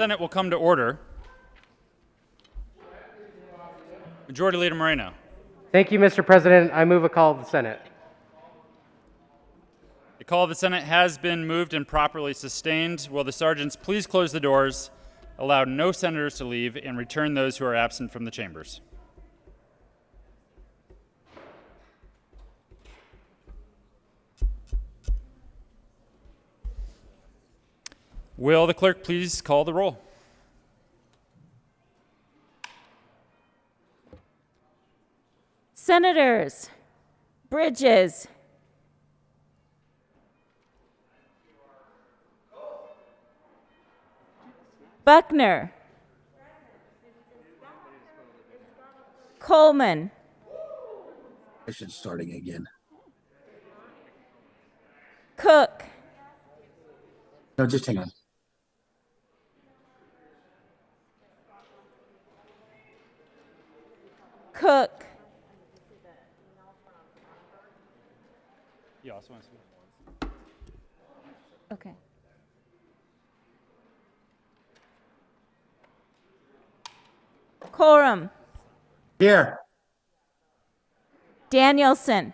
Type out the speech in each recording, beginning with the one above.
Senate will come to order. Majority Leader Moreno. Thank you, Mr. President. I move a call of the Senate. The call of the Senate has been moved and properly sustained. Will the sergeants please close the doors, allow no senators to leave, and return those who are absent from the chambers? Will the clerk please call the roll? Senators Bridges, Buckner, Coleman, I should starting again. Cook, No, just hang on. Cook, You also want to see? okay. Coram, Here. Danielson,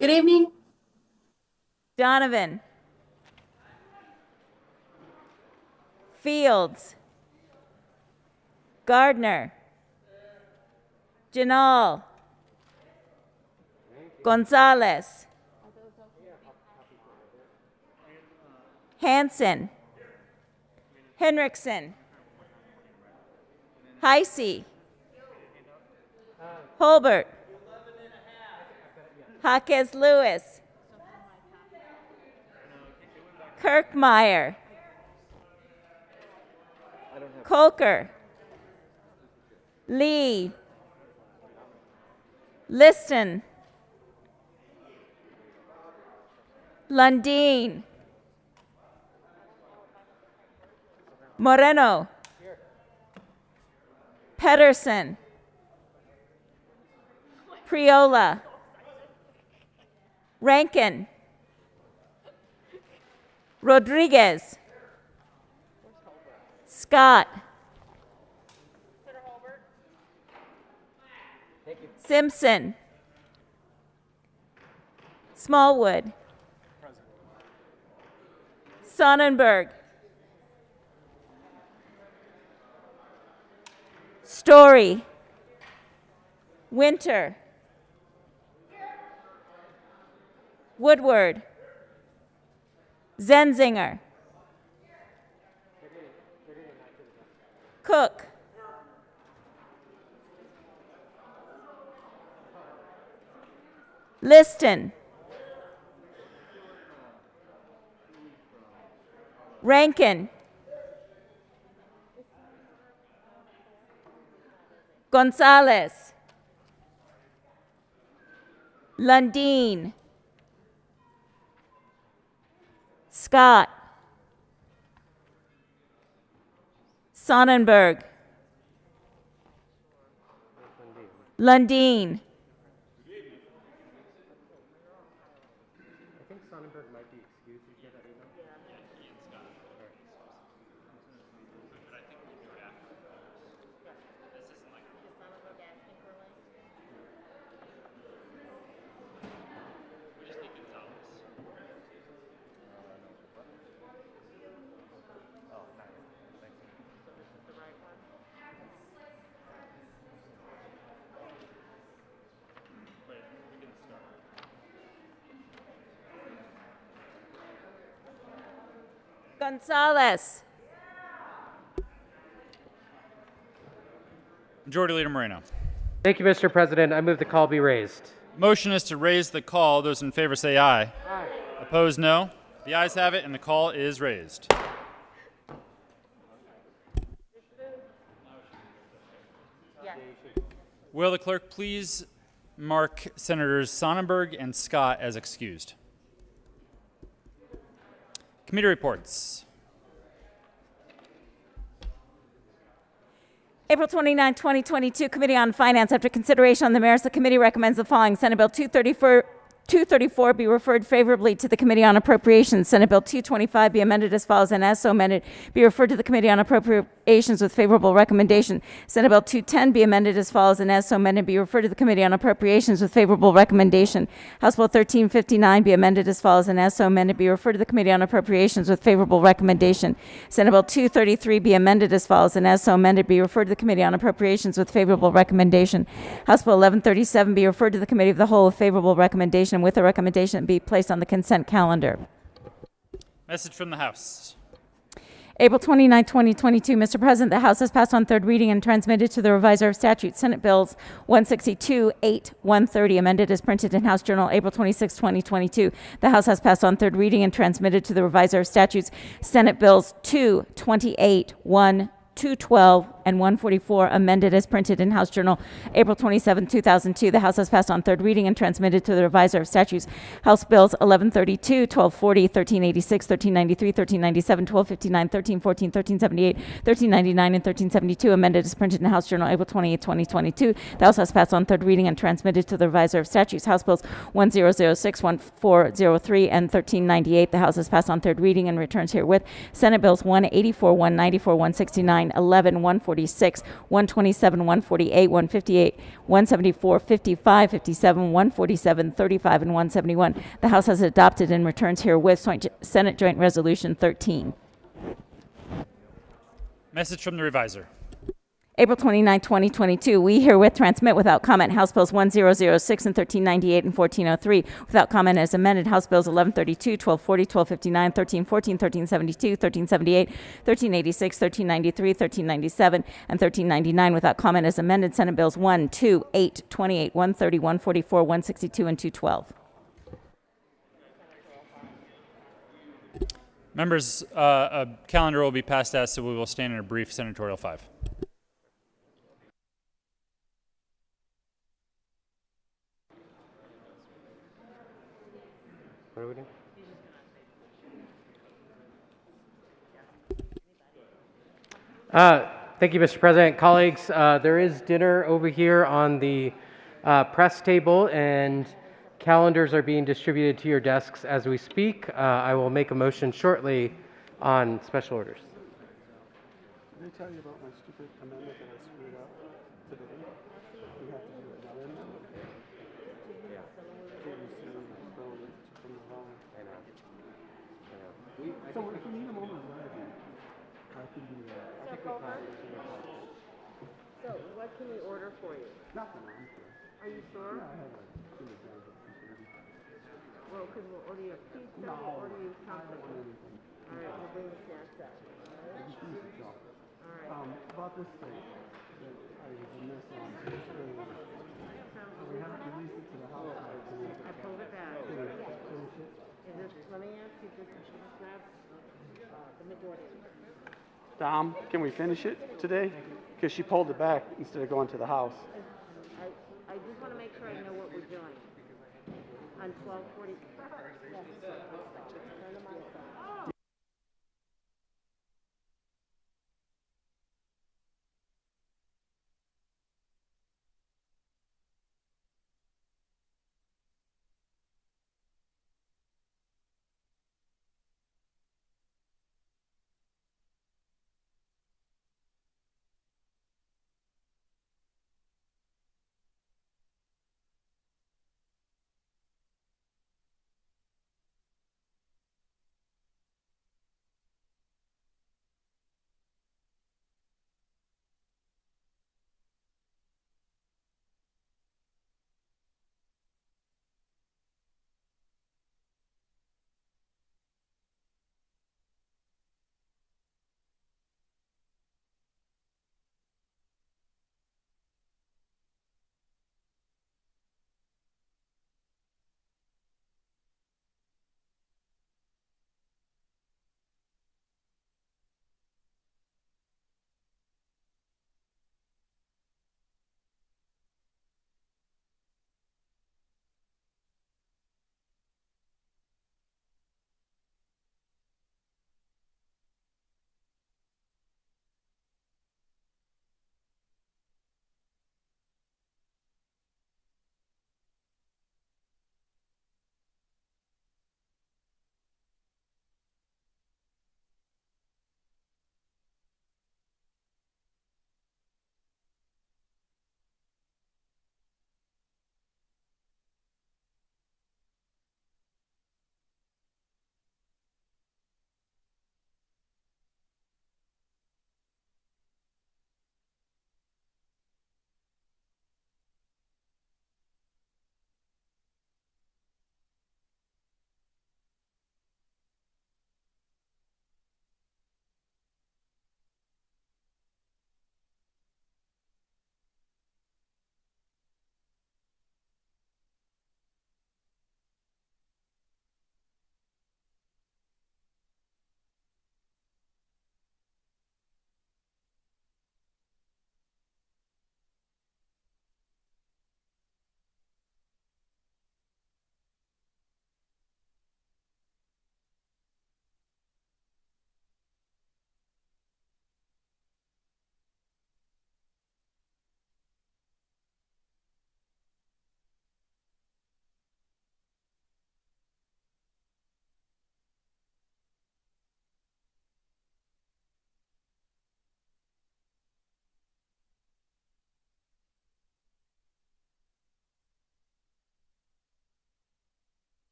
Good evening. Donovan, Fields, Gardner, Janal, Gonzalez, Hanson, Henriksen, Heisey, Holbert, Jaquez Lewis, Kirkmeyer, Coker, Lee, Liston, Lundin, Moreno, Pedersen, Priola, Rankin, Rodriguez, Scott, Simpson, Smallwood, Sonnenberg, Story, Winter, Woodward, Zenzinger, Cook, Liston, Rankin, Gonzalez, Lundin, Scott, Sonnenberg, Lundin, I think Sonnenberg might be excused. Did you get that email? Gonzalez, Majority Leader Moreno. Thank you, Mr. President. I move the call be raised. Motion is to raise the call. Those in favor say aye. Aye. Opposed, no. The ayes have it, and the call is raised. Will the clerk please mark Senators Sonnenberg and Scott as excused? Committee reports. April 29, 2022, Committee on Finance. After consideration on the merits, the committee recommends the following: Senate Bill 234 be referred favorably to the Committee on Appropriations. Senate Bill 225 be amended as follows, and as so amended, be referred to the Committee on Appropriations with favorable recommendation. Senate Bill 210 be amended as follows, and as so amended, be referred to the Committee on Appropriations with favorable recommendation. House Bill 1359 be amended as follows, and as so amended, be referred to the Committee on Appropriations with favorable recommendation. Senate Bill 233 be amended as follows, and as so amended, be referred to the Committee on Appropriations with favorable recommendation. House Bill 1137 be referred to the Committee of the Whole with favorable recommendation, with a recommendation be placed on the consent calendar. Message from the House. April 29, 2022. Mr. President, the House has passed on third reading and transmitted to the Reviser of Statutes Senate Bills 162, 8, 130, amended as printed in House Journal April 26, 2022. The House has passed on third reading and transmitted to the Reviser of Statutes Senate Bills 2, 28, 1, 212, and 144, amended as printed in House Journal April 27, 2002. The House has passed on third reading and transmitted to the Reviser of Statutes House Bills 1132, 1240, 1386, 1393, 1397, 1259, 1314, 1378, 1399, and 1372, amended as printed in House Journal April 28, 2022. The House has passed on third reading and transmitted to the Reviser of Statutes House Bills 1006, 1403, and 1398. The House has passed on third reading and returns herewith Senate Bills 184, 194, 169, 11, 146, 127, 148, 158, 174, 55, 57, 147, 35, and 171. The House has adopted and returns herewith Senate Joint Resolution 13. Message from the Reviser. April 29, 2022. We herewith transmit without comment House Bills 1006 and 1398 and 1403. Without comment as amended, House Bills 1132, 1240, 1259, 1314, 1372, 1378, 1386, 1393, 1397, and 1399. Without comment as amended, Senate Bills 1, 2, 8, 28, 130, 144, 162, and 212. Members, a calendar will be passed out, so we will stand in a brief senatorial 5. What are we doing? Thank you, Mr. President. Colleagues, there is dinner over here on the press table, and calendars are being distributed to your desks as we speak. I will make a motion shortly on special orders. Did I tell you about my stupid amendment that I screwed up today? We have to do another amendment. Yeah, From the wrong. I know. So if we need a moment of levity, I can do that. I think we probably should have helped. So what can we order for you? Nothing, I'm sure. Are you sure? Yeah, I have like 2 exams of security. Well, because we'll order you a pizza, we'll order you I don't something. want anything. All right, we'll bring the snacks out. I just use the chocolate. All right. About this thing that I was amiss on earlier. We haven't released it to the house. I pulled it back. Finish it. Is this, let me ask you, this grab the majority. Dom, can we finish it today? Because she pulled it back instead of going to the house. I just want to make sure I know what we're doing. On 1240.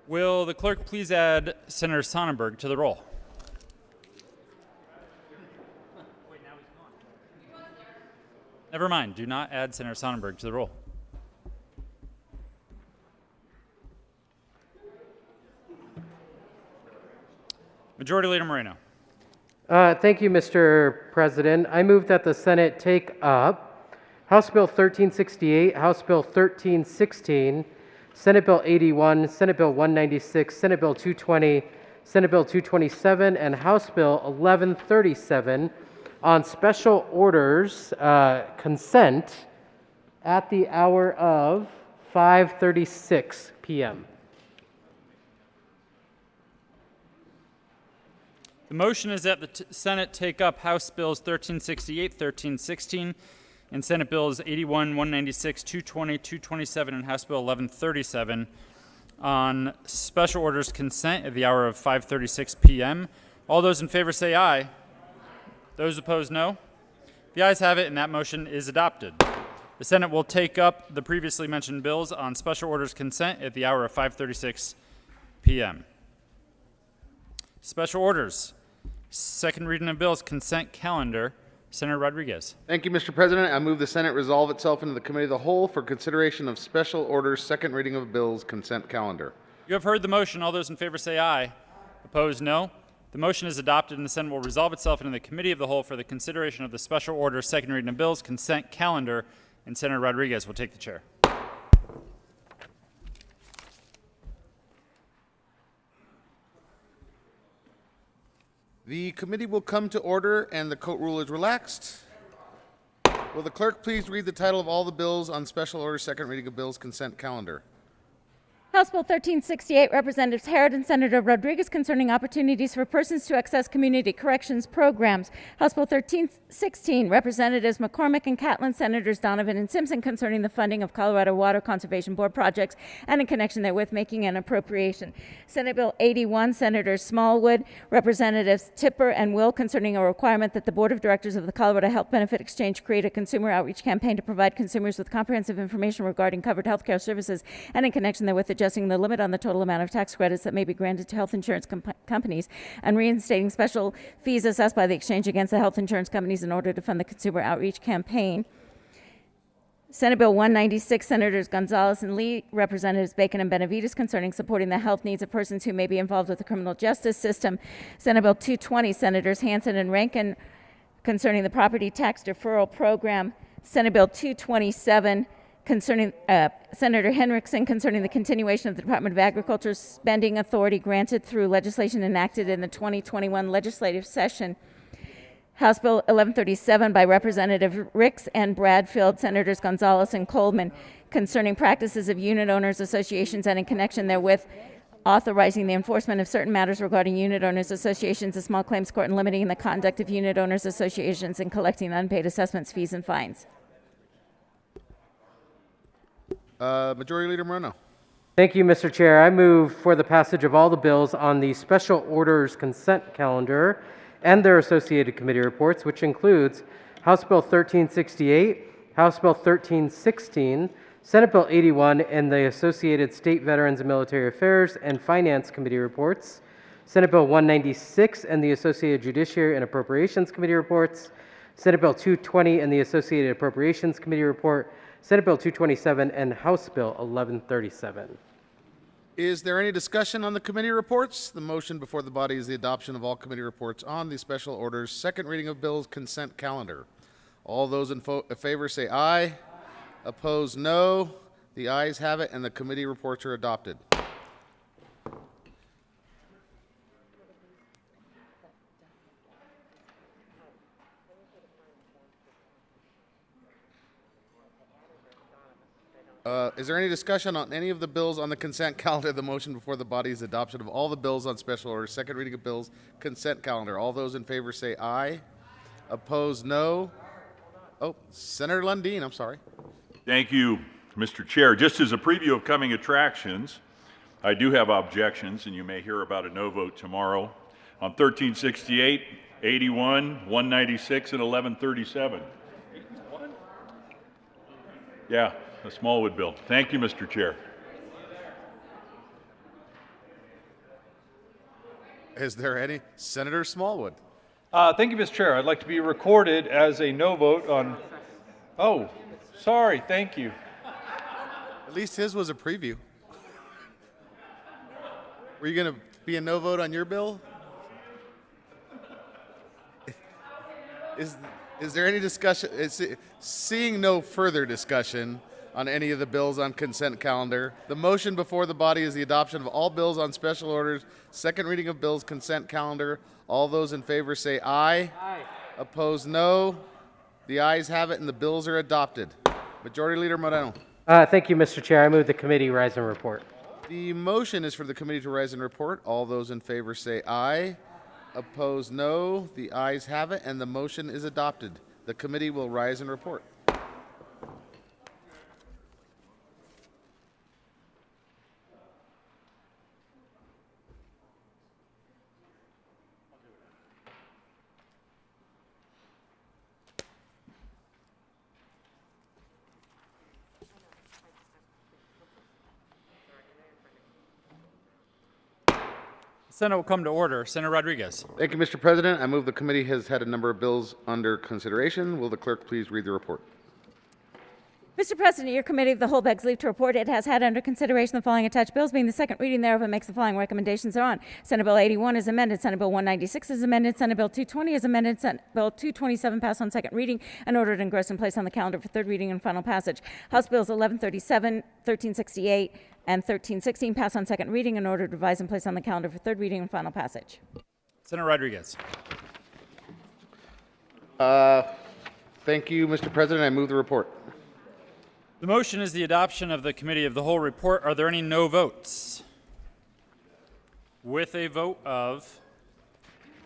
Will the clerk please add Senator Sonnenberg to the roll? Never mind. Do not add Senator Sonnenberg to the roll. Majority Leader Moreno. Thank you, Mr. President. I move that the Senate take up House Bill 1368, House Bill 1316, Senate Bill 81, Senate Bill 196, Senate Bill 220, Senate Bill 227, and House Bill 1137 on special orders consent at the hour of 5:36 p.m. The motion is that the Senate take up House Bills 1368, 1316, and Senate Bills 81, 196, 220, 227, and House Bill 1137 on special orders consent at the hour of 5:36 p.m. All those in favor say aye. Those opposed, no. The ayes have it, and that motion is adopted. The Senate will take up the previously mentioned bills on special orders consent at the hour of 5:36 p.m. Special orders. Second reading of bills, consent calendar. Senator Rodriguez. Thank you, Mr. President. I move the Senate resolve itself into the Committee of the Whole for consideration of special orders, second reading of bills, consent calendar. You have heard the motion. All those in favor say aye. Opposed, no. The motion is adopted, and the Senate will resolve itself into the Committee of the Whole for the consideration of the special orders, second reading of bills, consent calendar, and Senator Rodriguez will take the chair. The committee will come to order and the court rule is relaxed. Will the clerk please read the title of all the bills on special order, second reading of bills, consent calendar? House Bill 1368, Representatives Harrod and Senator Rodriguez, concerning opportunities for persons to access community corrections programs. House Bill 1316, Representatives McCormick and Catlin, Senators Donovan and Simpson, concerning the funding of Colorado Water Conservation Board projects and in connection therewith making an appropriation. Senate Bill 81, Senators Smallwood, Representatives Tipper and Will, concerning a requirement that the Board of Directors of the Colorado Health Benefit Exchange create a consumer outreach campaign to provide consumers with comprehensive information regarding covered health care services and in connection therewith adjusting the limit on the total amount of tax credits that may be granted to health insurance companies and reinstating special fees assessed by the exchange against the health insurance companies in order to fund the consumer outreach campaign. Senate Bill 196, Senators Gonzalez and Lee, Representatives Bacon and Benavides, concerning supporting the health needs of persons who may be involved with the criminal justice system. Senate Bill 220, Senators Hansen and Rankin, concerning the property tax deferral program. Senate Bill 227, concerning Senator Henriksen, concerning the continuation of the Department of Agriculture's spending authority granted through legislation enacted in the 2021 legislative session. House Bill 1137 by Representative Ricks and Bradfield, Senators Gonzalez and Coleman, concerning practices of unit owners associations and in connection therewith authorizing the enforcement of certain matters regarding unit owners associations, the small claims court, and limiting the conduct of unit owners associations and collecting unpaid assessments, fees, and fines. Majority Leader Moreno. Thank you, Mr. Chair. I move for the passage of all the bills on the special orders consent calendar and their associated committee reports, which includes House Bill 1368, House Bill 1316, Senate Bill 81, and the associated State Veterans and Military Affairs and Finance Committee reports, Senate Bill 196 and the associated Judiciary and Appropriations Committee reports, Senate Bill 220 and the associated Appropriations Committee report, Senate Bill 227, and House Bill 1137. Is there any discussion on the committee reports? The motion before the body is the adoption of all committee reports on the special orders, second reading of bills, consent calendar. All those in favor say aye. Opposed, no. The ayes have it, and the committee reports are adopted. Is there any discussion on any of the bills on the consent calendar? The motion before the body is adoption of all the bills on special order, second reading of bills, consent calendar. All those in favor say aye. Opposed, no. Oh, Senator Lundeen, I'm sorry. Thank you, Mr. Chair. Just as a preview of coming attractions, I do have objections, and you may hear about a no vote tomorrow on 1368, 81, 196, and 1137. Yeah. The Smallwood bill. Thank you, Mr. Chair. Is there any? Senator Smallwood. Thank you, Mr. Chair. I'd like to be recorded as a no vote on. Oh, sorry. Thank you. At least his was a preview. Were you going to be a no vote on your bill? Is there any discussion? Seeing no further discussion on any of the bills on consent calendar, the motion before the body is the adoption of all bills on special orders, second reading of bills, consent calendar. All those in favor say aye. Aye. Opposed, no. The ayes have it and the bills are adopted. Majority Leader Moreno. Thank you, Mr. Chair. I move the committee rise and report. The motion is for the committee to rise and report. All those in favor say aye. Opposed, no. The ayes have it, and the motion is adopted. The committee will rise and report. Senate will come to order. Senator Rodriguez. Thank you, Mr. President. I move the committee has had a number of bills under consideration. Will the clerk please read the report? Mr. President, your committee of the whole begs leave to report it has had under consideration the following attached bills, being the second reading thereof, and makes the following recommendations thereon. Senate Bill 81 is amended. Senate Bill 196 is amended. Senate Bill 220 is amended. Senate Bill 227 passed on second reading and ordered engrossed and placed on the calendar for third reading and final passage. House Bills 1137, 1368, and 1316 passed on second reading and ordered revised and placed on the calendar for third reading and final passage. Senator Rodriguez. Thank you, Mr. President. I move the report. The motion is the adoption of the committee of the whole report. Are there any no votes? With a vote of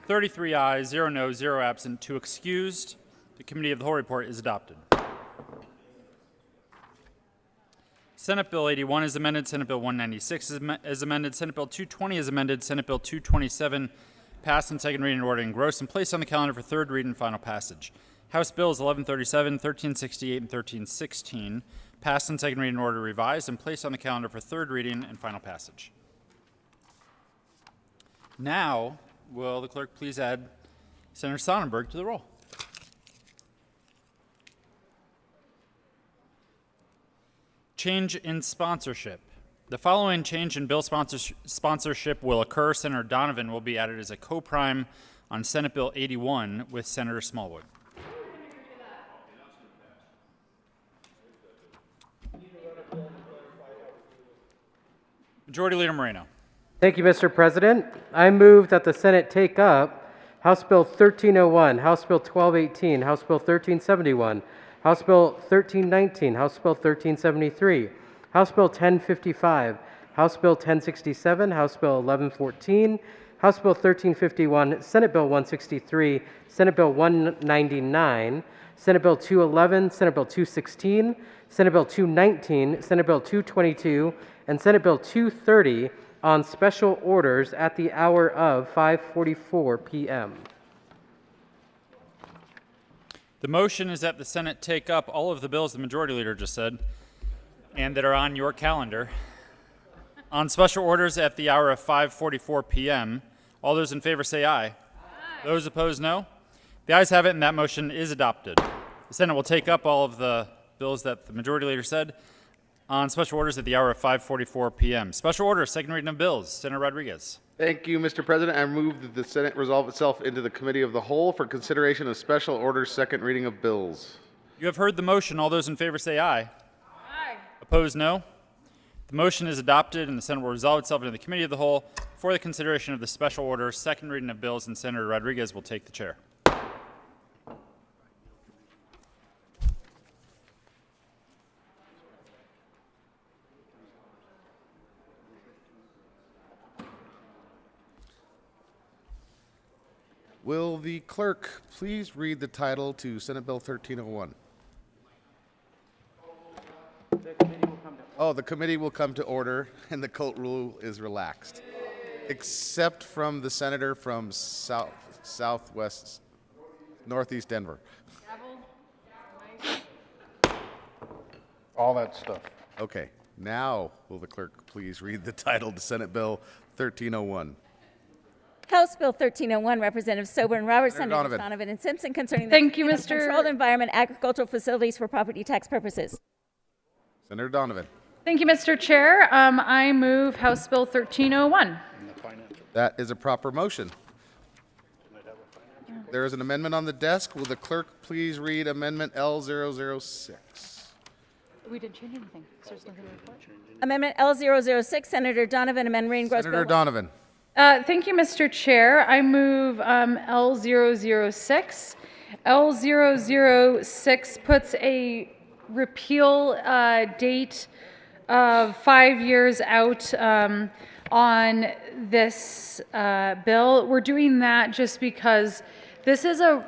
33 ayes, 0 no, 0 absent, 2 excused, the committee of the whole report is adopted. Senate Bill 81 is amended. Senate Bill 196 is amended. Senate Bill 220 is amended. Senate Bill 227 passed on second reading and ordered engrossed and placed on the calendar for third reading and final passage. House Bills 1137, 1368, and 1316 passed on second reading and ordered revised and placed on the calendar for third reading and final passage. Now, will the clerk please add Senator Sonnenberg to the roll? Change in sponsorship. The following change in bill sponsorship will occur. Senator Donovan will be added as a co-prime on Senate Bill 81 with Senator Smallwood. Majority Leader Moreno. Thank you, Mr. President. I move that the Senate take up House Bill 1301, House Bill 1218, House Bill 1371, House Bill 1319, House Bill 1373, House Bill 1055, House Bill 1067, House Bill 1114, House Bill 1351, Senate Bill 163, Senate Bill 199, Senate Bill 211, Senate Bill 216, Senate Bill 219, Senate Bill 222, and Senate Bill 230 on special orders at the hour of 5:44 p.m. The motion is that the Senate take up all of the bills the Majority Leader just said and that are on your calendar on special orders at the hour of 5:44 p.m. All those in favor say aye. Aye. Those opposed, no. The ayes have it, and that motion is adopted. The Senate will take up all of the bills that the Majority Leader said on special orders at the hour of 5:44 p.m. Special order, second reading of bills. Senator Rodriguez. Thank you, Mr. President. I move that the Senate resolve itself into the committee of the whole for consideration of special orders, second reading of bills. You have heard the motion. All those in favor say aye. Aye. Opposed, no. The motion is adopted, and the Senate will resolve itself into the committee of the whole for the consideration of the special order, second reading of bills, and Senator Rodriguez will take the chair. Will the clerk please read the title to Senate Bill 1301? The committee will come to order, and the cult rule is relaxed, except from the senator from northeast Denver. All that stuff. Okay, now will the clerk please read the title to Senate Bill 1301? House Bill 1301, Representative Sober and Roberts, Senator Senators Donovan. Donovan and Simpson, concerning the Thank you, treatment of Mr. controlled environment agricultural facilities for property tax purposes. Senator Donovan. Thank you, Mr. Chair. I move House Bill 1301. That is a proper motion. There is an amendment on the desk. Will the clerk please read Amendment L006? We didn't change anything. So there's nothing to report. Amendment L006, Senator Donovan, amend Rain Gross Senator Bill. Donovan. Thank you, Mr. Chair. I move L006. L006 puts a repeal date of 5 years out on this bill. We're doing that just because this is a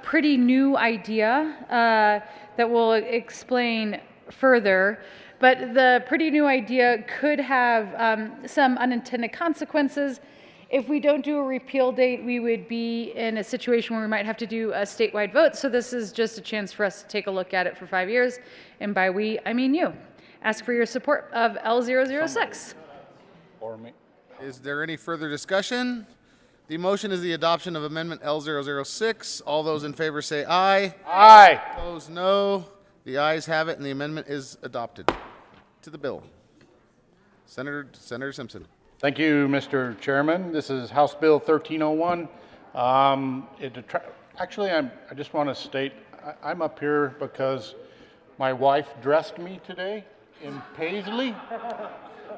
pretty new idea that we'll explain further. But the pretty new idea could have some unintended consequences. If we don't do a repeal date, we would be in a situation where we might have to do a statewide vote. So this is just a chance for us to take a look at it for 5 years. And by we, I mean you. Ask for your support of L006. Or me. Is there any further discussion? The motion is the adoption of Amendment L006. All those in favor say aye. Aye. Opposed, no. The ayes have it, and the amendment is adopted. To the bill. Senator Simpson. Thank you, Mr. Chairman. This is House Bill 1301. Actually, I just want to state I'm up here because my wife dressed me today in paisley.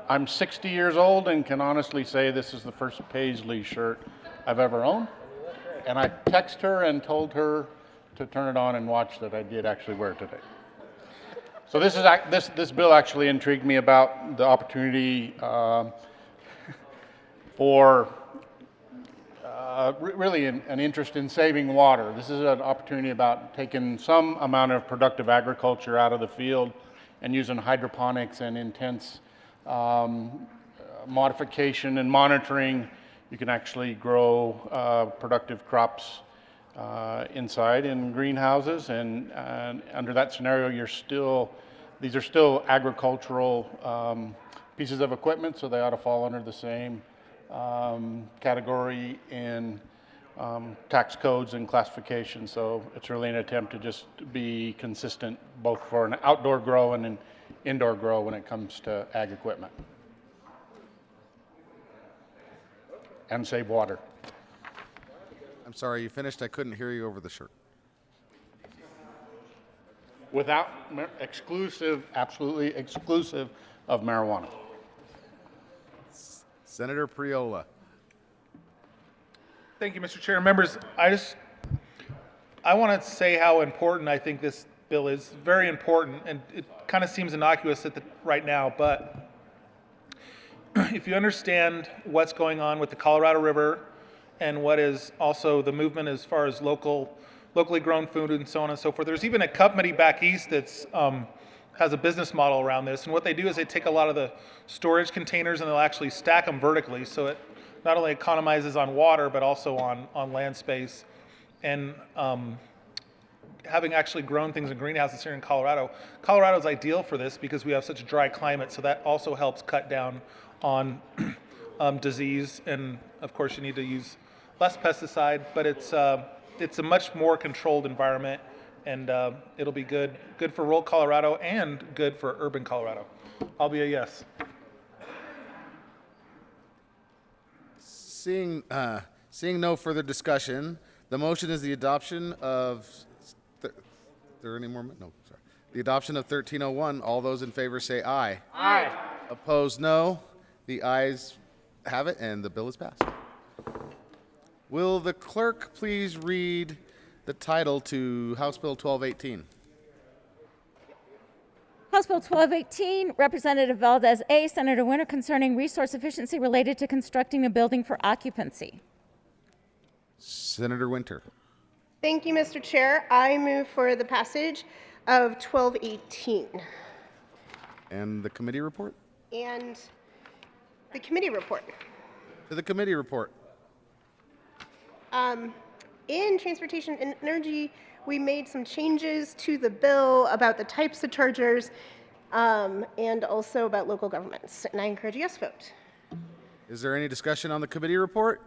I'm 60 years old and can honestly say this is the first paisley shirt I've ever owned. And I texted her and told her to turn it on and watch that I did actually wear it today. So this bill actually intrigued me about the opportunity for really an interest in saving water. This is an opportunity about taking some amount of productive agriculture out of the field and using hydroponics and intense modification and monitoring. You can actually grow productive crops inside in greenhouses, and under that scenario, these are still agricultural pieces of equipment, so they ought to fall under the same category in tax codes and classification. So it's really an attempt to just be consistent both for an outdoor grow and an indoor grow when it comes to ag equipment. And save water. I'm sorry, you finished? I couldn't hear you over the shirt. Without absolutely exclusive of marijuana. Senator Priola. Thank you, Mr. Chair. Members, I want to say how important I think this bill is. Very important, and it kind of seems innocuous right now, but if you understand what's going on with the Colorado River and what is also the movement as far as locally grown food and so on and so forth. There's even a company back east that's has a business model around this, and what they do is they take a lot of the storage containers and they'll actually stack them vertically, so it not only economizes on water but also on land space. And having actually grown things in greenhouses here in Colorado is ideal for this because we have such a dry climate, so that also helps cut down on disease, and of course you need to use less pesticide, but it's a much more controlled environment, and it'll be good for rural Colorado and good for urban Colorado. I'll be a yes. Seeing no further discussion, the motion is the adoption of. There any more? No, sorry. The adoption of 1301. All those in favor say aye. Aye. Opposed, no. The ayes have it, and the bill is passed. Will the clerk please read the title to House Bill 1218? House Bill 1218, Representative Valdez A., Senator Winter, concerning resource efficiency related to constructing a building for occupancy. Senator Winter. Thank you, Mr. Chair. I move for the passage of 1218. And the committee report? And the committee report. To the committee report. In Transportation and Energy, we made some changes to the bill about the types of chargers and also about local governments, and I encourage a yes vote. Is there any discussion on the committee report?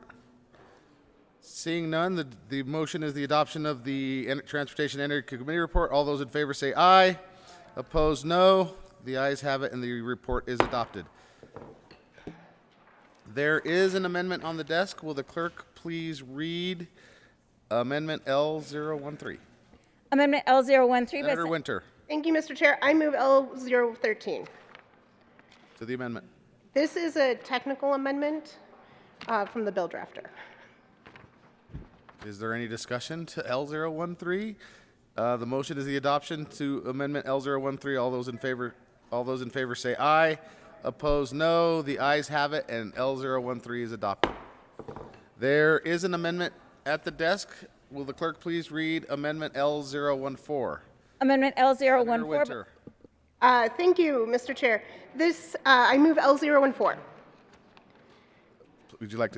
Seeing none, the motion is the adoption of the Transportation Energy Committee report. All those in favor say aye. Opposed, no. The ayes have it, and the report is adopted. There is an amendment on the desk. Will the clerk please read Amendment L013? Amendment L013 by Senator Winter, Thank you, Mr. Chair. I move L013. to the amendment. This is a technical amendment from the bill drafter. Is there any discussion to L013? The motion is the adoption to Amendment L013. All those in favor say aye. Opposed, no. The ayes have it, and L013 is adopted. There is an amendment at the desk. Will the clerk please read Amendment L014? Amendment Senator L014. Winter. Thank you, Mr. Chair. This, I move L014. Would you like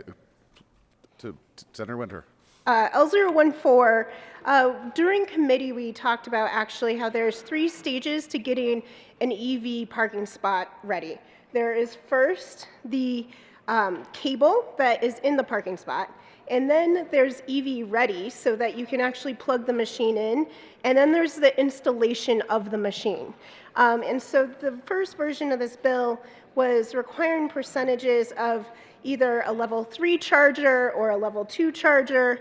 to Senator Winter? L014, during committee, we talked about actually how there's 3 stages to getting an EV parking spot ready. There is first the cable that is in the parking spot, and then there's EV ready so that you can actually plug the machine in, and then there's the installation of the machine. And so the first version of this bill was requiring percentages of either a level 3 charger or a level 2 charger,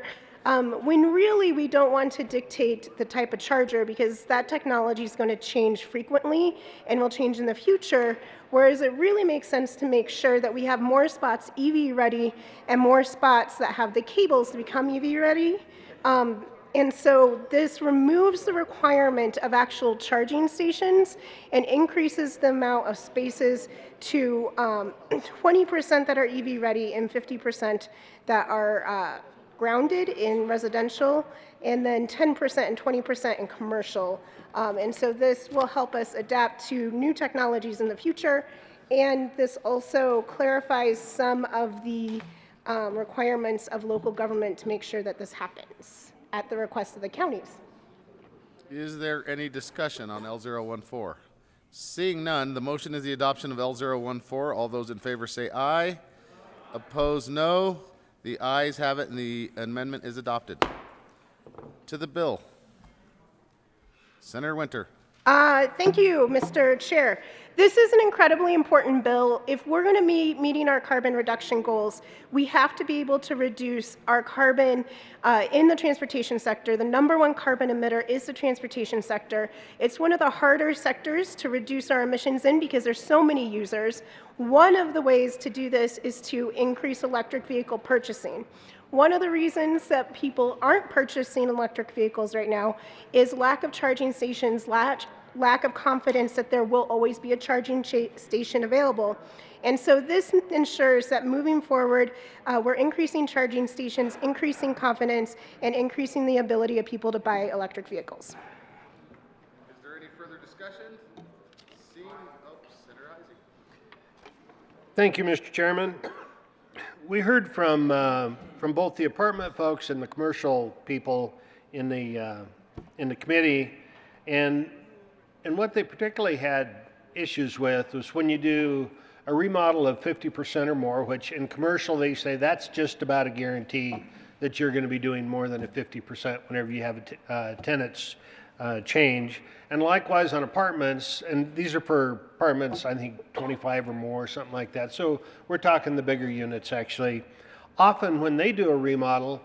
when really we don't want to dictate the type of charger because that technology is going to change frequently and will change in the future, whereas it really makes sense to make sure that we have more spots EV ready and more spots that have the cables to become EV ready. And so this removes the requirement of actual charging stations and increases the amount of spaces to 20% that are EV ready and 50% that are grounded in residential, and then 10% and 20% in commercial. And so this will help us adapt to new technologies in the future. And this also clarifies some of the requirements of local government to make sure that this happens at the request of the counties. Is there any discussion on L014? Seeing none, the motion is the adoption of L014. All those in favor say aye. Opposed, no. The ayes have it, and the amendment is adopted. To the bill. Senator Winter. Thank you, Mr. Chair. This is an incredibly important bill. If we're going to be meeting our carbon reduction goals, we have to be able to reduce our carbon in the transportation sector. The #1 carbon emitter is the transportation sector. It's one of the harder sectors to reduce our emissions in because there's so many users. One of the ways to do this is to increase electric vehicle purchasing. One of the reasons that people aren't purchasing electric vehicles right now is lack of charging stations, lack of confidence that there will always be a charging station available. And so this ensures that moving forward, we're increasing charging stations, increasing confidence, and increasing the ability of people to buy electric vehicles. Is there any further discussion? Senator Isaac. Thank you, Mr. Chairman. We heard from both the apartment folks and the commercial people in the committee, and what they particularly had issues with was when you do a remodel of 50% or more, which in commercial they say that's just about a guarantee that you're going to be doing more than a 50% whenever you have a tenant's change. And likewise on apartments, and these are for apartments, I think 25 or more, something like that. So we're talking the bigger units actually. Often when they do a remodel,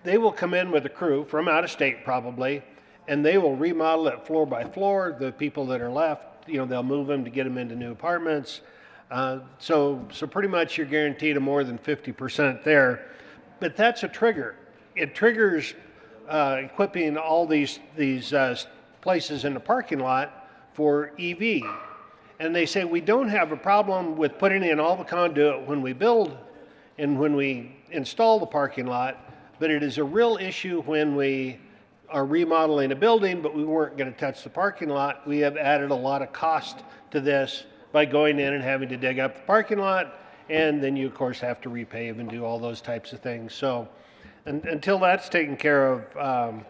they will come in with a crew from out of state probably, and they will remodel it floor by floor. The people that are left, they'll move them to get them into new apartments. So pretty much you're guaranteed a more than 50% there. But that's a trigger. It triggers equipping all these places in the parking lot for EV. And they say we don't have a problem with putting in all the conduit when we build and when we install the parking lot, but it is a real issue when we are remodeling a building, but we weren't going to touch the parking lot. We have added a lot of cost to this by going in and having to dig up the parking lot, and then you of course have to repave and do all those types of things. So until that's taken care of,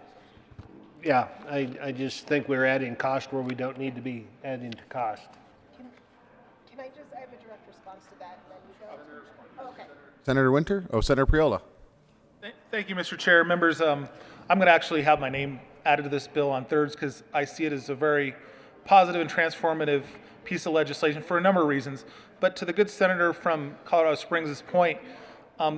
I just think we're adding cost where we don't need to be adding to cost. Can I just, I have a direct response to that. And then you go. Oh, okay. Senator Winter? Oh, Senator Priola. Thank you, Mr. Chair. Members, I'm going to actually have my name added to this bill on thirds because I see it as a very positive and transformative piece of legislation for a number of reasons. But to the good senator from Colorado Springs' point,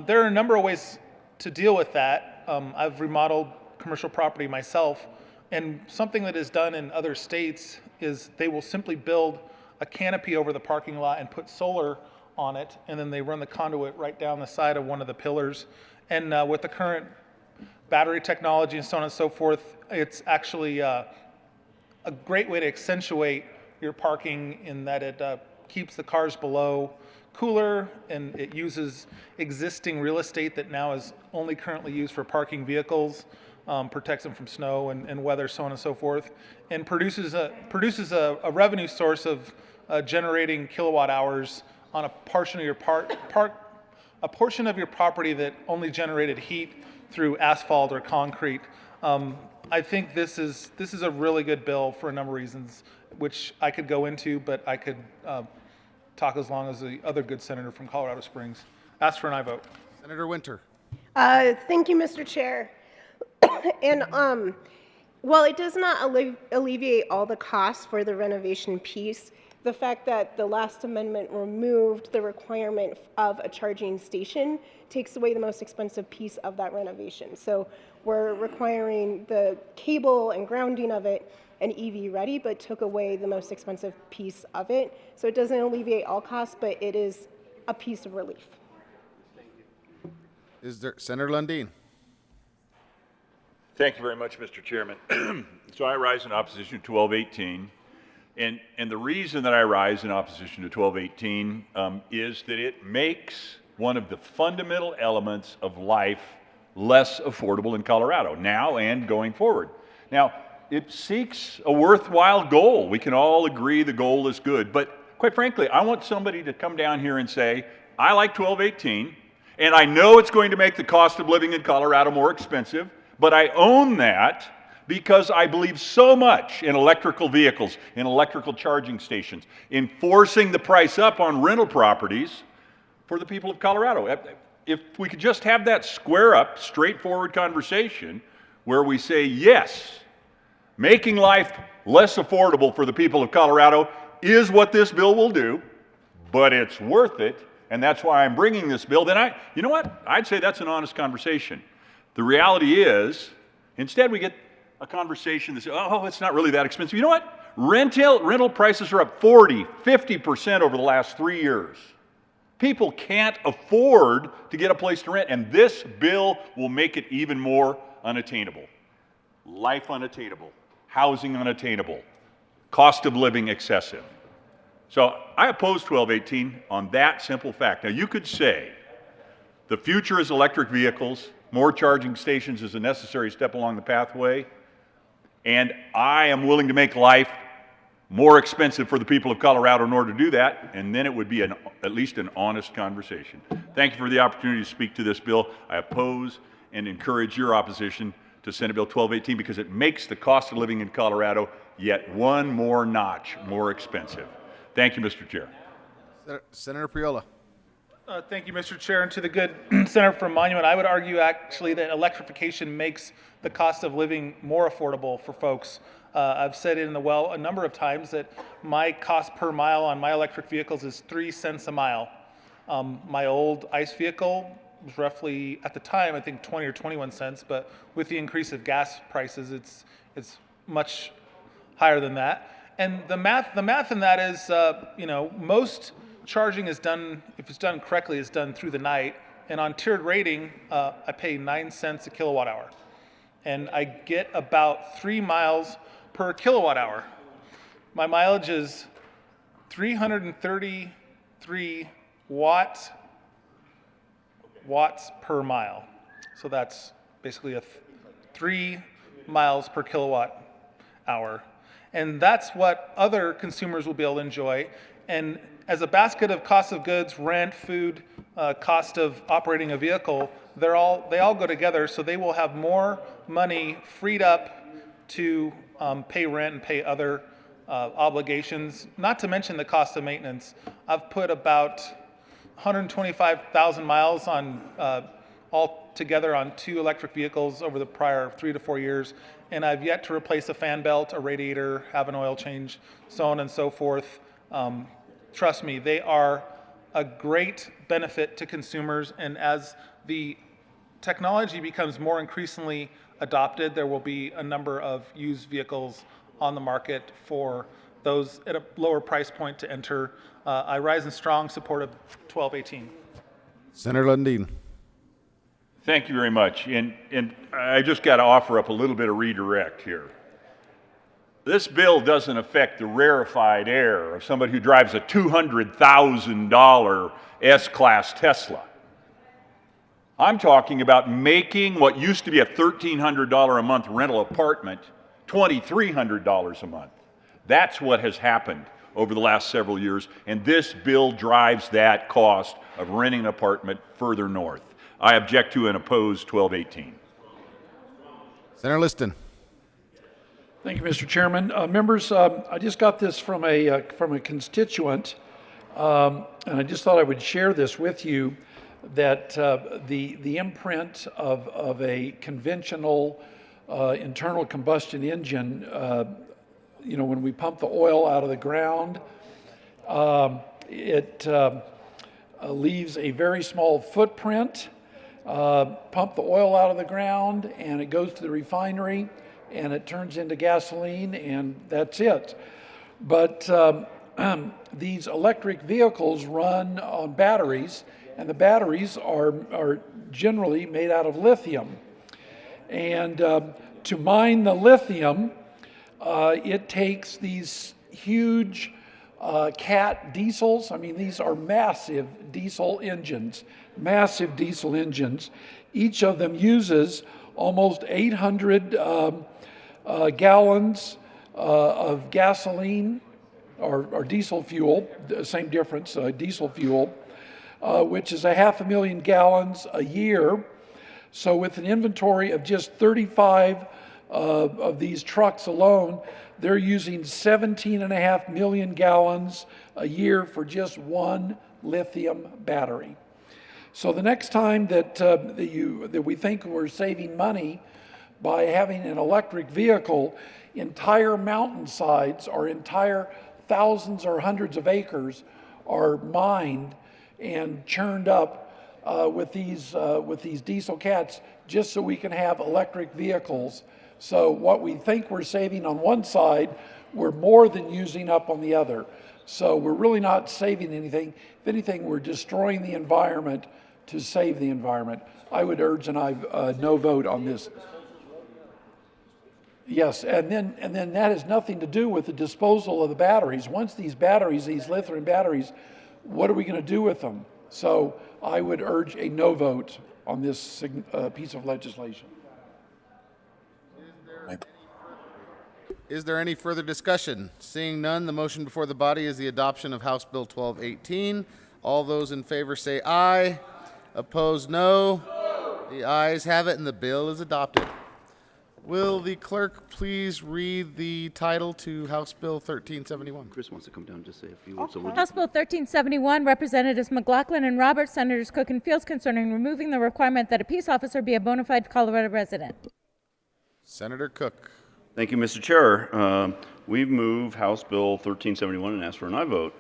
there are a number of ways to deal with that. I've remodeled commercial property myself, and something that is done in other states is they will simply build a canopy over the parking lot and put solar on it, and then they run the conduit right down the side of one of the pillars. And with the current battery technology and so on and so forth, it's actually a great way to accentuate your parking in that it keeps the cars below cooler, and it uses existing real estate that now is only currently used for parking vehicles, protects them from snow and weather, so on and so forth, and produces a revenue source of generating kilowatt hours on a portion of your a portion of your property that only generated heat through asphalt or concrete. I think this is a really good bill for a number of reasons, which I could go into, but I could talk as long as the other good senator from Colorado Springs. Ask for an aye vote. Senator Winter. Thank you, Mr. Chair. And while it does not alleviate all the costs for the renovation piece, the fact that the last amendment removed the requirement of a charging station takes away the most expensive piece of that renovation. So we're requiring the cable and grounding of it and EV ready, but took away the most expensive piece of it. So it doesn't alleviate all costs, but it is a piece of relief. Is there Senator Lundin? Thank you very much, Mr. Chairman. So I rise in opposition to 1218. And the reason that I rise in opposition to 1218 is that it makes one of the fundamental elements of life less affordable in Colorado, now and going forward. Now, it seeks a worthwhile goal. We can all agree the goal is good, but quite frankly, I want somebody to come down here and say, I like 1218, and I know it's going to make the cost of living in Colorado more expensive, but I own that because I believe so much in electrical vehicles, in electrical charging stations, in forcing the price up on rental properties for the people of Colorado. If we could just have that square up, straightforward conversation where we say, yes, making life less affordable for the people of Colorado is what this bill will do, but it's worth it, and that's why I'm bringing this bill, then you know what? I'd say that's an honest conversation. The reality is, instead we get a conversation that says, oh, it's not really that expensive. You know what? Rental prices are up 40, 50% over the last 3 years. People can't afford to get a place to rent, and this bill will make it even more unattainable. Life unattainable, housing unattainable, cost of living excessive. So I oppose 1218 on that simple fact. Now you could say the future is electric vehicles, more charging stations is a necessary step along the pathway, and I am willing to make life more expensive for the people of Colorado in order to do that, and then it would be at least an honest conversation. Thank you for the opportunity to speak to this bill. I oppose and encourage your opposition to Senate Bill 1218 because it makes the cost of living in Colorado yet one more notch more expensive. Thank you, Mr. Chair. Senator Priola. Thank you, Mr. Chair. And to the good senator from Monument, I would argue actually that electrification makes the cost of living more affordable for folks. I've said it in the well a number of times that my cost per mile on my electric vehicles is 3 cents a mile. My old ICE vehicle was roughly, at the time, I think 20 or 21 cents, but with the increase of gas prices, it's much higher than that. And the math in that is, most charging is done, if it's done correctly, is done through the night. And on tiered rating, I pay 9 cents a kilowatt hour. And I get about 3 miles per kilowatt hour. My mileage is 333 watts per mile. So that's basically 3 miles per kilowatt hour. And that's what other consumers will be able to enjoy. And as a basket of cost of goods, rent, food, cost of operating a vehicle, they all go together, so they will have more money freed up to pay rent and pay other obligations, not to mention the cost of maintenance. I've put about 125,000 miles on all together on 2 electric vehicles over the prior 3 to 4 years, and I've yet to replace a fan belt, a radiator, have an oil change, so on and so forth. Trust me, they are a great benefit to consumers, and as the technology becomes more increasingly adopted, there will be a number of used vehicles on the market for those at a lower price point to enter. I rise in strong support of 1218. Senator Lundin. Thank you very much. And I just got to offer up a little bit of redirect here. This bill doesn't affect the rarefied air of somebody who drives a $200,000 S-Class Tesla. I'm talking about making what used to be a $1,300 a month rental apartment $2,300 a month. That's what has happened over the last several years, and this bill drives that cost of renting an apartment further north. I object to and oppose 1218. Senator Liston. Thank you, Mr. Chairman. Members, I just got this from a constituent, and I just thought I would share this with you, that the imprint of a conventional internal combustion engine, when we pump the oil out of the ground, it leaves a very small footprint. Pump the oil out of the ground, and it goes to the refinery, and it turns into gasoline, and that's it. But these electric vehicles run on batteries, and the batteries are generally made out of lithium. And to mine the lithium, it takes these huge Cat diesels. I mean, these are massive diesel engines. Each of them uses almost 800 gallons of gasoline or diesel fuel, same difference, diesel fuel, which is 500,000 gallons a year. So with an inventory of just 35 of these trucks alone, they're using 17.5 million gallons a year for just one lithium battery. So the next time that we think we're saving money by having an electric vehicle, entire mountainsides or entire thousands or hundreds of acres are mined and churned up with these diesel cats, just so we can have electric vehicles. So what we think we're saving on one side, we're more than using up on the other. So we're really not saving anything. If anything, we're destroying the environment to save the environment. I would urge no vote on this. Yes, and then that has nothing to do with the disposal of the batteries. Once these batteries, these lithium batteries, what are we going to do with them? So I would urge a no vote on this piece of legislation. Is there any further discussion? Seeing none, the motion before the body is the adoption of House Bill 1218. All those in favor say aye. Opposed, no. The ayes have it, and the bill is adopted. Will the clerk please read the title to House Bill 1371? Chris wants to come down and just say a few words. So House Bill 1371, Representatives McLaughlin and Roberts, Senators Cook and Fields, concerning removing the requirement that a peace officer be a bona fide Colorado resident. Senator Cook. Thank you, Mr. Chair. We move House Bill 1371 and ask for an aye vote.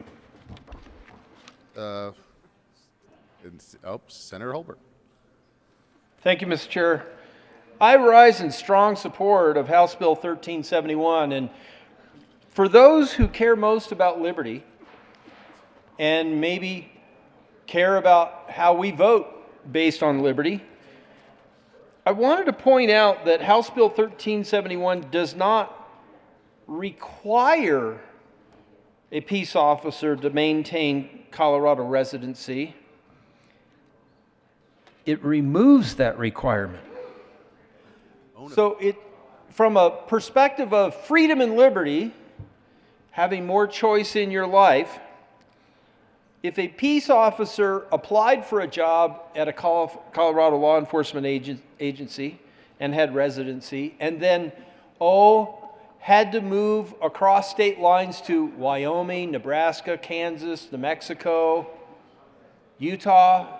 Senator Holbert. Thank you, Mr. Chair. I rise in strong support of House Bill 1371, and for those who care most about liberty and maybe care about how we vote based on liberty, I wanted to point out that House Bill 1371 does not require a peace officer to maintain Colorado residency. It removes that requirement. So from a perspective of freedom and liberty, having more choice in your life, if a peace officer applied for a job at a Colorado law enforcement agency and had residency, and then, had to move across state lines to Wyoming, Nebraska, Kansas, New Mexico, Utah,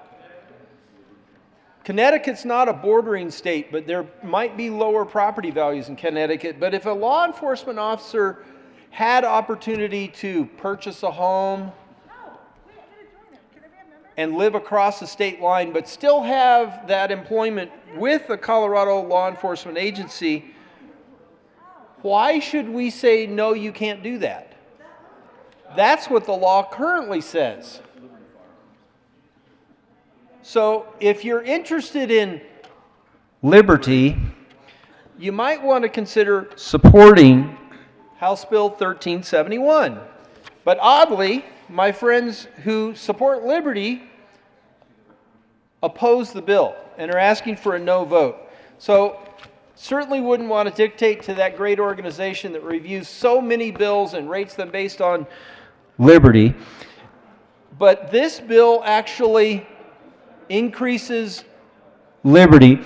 Connecticut's not a bordering state, but there might be lower property values in Connecticut. But if a law enforcement officer had opportunity to purchase a home and live across the state line, but still have that employment with the Colorado law enforcement agency, why should we say, no, you can't do that? That's what the law currently says. So if you're interested in liberty, you might want to consider supporting House Bill 1371. But oddly, my friends who support liberty oppose the bill and are asking for a no vote. So certainly wouldn't want to dictate to that great organization that reviews so many bills and rates them based on liberty. But this bill actually increases liberty,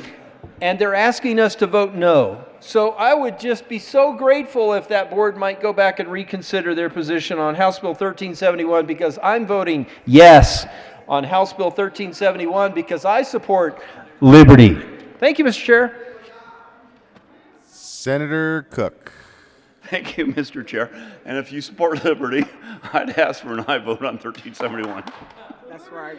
and they're asking us to vote no. So I would just be so grateful if that board might go back and reconsider their position on House Bill 1371, because I'm voting yes on House Bill 1371 because I support liberty. Thank you, Mr. Chair. Senator Cook. Thank you, Mr. Chair. And if you support liberty, I'd ask for an aye vote on 1371. That's right.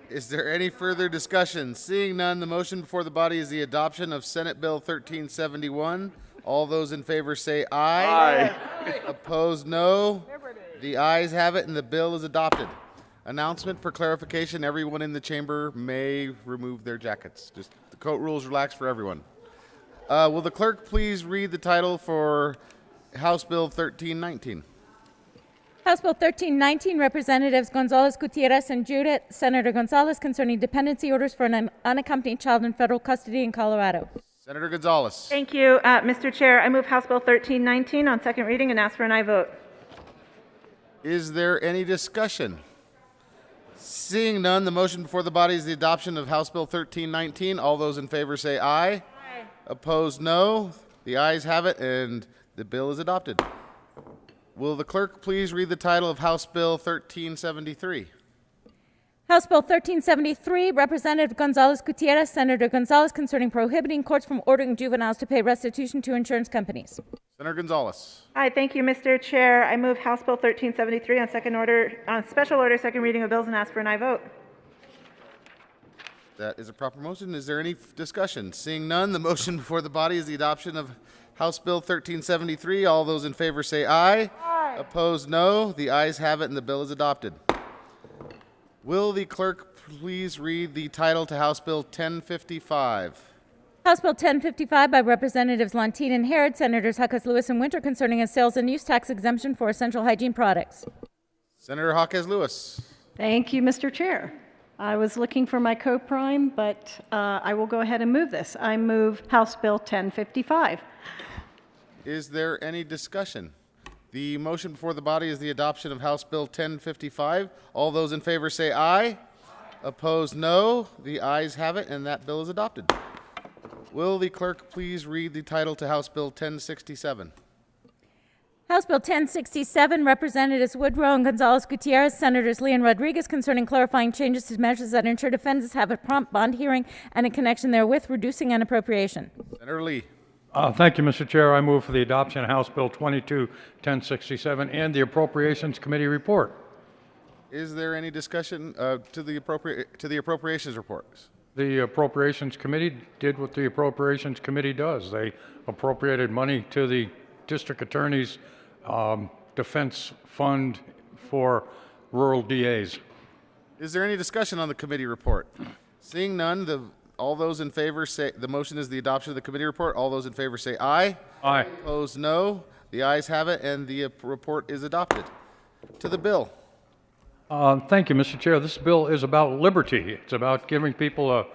Is there any further discussion? Seeing none, the motion before the body is the adoption of Senate Bill 1371. All those in favor say aye. Aye. Opposed, no. The ayes have it, and the bill is adopted. Announcement for clarification, everyone in the chamber may remove their jackets. Just the coat rules relax for everyone. Will the clerk please read the title for House Bill 1319? House Bill 1319, Representatives Gonzalez, Gutierrez, and Judith. Senator Gonzalez, concerning dependency orders for an unaccompanied child in federal custody in Colorado. Senator Gonzalez. Thank you, Mr. Chair. I move House Bill 1319 on second reading and ask for an aye vote. Is there any discussion? Seeing none, the motion before the body is the adoption of House Bill 1319. All those in favor say aye. Aye. Opposed, no. The ayes have it, and the bill is adopted. Will the clerk please read the title of House Bill 1373? House Bill 1373, Representative Gonzalez Gutierrez, Senator Gonzalez, concerning prohibiting courts from ordering juveniles to pay restitution to insurance companies. Senator Gonzalez. Hi, thank you, Mr. Chair. I move House Bill 1373 on special order, second reading of bills, and ask for an aye vote. That is a proper motion. Is there any discussion? Seeing none, the motion before the body is the adoption of House Bill 1373. All those in favor say aye. Aye. Opposed, no. The ayes have it, and the bill is adopted. Will the clerk please read the title to House Bill 1055? House Bill 1055 by Representatives Lantin and Herod, Senators Huckas, Lewis, and Winter, concerning a sales and use tax exemption for essential hygiene products. Senator Hawkes Lewis. Thank you, Mr. Chair. I was looking for my co-prime, but I will go ahead and move this. I move House Bill 1055. Is there any discussion? The motion before the body is the adoption of House Bill 1055. All those in favor say aye. Opposed, no. The ayes have it, and that bill is adopted. Will the clerk please read the title to House Bill 1067? House Bill 1067, Representatives Woodrow and Gonzalez Gutierrez, Senators Lee and Rodriguez, concerning clarifying changes to measures that ensure defendants have a prompt bond hearing and in connection therewith reducing an appropriation. Senator Lee. Thank you, Mr. Chair. I move for the adoption of House Bill 22-1067 and the Appropriations Committee report. Is there any discussion to the Appropriations report? The Appropriations Committee did what the Appropriations Committee does. They appropriated money to the District Attorney's Defense Fund for rural DAs. Is there any discussion on the committee report? Seeing none, all those in favor say the motion is the adoption of the committee report. All those in favor say aye. Aye. Opposed, no. The ayes have it, and the report is adopted. To the bill. Thank you, Mr. Chair. This bill is about liberty. It's about giving people a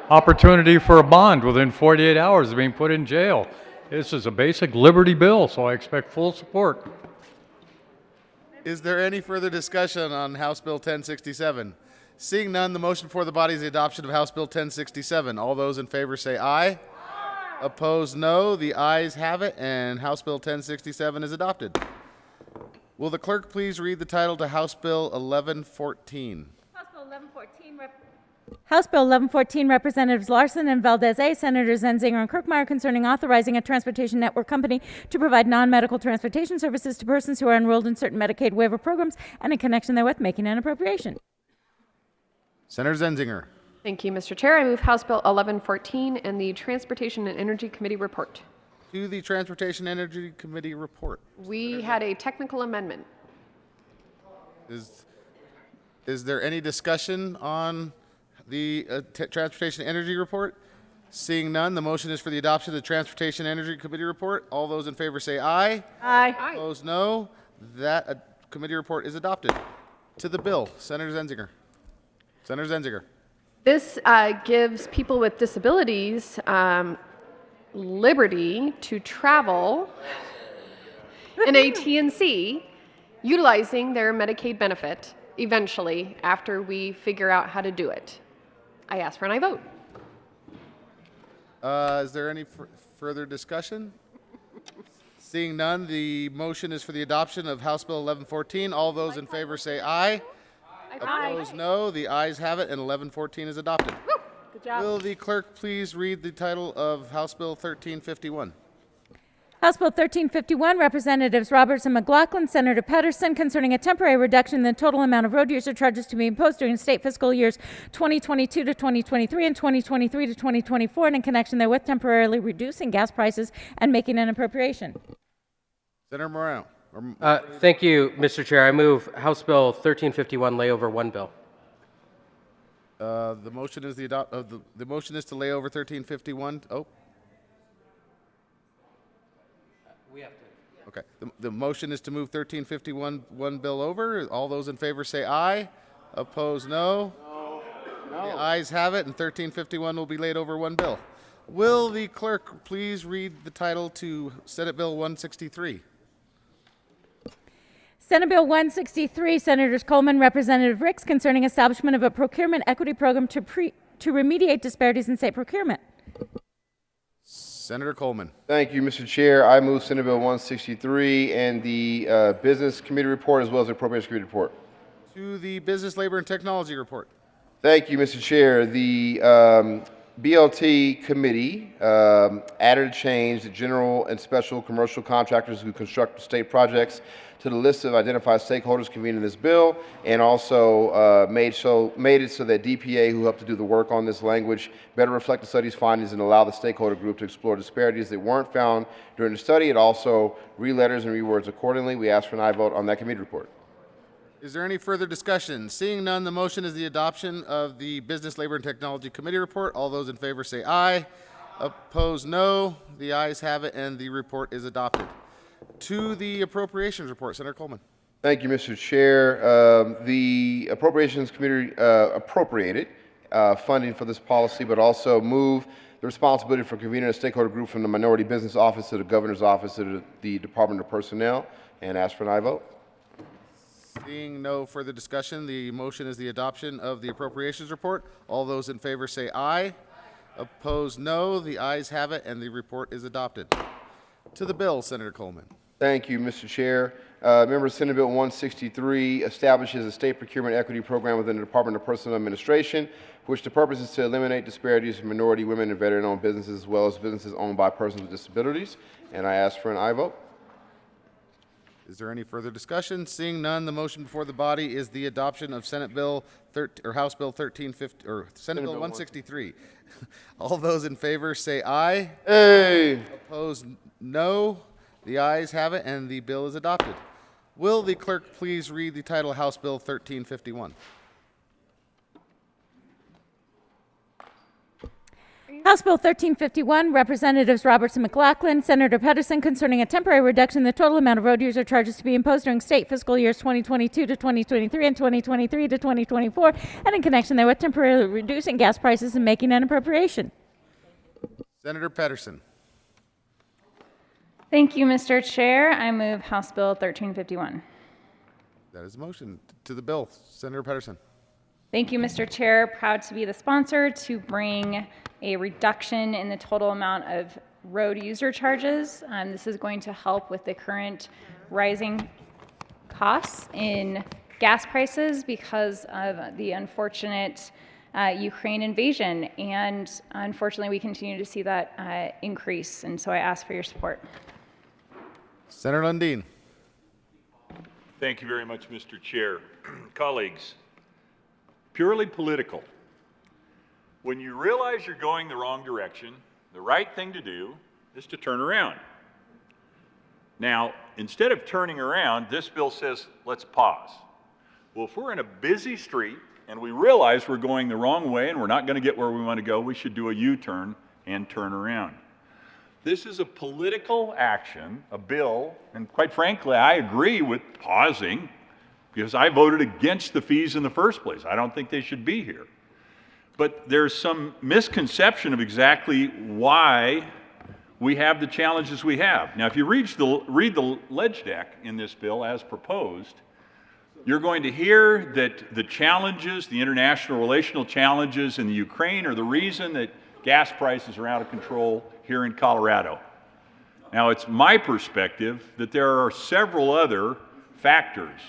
opportunity for a bond within 48 hours of being put in jail. This is a basic liberty bill, so I expect full support. Is there any further discussion on House Bill 1067? Seeing none, the motion before the body is the adoption of House Bill 1067. All those in favor say aye. Aye. Opposed, no. The ayes have it, and House Bill 1067 is adopted. Will the clerk please read the title to House Bill 1114? House Bill 1114, Representatives Larson and Valdez A., Senators Zenzinger and Kirkmeyer, concerning authorizing a transportation network company to provide non-medical transportation services to persons who are enrolled in certain Medicaid waiver programs and in connection therewith making an appropriation. Senator Zenzinger. Thank you, Mr. Chair. I move House Bill 1114 and the Transportation and Energy Committee report. To the Transportation and Energy Committee report. We had a technical amendment. Is there any discussion on the Transportation and Energy report? Seeing none, the motion is for the adoption of the Transportation and Energy Committee report. All those in favor say aye. Aye. Opposed, no. That committee report is adopted. To the bill, Senator Zenzinger. Senator Zenzinger. This gives people with disabilities liberty to travel in a TNC utilizing their Medicaid benefit eventually after we figure out how to do it. I ask for an aye vote. Is there any further discussion? Seeing none, the motion is for the adoption of House Bill 1114. All those in favor say aye. Opposed, no. The ayes have it, and 1114 is adopted. Good job. Will the clerk please read the title of House Bill 1351? House Bill 1351, Representatives Roberts and McLaughlin, Senator Pedersen, concerning a temporary reduction in the total amount of road user charges to be imposed during state fiscal years 2022 to 2023 and 2023 to 2024, and in connection therewith temporarily reducing gas prices and making an appropriation. Senator Morano. Thank you, Mr. Chair. I move House Bill 1351 lay over one bill. The motion is the motion is to lay over 1351. Oh. We have to. Okay. The motion is to move 1351 one bill over. All those in favor say aye. Opposed, no. The ayes have it, and 1351 will be laid over one bill. Will the clerk please read the title to Senate Bill 163? Senate Bill 163, Senators Coleman, Representative Ricks, concerning establishment of a procurement equity program to remediate disparities in state procurement. Senator Coleman. Thank you, Mr. Chair. I move Senate Bill 163 and the Business Committee report as well as the Appropriations Committee report. To the Business, Labor, and Technology report. Thank you, Mr. Chair. The BLT Committee added a change: the general and special commercial contractors who construct state projects to the list of identified stakeholders convened in this bill, and also made it so that DPA, who helped to do the work on this language, better reflect the study's findings and allow the stakeholder group to explore disparities that weren't found during the study. It also re-letters and rewords accordingly. We ask for an aye vote on that committee report. Is there any further discussion? Seeing none, the motion is the adoption of the Business, Labor, and Technology Committee report. All those in favor say aye. Opposed, no. The ayes have it, and the report is adopted. To the Appropriations report, Senator Coleman. Thank you, Mr. Chair. The Appropriations Committee appropriated funding for this policy, but also moved the responsibility for convening a stakeholder group from the Minority Business Office to the Governor's Office to the Department of Personnel, and ask for an aye vote. Seeing no further discussion, the motion is the adoption of the Appropriations report. All those in favor say aye. Opposed, no. The ayes have it, and the report is adopted. To the bill, Senator Coleman. Thank you, Mr. Chair. Member Senate Bill 163 establishes a state procurement equity program within the Department of Personnel Administration, which the purpose is to eliminate disparities in minority, women, and veteran-owned businesses, as well as businesses owned by persons with disabilities. And I ask for an aye vote. Is there any further discussion? Seeing none, the motion before the body is the adoption of Senate Bill House Bill 1350 or Senate Bill 163. All those in favor say aye. Hey. Opposed, no. The ayes have it, and the bill is adopted. Will the clerk please read the title of House Bill 1351? House Bill 1351, Representatives Roberts and McLaughlin, Senator Pedersen, concerning a temporary reduction in the total amount of road user charges to be imposed during state fiscal years 2022 to 2023 and 2023 to 2024, and in connection therewith temporarily reducing gas prices and making an appropriation. Senator Pedersen. Thank you, Mr. Chair. I move House Bill 1351. That is the motion. To the bill, Senator Pedersen. Thank you, Mr. Chair. Proud to be the sponsor to bring a reduction in the total amount of road user charges. This is going to help with the current rising costs in gas prices because of the unfortunate Ukraine invasion. And unfortunately, we continue to see that increase. And so I ask for your support. Senator Lundin. Thank you very much, Mr. Chair. Colleagues, purely political. When you realize you're going the wrong direction, the right thing to do is to turn around. Now, instead of turning around, this bill says, let's pause. Well, if we're in a busy street and we realize we're going the wrong way and we're not going to get where we want to go, we should do a U-turn and turn around. This is a political action, a bill, and quite frankly, I agree with pausing because I voted against the fees in the first place. I don't think they should be here. But there's some misconception of exactly why we have the challenges we have. Now, if you read the ledge deck in this bill as proposed, you're going to hear that the challenges, the international relational challenges in the Ukraine are the reason that gas prices are out of control here in Colorado. Now, it's my perspective that there are several other factors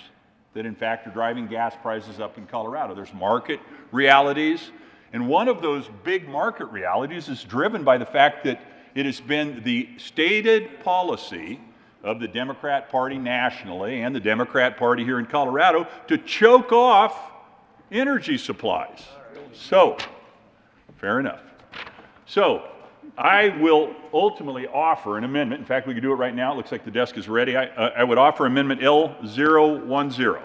that in fact are driving gas prices up in Colorado. There's market realities, and one of those big market realities is driven by the fact that it has been the stated policy of the Democrat Party nationally and the Democrat Party here in Colorado to choke off energy supplies. So, fair enough. So, I will ultimately offer an amendment. In fact, we could do it right now. It looks like the desk is ready. I would offer Amendment L010.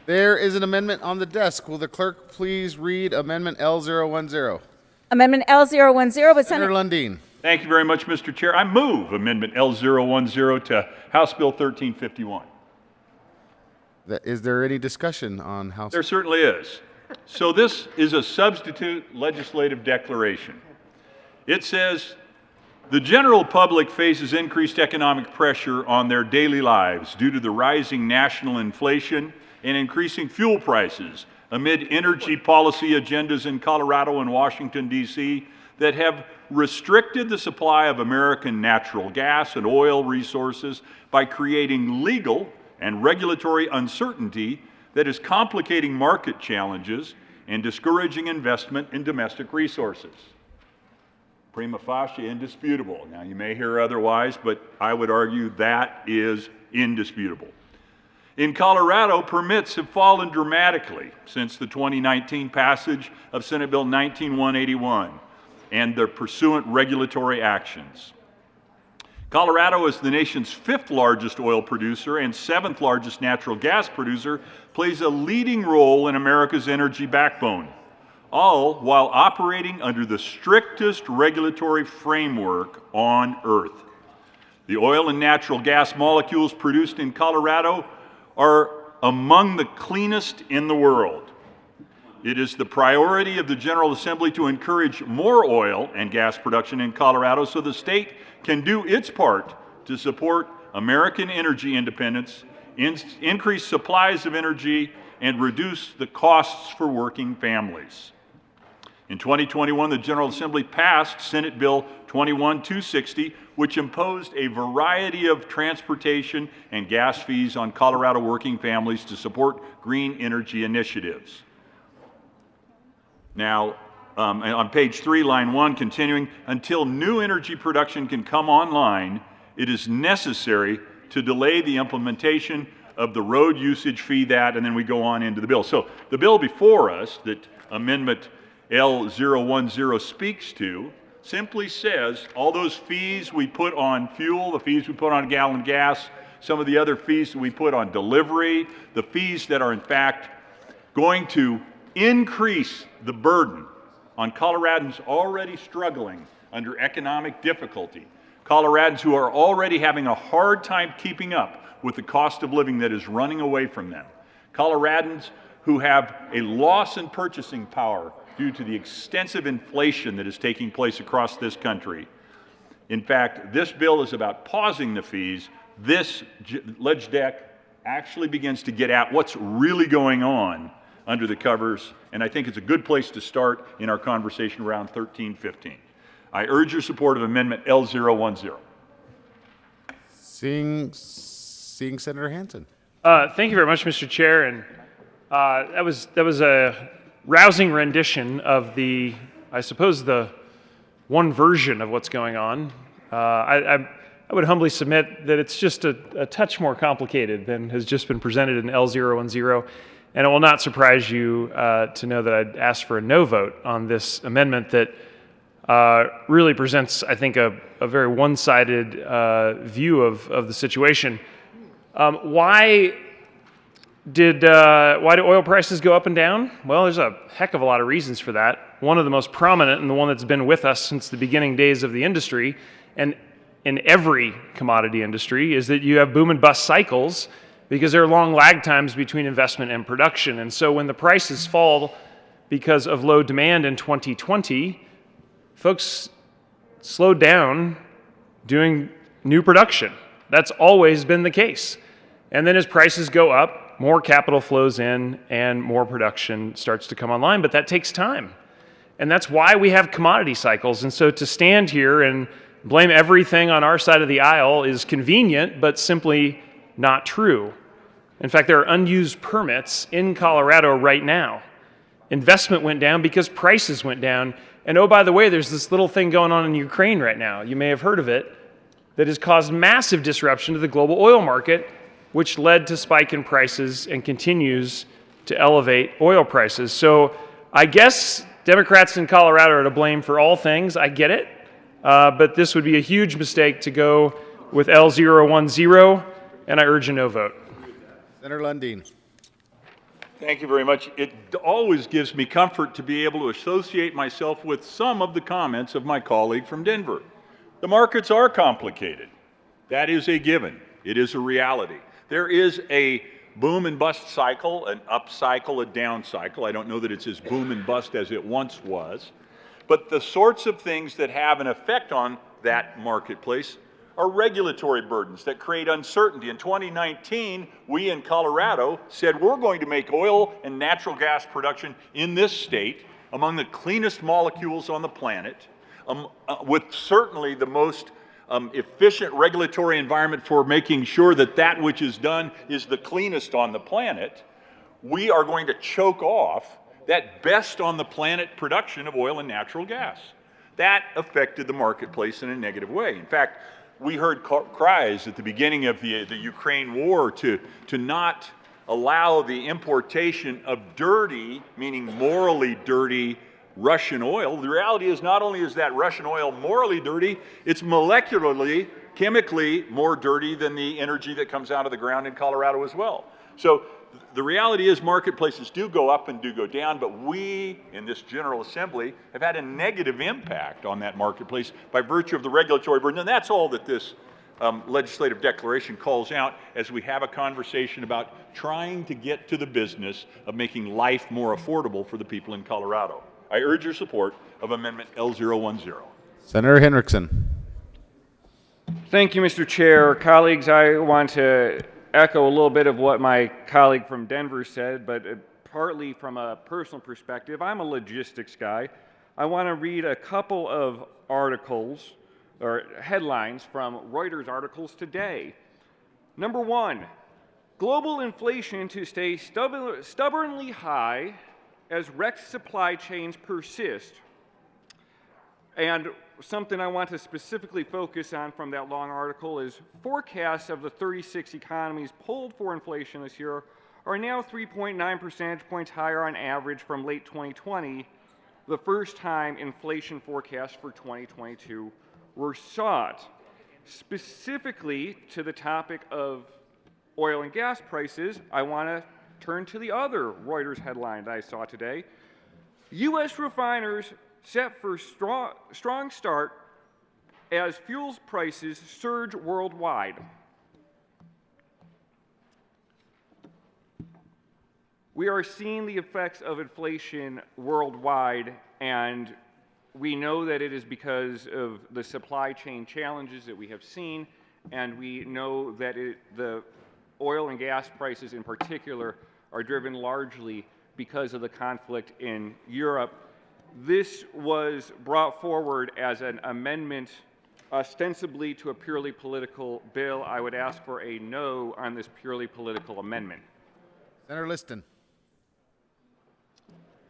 There is an amendment on the desk. Will the clerk please read Amendment L010? Amendment L010, but Senator Lundin. Thank you very much, Mr. Chair. I move Amendment L010 to House Bill 1351. Is there any discussion on House? There certainly is. So this is a substitute legislative declaration. It says, the general public faces increased economic pressure on their daily lives due to the rising national inflation and increasing fuel prices amid energy policy agendas in Colorado and Washington, D.C. that have restricted the supply of American natural gas and oil resources by creating legal and regulatory uncertainty that is complicating market challenges and discouraging investment in domestic resources. Prima facie indisputable. Now, you may hear otherwise, but I would argue that is indisputable. In Colorado, permits have fallen dramatically since the 2019 passage of Senate Bill 19181 and their pursuant regulatory actions. Colorado, as the nation's 5th largest oil producer and 7th largest natural gas producer, plays a leading role in America's energy backbone, all while operating under the strictest regulatory framework on Earth. The oil and natural gas molecules produced in Colorado are among the cleanest in the world. It is the priority of the General Assembly to encourage more oil and gas production in Colorado so the state can do its part to support American energy independence, increase supplies of energy, and reduce the costs for working families. In 2021, the General Assembly passed Senate Bill 21260, which imposed a variety of transportation and gas fees on Colorado working families to support green energy initiatives. Now, on page 3, line 1, continuing, until new energy production can come online, it is necessary to delay the implementation of the road usage fee that, and then we go on into the bill. So the bill before us that Amendment L010 speaks to simply says all those fees we put on fuel, the fees we put on a gallon of gas, some of the other fees that we put on delivery, the fees that are in fact going to increase the burden on Coloradans already struggling under economic difficulty, Coloradans who are already having a hard time keeping up with the cost of living that is running away from them, Coloradans who have a loss in purchasing power due to the extensive inflation that is taking place across this country. In fact, this bill is about pausing the fees. This ledge deck actually begins to get at what's really going on under the covers, and I think it's a good place to start in our conversation around 1315. I urge your support of Amendment L010. Seeing Senator Hansen. Thank you very much, Mr. Chair, and that was a rousing rendition of the, I suppose, the one version of what's going on. I would humbly submit that it's just a touch more complicated than has just been presented in L010, and it will not surprise you to know that I'd ask for a no vote on this amendment that really presents, I think, a very one-sided view of the situation. Why do oil prices go up and down? Well, there's a heck of a lot of reasons for that. One of the most prominent, and the one that's been with us since the beginning days of the industry, and in every commodity industry, is that you have boom and bust cycles because there are long lag times between investment and production. And so when the prices fall because of low demand in 2020, folks slowed down doing new production. That's always been the case. And then as prices go up, more capital flows in and more production starts to come online, but that takes time. And that's why we have commodity cycles. And so to stand here and blame everything on our side of the aisle is convenient, but simply not true. In fact, there are unused permits in Colorado right now. Investment went down because prices went down. And oh, by the way, there's this little thing going on in Ukraine right now. You may have heard of it, that has caused massive disruption to the global oil market, which led to spike in prices and continues to elevate oil prices. So I guess Democrats in Colorado are to blame for all things. I get it. But this would be a huge mistake to go with L010, and I urge a no vote. Senator Lundin. Thank you very much. It always gives me comfort to be able to associate myself with some of the comments of my colleague from Denver. The markets are complicated. That is a given. It is a reality. There is a boom and bust cycle, an up cycle, a down cycle. I don't know that it's as boom and bust as it once was. But the sorts of things that have an effect on that marketplace are regulatory burdens that create uncertainty. In 2019, we in Colorado said we're going to make oil and natural gas production in this state among the cleanest molecules on the planet, with certainly the most efficient regulatory environment for making sure that that which is done is the cleanest on the planet. We are going to choke off that best on the planet production of oil and natural gas. That affected the marketplace in a negative way. In fact, we heard cries at the beginning of the Ukraine war to not allow the importation of dirty, meaning morally dirty, Russian oil. The reality is not only is that Russian oil morally dirty, it's molecularly, chemically more dirty than the energy that comes out of the ground in Colorado as well. So the reality is marketplaces do go up and do go down, but we in this General Assembly have had a negative impact on that marketplace by virtue of the regulatory burden. And that's all that this legislative declaration calls out as we have a conversation about trying to get to the business of making life more affordable for the people in Colorado. I urge your support of Amendment L010. Senator Henriksen. Thank you, Mr. Chair. Colleagues, I want to echo a little bit of what my colleague from Denver said, but partly from a personal perspective. I'm a logistics guy. I want to read a couple of articles or headlines from Reuters articles today. Number one, global inflation to stay stubbornly high as wrecked supply chains persist. And something I want to specifically focus on from that long article is forecasts of the 36 economies polled for inflation this year are now 3.9 percentage points higher on average from late 2020, the first time inflation forecasts for 2022 were sought. Specifically to the topic of oil and gas prices, I want to turn to the other Reuters headline that I saw today. U.S. refiners set for strong start as fuels prices surge worldwide. We are seeing the effects of inflation worldwide, and we know that it is because of the supply chain challenges that we have seen, and we know that the oil and gas prices in particular are driven largely because of the conflict in Europe. This was brought forward as an amendment ostensibly to a purely political bill, I would ask for a no on this purely political amendment. Senator Liston.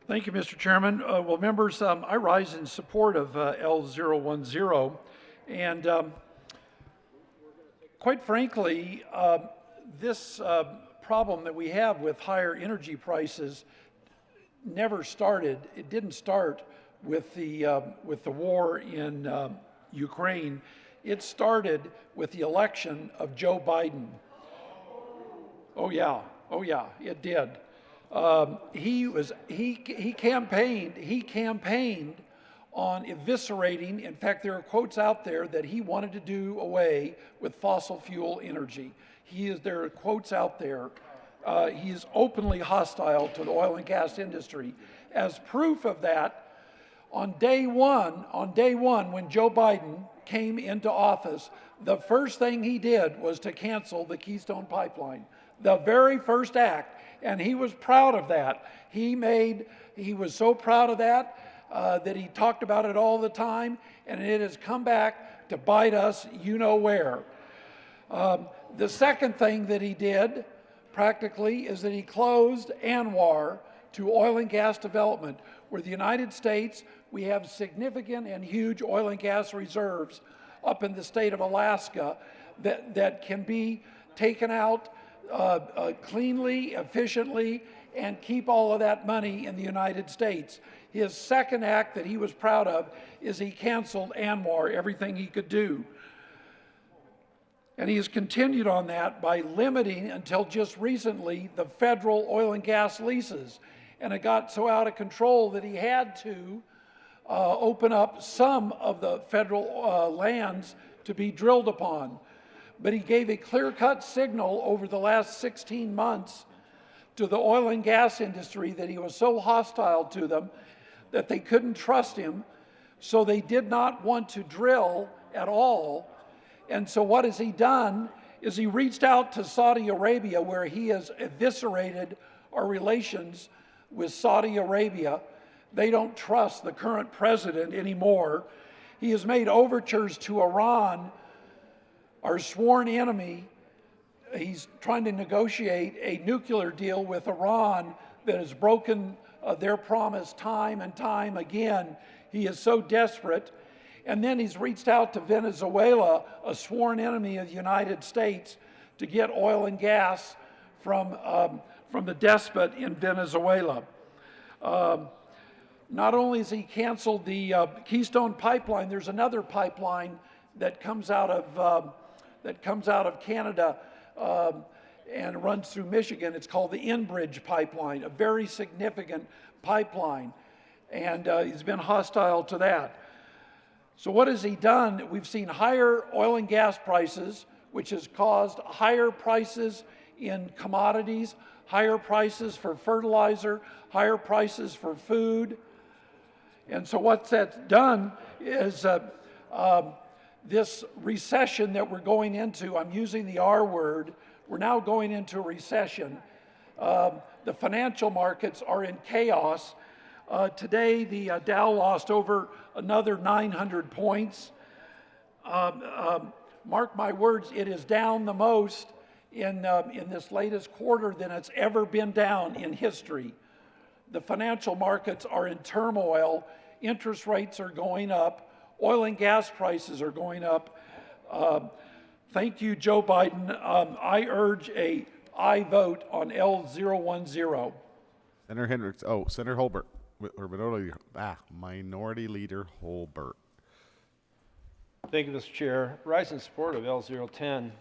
Thank you, Mr. Chairman. Well, members, I rise in support of L010, and quite frankly, this problem that we have with higher energy prices never started. It didn't start with the war in Ukraine. It started with the election of Joe Biden. Oh yeah, it did. He campaigned on eviscerating. In fact, there are quotes out there that he wanted to do away with fossil fuel energy. There are quotes out there. He is openly hostile to the oil and gas industry. As proof of that, on day one, when Joe Biden came into office, the first thing he did was to cancel the Keystone Pipeline. The very first act. And he was proud of that. He was so proud of that that he talked about it all the time, and it has come back to bite us you know where. The second thing that he did, practically, is that he closed ANWR to oil and gas development, where the United States, we have significant and huge oil and gas reserves up in the state of Alaska that can be taken out cleanly, efficiently, and keep all of that money in the United States. His second act that he was proud of is he canceled ANWR, everything he could do. And he has continued on that by limiting, until just recently, the federal oil and gas leases. And it got so out of control that he had to open up some of the federal lands to be drilled upon. But he gave a clear-cut signal over the last 16 months to the oil and gas industry that he was so hostile to them that they couldn't trust him, so they did not want to drill at all. And so what has he done is he reached out to Saudi Arabia, where he has eviscerated our relations with Saudi Arabia. They don't trust the current president anymore. He has made overtures to Iran, our sworn enemy. He's trying to negotiate a nuclear deal with Iran that has broken their promise time and time again. He is so desperate. And then he's reached out to Venezuela, a sworn enemy of the United States, to get oil and gas from the despot in Venezuela. Not only has he canceled the Keystone Pipeline, there's another pipeline that comes out of Canada and runs through Michigan. It's called the Enbridge Pipeline, a very significant pipeline, and he's been hostile to that. So what has he done? We've seen higher oil and gas prices, which has caused higher prices in commodities, higher prices for fertilizer, higher prices for food. And so what that's done is this recession that we're going into, I'm using the R word, we're now going into a recession. The financial markets are in chaos. Today, the Dow lost over another 900 points. Mark my words, it is down the most in this latest quarter than it's ever been down in history. The financial markets are in turmoil. Interest rates are going up. Oil and gas prices are going up. Thank you, Joe Biden. I urge a aye vote on L010. Senator Hendricks. Oh, Senator Holbert. Or Minority Leader Holbert. Thank you, Mr. Chair. Rise in support of L010.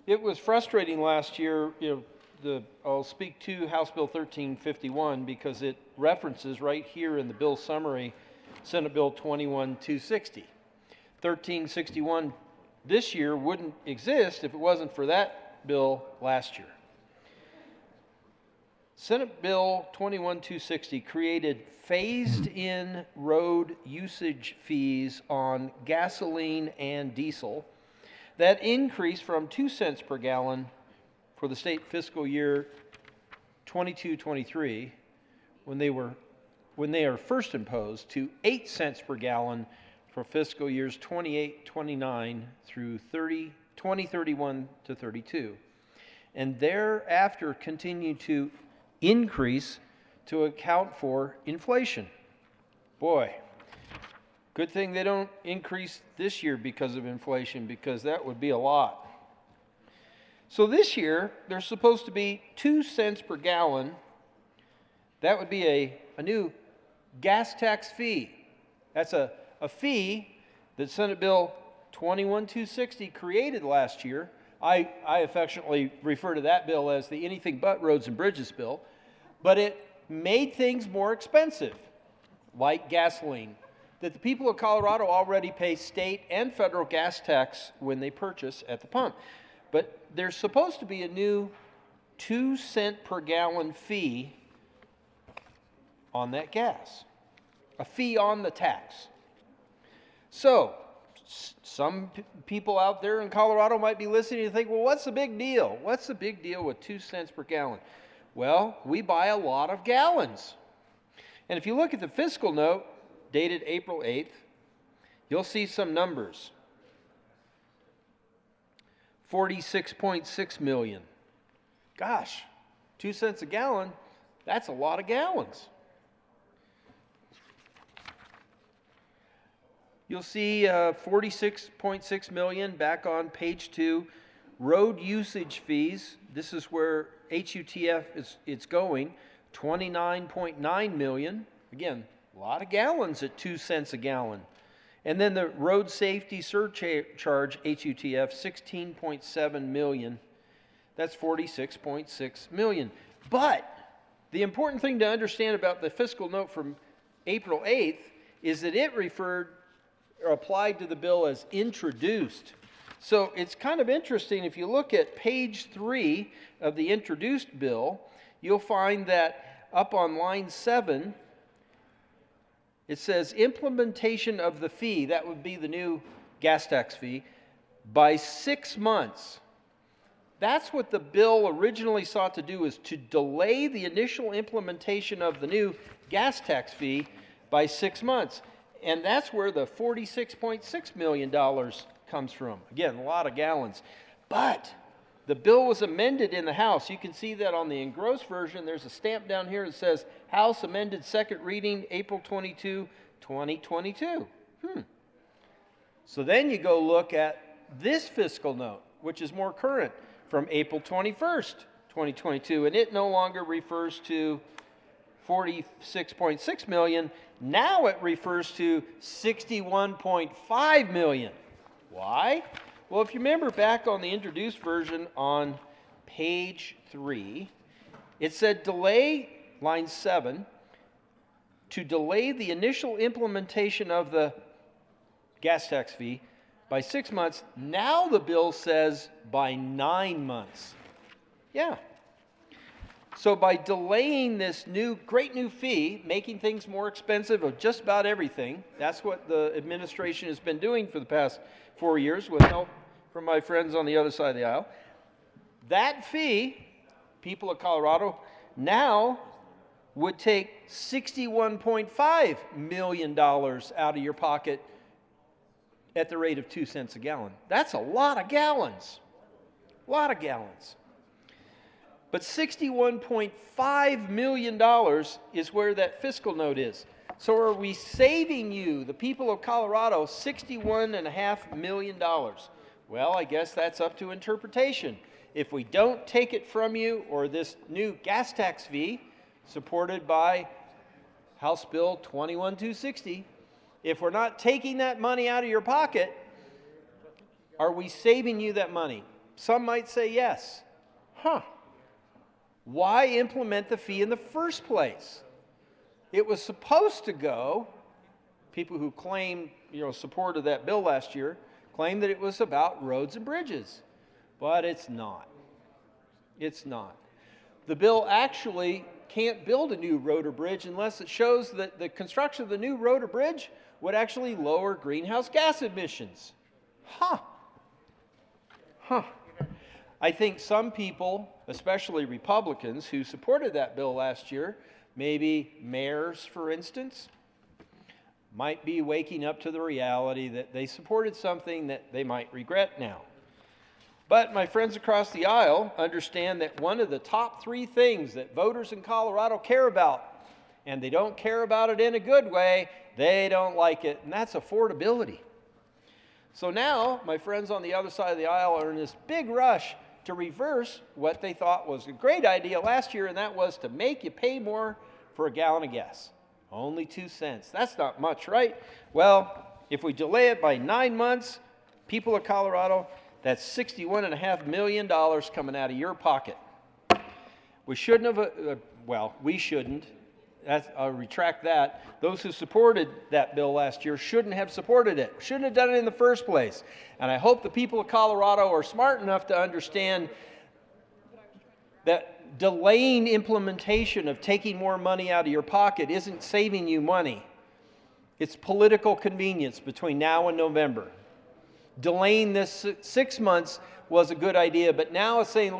It was frustrating last year. I'll speak to House Bill 1351 because it references right here in the bill summary Senate Bill 21260. 1361 this year wouldn't exist if it wasn't for that bill last year. Senate Bill 21260 created phased-in road usage fees on gasoline and diesel that increased from 2 cents per gallon for the state fiscal year 22-23 when they are first imposed to 8 cents per gallon for fiscal years 28, 29 through 2031 to 32, and thereafter continue to increase to account for inflation. Boy, good thing they don't increase this year because of inflation, because that would be a lot. So this year, there's supposed to be 2 cents per gallon. That would be a new gas tax fee. That's a fee that Senate Bill 21260 created last year. I affectionately refer to that bill as the Anything But Roads and Bridges bill, but it made things more expensive, like gasoline, that the people of Colorado already pay state and federal gas tax when they purchase at the pump. But there's supposed to be a new 2 cent per gallon fee on that gas, a fee on the tax. So some people out there in Colorado might be listening and think, well, what's the big deal? What's the big deal with 2 cents per gallon? Well, we buy a lot of gallons. And if you look at the fiscal note dated April 8th, you'll see some numbers. 46.6 million. Gosh, 2 cents a gallon, that's a lot of gallons. You'll see 46.6 million back on page 2. Road usage fees, this is where HUTF is going, 29.9 million. Again, a lot of gallons at 2 cents a gallon. And then the road safety surcharge, HUTF, 16.7 million. That's 46.6 million. But the important thing to understand about the fiscal note from April 8th is that it applied to the bill as introduced. So it's kind of interesting. If you look at page 3 of the introduced bill, you'll find that up on line 7, it says implementation of the fee, that would be the new gas tax fee, by 6 months. That's what the bill originally sought to do, is to delay the initial implementation of the new gas tax fee by 6 months. And that's where the $46.6 million comes from. Again, a lot of gallons. But the bill was amended in the House. You can see that on the engrossed version. There's a stamp down here that says House amended second reading April 22, 2022. So then you go look at this fiscal note, which is more current, from April 21st, 2022, and it no longer refers to 46.6 million. Now it refers to 61.5 million. Why? Well, if you remember back on the introduced version on page 3, it said delay, line 7, to delay the initial implementation of the gas tax fee by 6 months. Now the bill says by 9 months. Yeah. So by delaying this great new fee, making things more expensive of just about everything, that's what the administration has been doing for the past 4 years with help from my friends on the other side of the aisle. That fee, people of Colorado, now would take $61.5 million out of your pocket at the rate of 2 cents a gallon. That's a lot of gallons. A lot of gallons. But $61.5 million is where that fiscal note is. So are we saving you, the people of Colorado, $61.5 million? Well, I guess that's up to interpretation. If we don't take it from you, or this new gas tax fee, supported by House Bill 21260, if we're not taking that money out of your pocket, are we saving you that money? Some might say yes. Why implement the fee in the first place? It was supposed to go, people who claimed, support of that bill last year, claimed that it was about roads and bridges. But it's not. It's not. The bill actually can't build a new road or bridge unless it shows that the construction of the new road or bridge would actually lower greenhouse gas emissions. I think some people, especially Republicans, who supported that bill last year, maybe mayors, for instance, might be waking up to the reality that they supported something that they might regret now. But my friends across the aisle understand that one of the top 3 things that voters in Colorado care about, and they don't care about it in a good way, they don't like it, and that's affordability. So now, my friends on the other side of the aisle are in this big rush to reverse what they thought was a great idea last year, and that was to make you pay more for a gallon of gas. Only 2 cents. That's not much, right? Well, if we delay it by 9 months, people of Colorado, that's $61.5 million coming out of your pocket. We shouldn't have, well, we shouldn't. I'll retract that. Those who supported that bill last year shouldn't have supported it. Shouldn't have done it in the first place. And I hope the people of Colorado are smart enough to understand that delaying implementation of taking more money out of your pocket isn't saving you money. It's political convenience between now and November. Delaying this 6 months was a good idea, but now it's saying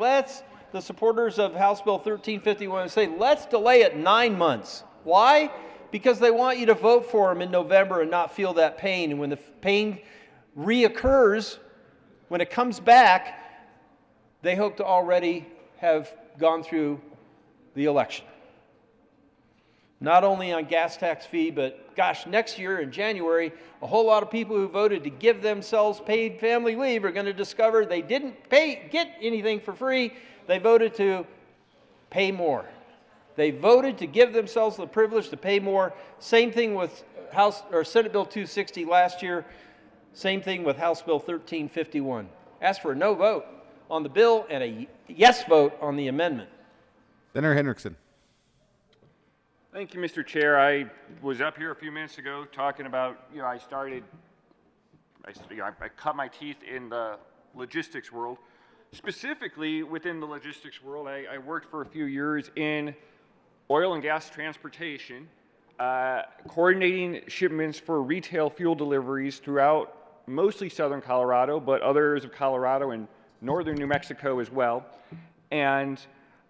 the supporters of House Bill 1351 say, let's delay it 9 months. Why? Because they want you to vote for them in November and not feel that pain. And when the pain reoccurs, when it comes back, they hope to already have gone through the election. Not only on gas tax fee, but gosh, next year in January, a whole lot of people who voted to give themselves paid family leave are going to discover they didn't get anything for free. They voted to pay more. They voted to give themselves the privilege to pay more. Same thing with Senate Bill 260 last year. Same thing with House Bill 1351. Ask for a no vote on the bill and a yes vote on the amendment. Senator Hendrickson. Thank you, Mr. Chair. I was up here a few minutes ago talking about, I cut my teeth in the logistics world. Specifically within the logistics world, I worked for a few years in oil and gas transportation, coordinating shipments for retail fuel deliveries throughout mostly southern Colorado, but other areas of Colorado and northern New Mexico as well. And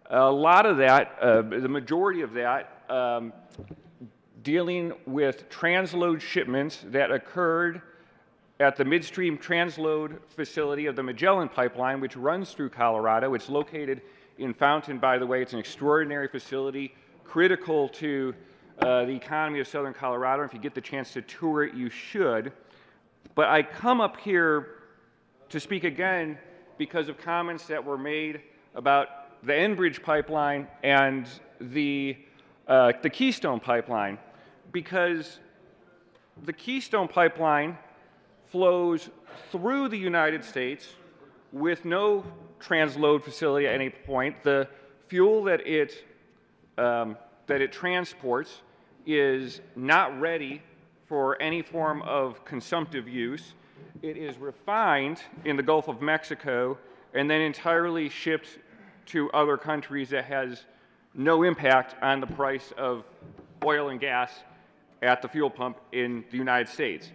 a lot of that, the majority of that, dealing with transload shipments that occurred at the midstream transload facility of the Magellan Pipeline, which runs through Colorado. It's located in Fountain, by the way. It's an extraordinary facility, critical to the economy of southern Colorado. If you get the chance to tour it, you should. But I come up here to speak again because of comments that were made about the Enbridge pipeline and the Keystone Pipeline, because the Keystone Pipeline flows through the United States with no transload facility at any point. The fuel that it transports is not ready for any form of consumptive use. It is refined in the Gulf of Mexico and then entirely shipped to other countries that has no impact on the price of oil and gas at the fuel pump in the United States.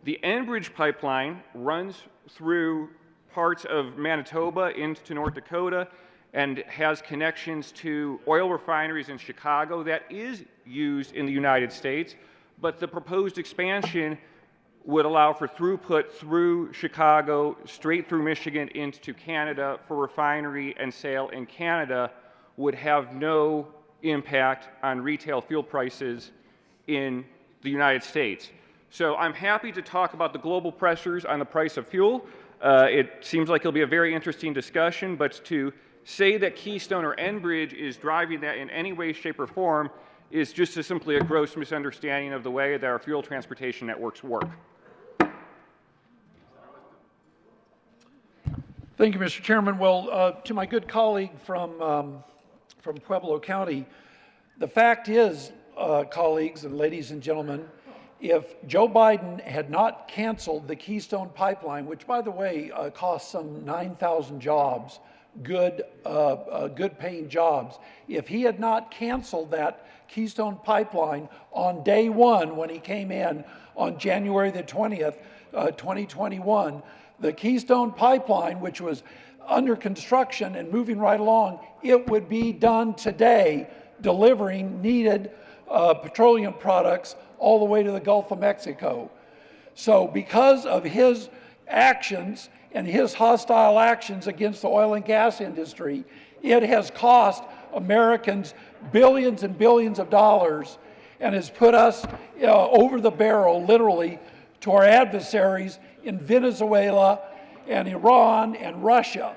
The Enbridge pipeline runs through parts of Manitoba into North Dakota and has connections to oil refineries in Chicago that is used in the United States, but the proposed expansion would allow for throughput through Chicago, straight through Michigan into Canada for refinery and sale in Canada, would have no impact on retail fuel prices in the United States. So I'm happy to talk about the global pressures on the price of fuel. It seems like it'll be a very interesting discussion, but to say that Keystone or Enbridge is driving that in any way, shape, or form is just simply a gross misunderstanding of the way that our fuel transportation networks work. Thank you, Mr. Chairman. Well, to my good colleague from Pueblo County, the fact is, colleagues and ladies and gentlemen, if Joe Biden had not canceled the Keystone Pipeline, which, by the way, cost some 9,000 jobs, good paying jobs, if he had not canceled that Keystone Pipeline on day one when he came in on January the 20th, 2021, the Keystone Pipeline, which was under construction and moving right along, it would be done today, delivering needed petroleum products all the way to the Gulf of Mexico. So because of his actions and his hostile actions against the oil and gas industry, it has cost Americans billions and billions of dollars and has put us over the barrel, literally, to our adversaries in Venezuela and Iran and Russia.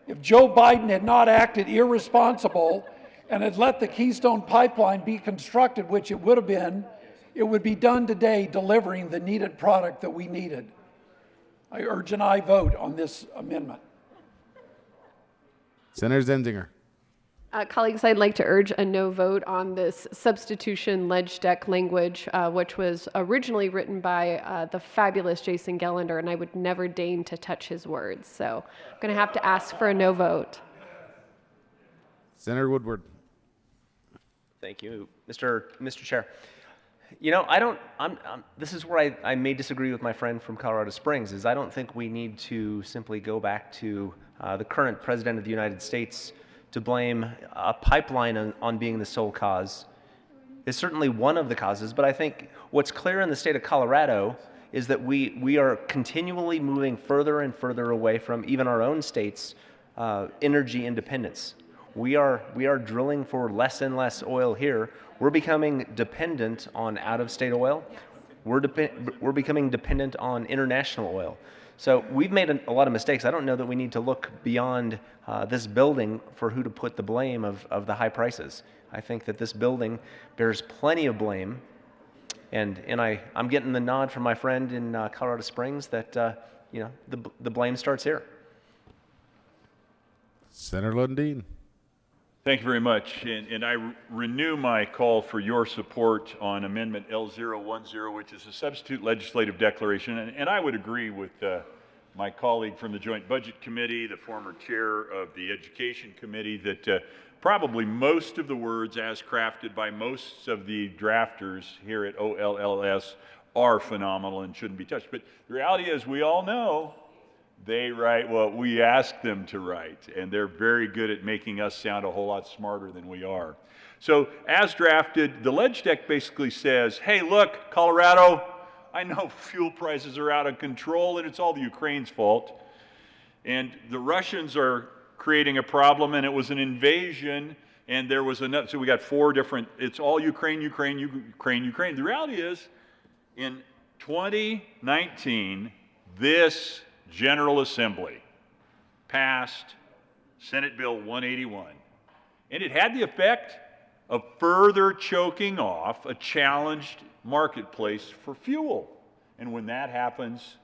If Joe Biden had not acted irresponsible and had let the Keystone Pipeline be constructed, which it would have been, it would be done today delivering the needed product that we needed. I urge an aye vote on this amendment. Senator Zenzinger. Colleagues, I'd like to urge a no vote on this substitution ledge deck language, which was originally written by the fabulous Jason Gellender, and I would never deign to touch his words. So I'm going to have to ask for a no vote. Senator Woodward. Thank you, Mr. Chair. You know, this is where I may disagree with my friend from Colorado Springs, is I don't think we need to simply go back to the current President of the United States to blame a pipeline on being the sole cause. It's certainly one of the causes, but I think what's clear in the state of Colorado is that we are continually moving further and further away from even our own state's energy independence. We are drilling for less and less oil here. We're becoming dependent on out-of-state oil. We're becoming dependent on international oil. So we've made a lot of mistakes. I don't know that we need to look beyond this building for who to put the blame of the high prices. I think that this building bears plenty of blame, and I'm getting the nod from my friend in Colorado Springs that the blame starts here. Senator Lundin. Thank you very much. And I renew my call for your support on Amendment L010, which is a substitute legislative declaration. And I would agree with my colleague from the Joint Budget Committee, the former chair of the Education Committee, that probably most of the words as crafted by most of the drafters here at OLLS are phenomenal and shouldn't be touched. But the reality is, we all know they write what we ask them to write, and they're very good at making us sound a whole lot smarter than we are. So as drafted, the ledge deck basically says, hey, look, Colorado, I know fuel prices are out of control and it's all the Ukraine's fault. And the Russians are creating a problem, and it was an invasion, and there was enough, so we got four different, it's all Ukraine, Ukraine, Ukraine, Ukraine. The reality is, in 2019, this General Assembly passed Senate Bill 181, and it had the effect of further choking off a challenged marketplace for fuel. And when that happens,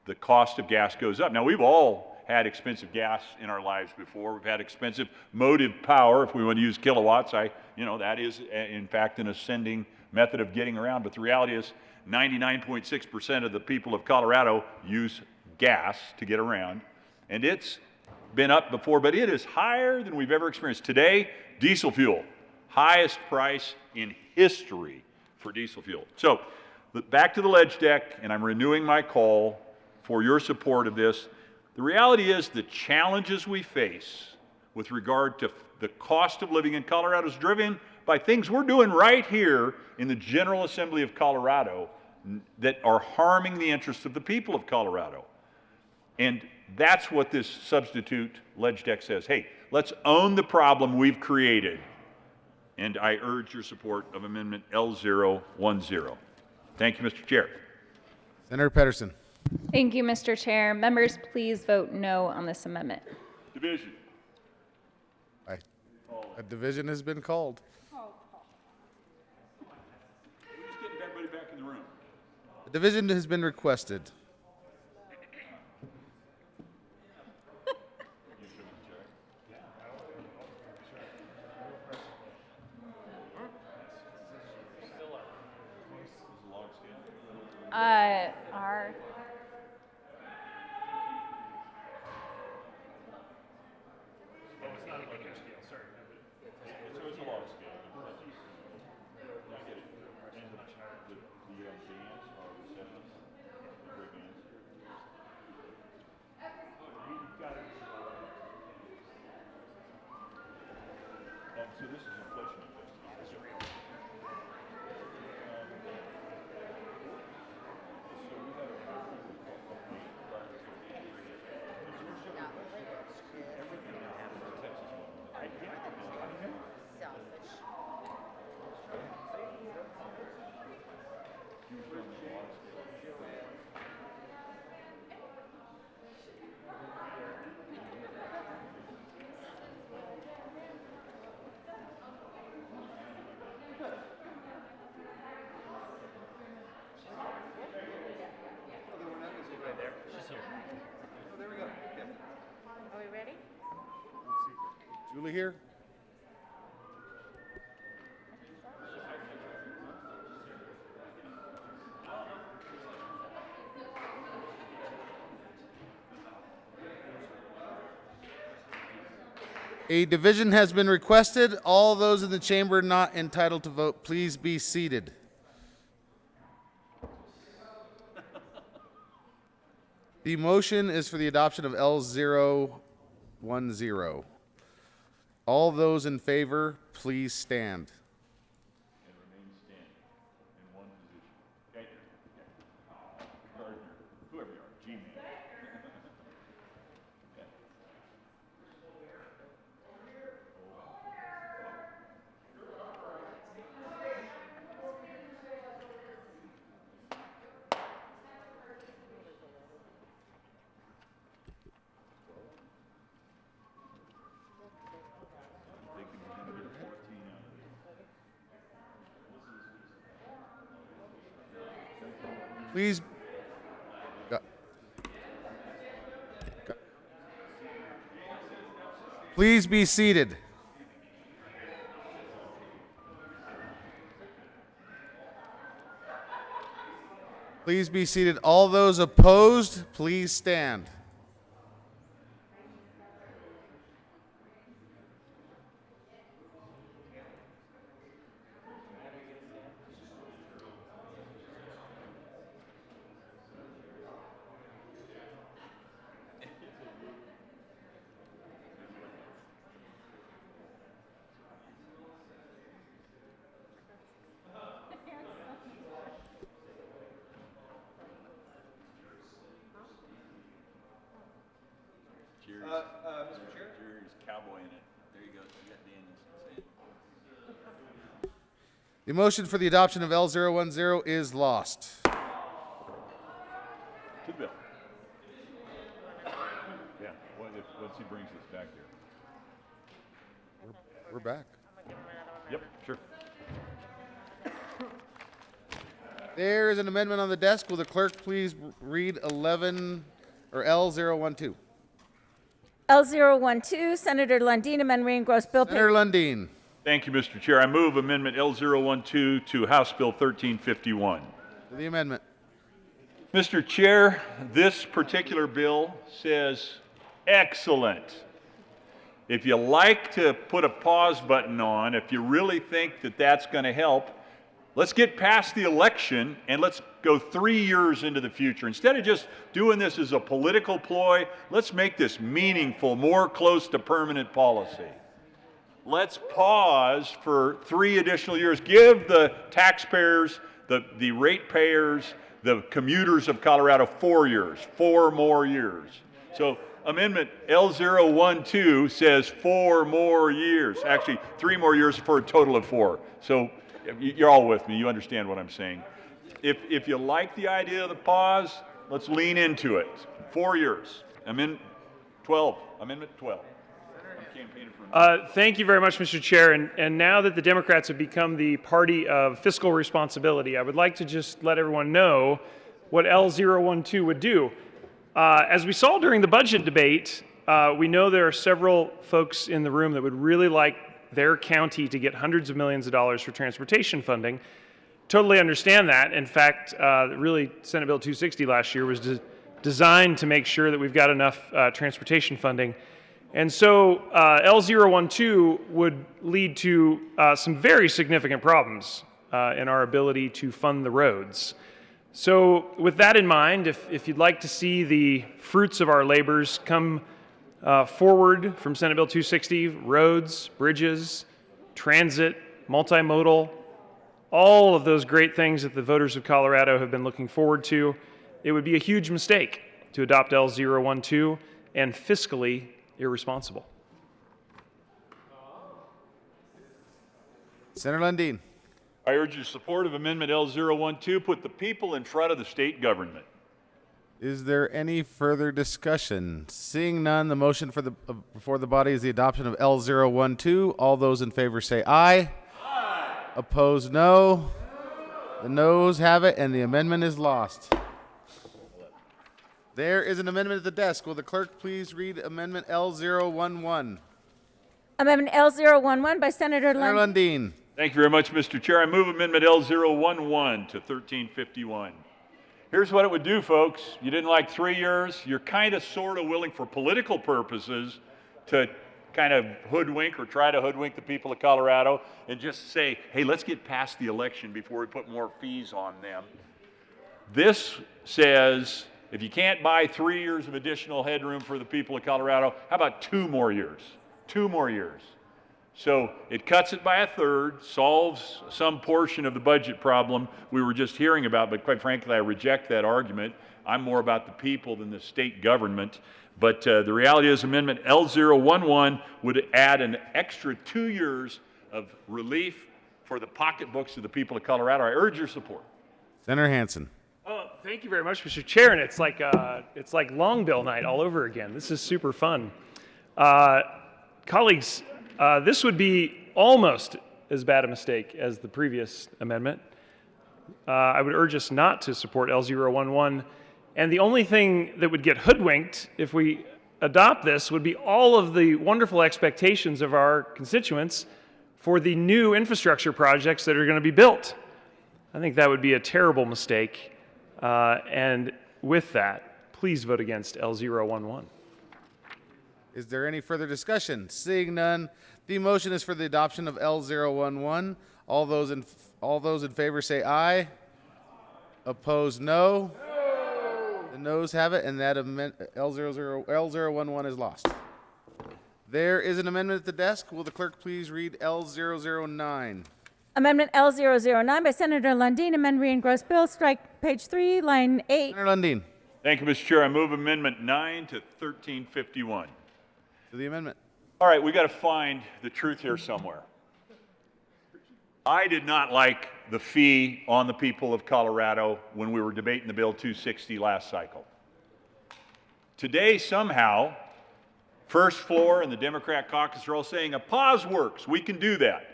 the cost of gas goes up. Now, we've all had expensive gas in our lives before. We've had expensive motive power, if we want to use kilowatts. That is, in fact, an ascending method of getting around. But the reality is 99.6% of the people of Colorado use gas to get around, and it's been up before, but it is higher than we've ever experienced. Today, diesel fuel, highest price in history for diesel fuel. So back to the ledge deck, and I'm renewing my call for your support of this. The reality is the challenges we face with regard to the cost of living in Colorado is driven by things we're doing right here in the General Assembly of Colorado that are harming the interests of the people of Colorado. And that's what this substitute ledge deck says. Hey, let's own the problem we've created. And I urge your support of Amendment L010. Thank you, Mr. Chair. Senator Pedersen. Thank you, Mr. Chair. Members, please vote no on this amendment. Division. Aye. A division has been called. Who's getting everybody back in the room? A division has been requested. Our So this is inflation adjusted. Julie here? A division has been requested. All those in the chamber not entitled to vote, please be seated. The motion is for the adoption of L010. All those in favor, please stand. Please. Please be seated. Please be seated. All those opposed, please stand. Mr. Chair? Jerry's cowboy in it. There you go. You got Daniels. Say it. The motion for the adoption of L010 is lost. To the bill. Yeah, once he brings us back here. We're back. Yep, sure. There is an amendment on the desk. Will the clerk please read L012? L012, Senator Lundin, amend re-engross bill. Senator Lundin. Thank you, Mr. Chair. I move Amendment L012 to House Bill 1351. To the amendment. Mr. Chair, this particular bill says excellent. If you like to put a pause button on, if you really think that that's going to help, let's get past the election and let's go 3 years into the future. Instead of just doing this as a political ploy, let's make this meaningful, more close to permanent policy. Let's pause for 3 additional years. Give the taxpayers, the ratepayers, the commuters of Colorado 4 years, 4 more years. So Amendment L012 says 4 more years. Actually, 3 more years for a total of 4. So you're all with me. You understand what I'm saying. If you like the idea of the pause, let's lean into it. 4 years. Amendment 12. Amendment 12. Thank you very much, Mr. Chair. And now that the Democrats have become the party of fiscal responsibility, I would like to just let everyone know what L012 would do. As we saw during the budget debate, we know there are several folks in the room that would really like their county to get hundreds of millions of dollars for transportation funding. Totally understand that. In fact, really, Senate Bill 260 last year was designed to make sure that we've got enough transportation funding. And so L012 would lead to some very significant problems in our ability to fund the roads. So with that in mind, if you'd like to see the fruits of our labors come forward from Senate Bill 260, roads, bridges, transit, multimodal, all of those great things that the voters of Colorado have been looking forward to, it would be a huge mistake to adopt L012 and fiscally irresponsible. Senator Lundin. I urge your support of Amendment L012. Put the people in front of the state government. Is there any further discussion? Seeing none, the motion for before the body is the adoption of L012. All those in favor say aye. Aye. Opposed, no. The noes have it, and the amendment is lost. There is an amendment at the desk. Will the clerk please read Amendment L011? Amendment L011 by Senator Senator Lundin. Thank you very much, Mr. Chair. I move Amendment L011 to 1351. Here's what it would do, folks. You didn't like 3 years. You're kind of sort of willing for political purposes to kind of hoodwink or try to hoodwink the people of Colorado and just say, hey, let's get past the election before we put more fees on them. This says if you can't buy 3 years of additional headroom for the people of Colorado, how about 2 more years? 2 more years. So it cuts it by a third, solves some portion of the budget problem we were just hearing about, but quite frankly, I reject that argument. I'm more about the people than the state government. But the reality is Amendment L011 would add an extra 2 years of relief for the pocketbooks of the people of Colorado. I urge your support. Senator Hansen. Oh, thank you very much, Mr. Chair. And it's like Long Bill night all over again. This is super fun. Colleagues, this would be almost as bad a mistake as the previous amendment. I would urge us not to support L011. And the only thing that would get hoodwinked if we adopt this would be all of the wonderful expectations of our constituents for the new infrastructure projects that are going to be built. I think that would be a terrible mistake. And with that, please vote against L011. Is there any further discussion? Seeing none, the motion is for the adoption of L011. All those in favor say aye. Opposed, no. The noes have it, and that L011 is lost. There is an amendment at the desk. Will the clerk please read L009? Amendment L009 by Senator Lundin, amend re-engross bill, strike page 3, line 8. Senator Lundin. Thank you, Mr. Chair. I move Amendment 9 to 1351. To the amendment. All right, we got to find the truth here somewhere. I did not like the fee on the people of Colorado when we were debating the Bill 260 last cycle. Today, somehow, First Floor and the Democrat caucus are all saying a pause works. We can do that.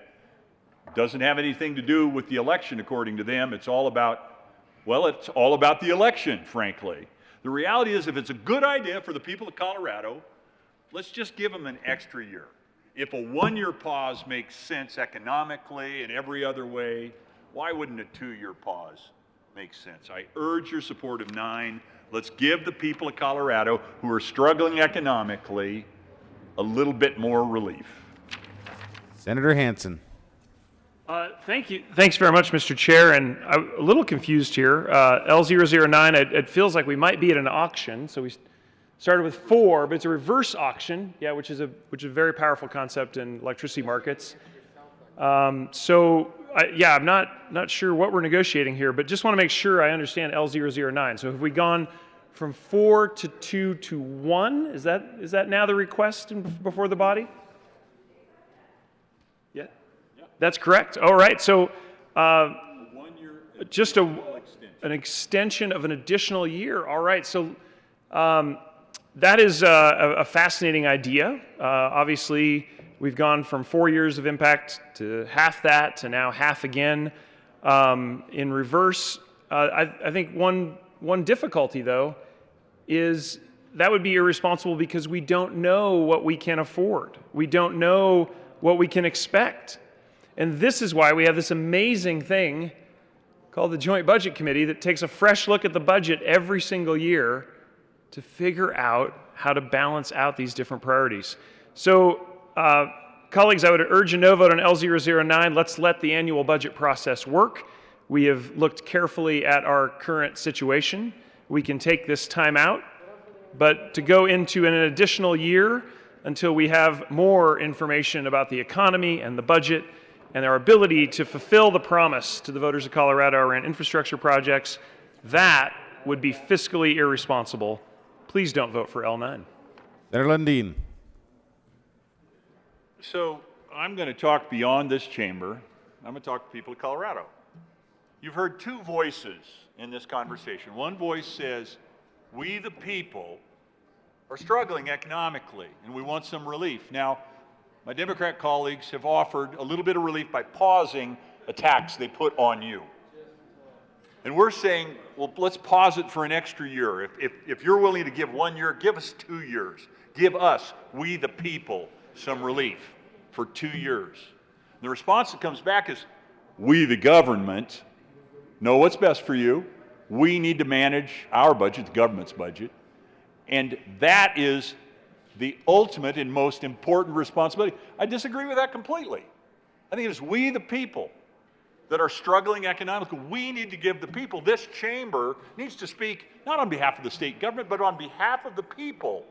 Doesn't have anything to do with the election, according to them. It's all about, well, it's all about the election, frankly. The reality is, if it's a good idea for the people of Colorado, let's just give them an extra year. If a 1-year pause makes sense economically and every other way, why wouldn't a 2-year pause make sense? I urge your support of 9. Let's give the people of Colorado who are struggling economically a little bit more relief. Senator Hansen. Thank you. Thanks very much, Mr. Chair. And I'm a little confused here. L009, it feels like we might be at an auction. So we started with 4, but it's a reverse auction, yeah, which is a very powerful concept in electricity markets. I'm not sure what we're negotiating here, but just want to make sure I understand L009. So have we gone from 4 to 2 to 1? Is that now the request before the body? Yeah, that's correct. All right. So just an extension of an additional year. All right. So. That is a fascinating idea. Obviously, we've gone from 4 years of impact to half that to now half again. In reverse, I think one difficulty, though, is that would be irresponsible because we don't know what we can afford. We don't know what we can expect. And this is why we have this amazing thing called the Joint Budget Committee that takes a fresh look at the budget every single year to figure out how to balance out these different priorities. So, colleagues, I would urge a no vote on L009. Let's let the annual budget process work. We have looked carefully at our current situation. We can take this time out, but to go into an additional year until we have more information about the economy and the budget and our ability to fulfill the promise to the voters of Colorado around infrastructure projects, that would be fiscally irresponsible. Please don't vote for L9. Senator Lundin. So I'm going to talk beyond this chamber. I'm going to talk to people of Colorado. You've heard 2 voices in this conversation. One voice says, we the people are struggling economically and we want some relief. Now, my Democrat colleagues have offered a little bit of relief by pausing a tax they put on you. And we're saying, well, let's pause it for an extra year. If you're willing to give 1 year, give us 2 years. Give us, we the people, some relief. for 2 years. The response that comes back is, we, the government, know what's best for you. We need to manage our budget, the government's budget. And that is the ultimate and most important responsibility. I disagree with that completely. I think it is we, the people, that are struggling economically. We need to give the people, this chamber needs to speak not on behalf of the state government, but on behalf of the people.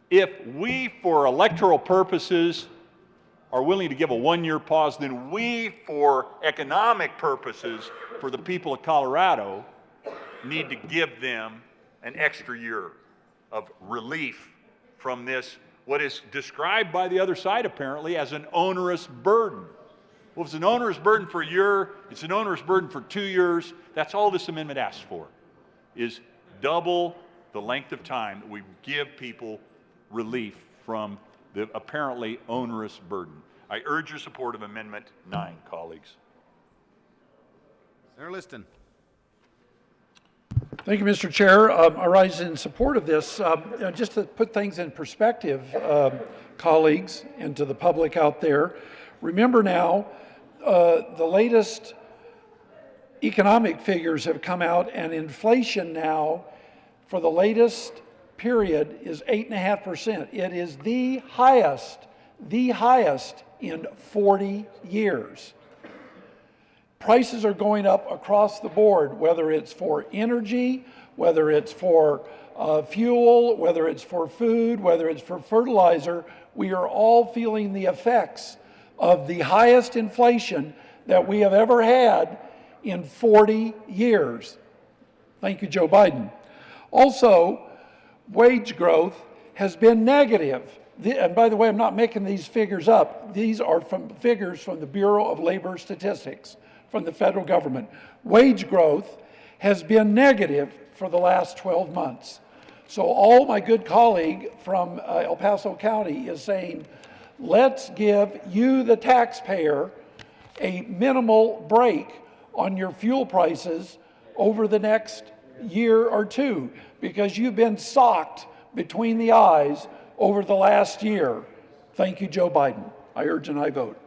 If we, for electoral purposes, are willing to give a 1-year pause, then we, for economic purposes, for the people of Colorado, need to give them an extra year of relief from this, what is described by the other side apparently as an onerous burden. Well, if it's an onerous burden for a year, it's an onerous burden for 2 years. That's all this amendment asks for, is double the length of time that we give people relief from the apparently onerous burden. I urge your support of Amendment 9, colleagues. Senator Liston. Thank you, Mr. Chair. I rise in support of this. Just to put things in perspective, colleagues, and to the public out there, remember now, the latest economic figures have come out, and inflation now, for the latest period, is 8.5%. It is the highest in 40 years. Prices are going up across the board, whether it's for energy, whether it's for fuel, whether it's for food, whether it's for fertilizer. We are all feeling the effects of the highest inflation that we have ever had in 40 years. Thank you, Joe Biden. Also, wage growth has been negative. And by the way, I'm not making these figures up. These are from figures from the Bureau of Labor Statistics, from the federal government. Wage growth has been negative for the last 12 months. So all my good colleague from El Paso County is saying, let's give you, the taxpayer, a minimal break on your fuel prices over the next year or two, because you've been socked between the eyes over the last year. Thank you, Joe Biden. I urge an aye vote.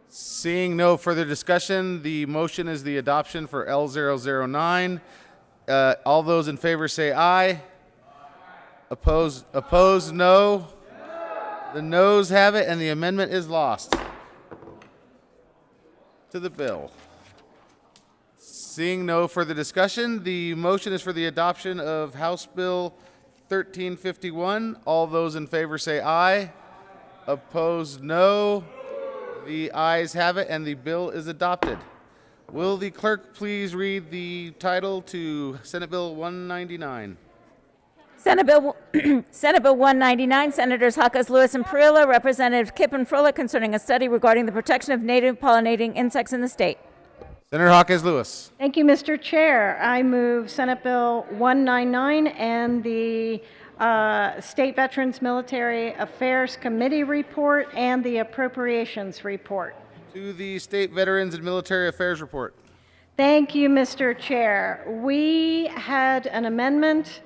Seeing no further discussion, the motion is the adoption for L009. All those in favor say aye. Opposed, no. The noes have it, and the amendment is lost. To the bill. Seeing no further discussion, the motion is for the adoption of House Bill 1351. All those in favor say aye. Opposed, no. The ayes have it, and the bill is adopted. Will the clerk please read the title to Senate Bill 199? Senate Bill 199, Senators Hawkes, Lewis, and Priola, Representative Kipp and Froelich, concerning a study regarding the protection of native pollinating insects in the state. Senator Hawkes Lewis. Thank you, Mr. Chair. I move Senate Bill 199 and the State Veterans Military Affairs Committee report and the Appropriations report. To the State Veterans and Military Affairs report. Thank you, Mr. Chair. We had an amendment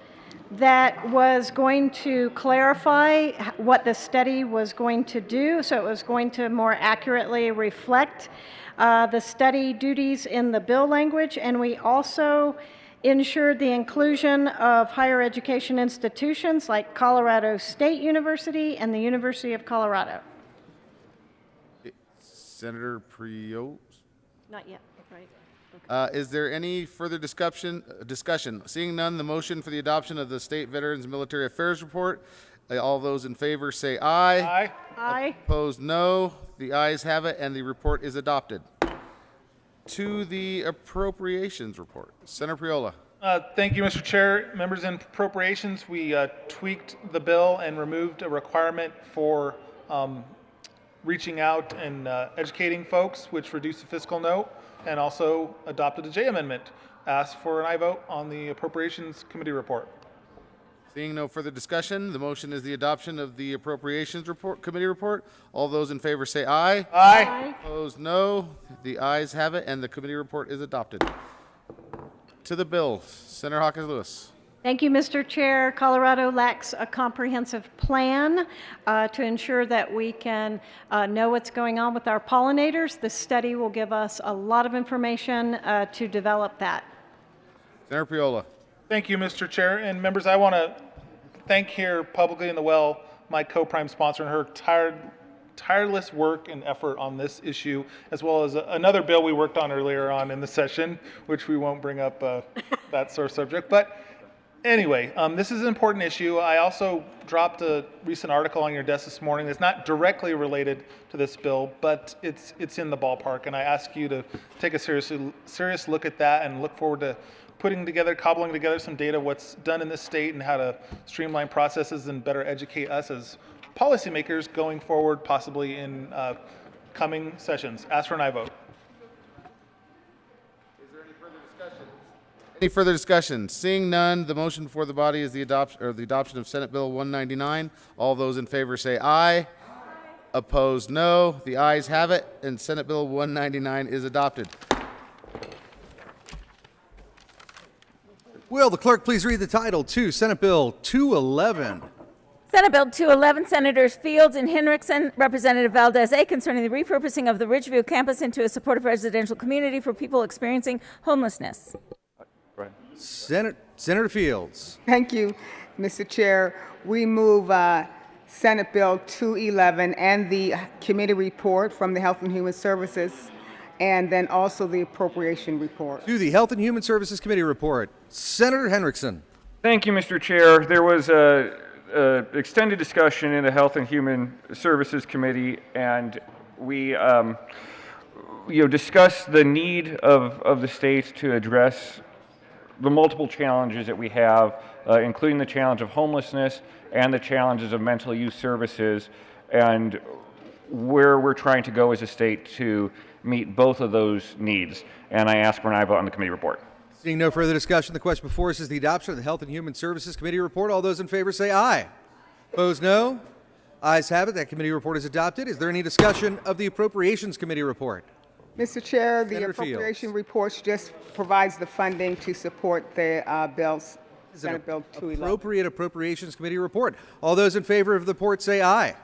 that was going to clarify what the study was going to do, so it was going to more accurately reflect the study duties in the bill language, and we also ensured the inclusion of higher education institutions like Colorado State University and the University of Colorado. Senator Priola. Not yet, right? Is there any further discussion? Seeing none, the motion for the adoption of the State Veterans Military Affairs Report. All those in favor say aye. Aye. Aye. Opposed, no. The ayes have it, and the report is adopted. To the Appropriations Report. Senator Priola. Thank you, Mr. Chair. Members, in appropriations, we tweaked the bill and removed a requirement for reaching out and educating folks, which reduced the fiscal note, and also adopted a J amendment. Ask for an aye vote on the Appropriations Committee report. Seeing no further discussion, the motion is the adoption of the Appropriations Committee report. All those in favor say aye. Aye. Opposed, no. The ayes have it, and the committee report is adopted. To the bill, Senator Hawkes Lewis. Thank you, Mr. Chair. Colorado lacks a comprehensive plan to ensure that we can know what's going on with our pollinators. This study will give us a lot of information to develop that. Senator Priola. Thank you, Mr. Chair. And members, I want to thank here publicly in the well my co-prime sponsor and her tireless work and effort on this issue, as well as another bill we worked on earlier on in the session, which we won't bring up that sort of subject. But anyway, this is an important issue. I also dropped a recent article on your desk this morning that's not directly related to this bill, but it's in the ballpark, and I ask you to take a serious look at that and look forward to cobbling together some data, what's done in this state and how to streamline processes and better educate us as policymakers going forward, possibly in coming sessions. Ask for an aye vote. Any further discussion? Seeing none, the motion before the body is the adoption of Senate Bill 199. All those in favor say aye. Opposed, no. The ayes have it, and Senate Bill 199 is adopted. Will the clerk please read the title to Senate Bill 211? Senate Bill 211, Senators Fields and Hinrichsen, Representative Valdez A, concerning the repurposing of the Ridgeview campus into a supportive residential community for people experiencing homelessness. Senator Fields. Thank you, Mr. Chair. We move Senate Bill 211 and the committee report from the Health and Human Services, and then also the appropriation report. To the Health and Human Services Committee report. Senator Henriksen. Thank you, Mr. Chair. There was a extended discussion in the Health and Human Services Committee, and we discussed the need of the state to address the multiple challenges that we have, including the challenge of homelessness and the challenges of mental youth services, and where we're trying to go as a state to meet both of those needs. And I ask for an aye vote on the committee report. Seeing no further discussion, the question before us is the adoption of the Health and Human Services Committee report. All those in favor say aye. Opposed, no. Ayes have it. That committee report is adopted. Is there any discussion of the Appropriations Committee report? Mr. Chair, the Senator appropriation Fields. report just provides the funding to support the bills. Senate Bill 211. Appropriate Appropriations Committee report. All those in favor of the report say aye.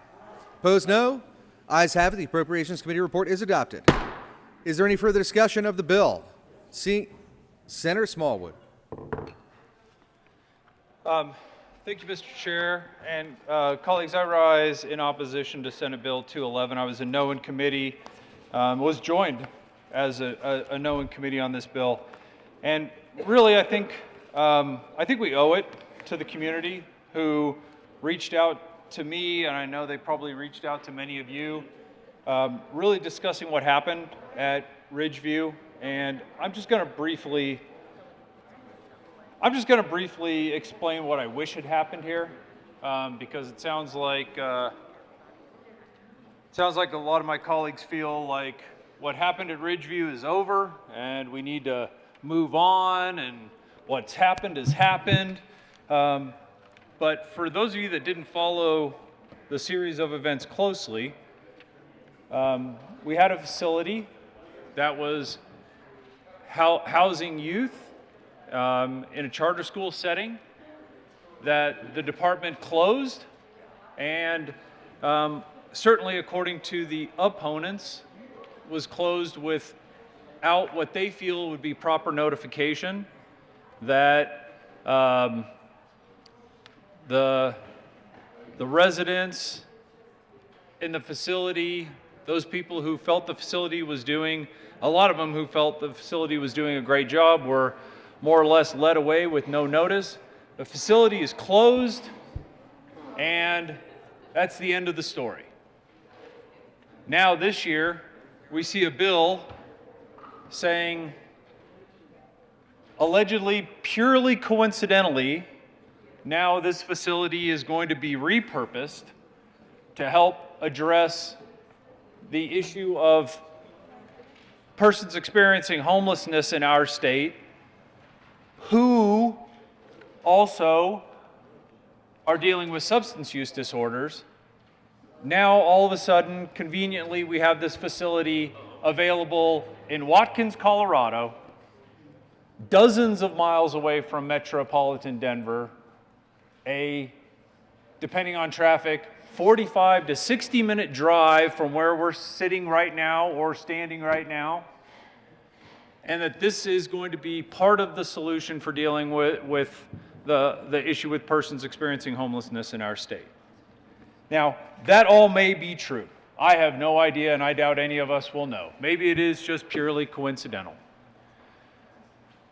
Opposed, no. Ayes have it. The Appropriations Committee report is adopted. Is there any further discussion of the bill? Senator Smallwood. Thank you, Mr. Chair. And colleagues, I rise in opposition to Senate Bill 211. I was a no in committee, was joined as a no in committee on this bill. And really, I think we owe it to the community who reached out to me, and I know they probably reached out to many of you, really discussing what happened at Ridgeview. And I'm just going to briefly explain what I wish had happened here, because it sounds like a lot of my colleagues feel like what happened at Ridgeview is over and we need to move on, and what's happened has happened. But for those of you that didn't follow the series of events closely, we had a facility that was housing youth in a charter school setting that the department closed, and certainly according to the opponents was closed without what they feel would be proper notification that the residents in the facility, those people who felt the facility was doing, a lot of them who felt the facility was doing a great job, were more or less led away with no notice. The facility is closed, and that's the end of the story. Now this year, we see a bill saying, allegedly, purely coincidentally, now this facility is going to be repurposed to help address the issue of persons experiencing homelessness in our state who also are dealing with substance use disorders. Now, all of a sudden, conveniently, we have this facility available in Watkins, Colorado, dozens of miles away from metropolitan Denver, depending on traffic, 45 to 60-minute drive from where we're sitting right now or standing right now, and that this is going to be part of the solution for dealing with the issue with persons experiencing homelessness in our state. Now, that all may be true. I have no idea, and I doubt any of us will know. Maybe it is just purely coincidental.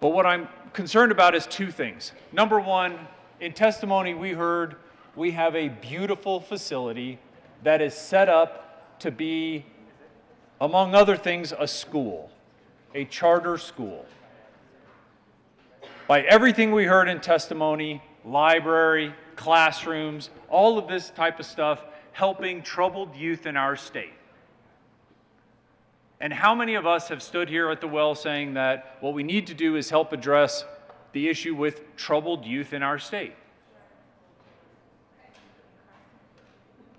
But what I'm concerned about is two things. Number one, in testimony we heard we have a beautiful facility that is set up to be, among other things, a school, a charter school. By everything we heard in testimony, library, classrooms, all of this type of stuff, helping troubled youth in our state. And how many of us have stood here at the well saying that what we need to do is help address the issue with troubled youth in our state?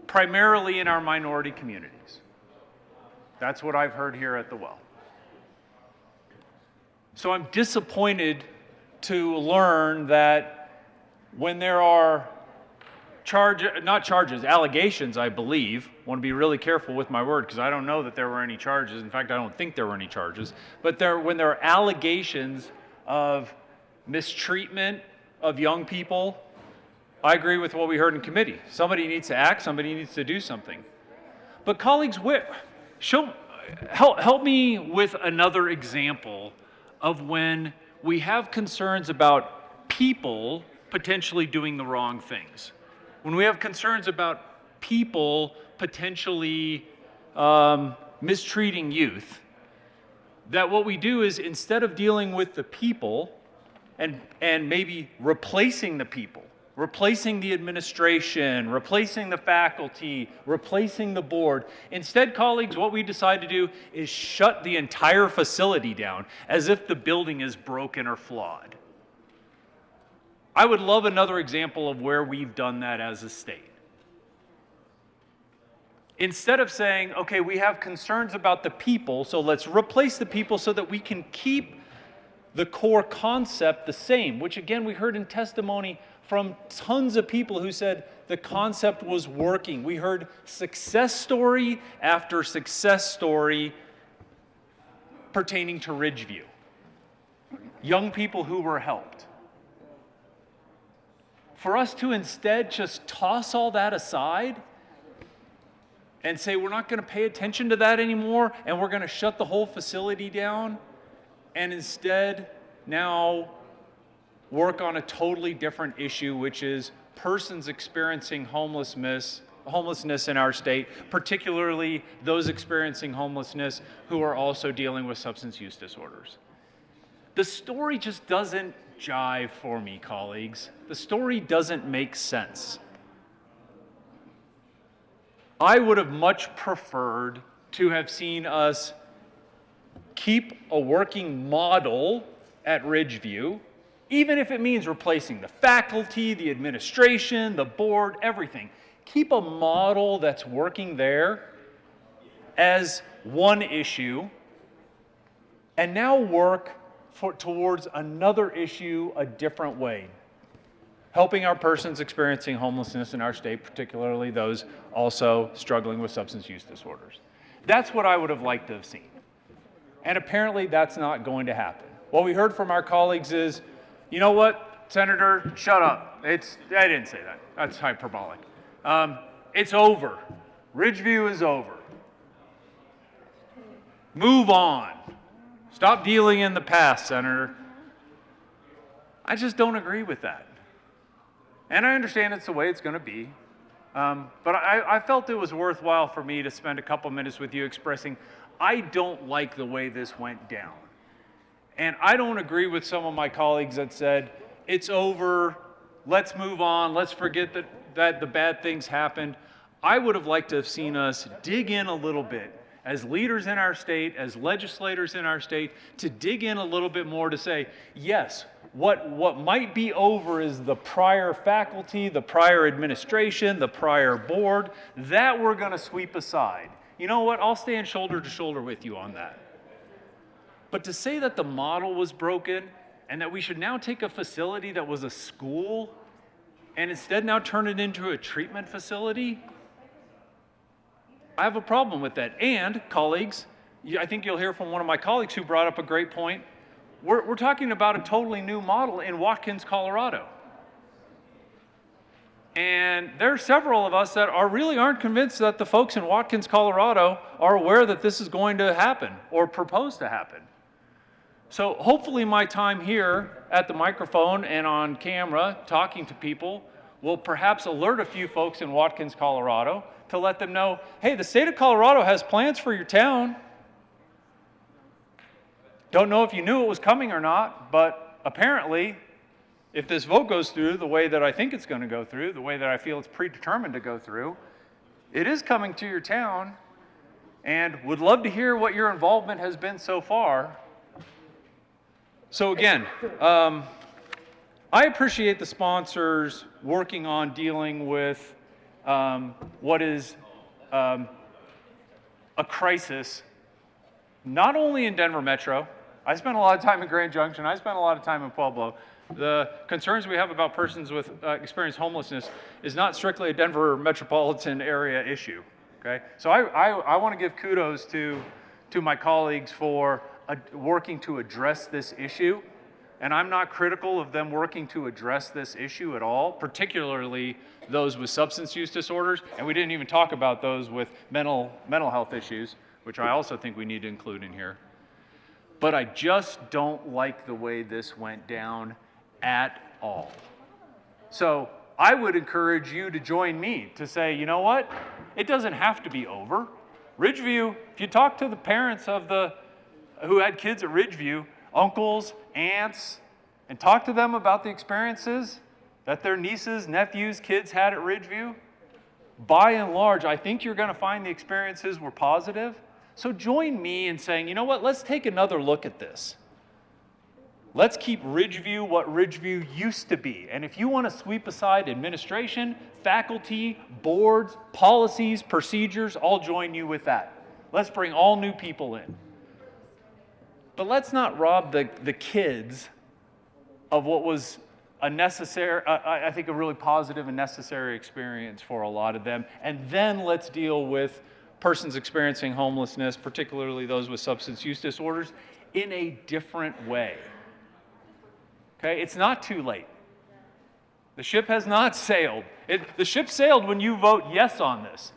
Primarily in our minority communities. That's what I've heard here at the well. So I'm disappointed to learn that when there are allegations, I believe. I want to be really careful with my word because I don't know that there were any charges. In fact, I don't think there were any charges. But when there are allegations of mistreatment of young people, I agree with what we heard in committee. Somebody needs to act, somebody needs to do something. But colleagues, help me with another example of when we have concerns about people potentially doing the wrong things. When we have concerns about people potentially mistreating youth, that what we do is instead of dealing with the people and maybe replacing the people, replacing the administration, replacing the faculty, replacing the board, instead, colleagues, what we decide to do is shut the entire facility down as if the building is broken or flawed. I would love another example of where we've done that as a state. Instead of saying, okay, we have concerns about the people, so let's replace the people so that we can keep the core concept the same, which again, we heard in testimony from tons of people who said the concept was working. We heard success story after success story pertaining to Ridgeview. Young people who were helped. For us to instead just toss all that aside and say we're not going to pay attention to that anymore and we're going to shut the whole facility down and instead now work on a totally different issue, which is persons experiencing homelessness in our state, particularly those experiencing homelessness who are also dealing with substance use disorders. The story just doesn't jive for me, colleagues. The story doesn't make sense. I would have much preferred to have seen us keep a working model at Ridgeview, even if it means replacing the faculty, the administration, the board, everything. Keep a model that's working there as one issue, and now work towards another issue a different way, helping our persons experiencing homelessness in our state, particularly those also struggling with substance use disorders. That's what I would have liked to have seen. And apparently that's not going to happen. What we heard from our colleagues is, you know what, Senator, shut up. I didn't say that. That's hyperbolic. It's over. Ridgeview is over. Move on. Stop dealing in the past, Senator. I just don't agree with that. And I understand it's the way it's going to be. But I felt it was worthwhile for me to spend a couple minutes with you expressing, I don't like the way this went down. And I don't agree with some of my colleagues that said, it's over, let's move on, let's forget that the bad things happened. I would have liked to have seen us dig in a little bit as leaders in our state, as legislators in our state, to dig in a little bit more to say, yes, what might be over is the prior faculty, the prior administration, the prior board, that we're going to sweep aside. You know what? I'll stand shoulder to shoulder with you on that. But to say that the model was broken and that we should now take a facility that was a school and instead now turn it into a treatment facility? I have a problem with that. And, colleagues, I think you'll hear from one of my colleagues who brought up a great point. We're talking about a totally new model in Watkins, Colorado. And there are several of us that really aren't convinced that the folks in Watkins, Colorado are aware that this is going to happen or propose to happen. So hopefully my time here at the microphone and on camera talking to people will perhaps alert a few folks in Watkins, Colorado to let them know, hey, the state of Colorado has plans for your town. Don't know if you knew it was coming or not, but apparently, if this vote goes through the way that I think it's going to go through, the way that I feel it's predetermined to go through, it is coming to your town, and would love to hear what your involvement has been so far. So again, I appreciate the sponsors working on dealing with what is a crisis, not only in Denver Metro. I spent a lot of time in Grand Junction. I spent a lot of time in Pueblo. The concerns we have about persons with experienced homelessness is not strictly a Denver metropolitan area issue. Okay, so I want to give kudos to my colleagues for working to address this issue, and I'm not critical of them working to address this issue at all, particularly those with substance use disorders, and we didn't even talk about those with mental health issues, which I also think we need to include in here. But I just don't like the way this went down at all. So I would encourage you to join me to say, you know what? It doesn't have to be over. Ridgeview, if you talk to the parents of who had kids at Ridgeview, uncles, aunts, and talk to them about the experiences that their nieces, nephews, kids had at Ridgeview, by and large, I think you're going to find the experiences were positive. So join me in saying, you know what, let's take another look at this. Let's keep Ridgeview what Ridgeview used to be. And if you want to sweep aside administration, faculty, boards, policies, procedures, I'll join you with that. Let's bring all new people in. But let's not rob the kids of what was a necessary, I think a really positive and necessary experience for a lot of them. And then let's deal with persons experiencing homelessness, particularly those with substance use disorders, in a different way. Okay, it's not too late. The ship has not sailed. The ship sailed when you vote yes on this.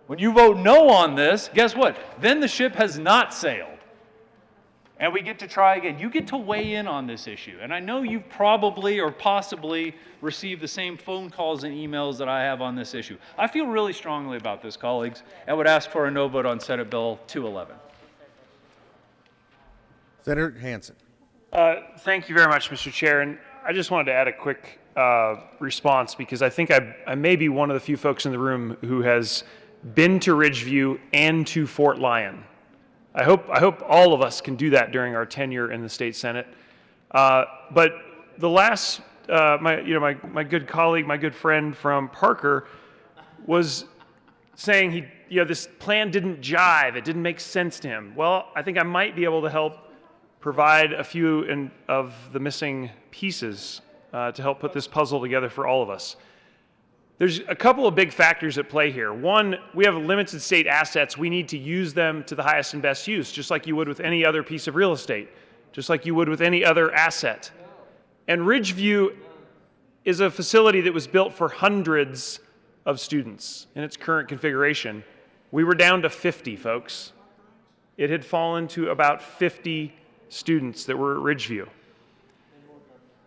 When you vote no on this, guess what? Then the ship has not sailed. And we get to try again. You get to weigh in on this issue. And I know you've probably or possibly received the same phone calls and emails that I have on this issue. I feel really strongly about this, colleagues, and would ask for a no vote on Senate Bill 211. Senator Hansen. Thank you very much, Mr. Chair. And I just wanted to add a quick response because I think I may be one of the few folks in the room who has been to Ridgeview and to Fort Lyon. I hope all of us can do that during our tenure in the state Senate. But the last, my good colleague, my good friend from Parker, was saying this plan didn't jive. It didn't make sense to him. Well, I think I might be able to help provide a few of the missing pieces to help put this puzzle together for all of us. There's a couple of big factors at play here. One, we have limited state assets. We need to use them to the highest and best use, just like you would with any other piece of real estate, just like you would with any other asset. And Ridgeview is a facility that was built for hundreds of students in its current configuration. We were down to 50, folks. It had fallen to about 50 students that were at Ridgeview.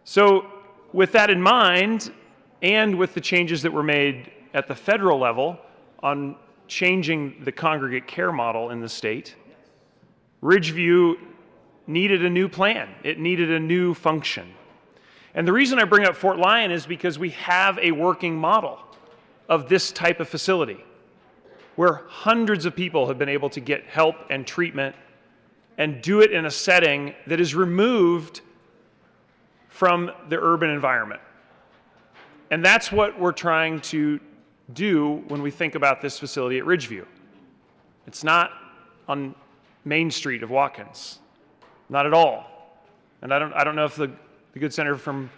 So with that in mind, and with the changes that were made at the federal level on changing the congregate care model in the state, Ridgeview needed a new plan. It needed a new function. And the reason I bring up Fort Lyon is because we have a working model of this type of facility where hundreds of people have been able to get help and treatment and do it in a setting that is removed from the urban environment. And that's what we're trying to do when we think about this facility at Ridgeview. It's not on Main Street of Watkins, not at all. And I don't know if the good senator from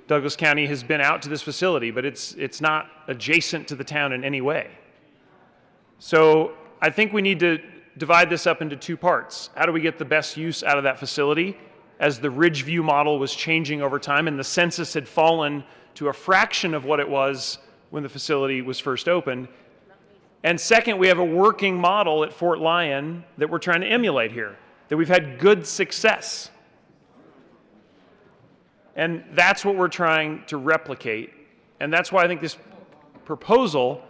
Douglas County has been out to this facility, but it's not adjacent to the town in any way. So I think we need to divide this up into two parts. How do we get the best use out of that facility as the Ridgeview model was changing over time and the census had fallen to a fraction of what it was when the facility was first opened? And second, we have a working model at Fort Lyon that we're trying to emulate here, that we've had good success. And that's what we're trying to replicate. And that's why I think this proposal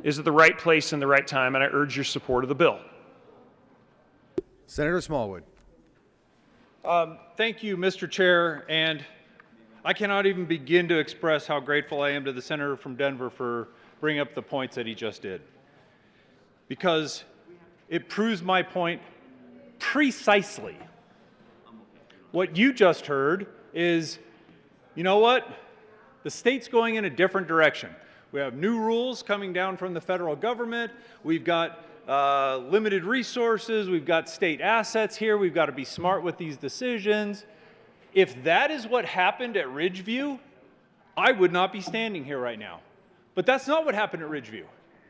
is at the right place and the right time, and I urge your support of the bill. Senator Smallwood. Thank you, Mr. Chair, and I cannot even begin to express how grateful I am to the senator from Denver for bringing up the points that he just did, because it proves my point precisely. What you just heard is, you know what? The state's going in a different direction. We have new rules coming down from the federal government. We've got limited resources. We've got state assets here. We've got to be smart with these decisions. If that is what happened at Ridgeview, I would not be standing here right now. But that's not what happened at Ridgeview.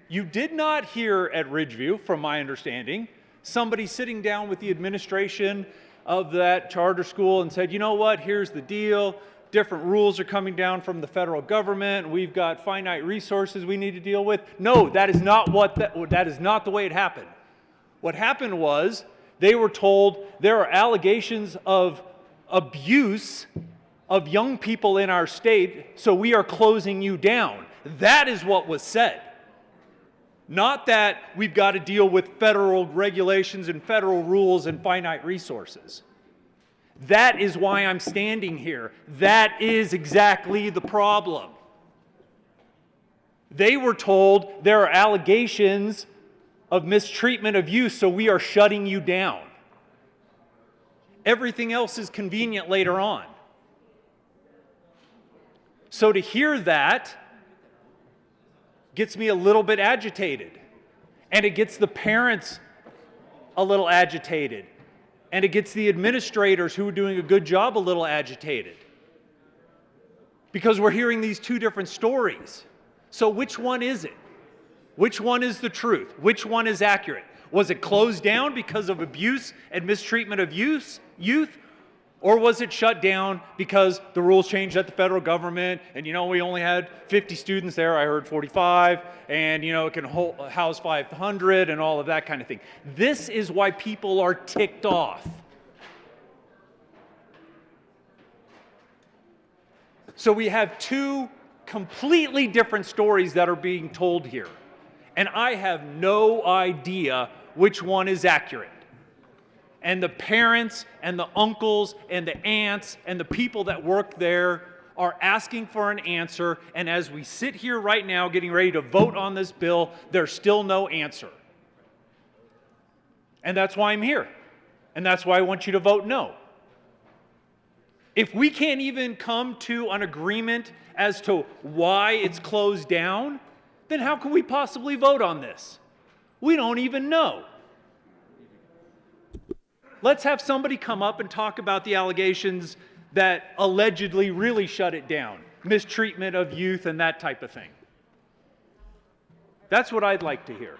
You did not hear at Ridgeview, from my understanding, somebody sitting down with the administration of that charter school and said, you know what, here's the deal. Different rules are coming down from the federal government. We've got finite resources we need to deal with. No, that is not that is not the way it happened. What happened was they were told there are allegations of abuse of young people in our state, so we are closing you down. That is what was said. Not that we've got to deal with federal regulations and federal rules and finite resources. That is why I'm standing here. That is exactly the problem. They were told there are allegations of mistreatment of youth, so we are shutting you down. Everything else is convenient later on. So to hear that gets me a little bit agitated, and it gets the parents a little agitated. And it gets the administrators who are doing a good job a little agitated. Because we're hearing these two different stories. So which one is it? Which one is the truth? Which one is accurate? Was it closed down because of abuse and mistreatment of youth? Or was it shut down because the rules changed at the federal government and, you know, we only had 50 students there, I heard 45, and, you know, it can house 500 and all of that kind of thing. This is why people are ticked off. So we have two completely different stories that are being told here. And I have no idea which one is accurate. And the parents and the uncles and the aunts and the people that work there are asking for an answer. And as we sit here right now getting ready to vote on this bill, there's still no answer. And that's why I'm here. And that's why I want you to vote no. If we can't even come to an agreement as to why it's closed down, then how can we possibly vote on this? We don't even know. Let's have somebody come up and talk about the allegations that allegedly really shut it down. Mistreatment of youth and that type of thing. That's what I'd like to hear.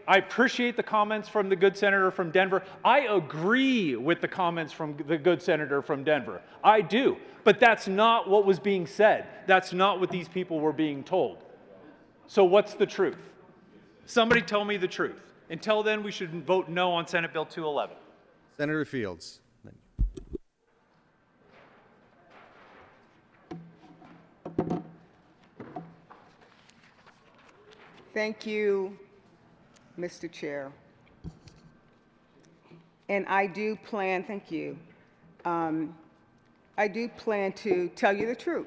I appreciate the comments from the good senator from Denver. I agree with the comments from the good senator from Denver. I do. But that's not what was being said. That's not what these people were being told. So what's the truth? Somebody tell me the truth. Until then, we should vote no on Senate Bill 211. Senator Fields. Thank you, Mr. Chair. And I do plan, thank you. I do plan to tell you the truth.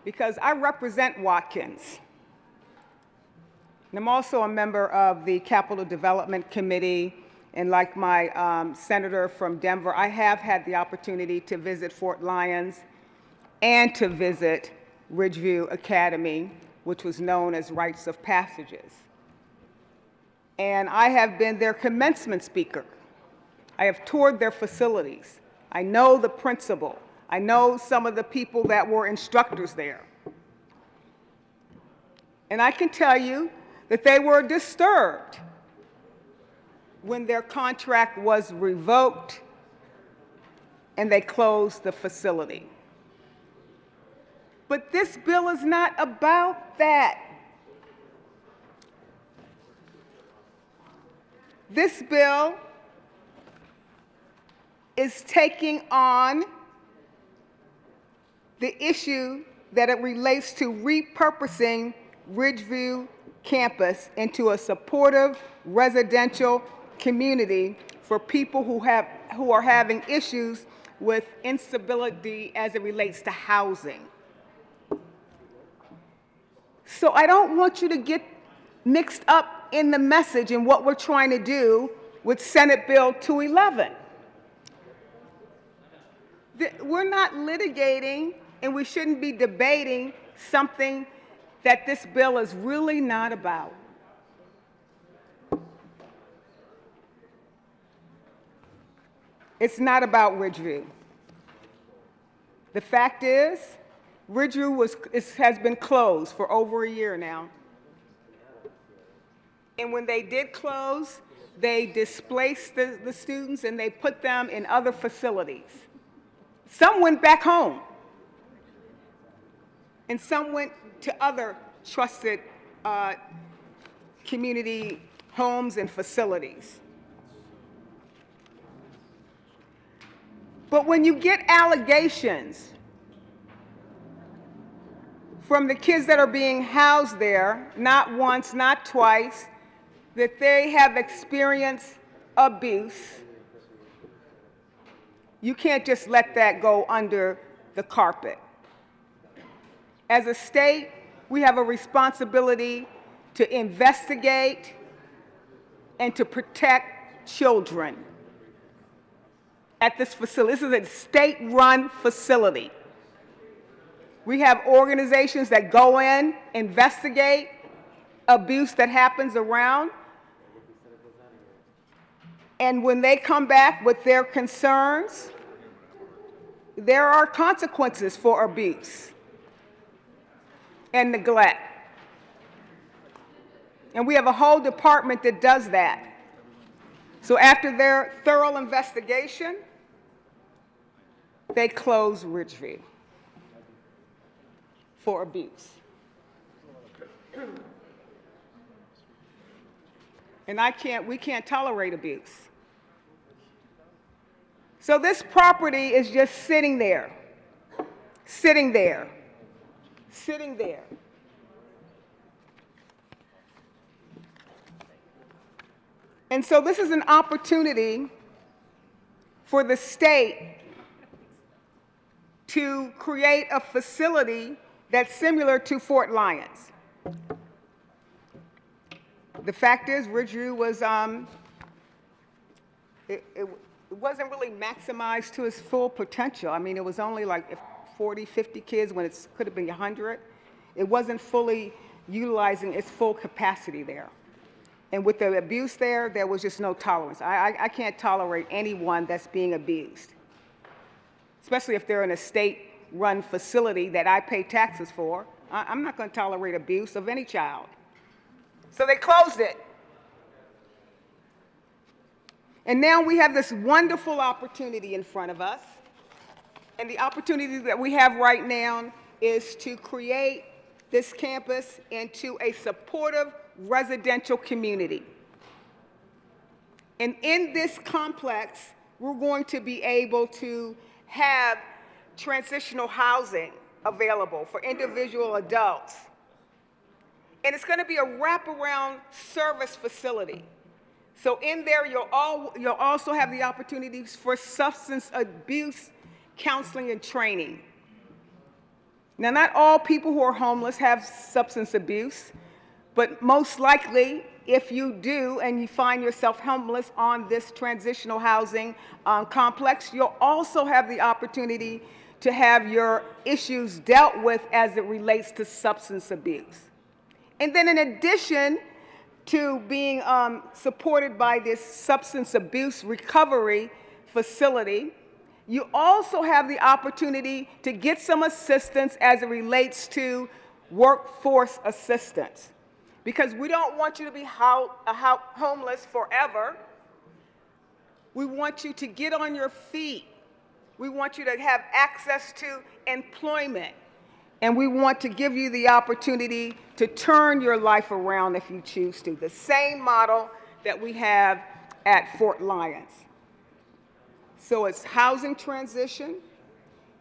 Because I represent Watkins. And I'm also a member of the Capital Development Committee, and like my senator from Denver, I have had the opportunity to visit Fort Lyons and to visit Ridgeview Academy, which was known as Rites of Passages. And I have been their commencement speaker I have toured their facilities. I know the principal. I know some of the people that were instructors there. And I can tell you that they were disturbed when their contract was revoked and they closed the facility. But this bill is not about that. This bill is taking on the issue that it relates to repurposing Ridgeview campus into a supportive residential community for people who are having issues with instability as it relates to housing. So I don't want you to get mixed up in the message and what we're trying to do with Senate Bill 211. We're not litigating, and we shouldn't be debating something that this bill is really not about. It's not about Ridgeview. The fact is, Ridgeview has been closed for over a year now. And when they did close, they displaced the students and they put them in other facilities. Some went back home. And some went to other trusted community homes and facilities. But when you get allegations from the kids that are being housed there, not once, not twice, that they have experienced abuse, you can't just let that go under the carpet. As a state, we have a responsibility to investigate and to protect children at this facility. This is a state-run facility. We have organizations that go in, investigate abuse that happens around, and when they come back with their concerns, there are consequences for abuse and neglect. And we have a whole department that does that. So after their thorough investigation, they close Ridgeview for abuse. And we can't tolerate abuse. So this property is just sitting there, sitting there, sitting there. And so this is an opportunity for the state to create a facility that's similar to Fort Lyons. The fact is, Ridgeview was, it wasn't really maximized to its full potential. I mean, it was only like 40, 50 kids when it could have been 100. It wasn't fully utilizing its full capacity there. And with the abuse there, there was just no tolerance. I can't tolerate anyone that's being abused, especially if they're in a state-run facility that I pay taxes for. I'm not going to tolerate abuse of any child. So they closed it. And now we have this wonderful opportunity in front of us. And the opportunity that we have right now is to create this campus into a supportive residential community. And in this complex, we're going to be able to have transitional housing available for individual adults. And it's going to be a wraparound service facility. So in there, you'll also have the opportunities for substance abuse counseling and training. Now, not all people who are homeless have substance abuse, but most likely, if you do and you find yourself homeless on this transitional housing complex, you'll also have the opportunity to have your issues dealt with as it relates to substance abuse. And then in addition, to being supported by this substance abuse recovery facility. You also have the opportunity to get some assistance as it relates to workforce assistance, because we don't want you to be homeless forever. We want you to get on your feet. We want you to have access to employment. And we want to give you the opportunity to turn your life around if you choose to. The same model that we have at Fort Lyons. So it's housing transition,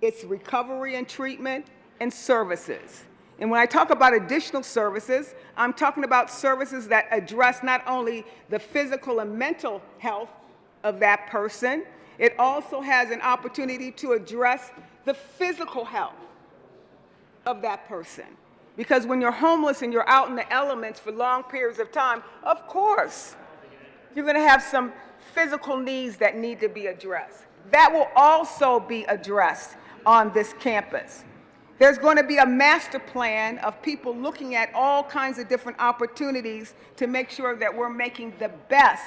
it's recovery and treatment, and services. And when I talk about additional services, I'm talking about services that address not only the physical and mental health of that person, it also has an opportunity to address the physical health of that person. Because when you're homeless and you're out in the elements for long periods of time, of course, you're going to have some physical needs that need to be addressed. That will also be addressed on this campus. There's going to be a master plan of people looking at all kinds of different opportunities to make sure that we're making the best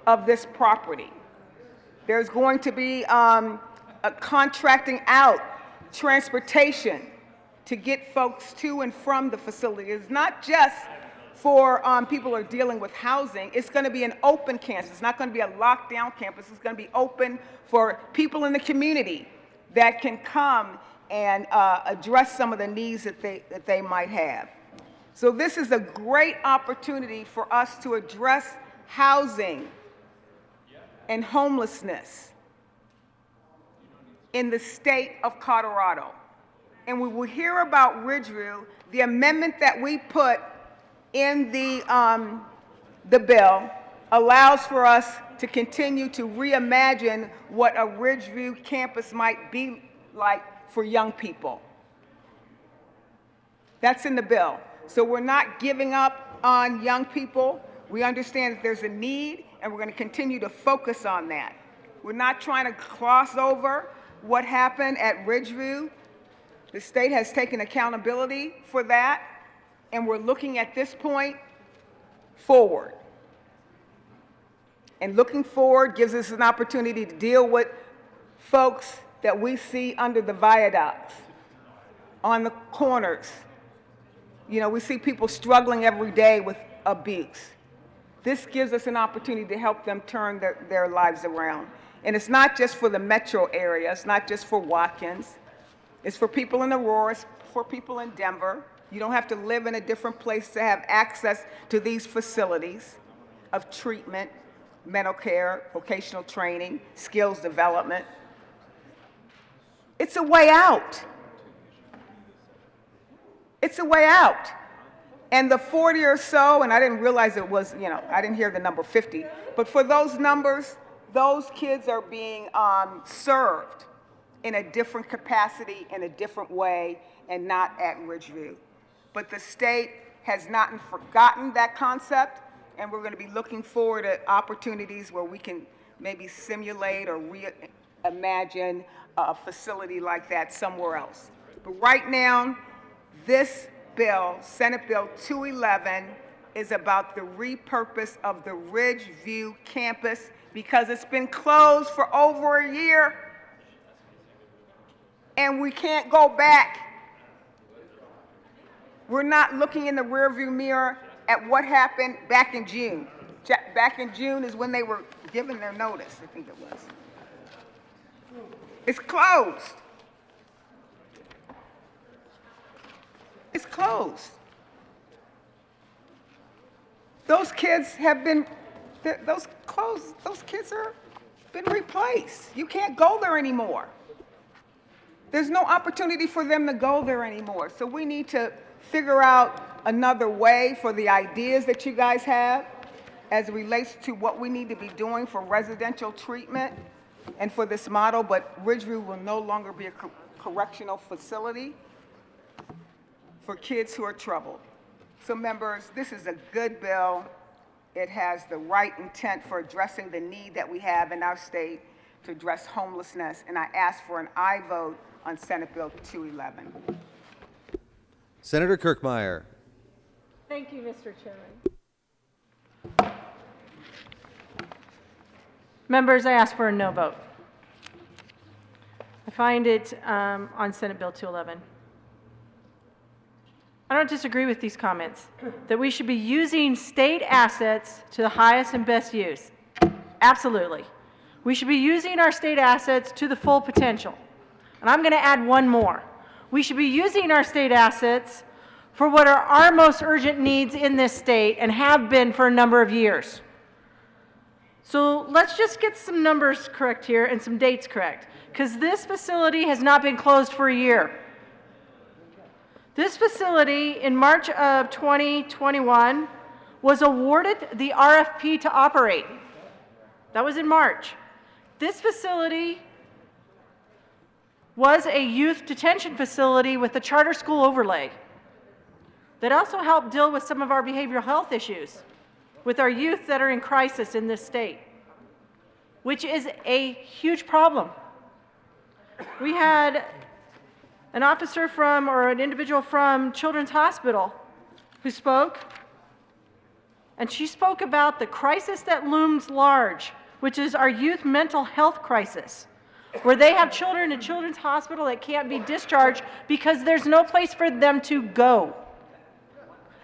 of this property. There's going to be a contracting out transportation to get folks to and from the facility. It's not just for people who are dealing with housing. It's going to be an open campus. It's not going to be a locked down campus. It's going to be open for people in the community that can come and address some of the needs that they might have. So this is a great opportunity for us to address housing and homelessness in the state of Colorado. And we will hear about Ridgeview. The amendment that we put in the bill allows for us to continue to reimagine what a Ridgeview campus might be like for young people. That's in the bill. So we're not giving up on young people. We understand that there's a need, and we're going to continue to focus on that. We're not trying to cross over what happened at Ridgeview. The state has taken accountability for that, and we're looking at this point forward. And looking forward gives us an opportunity to deal with folks that we see under the viaducts, on the corners. You know, we see people struggling every day with abuse. This gives us an opportunity to help them turn their lives around. And it's not just for the metro area, it's not just for Watkins. It's for people in Aurora, it's for people in Denver. You don't have to live in a different place to have access to these facilities of treatment, mental care, vocational training, skills development. It's a way out. It's a way out. And the 40 or so, and I didn't realize it was, I didn't hear the number 50, but for those numbers, those kids are being served in a different capacity, in a different way, and not at Ridgeview. But the state has not forgotten that concept, and we're going to be looking forward to opportunities where we can maybe simulate or reimagine a facility like that somewhere else. But right now, this bill, Senate Bill 211, is about the repurpose of the Ridgeview campus because it's been closed for over a year. And we can't go back. We're not looking in the rearview mirror at what happened back in June. Back in June is when they were given their notice, I think it was. It's closed. It's closed. Those kids have been, those kids are been replaced. You can't go there anymore. There's no opportunity for them to go there anymore. So we need to figure out another way for the ideas that you guys have as it relates to what we need to be doing for residential treatment and for this model, but Ridgeview will no longer be a correctional facility for kids who are troubled. So members, this is a good bill. It has the right intent for addressing the need that we have in our state to address homelessness, and I ask for an aye vote on Senate Bill 211. Senator Kirkmeyer. Thank you, Mr. Chairman. Members, I ask for a no vote. I find it on Senate Bill 211. I don't disagree with these comments, that we should be using state assets to the highest and best use. Absolutely. We should be using our state assets to the full potential. And I'm going to add one more. We should be using our state assets for what are our most urgent needs in this state and have been for a number of years. So let's just get some numbers correct here and some dates correct, because this facility has not been closed for a year. This facility in March of 2021 was awarded the RFP to operate. That was in March. This facility was a youth detention facility with a charter school overlay that also helped deal with some of our behavioral health issues with our youth that are in crisis in this state, which is a huge problem. We had an officer from, or an individual from Children's Hospital who spoke, and she spoke about the crisis that looms large, which is our youth mental health crisis, where they have children in Children's Hospital that can't be discharged because there's no place for them to go.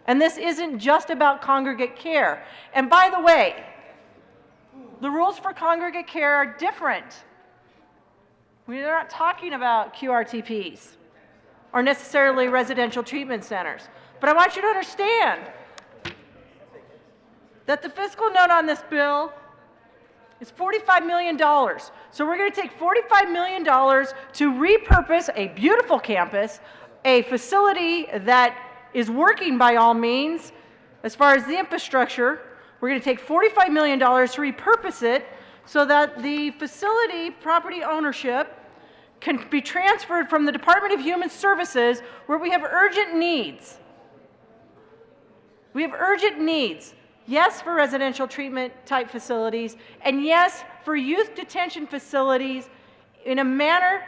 And this isn't just about congregate care. And by the way, the rules for congregate care are different. We're not talking about QRTPs or necessarily residential treatment centers. But I want you to understand that the fiscal note on this bill is $45 million. So we're going to take $45 million to repurpose a beautiful campus, a facility that is working by all means as far as the infrastructure. We're going to take $45 million to repurpose it so that the facility property ownership can be transferred from the Department of Human Services, where we have urgent needs. We have urgent needs, yes, for residential treatment type facilities, and yes, for youth detention facilities in a manner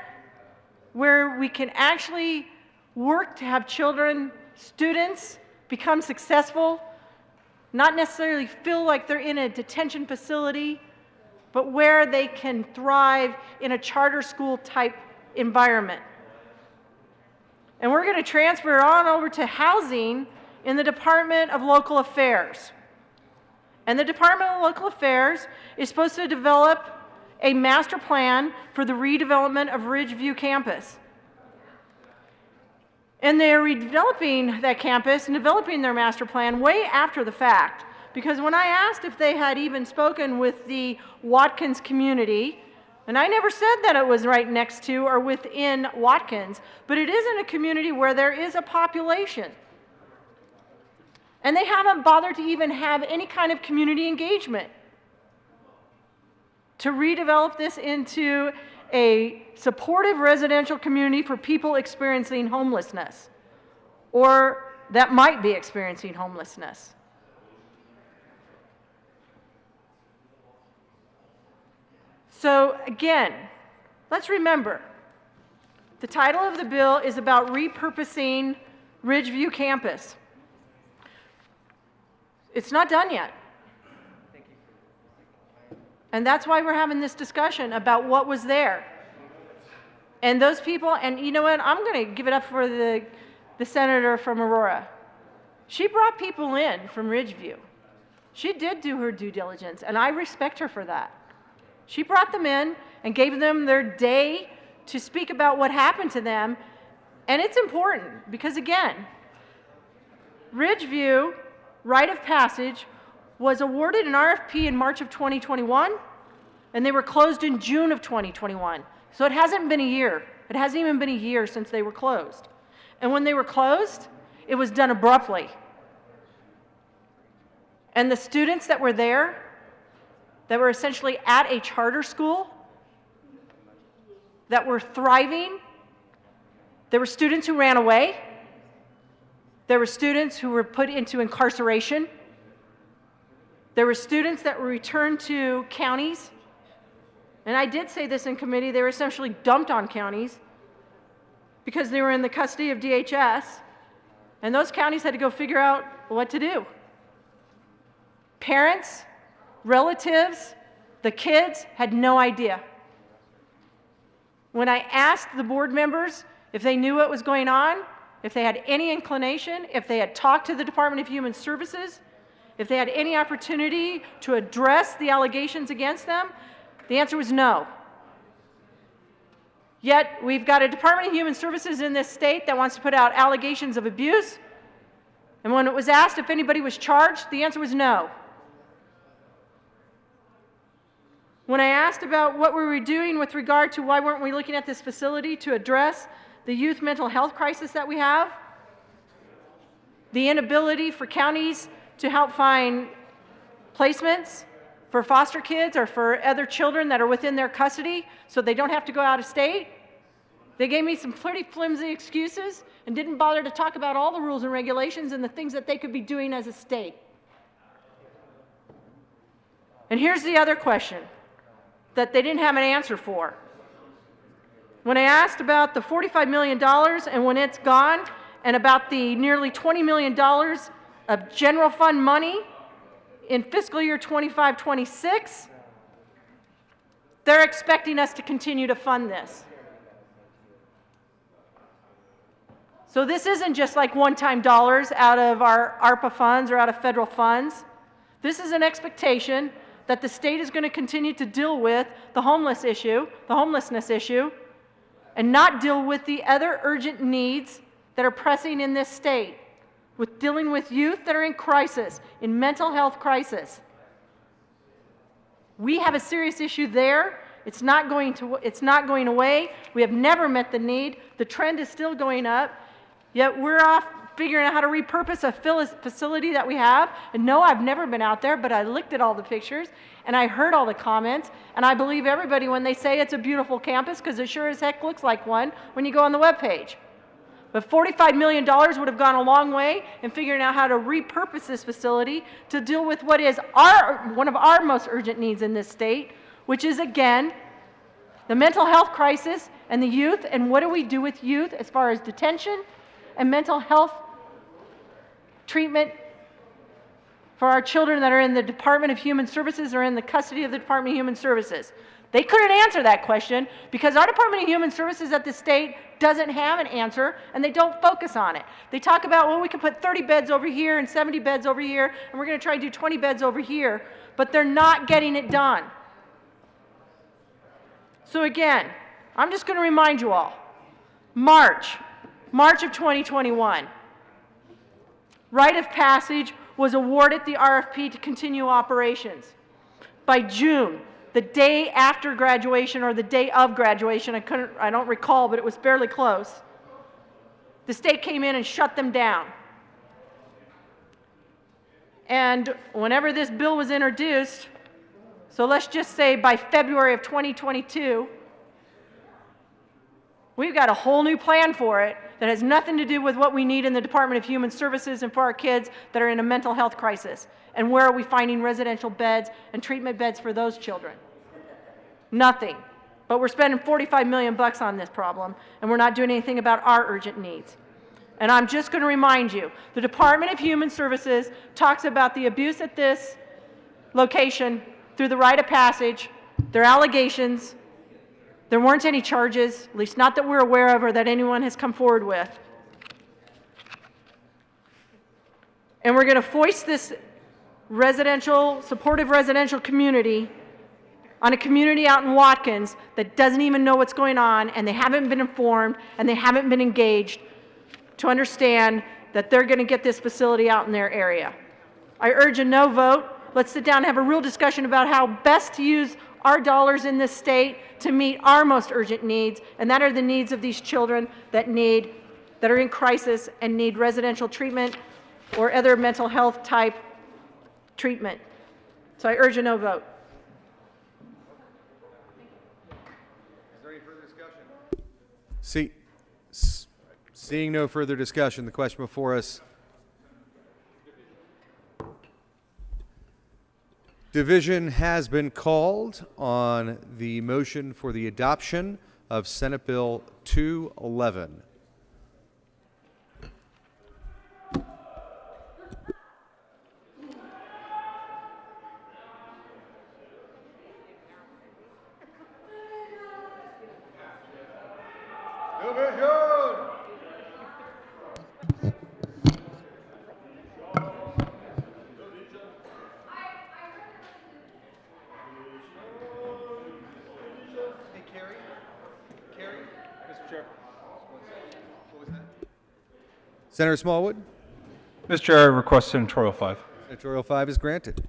where we can actually work to have children, students become successful, not necessarily feel like they're in a detention facility, but where they can thrive in a charter school type environment. And we're going to transfer on over to housing in the Department of Local Affairs. And the Department of Local Affairs is supposed to develop a master plan for the redevelopment of Ridgeview campus. And they're redeveloping that campus and developing their master plan way after the fact. Because when I asked if they had even spoken with the Watkins community, and I never said that it was right next to or within Watkins, but it is in a community where there is a population. And they haven't bothered to even have any kind of community engagement to redevelop this into a supportive residential community for people experiencing homelessness or that might be experiencing homelessness. So again, let's remember, the title of the bill is about repurposing Ridgeview campus. It's not done yet. And that's why we're having this discussion about what was there. And those people, and you know what, I'm going to give it up for the senator from Aurora. She brought people in from Ridgeview. She did do her due diligence, and I respect her for that. She brought them in and gave them their day to speak about what happened to them. And it's important because, again, Ridgeview, rite of passage, was awarded an RFP in March of 2021, and they were closed in June of 2021. So it hasn't been a year. It hasn't even been a year since they were closed. And when they were closed, it was done abruptly. And the students that were there, that were essentially at a charter school, that were thriving, there were students who ran away, there were students who were put into incarceration, there were students that were returned to counties, and I did say this in committee, they were essentially dumped on counties because they were in the custody of DHS, and those counties had to go figure out what to do. Parents, relatives The kids had no idea. When I asked the board members if they knew what was going on, if they had any inclination, if they had talked to the Department of Human Services, if they had any opportunity to address the allegations against them, the answer was no. Yet we've got a Department of Human Services in this state that wants to put out allegations of abuse, and when it was asked if anybody was charged, the answer was no. When I asked about what we were doing with regard to why weren't we looking at this facility to address the youth mental health crisis that we have, the inability for counties to help find placements for foster kids or for other children that are within their custody so they don't have to go out of state, they gave me some pretty flimsy excuses and didn't bother to talk about all the rules and regulations and the things that they could be doing as a state. And here's the other question that they didn't have an answer for. When I asked about the $45 million and when it's gone, and about the nearly $20 million of general fund money in fiscal year 25-26, they're expecting us to continue to fund this. So this isn't just like one-time dollars out of our ARPA funds or out of federal funds. This is an expectation that the state is going to continue to deal with the homelessness issue, and not deal with the other urgent needs that are pressing in this state, with dealing with youth that are in crisis, in mental health crisis. We have a serious issue there. It's not going away. We have never met the need. The trend is still going up, yet we're off figuring out how to repurpose a facility that we have. And no, I've never been out there, but I looked at all the pictures and I heard all the comments, and I believe everybody when they say it's a beautiful campus, because it sure as heck looks like one when you go on the webpage. But $45 million would have gone a long way in figuring out how to repurpose this facility to deal with what is one of our most urgent needs in this state, which is, again, the mental health crisis and the youth, and what do we do with youth as far as detention and mental health treatment for our children that are in the Department of Human Services or in the custody of the Department of Human Services. They couldn't answer that question because our Department of Human Services at the state doesn't have an answer, and they don't focus on it. They talk about, well, we can put 30 beds over here and 70 beds over here, and we're going to try to do 20 beds over here, but they're not getting it done. So again, I'm just going to remind you all, March of 2021, rite of passage was awarded the RFP to continue operations. By June, the day after graduation or the day of graduation, I don't recall, but it was fairly close, the state came in and shut them down. And whenever this bill was introduced, so let's just say by February of 2022, we've got a whole new plan for it that has nothing to do with what we need in the Department of Human Services and for our kids that are in a mental health crisis. And where are we finding residential beds and treatment beds for those children? Nothing. But we're spending $45 million on this problem, and we're not doing anything about our urgent needs. And I'm just going to remind you, the Department of Human Services talks about the abuse at this location through the rite of passage, their allegations. There weren't any charges, at least not that we're aware of or that anyone has come forward with. And we're going to foist this supportive residential community on a community out in Watkins that doesn't even know what's going on, and they haven't been informed, and they haven't been engaged to understand that they're going to get this facility out in their area. I urge a no vote. Let's sit down and have a real discussion about how best to use our dollars in this state to meet our most urgent needs, and that are the needs of these children that are in crisis and need residential treatment or other mental health type treatment. So I urge a no vote. Is there any further discussion? Seeing no further discussion, the question before us. Division has been called on the motion for the adoption of Senate Bill 211. Senator Smallwood? Mr. Chair, I request Senatorial 5. Senatorial 5 is granted.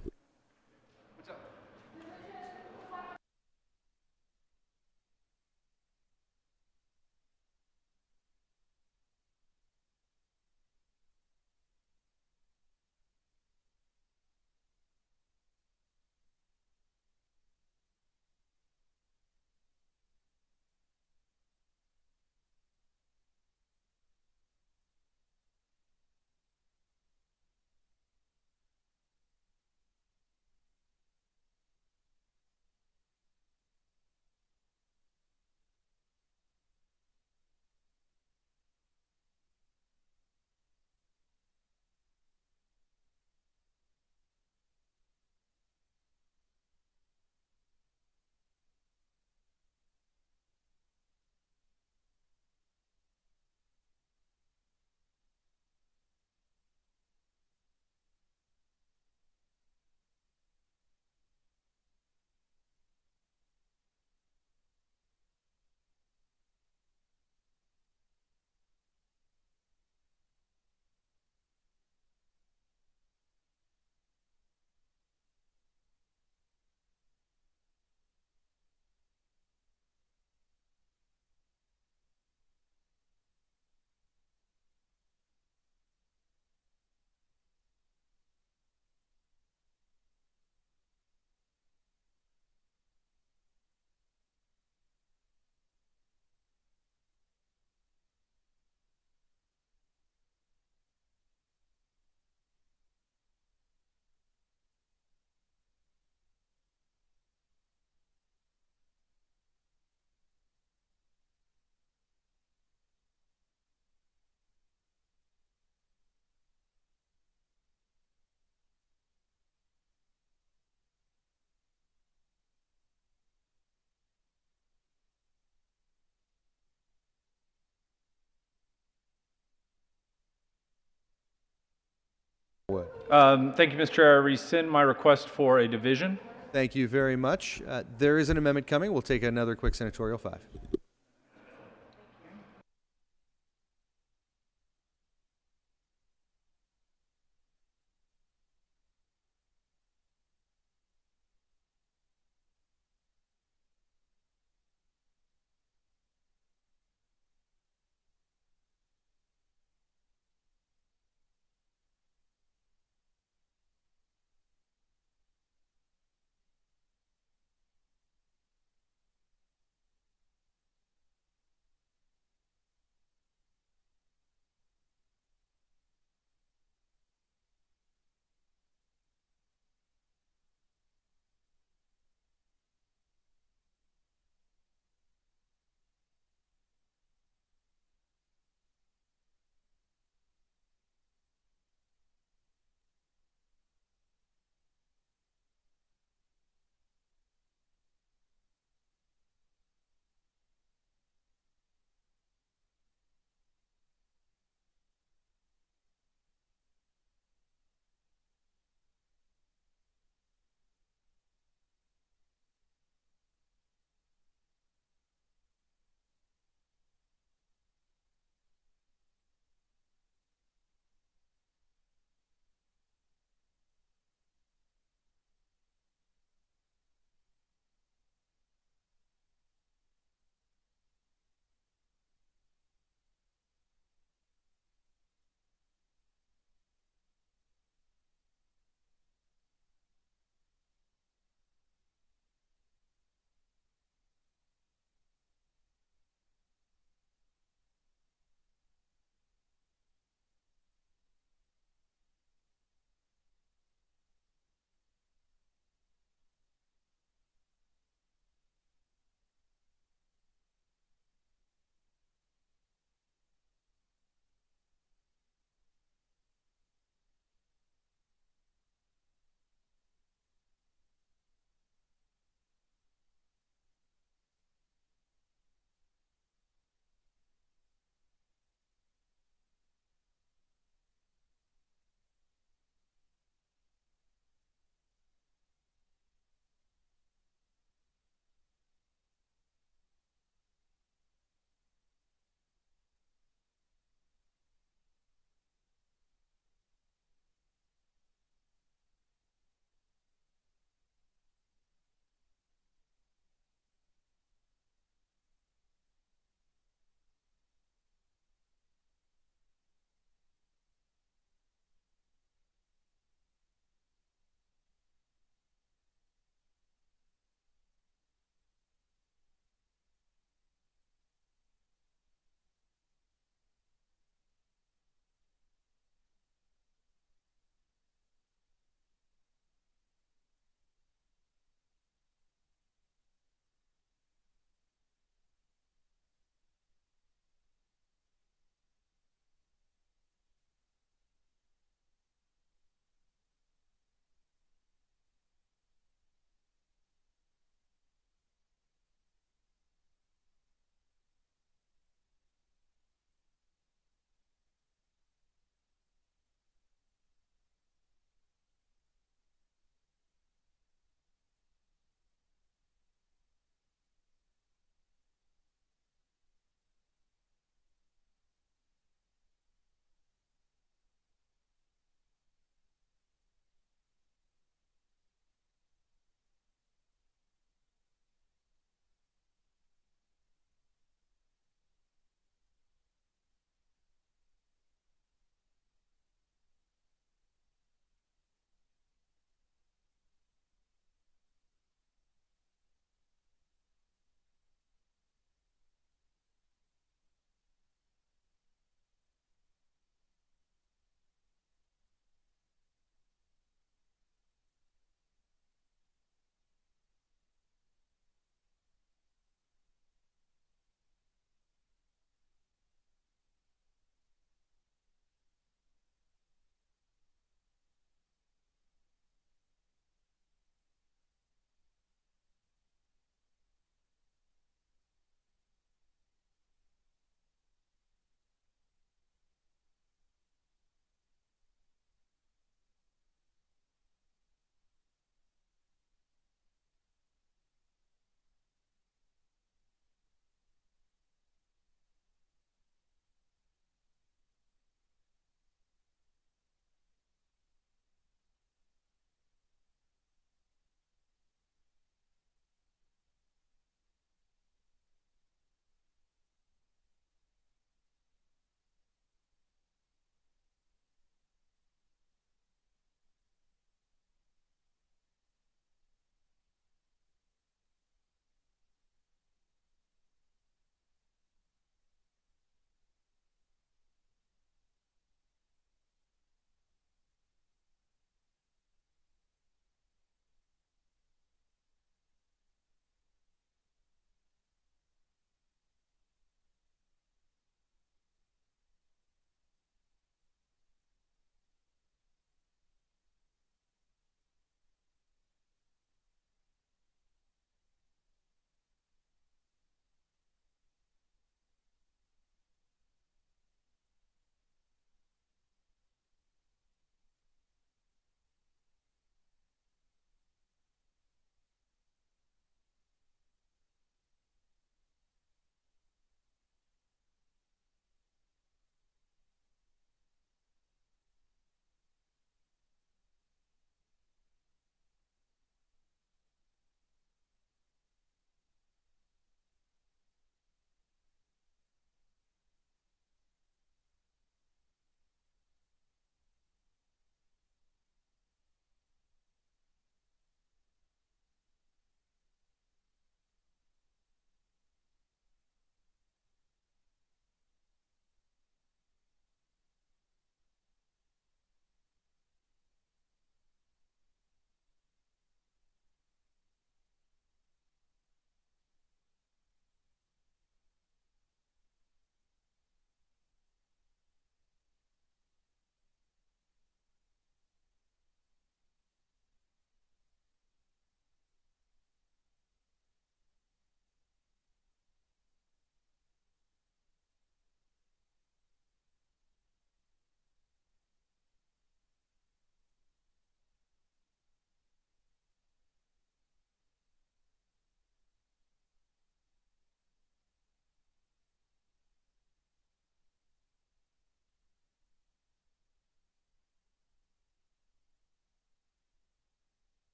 Thank you, Mr. Chair. I rescind my request for a division. Thank you very much. There is an amendment coming. We'll take another quick Senatorial 5.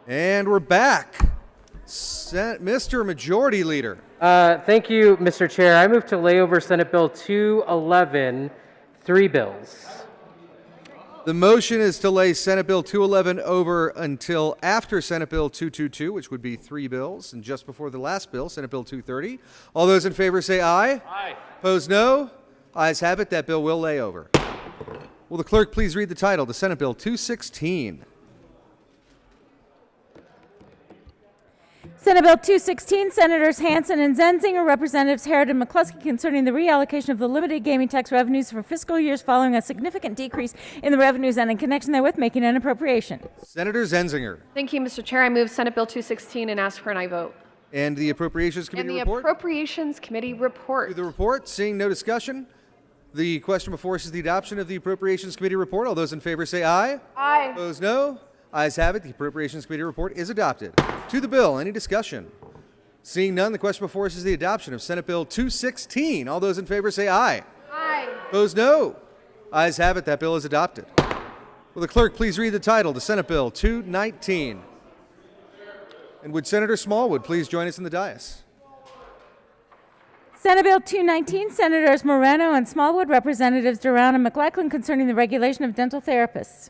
And we're back. Mr. Majority Leader. Thank you, Mr. Chair. I move to lay over Senate Bill 211, three bills. The motion is to lay Senate Bill 211 over until after Senate Bill 222, which would be three bills, and just before the last bill, Senate Bill 230. All those in favor say aye. Aye. Opposed, no. Ayes have it. That bill will lay over. Will the clerk please read the title to Senate Bill 216? Senate Bill 216, Senators Hansen and Zenzinger, Representatives Harrod and McCluskey, concerning the reallocation of the limited gaming tax revenues for fiscal years following a significant decrease in the revenues and in connection therewith making an appropriation. Senator Zenzinger. Thank you, Mr. Chair. I move Senate Bill 216 and ask for an aye vote. And the Appropriations Committee And the report? Appropriations Committee report. To the report, seeing no discussion, the question before us is the adoption of the Appropriations Committee report. All those in favor say aye. Aye. Opposed, no. Ayes have it. The Appropriations Committee report is adopted. To the bill, any discussion? Seeing none, the question before us is the adoption of Senate Bill 216. All those in favor say aye. Aye. Opposed, no. Ayes have it. That bill is adopted. Will the clerk please read the title to Senate Bill 219? And would Senator Smallwood please join us in the dais? Senate Bill 219, Senators Moreno and Smallwood, Representatives Duran and McLaughlin, concerning the regulation of dental therapists.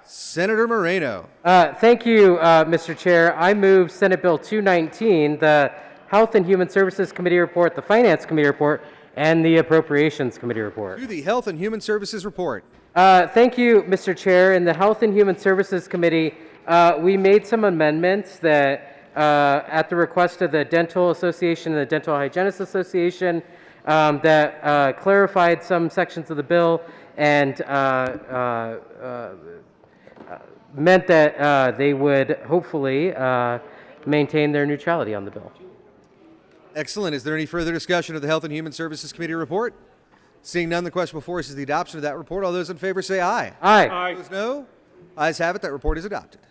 Senator Moreno. Thank you, Mr. Chair. I move Senate Bill 219, the Health and Human Services Committee report, the Finance Committee report, and the Appropriations Committee report. To the Health and Human Services report. Thank you, Mr. Chair. In the Health and Human Services Committee, we made some amendments that, at the request of the Dental Association and the Dental Hygienists Association, that clarified some sections of the bill and meant that they would hopefully maintain their neutrality on the bill. Excellent. Is there any further discussion of the Health and Human Services Committee report? Seeing none, the question before us is the adoption of that report. All those in favor say aye. Aye. Aye. Opposed, no. Ayes have it. That report is adopted.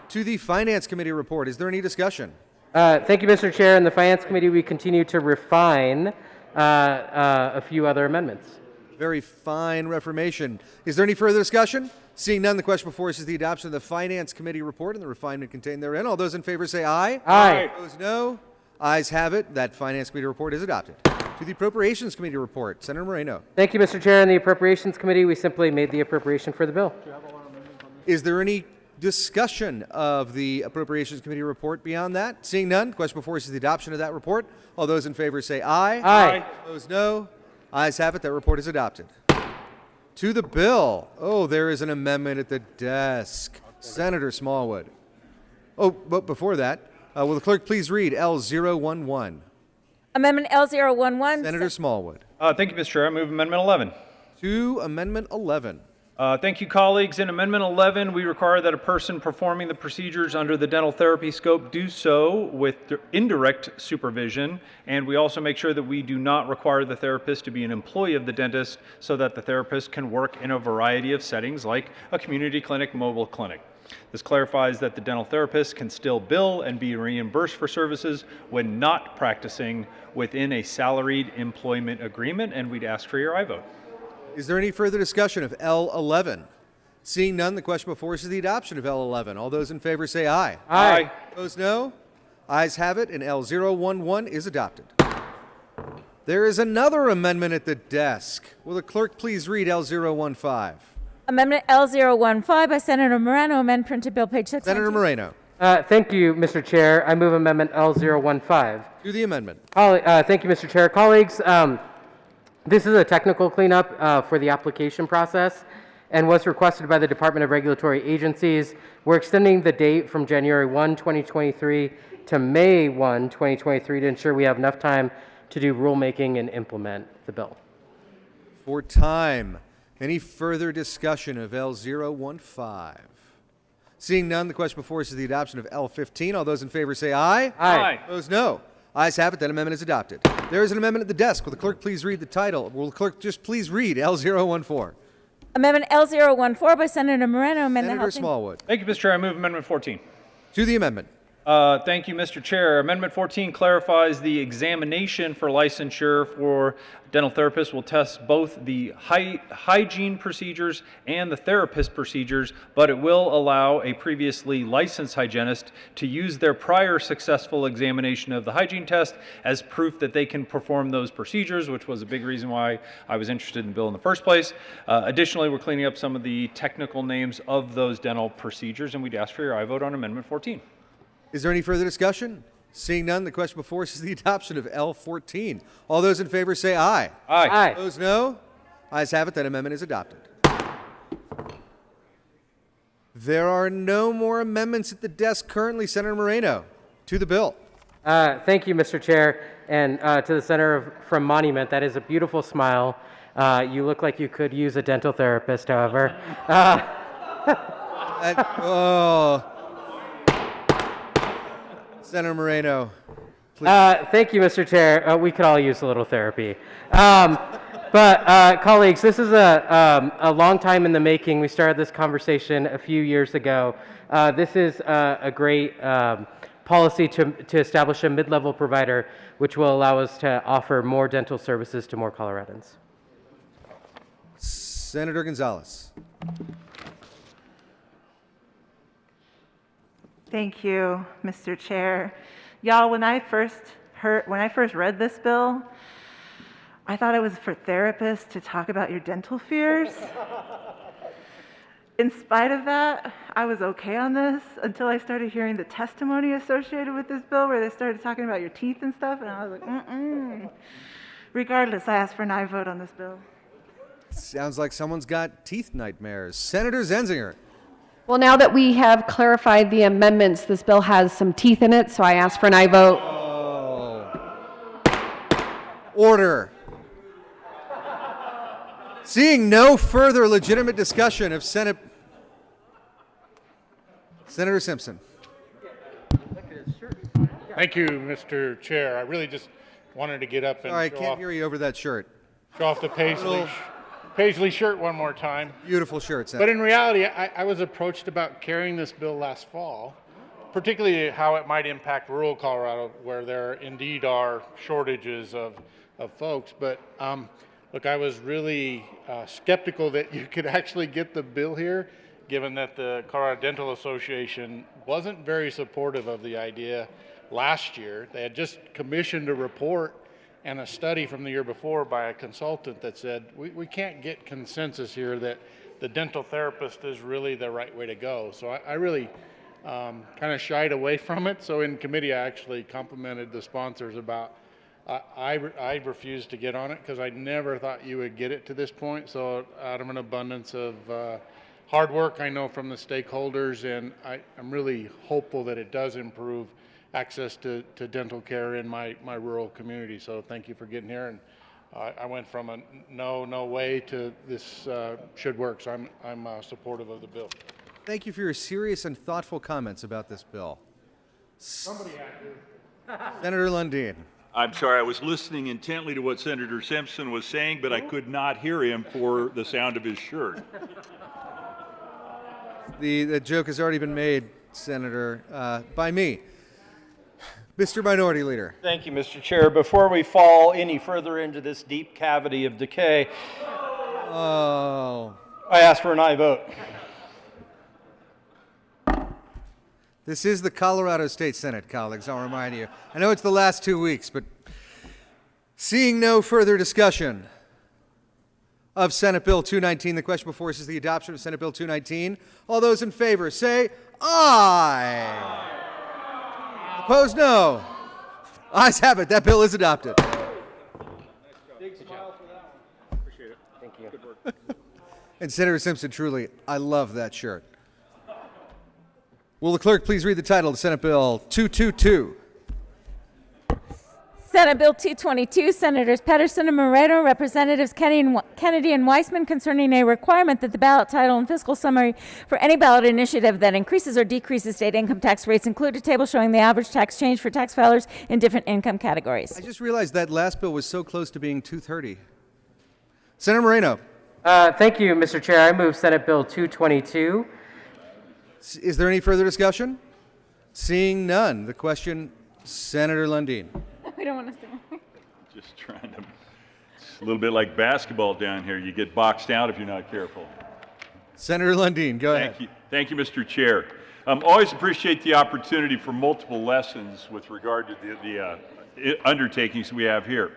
To the Finance Committee report, is there any discussion? Thank you, Mr. Chair. In the Finance Committee, we continue to refine a few other amendments. Very fine reformation. Is there any further discussion? Seeing none, the question before us is the adoption of the Finance Committee report and the refinement contained therein. All those in favor say aye. Aye. Opposed, no. Ayes have it. That Finance Committee report is adopted. To the Appropriations Committee report, Senator Moreno. Thank you, Mr. Chair. In the Appropriations Committee, we simply made the appropriation for the bill. Is there any discussion of the Appropriations Committee report beyond that? Seeing none, the question before us is the adoption of that report. All those in favor say aye. Aye. Opposed, no. Ayes have it. That report is adopted. To the bill. Oh, there is an amendment at the desk. Senator Smallwood. Oh, but before that, will the clerk please read L011? Amendment L011. Senator Smallwood. Thank you, Mr. Chair. I move Amendment 11. To Amendment 11. Thank you, colleagues. In Amendment 11, we require that a person performing the procedures under the dental therapy scope do so with indirect supervision, and we also make sure that we do not require the therapist to be an employee of the dentist so that the therapist can work in a variety of settings like a community clinic, mobile clinic. This clarifies that the dental therapist can still bill and be reimbursed for services when not practicing within a salaried employment agreement, and we'd ask for your aye vote. Is there any further discussion of L11? Seeing none, the question before us is the adoption of L11. All those in favor say aye. Aye. Opposed, no. Ayes have it, and L011 is adopted. There is another amendment at the desk. Will the clerk please read L015? Amendment L015 by Senator Moreno, amend printed bill page 6. Senator Moreno. Thank you, Mr. Chair. I move Amendment L015. To the amendment. Thank you, Mr. Chair. Colleagues, this is a technical cleanup for the application process and was requested by the Department of Regulatory Agencies. We're extending the date from January 1, 2023 to May 1, 2023 to ensure we have enough time to do rulemaking and implement the bill. For time, any further discussion of L015? Seeing none, the question before us is the adoption of L15. All those in favor say aye. Aye. Opposed, no. Ayes have it. That amendment is adopted. There is an amendment at the desk. Will the clerk please read the title? Will the clerk just please read L014? Amendment L014 by Senator Moreno, amend the Senator House. Smallwood. Thank you, Mr. Chair. I move Amendment 14. To the amendment. Thank you, Mr. Chair. Amendment 14 clarifies the examination for licensure for dental therapists will test both the hygiene procedures and the therapist procedures, but it will allow a previously licensed hygienist to use their prior successful examination of the hygiene test as proof that they can perform those procedures, which was a big reason why I was interested in the bill in the first place. Additionally, we're cleaning up some of the technical names of those dental procedures, and we'd ask for your aye vote on Amendment 14. Is there any further discussion? Seeing none, the question before us is the adoption of L14. All those in favor say aye. Aye. Aye. Opposed, no. Ayes have it. That amendment is adopted. There are no more amendments at the desk currently. Senator Moreno, to the bill. Thank you, Mr. Chair. And to the senator from Monument, that is a beautiful smile. You look like you could use a dental therapist, however. Senator Moreno, please. Thank you, Mr. Chair. We could all use a little therapy. But colleagues, this is a long time in the making. We started this conversation a few years ago. This is a great policy to establish a mid-level provider, which will allow us to offer more dental services to more Coloradans. Senator Gonzalez. Thank you, Mr. Chair. Y'all, when I first read this bill, I thought it was for therapists to talk about your dental fears. In spite of that, I was okay on this until I started hearing the testimony associated with this bill where they started talking about your teeth and stuff, and I was like, Regardless, I asked for an aye vote on this bill. Sounds like someone's got teeth nightmares. Senator Zenzinger. Well, now that we have clarified the amendments, this bill has some teeth in it, so I ask for an aye vote. Order. Seeing no further legitimate discussion of Senator Simpson. Thank you, Mr. Chair. I really just wanted to get up and Sorry, I can't hear you over that shirt. show off the Paisley shirt one more time. Beautiful shirt, But in reality, I was approached about carrying this bill last fall, particularly how it might impact rural Colorado, where there indeed are shortages of folks. But look, I was really skeptical that you could actually get the bill here, given that the Colorado Dental Association wasn't very supportive of the idea last year. They had just commissioned a report and a study from the year before by a consultant that said, we can't get consensus here that the dental therapist is really the right way to go. So I really kind of shied away from it. So in committee, I actually complimented the sponsors about, I refused to get on it because I never thought you would get it to this point. So out of an abundance of hard work, I know from the stakeholders, and I'm really hopeful that it does improve access to dental care in my rural community. So thank you for getting here. And I went from a no way to this should work. So I'm supportive of the bill. Thank you for your serious and thoughtful comments about this bill. Somebody had to. Senator Lundin. I'm sorry, I was listening intently to what Senator Simpson was saying, but I could not hear him for the sound of his shirt. The joke has already been made, Senator, by me. Mr. Minority Leader. Thank you, Mr. Chair. Before we fall any further into this deep cavity of decay, I ask for an aye vote. This is the Colorado State Senate, colleagues, I'll remind you. I know it's the last 2 weeks, but seeing no further discussion of Senate Bill 219, the question before us is the adoption of Senate Bill 219. All those in favor say aye. Opposed, no. Ayes have it. That bill is adopted. Big smile for that one. Appreciate it. Thank you. Good work. And Senator Simpson, truly, I love that shirt. Will the clerk please read the title of Senate Bill 222? Senate Bill 222, Senators Pedersen and Moreto, Representatives Kennedy and Weissman, concerning a requirement that the ballot title and fiscal summary for any ballot initiative that increases or decreases state income tax rates include a table showing the average tax change for tax filers in different income categories. I just realized that last bill was so close to being 230. Senator Moreno. Thank you, Mr. Chair. I move Senate Bill 222. Is there any further discussion? Seeing none, the question, Senator Lundin. We don't want to say. Just trying to, it's a little bit like basketball down here. You get boxed out if you're not careful. Senator Lundin, go ahead. Thank you, Mr. Chair. Always appreciate the opportunity for multiple lessons with regard to the undertakings we have here.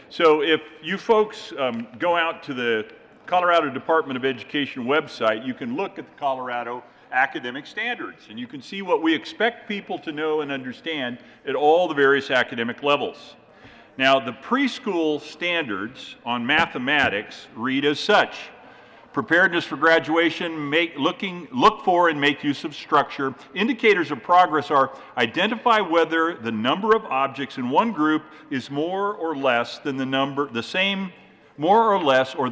So if you folks go out to the Colorado Department of Education website, you can look at the Colorado academic standards, and you can see what we expect people to know and understand at all the various academic levels. Now, the preschool standards on mathematics read as such: preparedness for graduation, look for and make use of structure. Indicators of progress are identify whether the number of objects in one group is more or less than the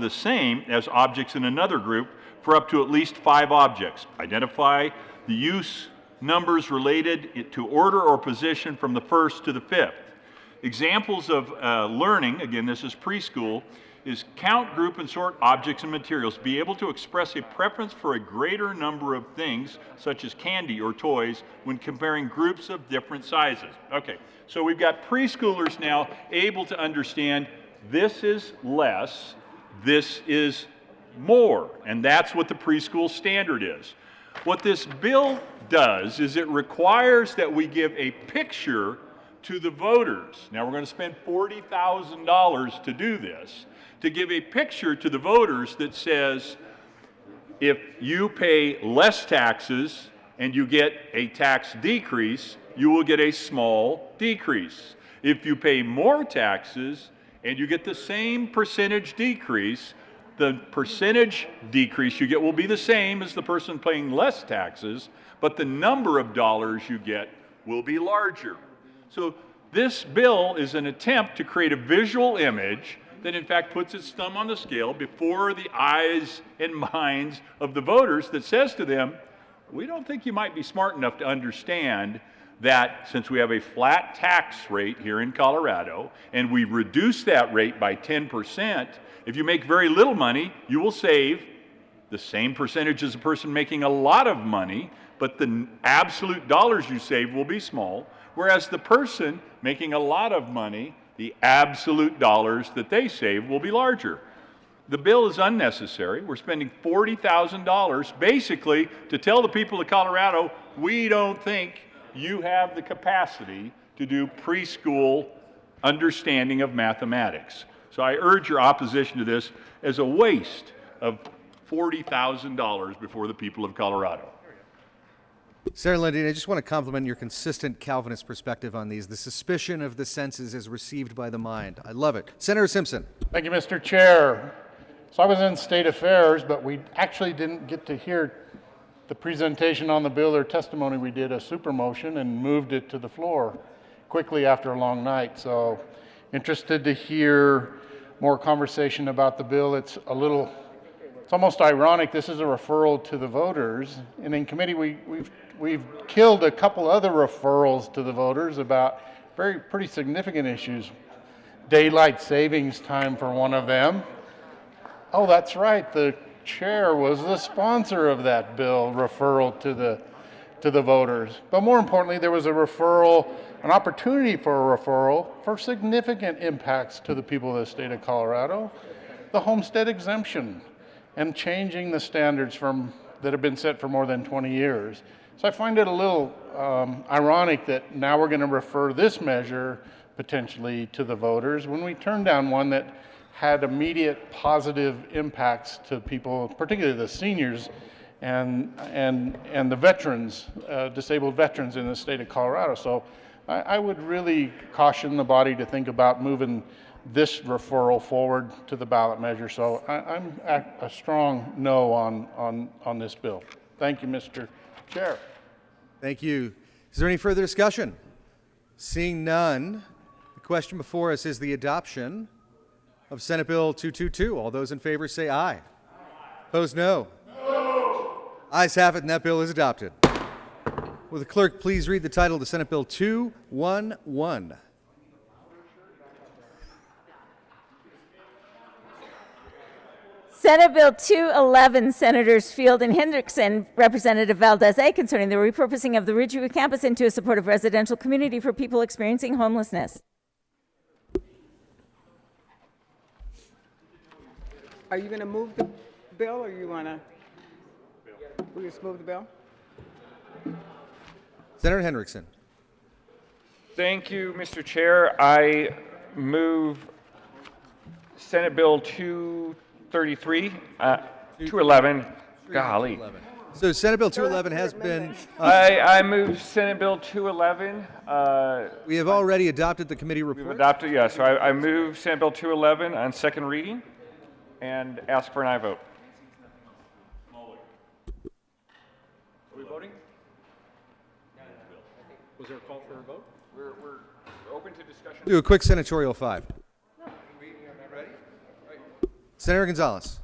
same as objects in another group for up to at least 5 objects. Identify the use numbers related to order or position from the first to the 5th. Examples of learning, again, this is preschool, is count, group, and sort objects and materials. Be able to express a preference for a greater number of things, such as candy or toys, when comparing groups of different sizes. Okay, so we've got preschoolers now able to understand this is less, this is more, and that's what the preschool standard is. What this bill does is it requires that we give a picture to the voters. Now, we're going to spend $40,000 to do this, to give a picture to the voters that says, if you pay less taxes and you get a tax decrease, you will get a small decrease. If you pay more taxes and you get the same percentage decrease, the percentage decrease you get will be the same as the person paying less taxes, but the number of dollars you get will be larger. So this bill is an attempt to create a visual image that in fact puts its thumb on the scale before the eyes and minds of the voters that says to them, we don't think you might be smart enough to understand that since we have a flat tax rate here in Colorado and we reduce that rate by 10%, if you make very little money, you will save the same percentage as a person making a lot of money, but the absolute dollars you save will be small, whereas the person making a lot of money, the absolute dollars that they save will be larger. The bill is unnecessary. We're spending $40,000 basically to tell the people of Colorado, we don't think you have the capacity to do preschool understanding of mathematics. So I urge your opposition to this as a waste of $40,000 before the people of Colorado. Senator Lundin, I just want to compliment your consistent Calvinist perspective on these. The suspicion of the senses is received by the mind. I love it. Senator Simpson. Thank you, Mr. Chair. So I was in State Affairs, but we actually didn't get to hear the presentation on the bill or testimony. We did a super motion and moved it to the floor quickly after a long night. So interested to hear more conversation about the bill. It's almost ironic. This is a referral to the voters, and in committee we've killed a couple other referrals to the voters about pretty significant issues. Daylight savings time for one of them. Oh, that's right. The chair was the sponsor of that bill referral to the voters. But more importantly, there was a referral, an opportunity for a referral for significant impacts to the people of the state of Colorado. The homestead exemption and changing the standards that have been set for more than 20 years. So I find it a little ironic that now we're going to refer this measure potentially to the voters when we turned down one that had immediate positive impacts to people, particularly the seniors and the veterans, disabled veterans in the state of Colorado. So I would really caution the body to think about moving this referral forward to the ballot measure. So I'm a strong no on this bill. Thank you, Mr. Chair. Thank you. Is there any further discussion? Seeing none, the question before us is the adoption of Senate Bill 222. All those in favor say aye. Opposed, no. Ayes have it, and that bill is adopted. Will the clerk please read the title to Senate Bill 211? Senate Bill 211, Senators Field and Hendrickson, Representative Valdez A, concerning the repurposing of the Ridgeview campus into a supportive residential community for people experiencing homelessness. Are you going to move the bill, or you want to? We just move the bill? Senator Hendrickson. Thank you, Mr. Chair. I move Senate Bill 233, 211. Golly. So Senate Bill 211 has been. I move Senate Bill 211. We have already adopted the committee report. We've adopted, yeah. So I move Senate Bill 211 on second reading and ask for an aye vote. Are we voting? Was there a call for a vote? We're open to discussion. Do a quick senatorial 5. Senator Gonzalez.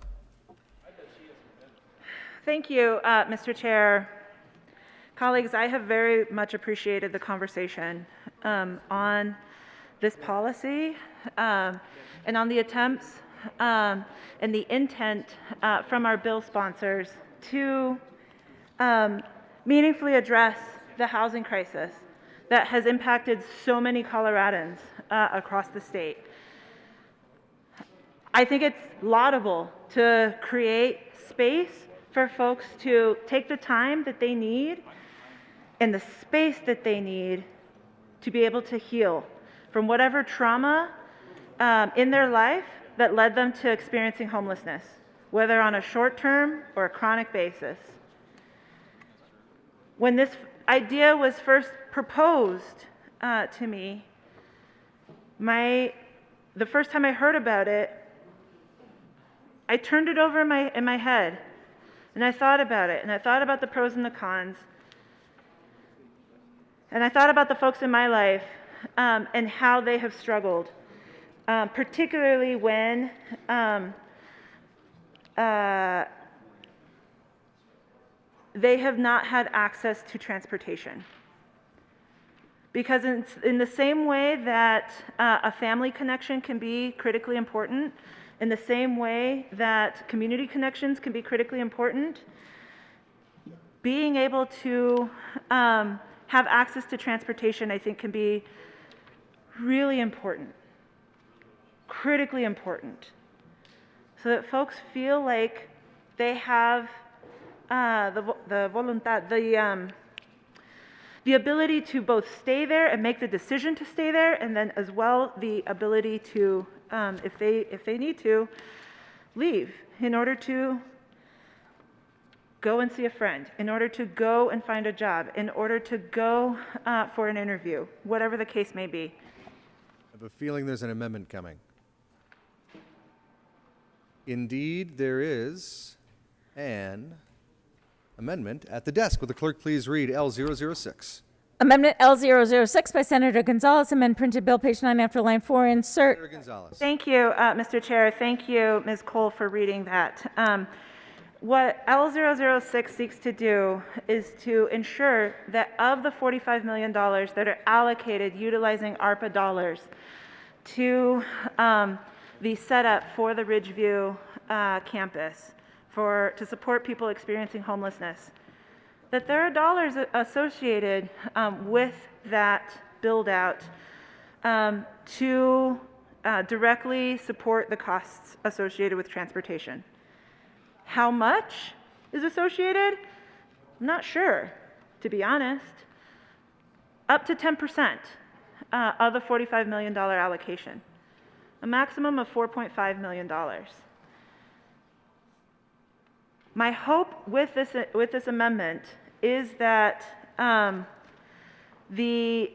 Thank you, Mr. Chair. Colleagues, I have very much appreciated the conversation on this policy and on the attempts and the intent from our bill sponsors to meaningfully address the housing crisis that has impacted so many Coloradans across the state. I think it's laudable to create space for folks to take the time that they need and the space that they need to be able to heal from whatever trauma in their life that led them to experiencing homelessness, whether on a short-term or a chronic basis. When this idea was first proposed to me, the first time I heard about it, I turned it over in my head, and I thought about it, and I thought about the pros and the cons, and I thought about the folks in my life and how they have struggled, particularly when they have not had access to transportation. Because in the same way that a family connection can be critically important, in the same way that community connections can be critically important, being able to have access to transportation, I think, can be really important, critically important, so that folks feel like they have the voluntad, the ability to both stay there and make the decision to stay there, and then as well the ability to, if they need to, leave in order to go and see a friend, in order to go and find a job, in order to go for an interview, whatever the case may be. I have a feeling there's an amendment coming. Indeed, there is an amendment at the desk. Will the clerk please read L006? Amendment L006 by Senator Gonzalez, amend printed bill, page 9 after line 4, insert. Senator Gonzalez. Thank you, Mr. Chair. Thank you, Ms. Cole, for reading that. What L006 seeks to do is to ensure that of the $45 million that are allocated utilizing ARPA dollars to the setup for the Ridgeview campus to support people experiencing homelessness, that there are dollars associated with that build out to directly support the costs associated with transportation. How much is associated? I'm not sure, to be honest. Up to 10% of the $45 million allocation, a maximum of $4.5 million. My hope with this amendment is that the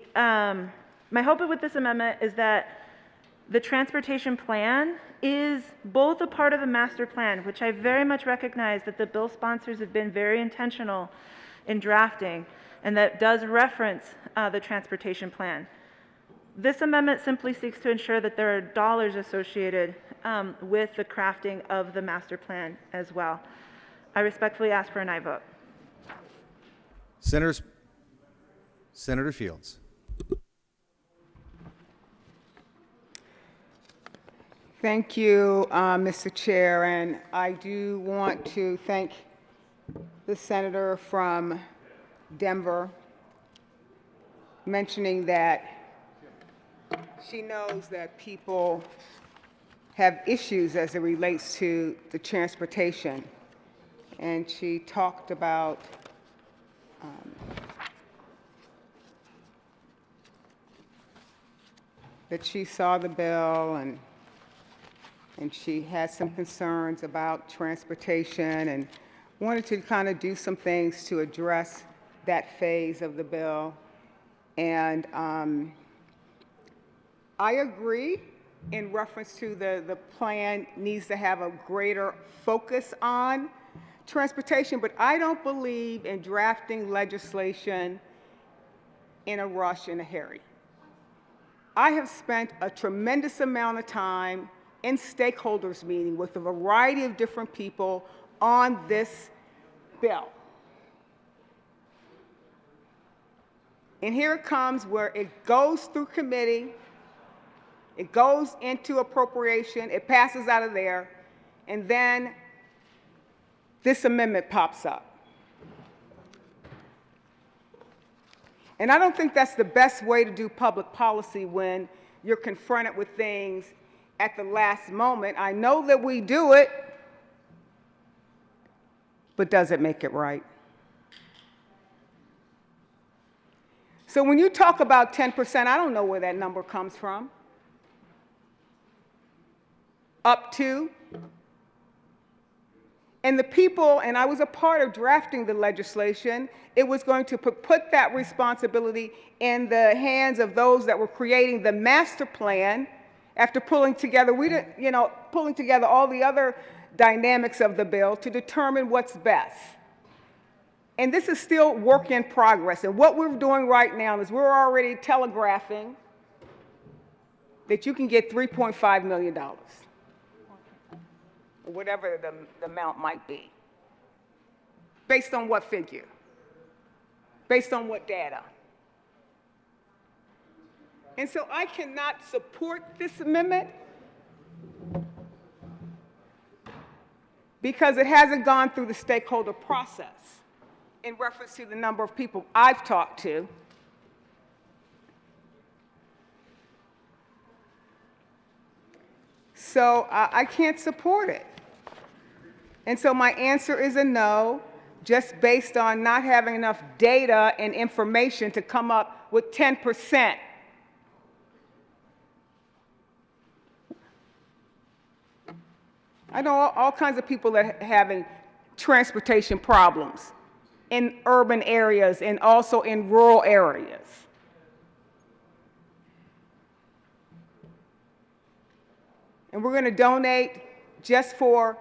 transportation plan is both a part of the master plan, which I very much recognize that the bill sponsors have been very intentional in drafting, and that does reference the transportation plan. This amendment simply seeks to ensure that there are dollars associated with the crafting of the master plan as well. I respectfully ask for an aye vote. Senator Fields. Thank you, Mr. Chair, and I do want to thank the senator from Denver mentioning that she knows that people have issues as it relates to the transportation. And she talked about that she saw the bill and she had some concerns about transportation and wanted to kind of do some things to address that phase of the bill. And I agree in reference to the plan needs to have a greater focus on transportation, but I don't believe in drafting legislation in a rush, in a hurry. I have spent a tremendous amount of time in stakeholders meeting with a variety of different people on this bill. And here it comes where it goes through committee, it goes into appropriation, it passes out of there, and then this amendment pops up. And I don't think that's the best way to do public policy when you're confronted with things at the last moment. I know that we do it, but does it make it right? So when you talk about 10%, I don't know where that number comes from. Up to. And the people, and I was a part of drafting the legislation, it was going to put that responsibility in the hands of those that were creating the master plan after pulling together, pulling together all the other dynamics of the bill to determine what's best. And this is still work in progress. And what we're doing right now is we're already telegraphing that you can get $3.5 million. Whatever the amount might be. Based on what figure? Based on what data? And so I cannot support this amendment because it hasn't gone through the stakeholder process in reference to the number of people I've talked to. So I can't support it. And so my answer is a no, just based on not having enough data and information to come up with 10%. I know all kinds of people that are having transportation problems in urban areas and also in rural areas. And we're going to donate just for,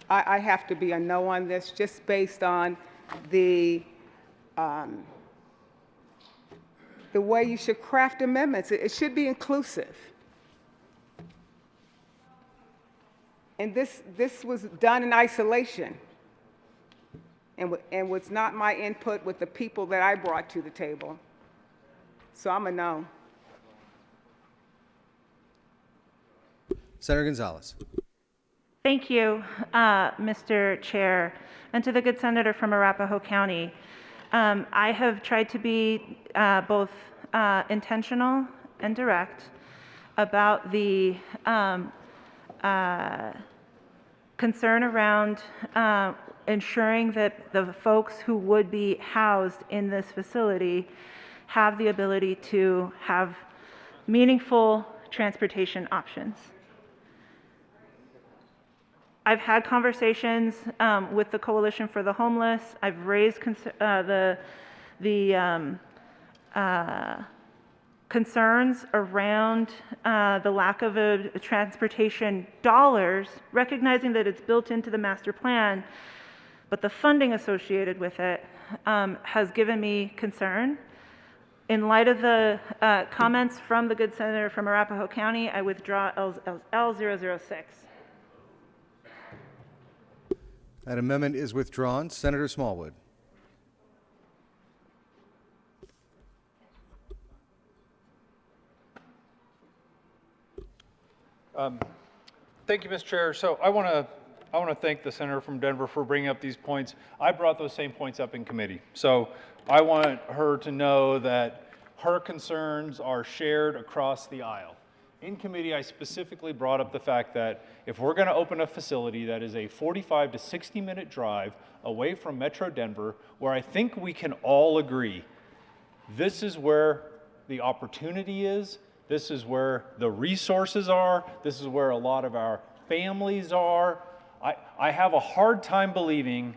I have to be a no on this, just based on the way you should craft amendments. It should be inclusive. And this was done in isolation and was not my input with the people that I brought to the table. So I'm a no. Senator Gonzalez. Thank you, Mr. Chair. And to the good senator from Arapahoe County, I have tried to be both intentional and direct about the concern around ensuring that the folks who would be housed in this facility have the ability to have meaningful transportation options. I've had conversations with the Coalition for the Homeless. I've raised the concerns around the lack of transportation dollars, recognizing that it's built into the master plan, but the funding associated with it has given me concern. In light of the comments from the good senator from Arapahoe County, I withdraw L006. That amendment is withdrawn. Senator Smallwood. Thank you, Mr. Chair. So I want to thank the senator from Denver for bringing up these points. I brought those same points up in committee. So I want her to know that her concerns are shared across the aisle. In committee, I specifically brought up the fact that if we're going to open a facility that is a 45 to 60-minute drive away from Metro Denver, where I think we can all agree this is where the opportunity is, this is where the resources are, this is where a lot of our families are. I have a hard time believing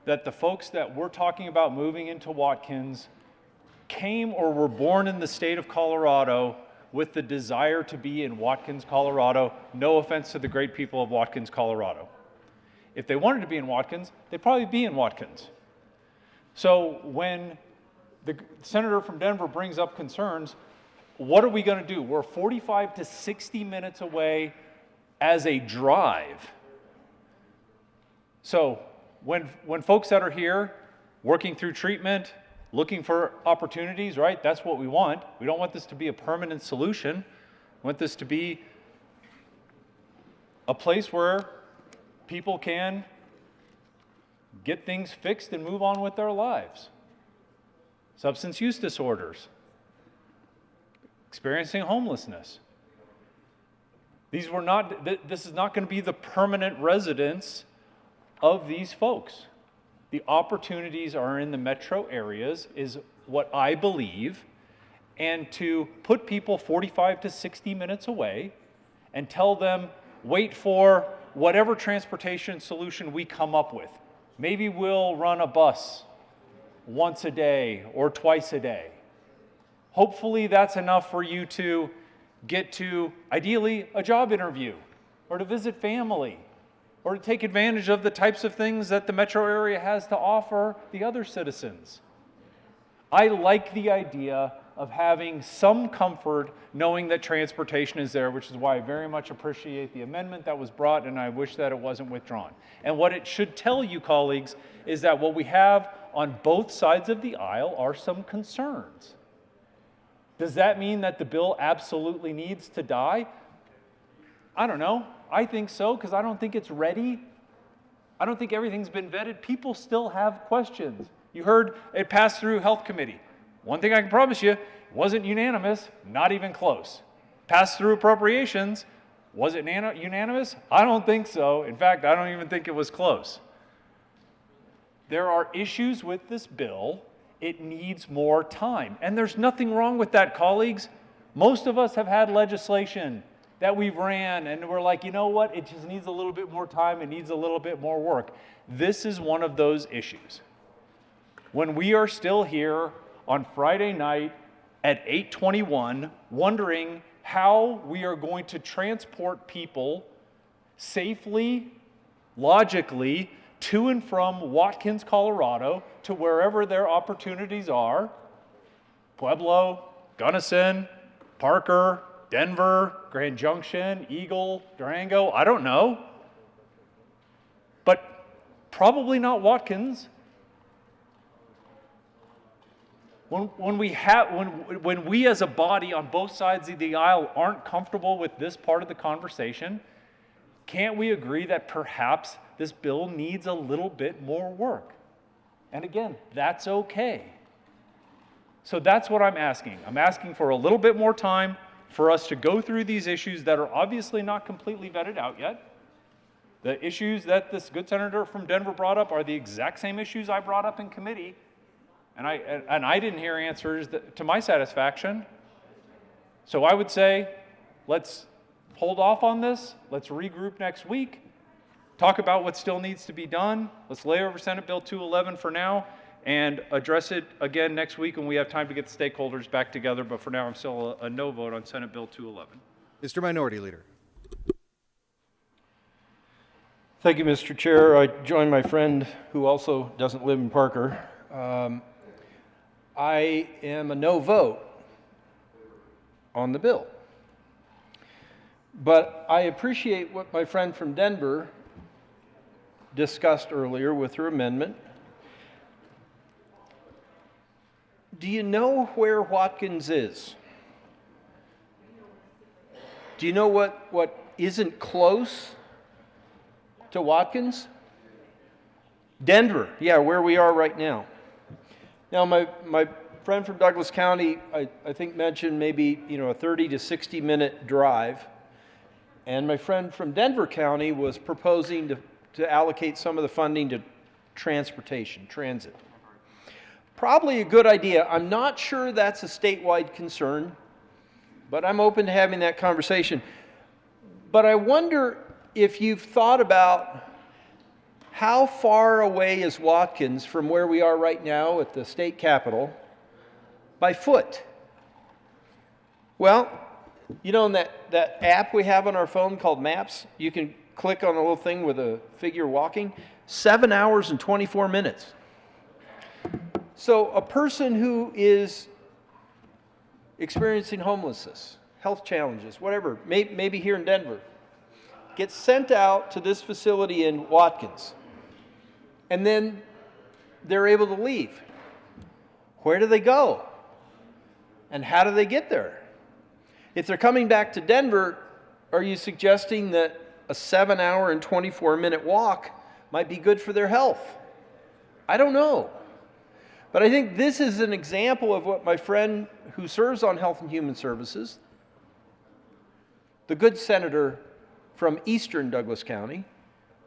that the folks that we're talking about moving into Watkins came or were born in the state of Colorado with the desire to be in Watkins, Colorado. No offense to the great people of Watkins, Colorado. If they wanted to be in Watkins, they'd probably be in Watkins. So when the senator from Denver brings up concerns, what are we going to do? We're 45 to 60 minutes away as a drive. So when folks that are here working through treatment, looking for opportunities, right? That's what we want. We don't want this to be a permanent solution. We want this to be a place where people can get things fixed and move on with their lives. Substance use disorders, experiencing homelessness. This is not going to be the permanent residence of these folks. The opportunities are in the metro areas is what I believe, and to put people 45 to 60 minutes away and tell them, wait for whatever transportation solution we come up with. Maybe we'll run a bus once a day or twice a day. Hopefully that's enough for you to get to, ideally, a job interview or to visit family, or to take advantage of the types of things that the metro area has to offer the other citizens. I like the idea of having some comfort knowing that transportation is there, which is why I very much appreciate the amendment that was brought, and I wish that it wasn't withdrawn. And what it should tell you, colleagues, is that what we have on both sides of the aisle are some concerns. Does that mean that the bill absolutely needs to die? I don't know. I think so, because I don't think it's ready. I don't think everything's been vetted. People still have questions. You heard it passed through Health Committee. One thing I can promise you, it wasn't unanimous, not even close. Passed through Appropriations, was it unanimous? I don't think so. In fact, I don't even think it was close. There are issues with this bill. It needs more time. And there's nothing wrong with that, colleagues. Most of us have had legislation that we've ran and we're like, you know what, it just needs a little bit more time, it needs a little bit more work. This is one of those issues. When we are still here on Friday night at 8:21, wondering how we are going to transport people safely, logically, to and from Watkins, Colorado, to wherever their opportunities are, Pueblo, Gunnison, Parker, Denver, Grand Junction, Eagle, Durango, I don't know. But probably not Watkins. When we as a body on both sides of the aisle aren't comfortable with this part of the conversation, can't we agree that perhaps this bill needs a little bit more work? And again, that's okay. So that's what I'm asking. I'm asking for a little bit more time for us to go through these issues that are obviously not completely vetted out yet. The issues that this good senator from Denver brought up are the exact same issues I brought up in committee, and I didn't hear answers to my satisfaction. So I would say, let's hold off on this. Let's regroup next week. Talk about what still needs to be done. Let's lay over Senate Bill 211 for now and address it again next week when we have time to get the stakeholders back together. But for now, I'm still a no vote on Senate Bill 211. Mr. Minority Leader. Thank you, Mr. Chair. I join my friend who also doesn't live in Parker. I am a no vote on the bill. But I appreciate what my friend from Denver discussed earlier with her amendment. Do you know where Watkins is? Do you know what isn't close to Watkins? Denver, yeah, where we are right now. Now, my friend from Douglas County, I think mentioned maybe, a 30 to 60 minute drive. And my friend from Denver County was proposing to allocate some of the funding to transportation, transit. Probably a good idea. I'm not sure that's a statewide concern, but I'm open to having that conversation. But I wonder if you've thought about how far away is Watkins from where we are right now at the state capitol by foot? Well, in that app we have on our phone called Maps, you can click on a little thing with a figure walking, 7 hours and 24 minutes. So a person who is experiencing homelessness, health challenges, whatever, maybe here in Denver, gets sent out to this facility in Watkins, and then they're able to leave. Where do they go? And how do they get there? If they're coming back to Denver, are you suggesting that a 7 hour and 24 minute walk might be good for their health? I don't know. But I think this is an example of what my friend who serves on Health and Human Services, the good senator from eastern Douglas County,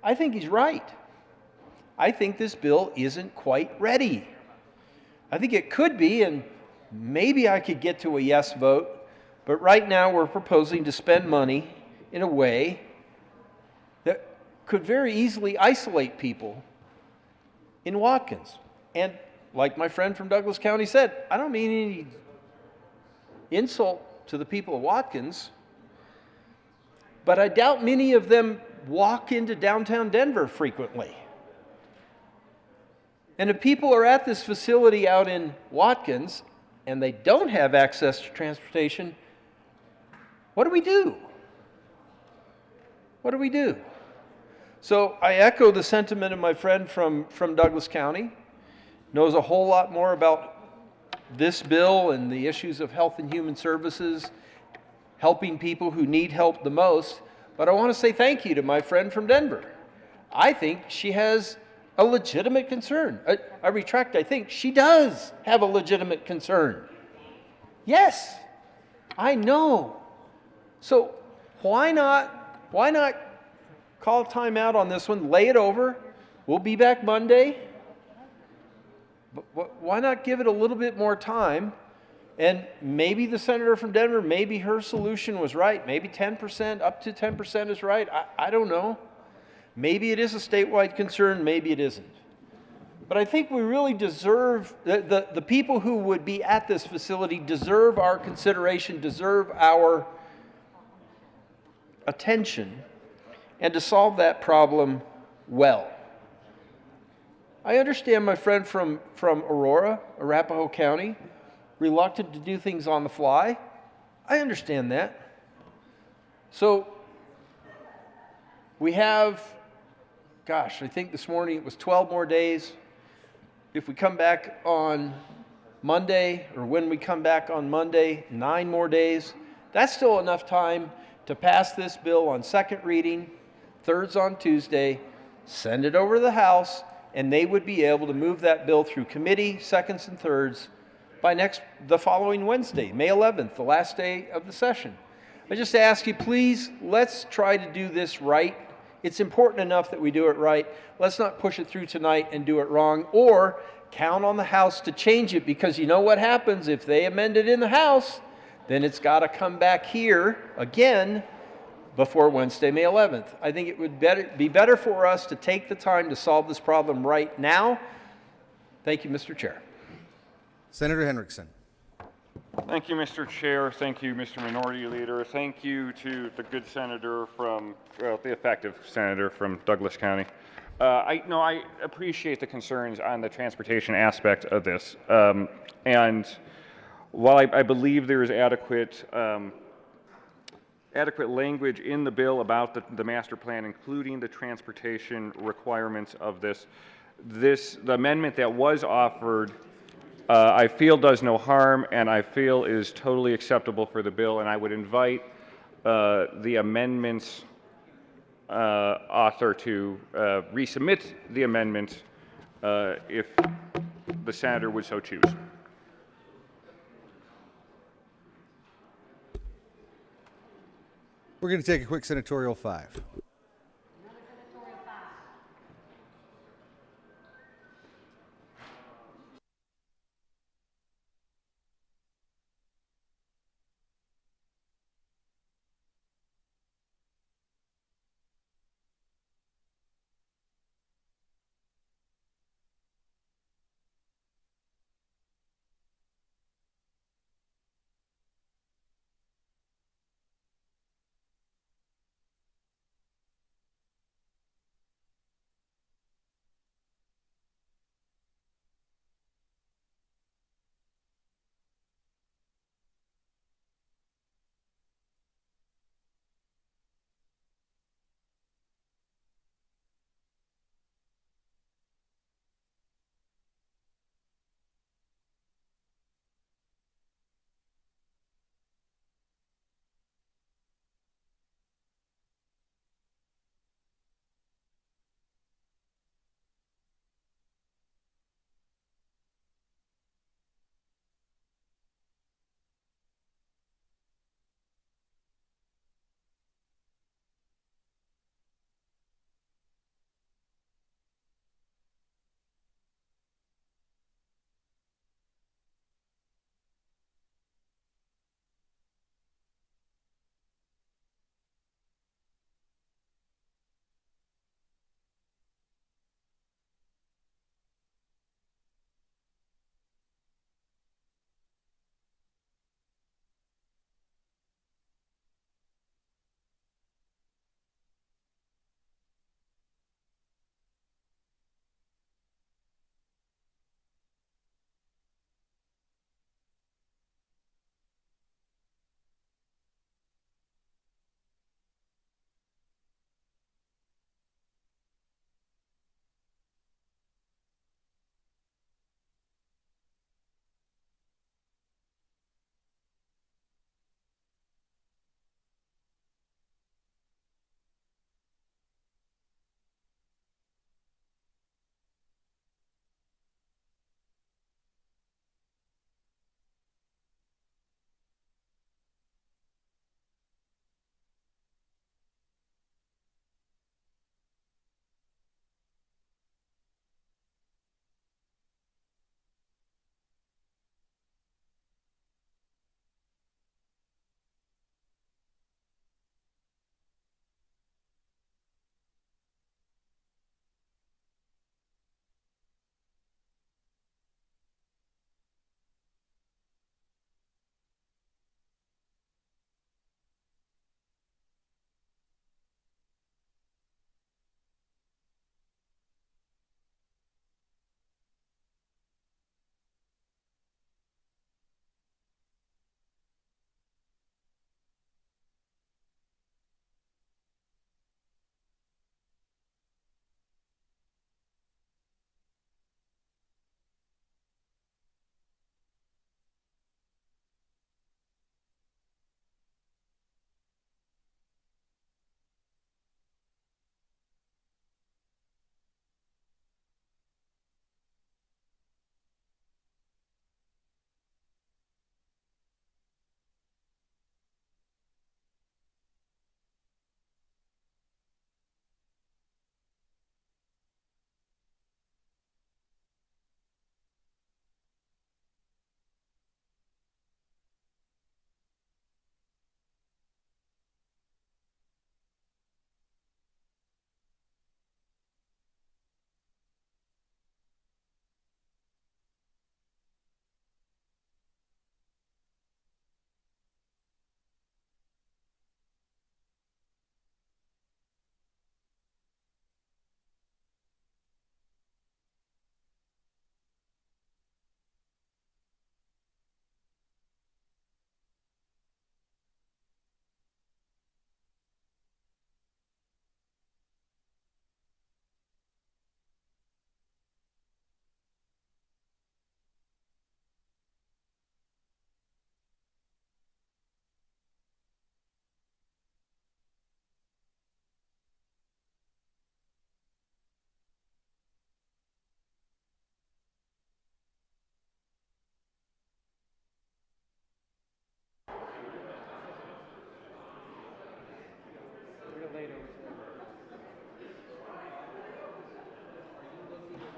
I think he's right. I think this bill isn't quite ready. I think it could be, and maybe I could get to a yes vote, but right now we're proposing to spend money in a way that could very easily isolate people in Watkins. And like my friend from Douglas County said, I don't mean any insult to the people of Watkins, but I doubt many of them walk into downtown Denver frequently. And if people are at this facility out in Watkins and they don't have access to transportation, what do we do? What do we do? So I echo the sentiment of my friend from Douglas County, knows a whole lot more about this bill and the issues of health and human services, helping people who need help the most. But I want to say thank you to my friend from Denver. I think she has a legitimate concern. I retract, I think she does have a legitimate concern. Yes, I know. So why not call a timeout on this one, lay it over, we'll be back Monday. But why not give it a little bit more time? And maybe the senator from Denver, maybe her solution was right. Maybe 10%, up to 10% is right. I don't know. Maybe it is a statewide concern, maybe it isn't. But I think we really deserve, the people who would be at this facility deserve our consideration, deserve our attention, and to solve that problem well. I understand my friend from Aurora, Arapahoe County, reluctant to do things on the fly. I understand that. So we have, I think this morning it was 12 more days. If we come back on Monday, or when we come back on Monday, 9 more days, that's still enough time to pass this bill on second reading, thirds on Tuesday, send it over to the House, and they would be able to move that bill through committee, seconds and thirds, by the following Wednesday, May 11th, the last day of the session. I just ask you, please, let's try to do this right. It's important enough that we do it right. Let's not push it through tonight and do it wrong, or count on the House to change it, because you know what happens if they amend it in the House, then it's got to come back here again before Wednesday, May 11th. I think it would be better for us to take the time to solve this problem right now. Thank you, Mr. Chair. Senator Henriksen. Thank you, Mr. Chair. Thank you, Mr. Minority Leader. Thank you to the good senator from, the effective senator from Douglas County. I appreciate the concerns on the transportation aspect of this. And while I believe there is adequate language in the bill about the master plan, including the transportation requirements of the amendment that was offered, I feel does no harm, and I feel is totally acceptable for the bill. And I would invite the amendments author to resubmit the amendment if the senator would so choose. We're going to take a quick senatorial 5.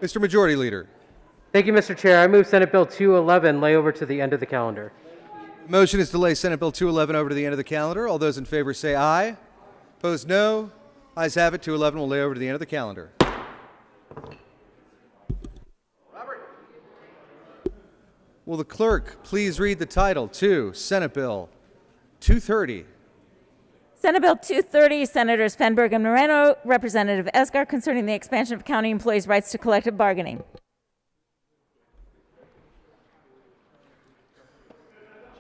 Mr. Majority Leader. Thank you, Mr. Chair. I move Senate Bill 211 lay over to the end of the calendar. Motion is to lay Senate Bill 211 over to the end of the calendar. All those in favor say aye. Opposed, no. Ayes have it. 211 will lay over to the end of the calendar. Will the clerk please read the title to Senate Bill 230? Senate Bill 230, Senators Fenberg and Moreno, Representative Esgar, concerning the expansion of county employees' rights to collective bargaining.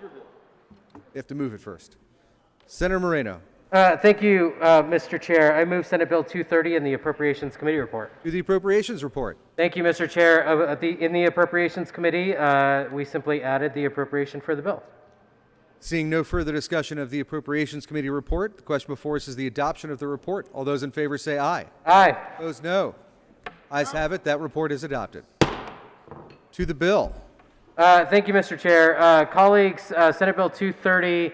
You have to move it first. Senator Moreno. Thank you, Mr. Chair. I move Senate Bill 230 in the Appropriations Committee report. To the Appropriations report. Thank you, Mr. Chair. In the Appropriations Committee, we simply added the appropriation for the bill. Seeing no further discussion of the Appropriations Committee report, the question before us is the adoption of the report. All those in favor say aye. Aye. Opposed, no. Ayes have it. That report is adopted. To the bill. Thank you, Mr. Chair. Colleagues, Senate Bill 230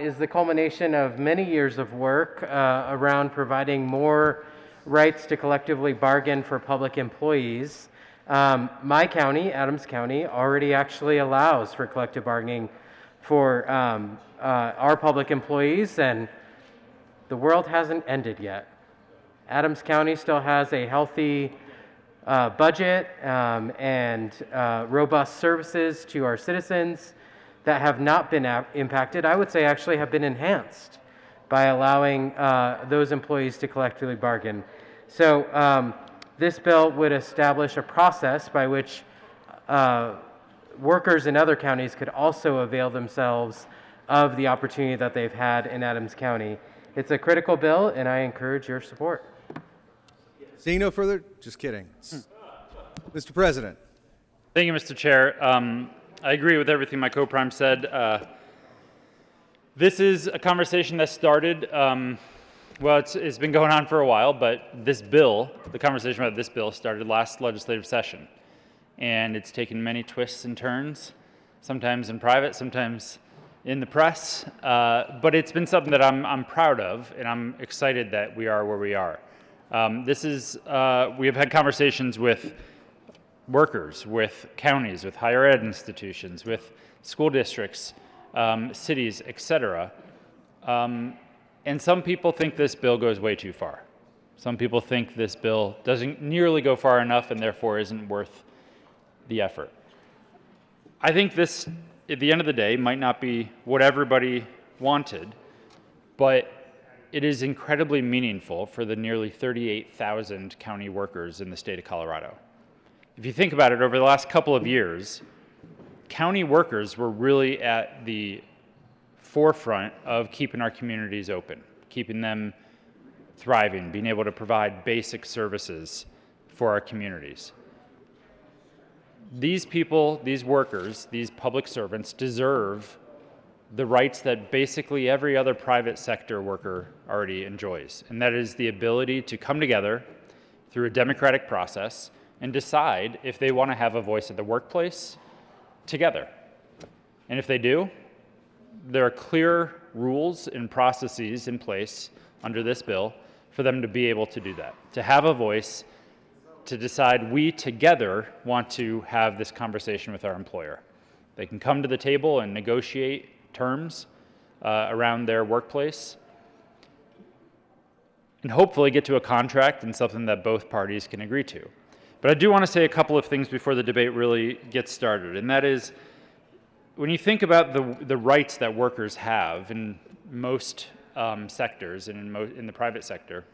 is the culmination of many years of work around providing more rights to collectively bargain for public employees. My county, Adams County, already actually allows for collective bargaining for our public employees, and the world hasn't ended yet. Adams County still has a healthy budget and robust services to our citizens that have not been impacted. I would say actually have been enhanced by allowing those employees to collectively bargain. So this bill would establish a process by which workers in other counties could also avail themselves of the opportunity that they've had in Adams County. It's a critical bill, and I encourage your support. Seeing no further, just kidding. Mr. President. Thank you, Mr. Chair. I agree with everything my co-prime said. This is a conversation that started, well, it's been going on for a while, but this bill, the conversation about this bill started last legislative session. And it's taken many twists and turns, sometimes in private, sometimes in the press. But it's been something that I'm proud of, and I'm excited that we are where we are. We have had conversations with workers, with counties, with higher ed institutions, with school districts, cities, etc. And some people think this bill goes way too far. Some people think this bill doesn't nearly go far enough and therefore isn't worth the effort. I think this, at the end of the day, might not be what everybody wanted, but it is incredibly meaningful for the nearly 38,000 county workers in the state of Colorado. If you think about it, over the last couple of years, county workers were really at the forefront of keeping our communities open, keeping them thriving, being able to provide basic services for our communities. These people, these workers, these public servants deserve the rights that basically every other private sector worker already enjoys, and that is the ability to come together through a democratic process and decide if they want to have a voice at the workplace together. And if they do, there are clear rules and processes in place under this bill for them to be able to do that, to have a voice, to decide we together want to have this conversation with our employer. They can come to the table and negotiate terms around their workplace and hopefully get to a contract and something that both parties can agree to. But I do want to say a couple of things before the debate really gets started, and that is, when you think about the rights that workers have in most sectors and in the private sector,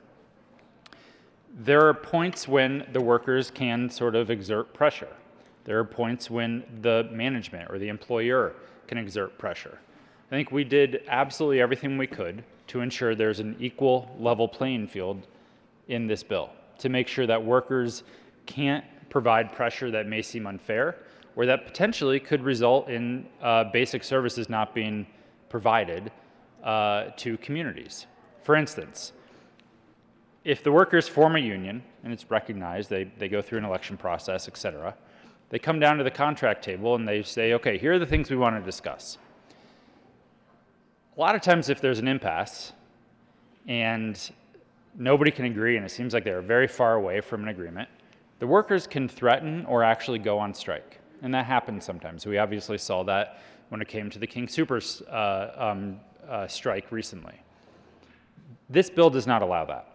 there are points when the workers can sort of exert pressure. There are points when the management or the employer can exert pressure. I think we did absolutely everything we could to ensure there's an equal level playing field in this bill, to make sure that workers can't provide pressure that may seem unfair or that potentially could result in basic services not being provided to communities. For instance, if the workers form a union and it's recognized, they go through an election process, et cetera, they come down to the contract table and they say, okay, here are the things we want to discuss. A lot of times if there's an impasse and nobody can agree and it seems like they're very far away from an agreement, The workers can threaten or actually go on strike, and that happens sometimes. We obviously saw that when it came to the King Soopers strike recently. This bill does not allow that.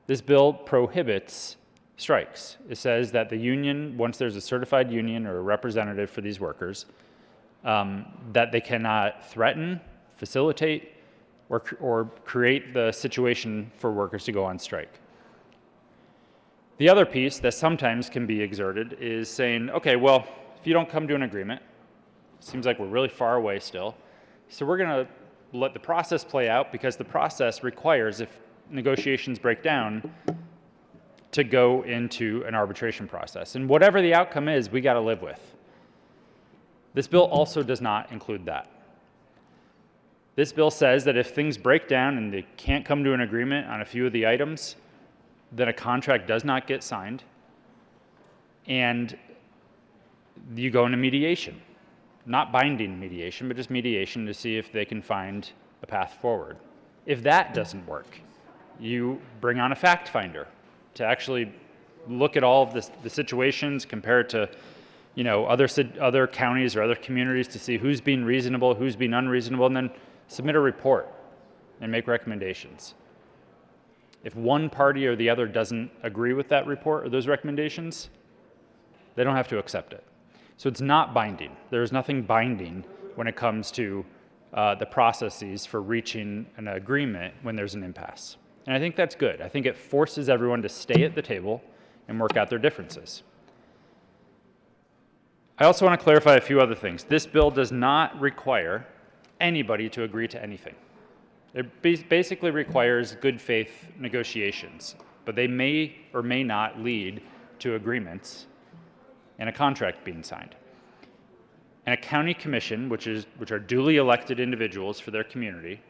This bill prohibits strikes. It says that the union, once there's a certified union or a representative for these workers, that they cannot threaten, facilitate, or create the situation for workers to go on strike. The other piece that sometimes can be exerted is saying, okay, well, if you don't come to an agreement, seems like we're really far away still, so we're going to let the process play out, because the process requires, if negotiations break down, to go into an arbitration process. And whatever the outcome is, we got to live with. This bill also does not include that. This bill says that if things break down and they can't come to an agreement on a few of the items, then a contract does not get signed, and you go into mediation. Not binding mediation, but just mediation to see if they can find a path forward. If that doesn't work, you bring on a fact finder to actually look at all of the situations, compare it to other counties or other communities to see who's being reasonable, who's being unreasonable, and then submit a report and make recommendations. If one party or the other doesn't agree with that report or those recommendations, they don't have to accept it. So it's not binding. There's nothing binding when it comes to the processes for reaching an agreement when there's an impasse. And I think that's good. I think it forces everyone to stay at the table and work out their differences. I also want to clarify a few other things. This bill does not require anybody to agree to anything. It basically requires good faith negotiations, but they may or may not lead to agreements and a contract being signed. And a county commission, which are duly elected individuals for their community,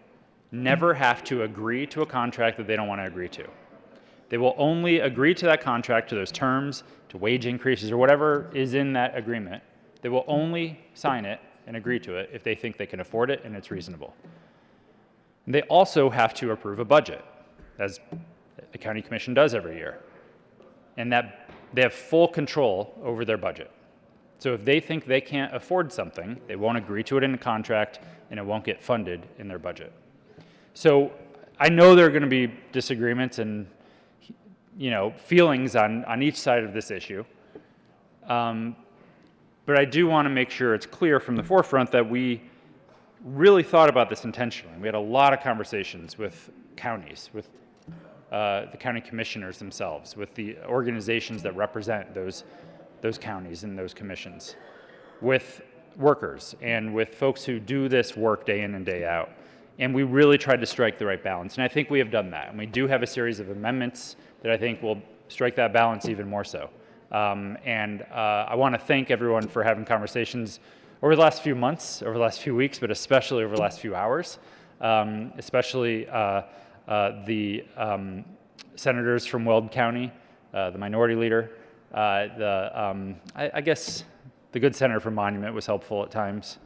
never have to agree to a contract that they don't want to agree to. They will only agree to that contract, to those terms, to wage increases, or whatever is in that agreement. They will only sign it and agree to it if they think they can afford it and it's reasonable. And they also have to approve a budget, as the county commission does every year. And that they have full control over their budget. So if they think they can't afford something, they won't agree to it in a contract, and it won't get funded in their budget. So I know there are going to be disagreements and feelings on each side of this issue. But I do want to make sure it's clear from the forefront that we really thought about this intentionally. We had a lot of conversations with counties, with the county commissioners themselves, with the organizations that represent those counties and those commissions, with workers and with folks who do this work day in and day out. And we really tried to strike the right balance. And I think we have done that. And we do have a series of amendments that I think will strike that balance even more so. I want to thank everyone for having conversations over the last few months, over the last few weeks, but especially over the last few hours, especially the senators from Weld County, the minority leader, I guess the good senator from Monument was helpful at times.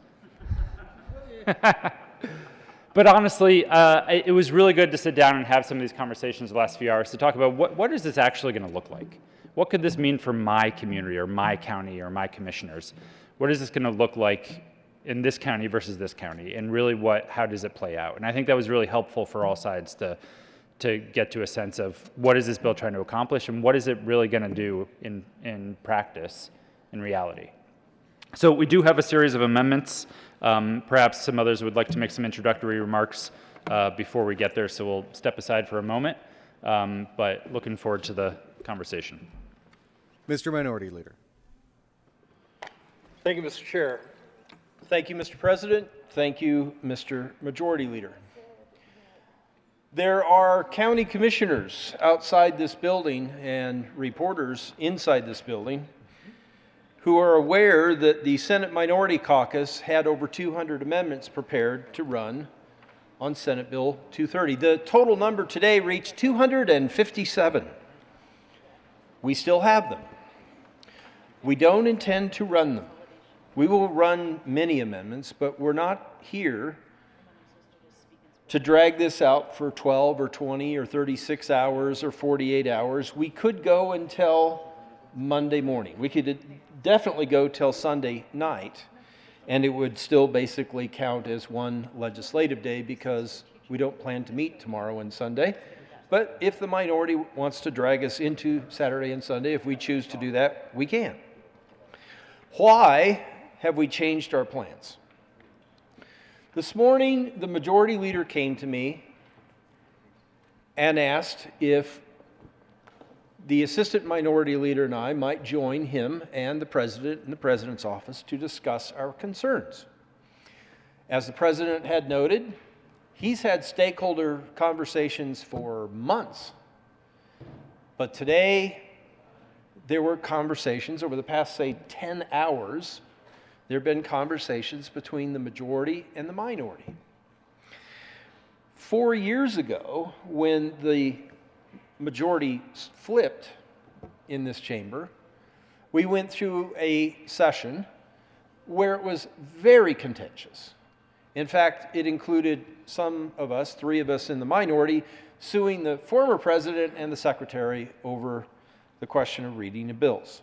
But honestly, it was really good to sit down and have some of these conversations the last few hours to talk about what is this actually going to look like? What could this mean for my community or my county or my commissioners? What is this going to look like in this county versus this county? And really, how does it play out? And I think that was really helpful for all sides to get to a sense of what is this bill trying to accomplish and what is it really going to do in practice, in reality. So we do have a series of amendments. Perhaps some others would like to make some introductory remarks before we get there, so we'll step aside for a moment, but looking forward to the conversation. Mr. Minority Leader. Thank you, Mr. Chair. Thank you, Mr. President. Thank you, Mr. Majority Leader. There are county commissioners outside this building and reporters inside this building who are aware that the Senate Minority Caucus had over 200 amendments prepared to run on Senate Bill 230. The total number today reached 257. We still have them. We don't intend to run them. We will run many amendments, but we're not here to drag this out for 12 or 20 or 36 hours or 48 hours. We could go until Monday morning. We could definitely go till Sunday night, and it would still basically count as one legislative day because we don't plan to meet tomorrow and Sunday. But if the minority wants to drag us into Saturday and Sunday, if we choose to do that, we can. Why have we changed our plans? This morning, the majority leader came to me and asked if the assistant minority leader and I might join him and the president in the president's office to discuss our concerns. As the president had noted, he's had stakeholder conversations for months. But today, there were conversations over the past, say, 10 hours. There have been conversations between the majority and the minority. 4 years ago, when the majority flipped in this chamber, we went through a session where it was very contentious. In fact, it included some of us, 3 of us in the minority, suing the former president and the secretary over the question of reading the bills.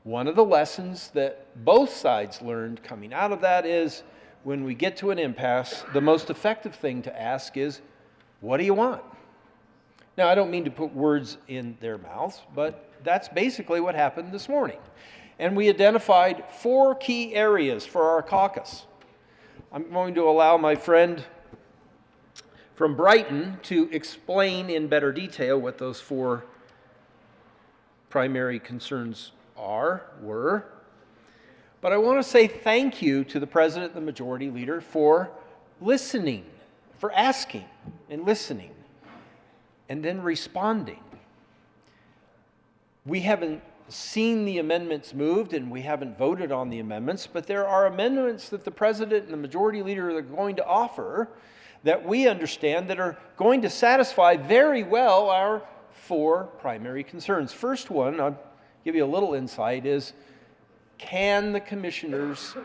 One of the lessons that both sides learned coming out of that is when we get to an impasse, the most effective thing to ask is, what do you want? Now, I don't mean to put words in their mouths, but that's basically what happened this morning. And we identified 4 key areas for our caucus. I'm going to allow my friend from Brighton to explain in better detail what those 4 primary concerns were. But I want to say thank you to the president and the majority leader for listening, for asking and listening, and then responding. We haven't seen the amendments moved and we haven't voted on the amendments, but there are amendments that the president and the majority leader are going to offer that we understand that are going to satisfy very well our 4 primary concerns. First one, I'll give you a little insight, is can the commissioners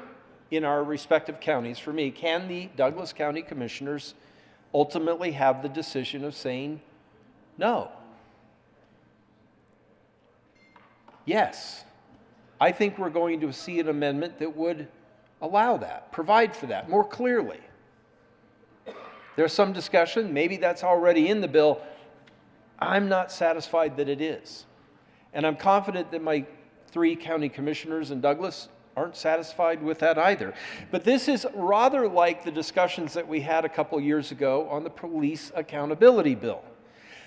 in our respective counties, for me, can the Douglas County commissioners ultimately have the decision of saying no? Yes. I think we're going to see an amendment that would allow that, provide for that more clearly. There's some discussion, maybe that's already in the bill. I'm not satisfied that it is. And I'm confident that my 3 county commissioners in Douglas aren't satisfied with that either. But this is rather like the discussions that we had a couple years ago on the police accountability bill.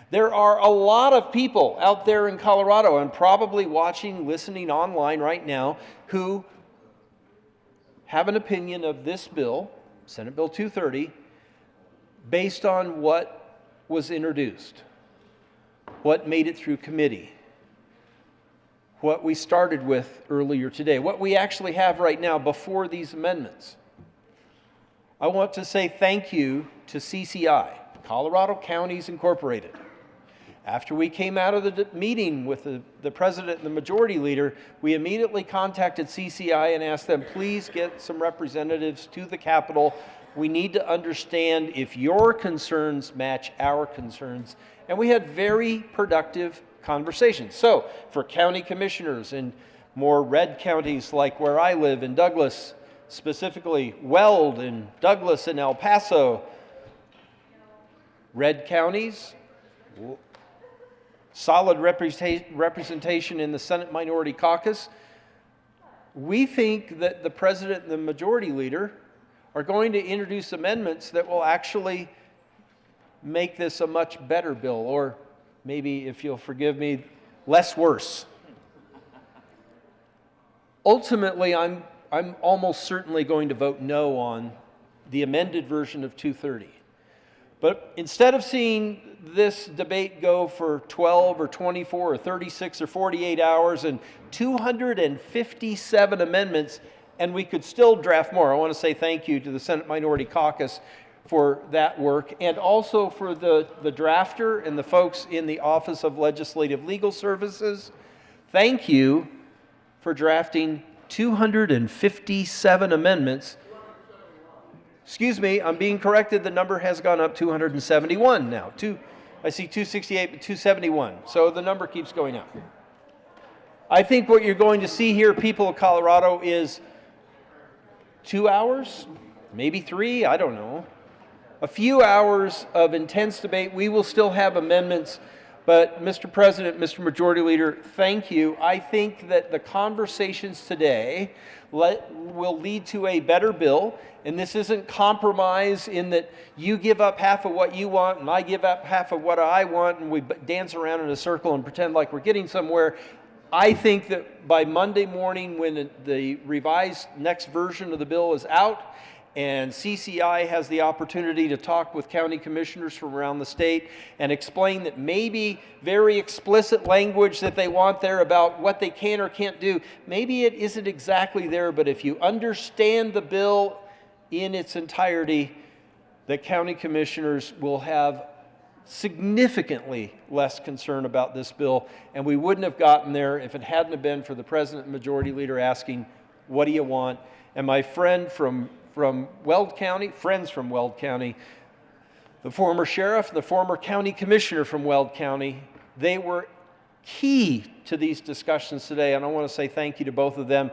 There are a lot of people out there in Colorado and probably watching, listening online right now who have an opinion of this bill, Senate Bill 230, based on what was introduced, what made it through committee, what we started with earlier today, what we actually have right now before these amendments. I want to say thank you to CCI, Colorado Counties Incorporated. After we came out of the meeting with the president and the majority leader, we immediately contacted CCI and asked them, please get some representatives to the Capitol. We need to understand if your concerns match our concerns. And we had very productive conversations. So for county commissioners in more red counties like where I live in Douglas, specifically Weld and Douglas and El Paso, red counties, solid representation in the Senate Minority Caucus. We think that the president and the majority leader are going to introduce amendments that will actually make this a much better bill, or maybe, if you'll forgive me, less worse. Ultimately, I'm almost certainly going to vote no on the amended version of 230. But instead of seeing this debate go for 12 or 24 or 36 or 48 hours and 257 amendments, and we could still draft more, I want to say thank you to the Senate Minority Caucus for that work, and also for the drafter and the folks in the Office of Legislative Legal Services. Thank you for drafting 257 amendments. Excuse me, I'm being corrected. The number has gone up 271 now. I see 268, but 271. So the number keeps going up. I think what you're going to see here, people of Colorado, is 2 hours, maybe 3, I don't know. A few hours of intense debate. We will still have amendments, but Mr. President, Mr. Majority Leader, thank you. I think that the conversations today will lead to a better bill, and this isn't compromise in that you give up half of what you want and I give up half of what I want, and we dance around in a circle and pretend like we're getting somewhere. I think that by Monday morning, when the revised next version of the bill is out, and CCI has the opportunity to talk with county commissioners from around the state and explain that maybe very explicit language that they want there about what they can or can't do, maybe it isn't exactly there, but if you understand the bill in its entirety, the county commissioners will have significantly less concern about this bill, and we wouldn't have gotten there if it hadn't have been for the President and Majority Leader asking, what do you want? And my friend from Weld County, friends from Weld County, the former sheriff, the former county commissioner from Weld County, they were key to these discussions today, and I want to say thank you to both of them.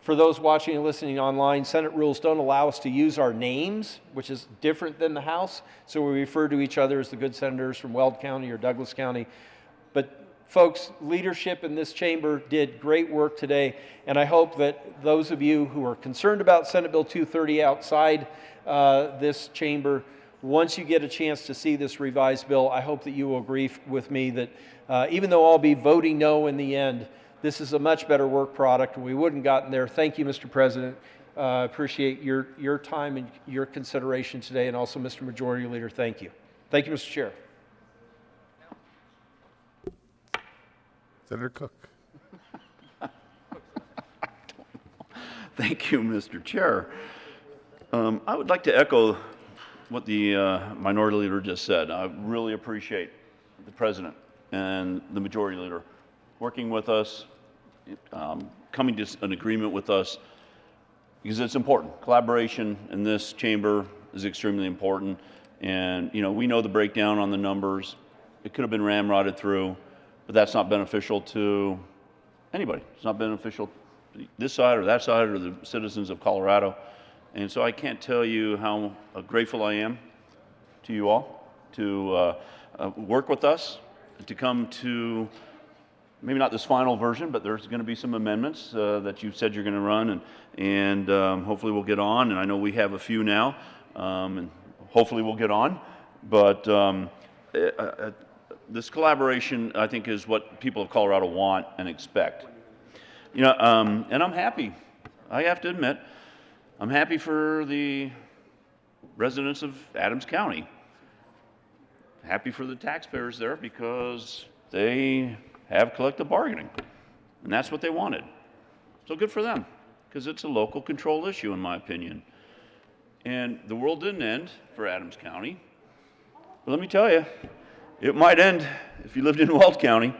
For those watching and listening online, Senate rules don't allow us to use our names, which is different than the House, so we refer to each other as the good senators from Weld County or Douglas County. But folks, leadership in this chamber did great work today, and I hope that those of you who are concerned about Senate Bill 230 outside this chamber, once you get a chance to see this revised bill, I hope that you will agree with me that even though I'll be voting no in the end, this is a much better work product, and we wouldn't gotten there. Thank you, Mr. President. Appreciate your time and your consideration today, and also Mr. Majority Leader, thank you. Thank you, Mr. Chair. Senator Cook. Thank you, Mr. Chair. I would like to echo what the Minority Leader just said. I really appreciate the President and the Majority Leader working with us, coming to an agreement with us, because it's important. Collaboration in this chamber is extremely important, and we know the breakdown on the numbers. It could have been ramrodded through, but that's not beneficial to anybody. It's not beneficial to this side or that side or the citizens of Colorado. And so I can't tell you how grateful I am to you all to work with us, to come to maybe not this final version, but there's going to be some amendments that you said you're going to run, and hopefully we'll get on. And I know we have a few now, and hopefully we'll get on. But this collaboration, I think, is what people of Colorado want and expect. And I'm happy. I have to admit, I'm happy for the residents of Adams County. Happy for the taxpayers there because they have collective bargaining, and that's what they wanted. So good for them, because it's a local control issue, in my opinion. And the world didn't end for Adams County. But let me tell you, it might end if you lived in Weld County,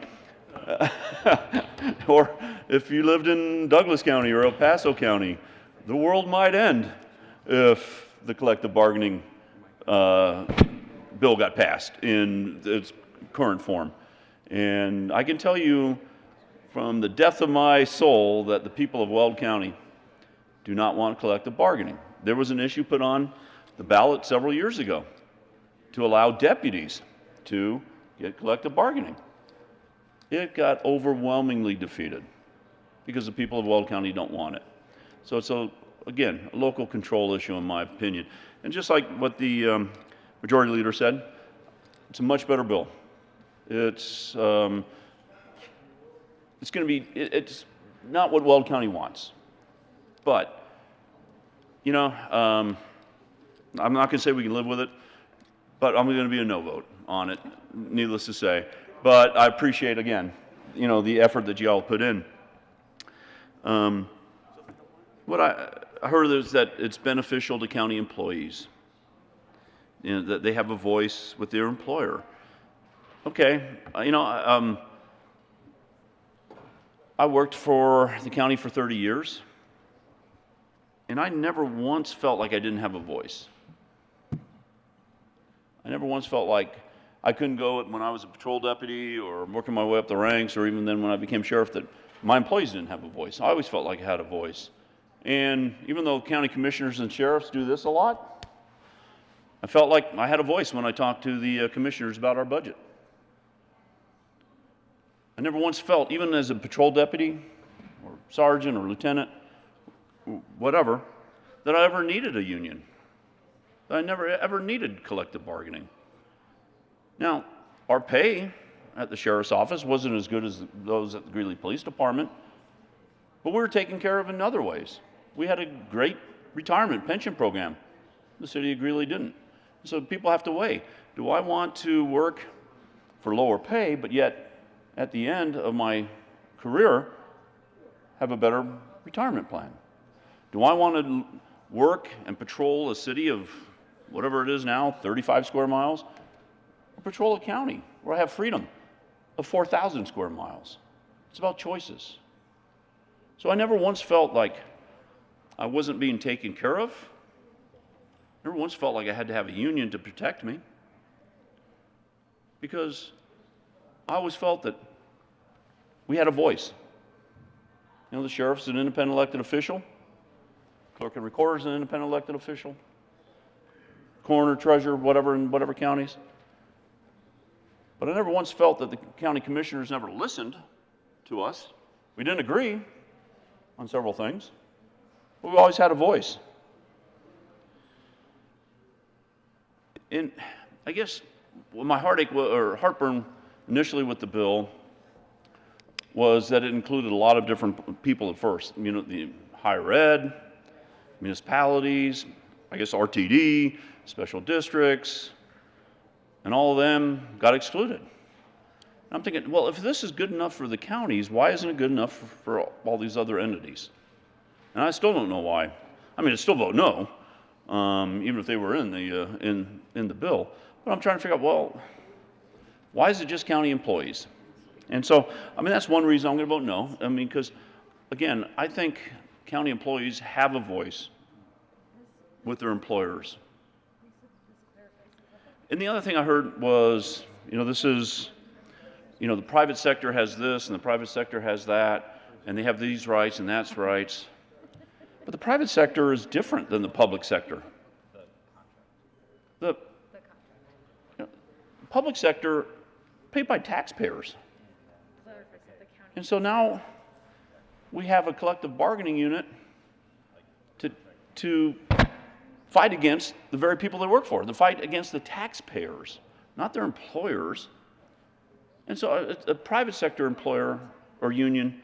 or if you lived in Douglas County or El Paso County. The world might end if the collective bargaining bill got passed in its current form. And I can tell you from the depth of my soul that the people of Weld County do not want collective bargaining. There was an issue put on the ballot several years ago to allow deputies to get collective bargaining. It got overwhelmingly defeated because the people of Weld County don't want it. So it's, again, a local control issue in my opinion. And just like what the Majority Leader said, it's a much better bill. It's going to be, it's not what Weld County wants. But, I'm not going to say we can live with it, but I'm going to be a no vote on it, needless to say. But I appreciate, again, the effort that you all put in. What I heard is that it's beneficial to county employees, that they have a voice with their employer. Okay, I worked for the county for 30 years, and I never once felt like I didn't have a voice. I never once felt like I couldn't go when I was a patrol deputy or working my way up the ranks, or even then when I became sheriff, that my employees didn't have a voice. I always felt like I had a voice. And even though county commissioners and sheriffs do this a lot, I felt like I had a voice when I talked to the commissioners about our budget. I never once felt, even as a patrol deputy or sergeant or lieutenant, whatever, that I ever needed a union. That I never ever needed collective bargaining. Now, our pay at the sheriff's office wasn't as good as those at the Greeley Police Department, but we were taken care of in other ways. We had a great retirement pension program. The city of Greeley didn't. So people have to weigh. Do I want to work for lower pay, but yet at the end of my career have a better retirement plan? Do I want to work and patrol a city of whatever it is now, 35 square miles, or patrol a county where I have freedom of 4,000 square miles? It's about choices. So I never once felt like I wasn't being taken care of. Never once felt like I had to have a union to protect me, because I always felt that we had a voice. You know, the sheriff's an independent elected official. Clerk and recorder's an independent elected official. Coroner, treasurer, whatever in whatever counties. But I never once felt that the county commissioners never listened to us. We didn't agree on several things, but we always had a voice. And I guess my heartache or heartburn initially with the bill was that it included a lot of different people at first. You know, the higher ed, municipalities, I guess RTD, special districts, and all of them got excluded. And I'm thinking, well, if this is good enough for the counties, why isn't it good enough for all these other entities? And I still don't know why. I mean, I'd still vote no, even if they were in the bill. But I'm trying to figure out, well, why is it just county employees? And so, I mean, that's one reason I'm going to vote no. I mean, because, again, I think county employees have a voice with their employers. And the other thing I heard was, you know, this is, you know, the private sector has this and the private sector has that, and they have these rights and that's rights. But the private sector is different than the public sector. The public sector paid by taxpayers. And so now we have a collective bargaining unit to fight against the very people they work for, to fight against the taxpayers, not their employers. And so a private sector employer or union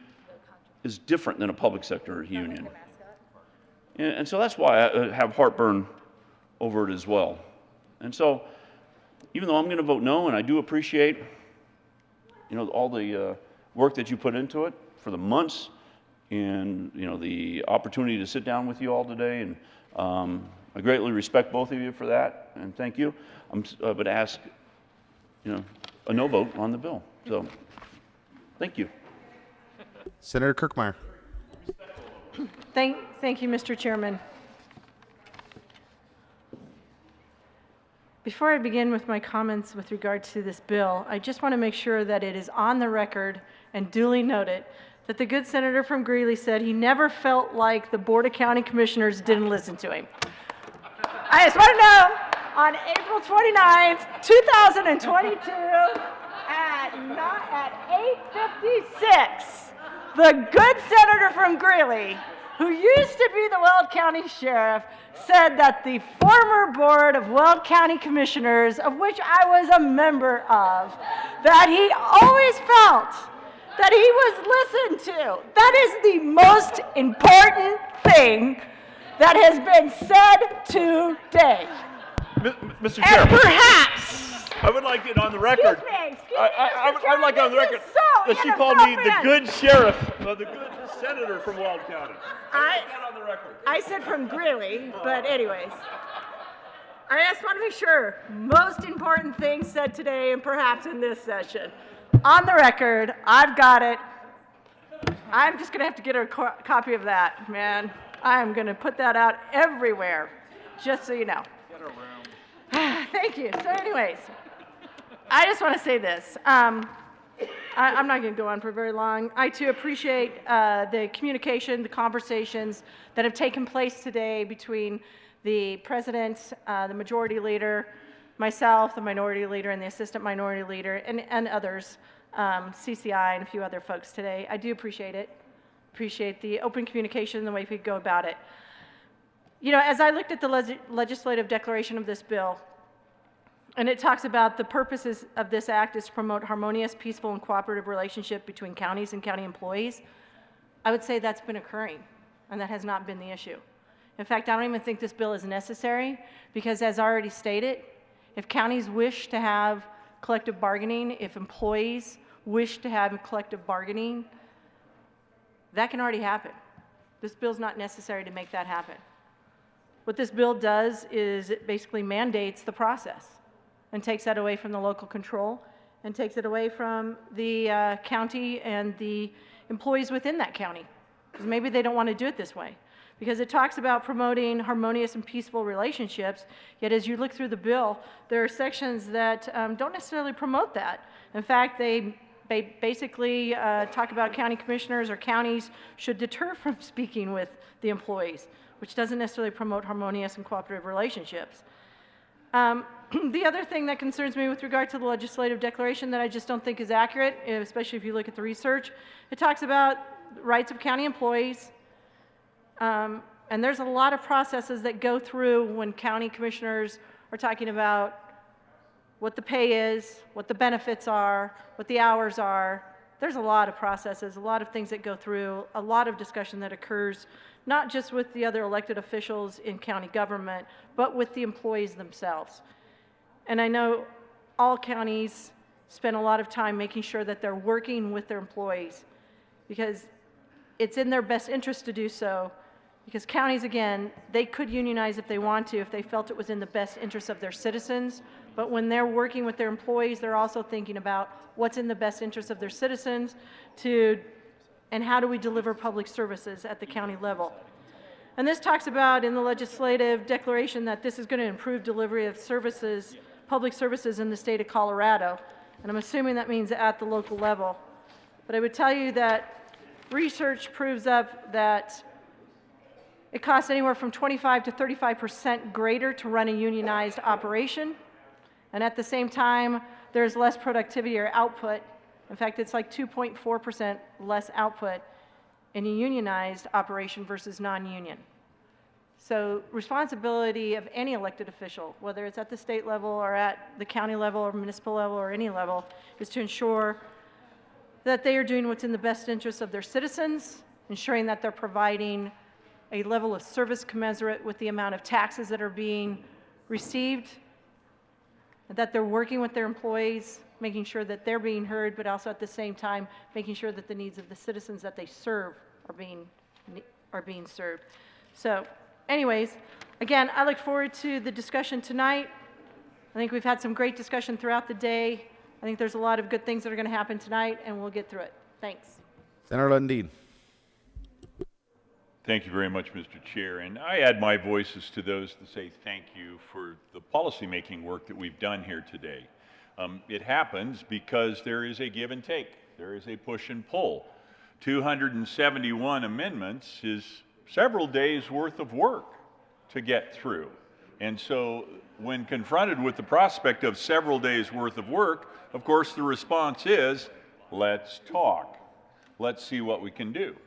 is different than a public sector union. And so that's why I have heartburn over it as well. And so even though I'm going to vote no, and I do appreciate, you know, all the work that you put into it for the months, and, you know, the opportunity to sit down with you all today, and I greatly respect both of you for that, and thank you. I would ask, you know, a no vote on the bill. So, thank you. Senator Kirkmeyer. Thank you, Mr. Chairman. Before I begin with my comments with regard to this bill, I just want to make sure that it is on the record and duly noted that the good senator from Greeley said he never felt like the Board of County Commissioners didn't listen to him. I just want to know, on April 29th, 2022, at 8:56, the good senator from Greeley, who used to be the Weld County Sheriff, said that the former Board of Weld County Commissioners, of which I was a member of, that he always felt that he was listened to. That is the most important thing that has been said today. Mr. Chair. And perhaps, I would like it on the record. I would like it on the record that she called me the good sheriff, the good senator from Weld County. I said from Greeley, but anyways. I just want to make sure, most important thing said today and perhaps in this session. On the record, I've got it. I'm just going to have to get a copy of that, man. I'm going to put that out everywhere, just so you know. Thank you. So anyways, I just want to say this. I'm not going to go on for very long. I too appreciate the communication, the conversations that have taken place today between the president, the majority leader, myself, the minority leader, and the assistant minority leader, and others, CCI and a few other folks today. I do appreciate it. Appreciate the open communication and the way we go about it. You know, as I looked at the legislative declaration of this bill, and it talks about the purposes of this act is to promote harmonious, peaceful, and cooperative relationship between counties and county employees. I would say that's been occurring, and that has not been the issue. In fact, I don't even think this bill is necessary because, as already stated, if counties wish to have collective bargaining, if employees wish to have collective bargaining, that can already happen. This bill is not necessary to make that happen. What this bill does is it basically mandates the process and takes that away from the local control and takes it away from the county and the employees within that county. Because maybe they don't want to do it this way. Because it talks about promoting harmonious and peaceful relationships, yet as you look through the bill, there are sections that don't necessarily promote that. In fact, they basically talk about county commissioners or counties should deter from speaking with the employees, which doesn't necessarily promote harmonious and cooperative relationships. The other thing that concerns me with regard to the legislative declaration that I just don't think is accurate, especially if you look at the research, it talks about rights of county employees, and there's a lot of processes that go through when county commissioners are talking about what the pay is, what the benefits are, what the hours are. There's a lot of processes, a lot of things that go through, a lot of discussion that occurs, not just with the other elected officials in county government, but with the employees themselves. And I know all counties spend a lot of time making sure that they're working with their employees because it's in their best interest to do so. Because counties, again, they could unionize if they want to, if they felt it was in the best interest of their citizens. But when they're working with their employees, they're also thinking about what's in the best interest of their citizens and how do we deliver public services at the county level. And this talks about in the legislative declaration that this is going to improve delivery of services, public services in the state of Colorado. And I'm assuming that means at the local level. But I would tell you that research proves up that it costs anywhere from 25 to 35% greater to run a unionized operation. And at the same time, there's less productivity or output. In fact, it's like 2.4% less output in a unionized operation versus non-union. So responsibility of any elected official, whether it's at the state level or at the county level or municipal level or any level, is to ensure that they are doing what's in the best interest of their citizens, ensuring that they're providing a level of service commensurate with the amount of taxes that are being received, that they're working with their employees, making sure that they're being heard, but also at the same time making sure that the needs of the citizens that they serve are being served. So anyways, again, I look forward to the discussion tonight. I think we've had some great discussion throughout the day. I think there's a lot of good things that are going to happen tonight, and we'll get through it. Thanks. Senator Lundin. Thank you very much, Mr. Chair. And I add my voices to those to say thank you for the policymaking work that we've done here today. It happens because there is a give and take. There is a push and pull. 271 amendments is several days' worth of work to get through. And so when confronted with the prospect of several days' worth of work, of course the response is, let's talk. Let's see what we can do.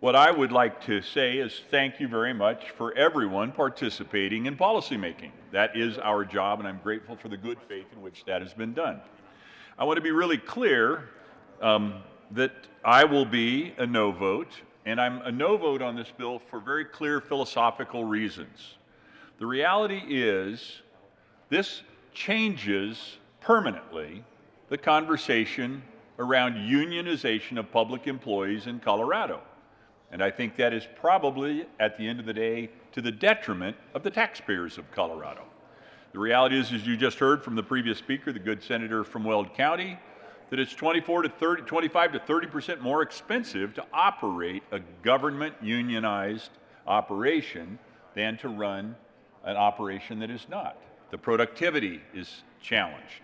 What I would like to say is thank you very much for everyone participating in policymaking. That is our job, and I'm grateful for the good faith in which that has been done. I want to be really clear that I will be a no vote, and I'm a no vote on this bill for very clear philosophical reasons. The reality is this changes permanently the conversation around unionization of public employees in Colorado. And I think that is probably, at the end of the day, to the detriment of the taxpayers of Colorado. The reality is, as you just heard from the previous speaker, the good senator from Weld County, that it's 25 to 30% more expensive to operate a government unionized operation than to run an operation that is not. The productivity is challenged.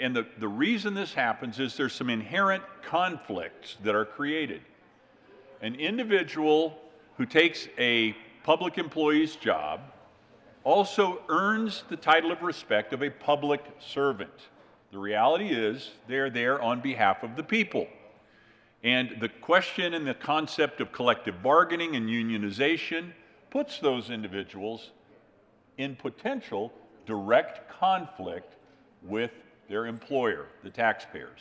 and the reason this happens is there's some inherent conflicts that are created. An individual who takes a public employee's job also earns the title of respect of a public servant. The reality is they're there on behalf of the people. And the question and the concept of collective bargaining and unionization puts those individuals in potential direct conflict with their employer, the taxpayers.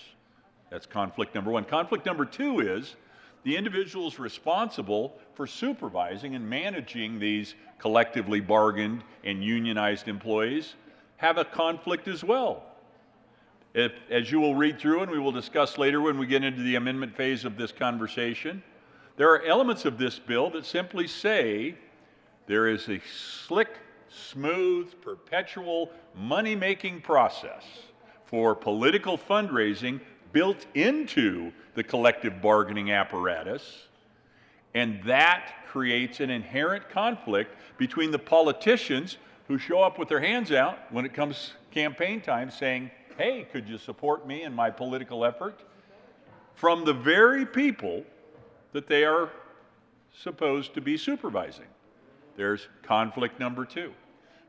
That's conflict number one. Conflict number two is the individuals responsible for supervising and managing these collectively bargained and unionized employees have a conflict as well. As you will read through and we will discuss later when we get into the amendment phase of this conversation, there are elements of this bill that simply say there is a slick, smooth, perpetual money-making process for political fundraising built into the collective bargaining apparatus, and that creates an inherent conflict between the politicians who show up with their hands out when it comes campaign time saying, hey, could you support me in my political effort? From the very people that they are supposed to be supervising. There's conflict number two.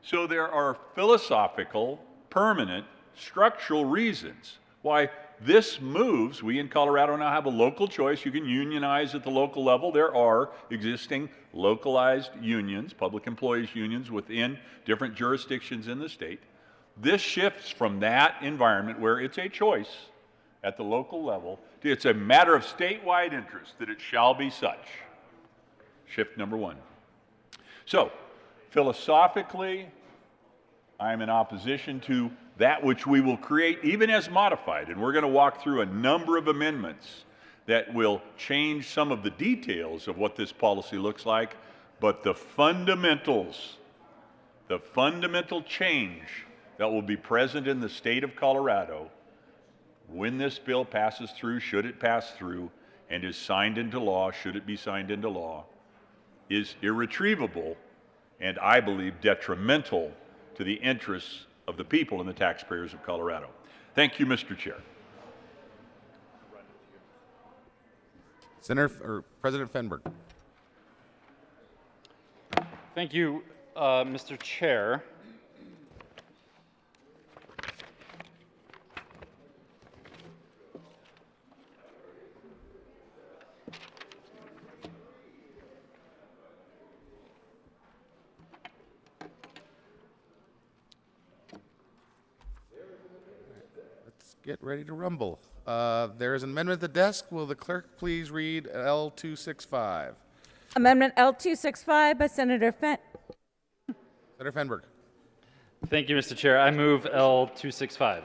So there are philosophical, permanent, structural reasons why this moves. We in Colorado now have a local choice. You can unionize at the local level. There are existing localized unions, public employees unions within different jurisdictions in the state. This shifts from that environment where it's a choice at the local level to it's a matter of statewide interest that it shall be such. Shift number one. So, philosophically, I'm in opposition to that which we will create, even as modified. And we're going to walk through a number of amendments that will change some of the details of what this policy looks like. But the fundamentals, the fundamental change that will be present in the state of Colorado when this bill passes through, should it pass through, and is signed into law, should it be signed into law, is irretrievable and I believe detrimental to the interests of the people and the taxpayers of Colorado. Thank you, Mr. Chair. President Fenberg. Thank you, Mr. Chair. Get ready to rumble. There is an amendment at the desk. Will the clerk please read L265? Amendment L265 by Senator Senator Fenberg. Thank you, Mr. Chair. I move L265.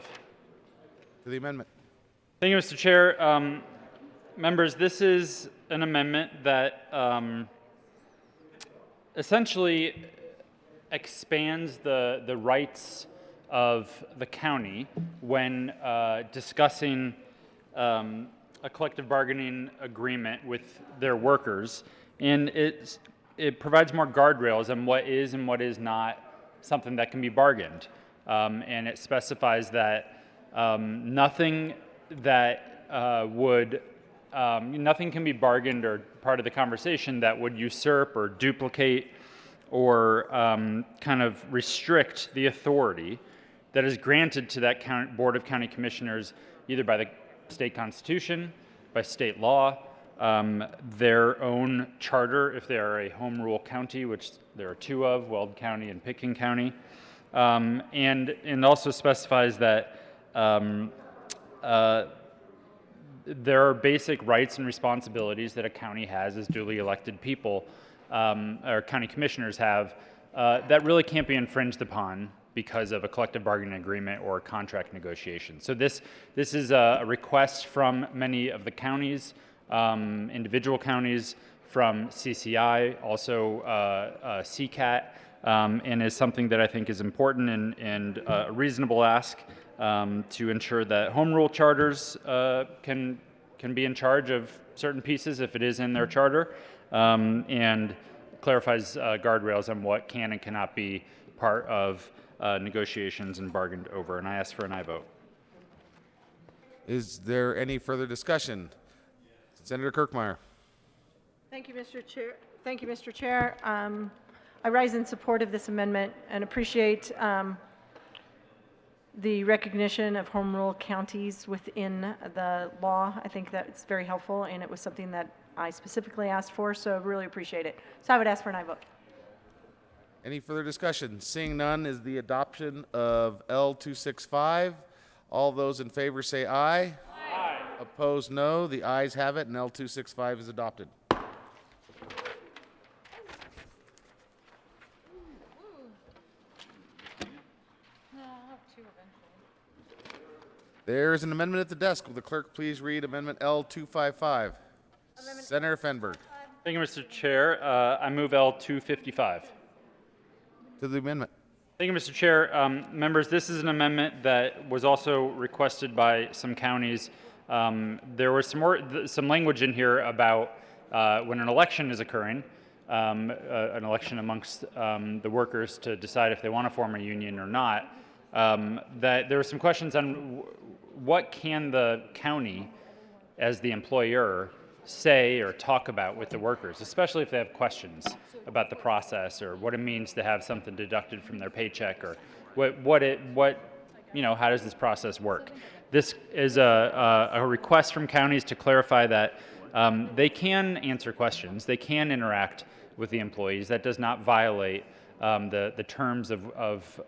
To the amendment. Thank you, Mr. Chair. Members, this is an amendment that essentially expands the rights of the county when discussing a collective bargaining agreement with their workers. And it provides more guardrails on what is and what is not something that can be bargained. And it specifies that nothing that nothing can be bargained or part of the conversation that would usurp or duplicate or kind of restrict the authority that is granted to that Board of County Commissioners either by the state constitution, by state law, their own charter if they are a home rule county, which there are two of, Weld County and Pitkin County, and also specifies that there are basic rights and responsibilities that a county has as duly elected people, or county commissioners have, that really can't be infringed upon because of a collective bargaining agreement or contract negotiation. So this is a request from many of the counties, individual counties, from CCI, also CCAT, and is something that I think is important and a reasonable ask to ensure that home rule charters can be in charge of certain pieces if it is in their charter, and clarifies guardrails on what can and cannot be part of negotiations and bargained over. And I ask for an aye vote. Is there any further discussion? Senator Kirkmeyer. Thank you, Mr. Chair. Thank you, Mr. Chair. I rise in support of this amendment and appreciate the recognition of home rule counties within the law. I think that's very helpful, and it was something that I specifically asked for, so I really appreciate it. So I would ask for an aye vote. Any further discussion? Seeing none, is the adoption of L265. All those in favor say aye. Aye. Opposed, no. The ayes have it, and L265 is adopted. There is an amendment at the desk. Will the clerk please read Amendment L255? Senator Fenberg. Thank you, Mr. Chair. I move L255. To the amendment. Thank you, Mr. Chair. Members, this is an amendment that was also requested by some counties. There was some language in here about when an election is occurring, an election amongst the workers to decide if they want to form a union or not, that there were some questions on what can the county, as the employer, say or talk about with the workers, especially if they have questions about the process or what it means to have something deducted from their paycheck, or how does this process work? This is a request from counties to clarify that they can answer questions, they can interact with the employees. That does not violate the terms of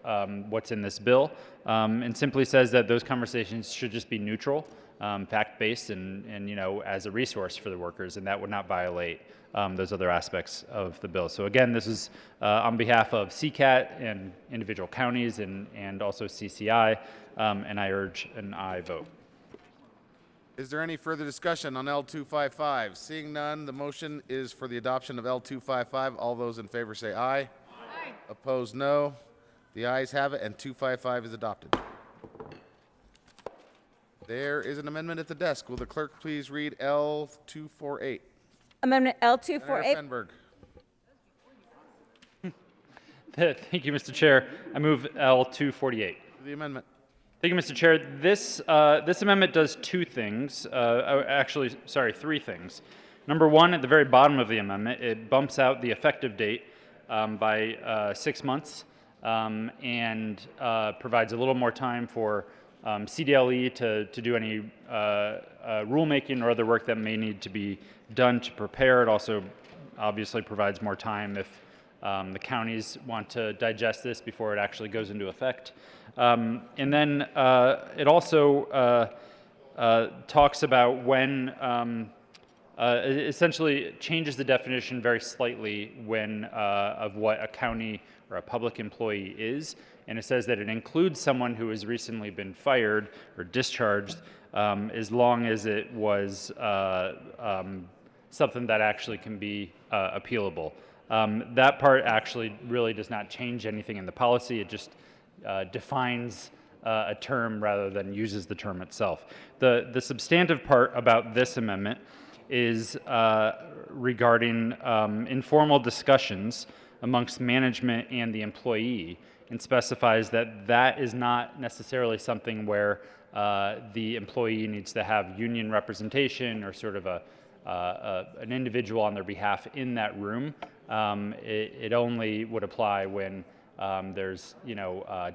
what's in this bill, and simply says that those conversations should just be neutral, fact-based, and as a resource for the workers, and that would not violate those other aspects of the bill. So again, this is on behalf of CCAT and individual counties and also CCI, and I urge an aye vote. Is there any further discussion on L255? Seeing none, the motion is for the adoption of L255. All those in favor say aye. Aye. Opposed, no. The ayes have it, and 255 is adopted. There is an amendment at the desk. Will the clerk please read L248? Amendment L248. Senator Fenberg. Thank you, Mr. Chair. I move L248. The amendment. Thank you, Mr. Chair. This amendment does two things. Three things. Number one, at the very bottom of the amendment, it bumps out the effective date by 6 months and provides a little more time for CDLE to do any rulemaking or other work that may need to be done to prepare. It also obviously provides more time if the counties want to digest this before it actually goes into effect. And then it also talks about when, essentially changes the definition very slightly of what a county or a public employee is. And it says that it includes someone who has recently been fired or discharged as long as it was something that actually can be appealable. That part actually really does not change anything in the policy. It just defines a term rather than uses the term itself. The substantive part about this amendment is regarding informal discussions amongst management and the employee, and specifies that that is not necessarily something where the employee needs to have union representation or sort of an individual on their behalf in that room. It only would apply when there's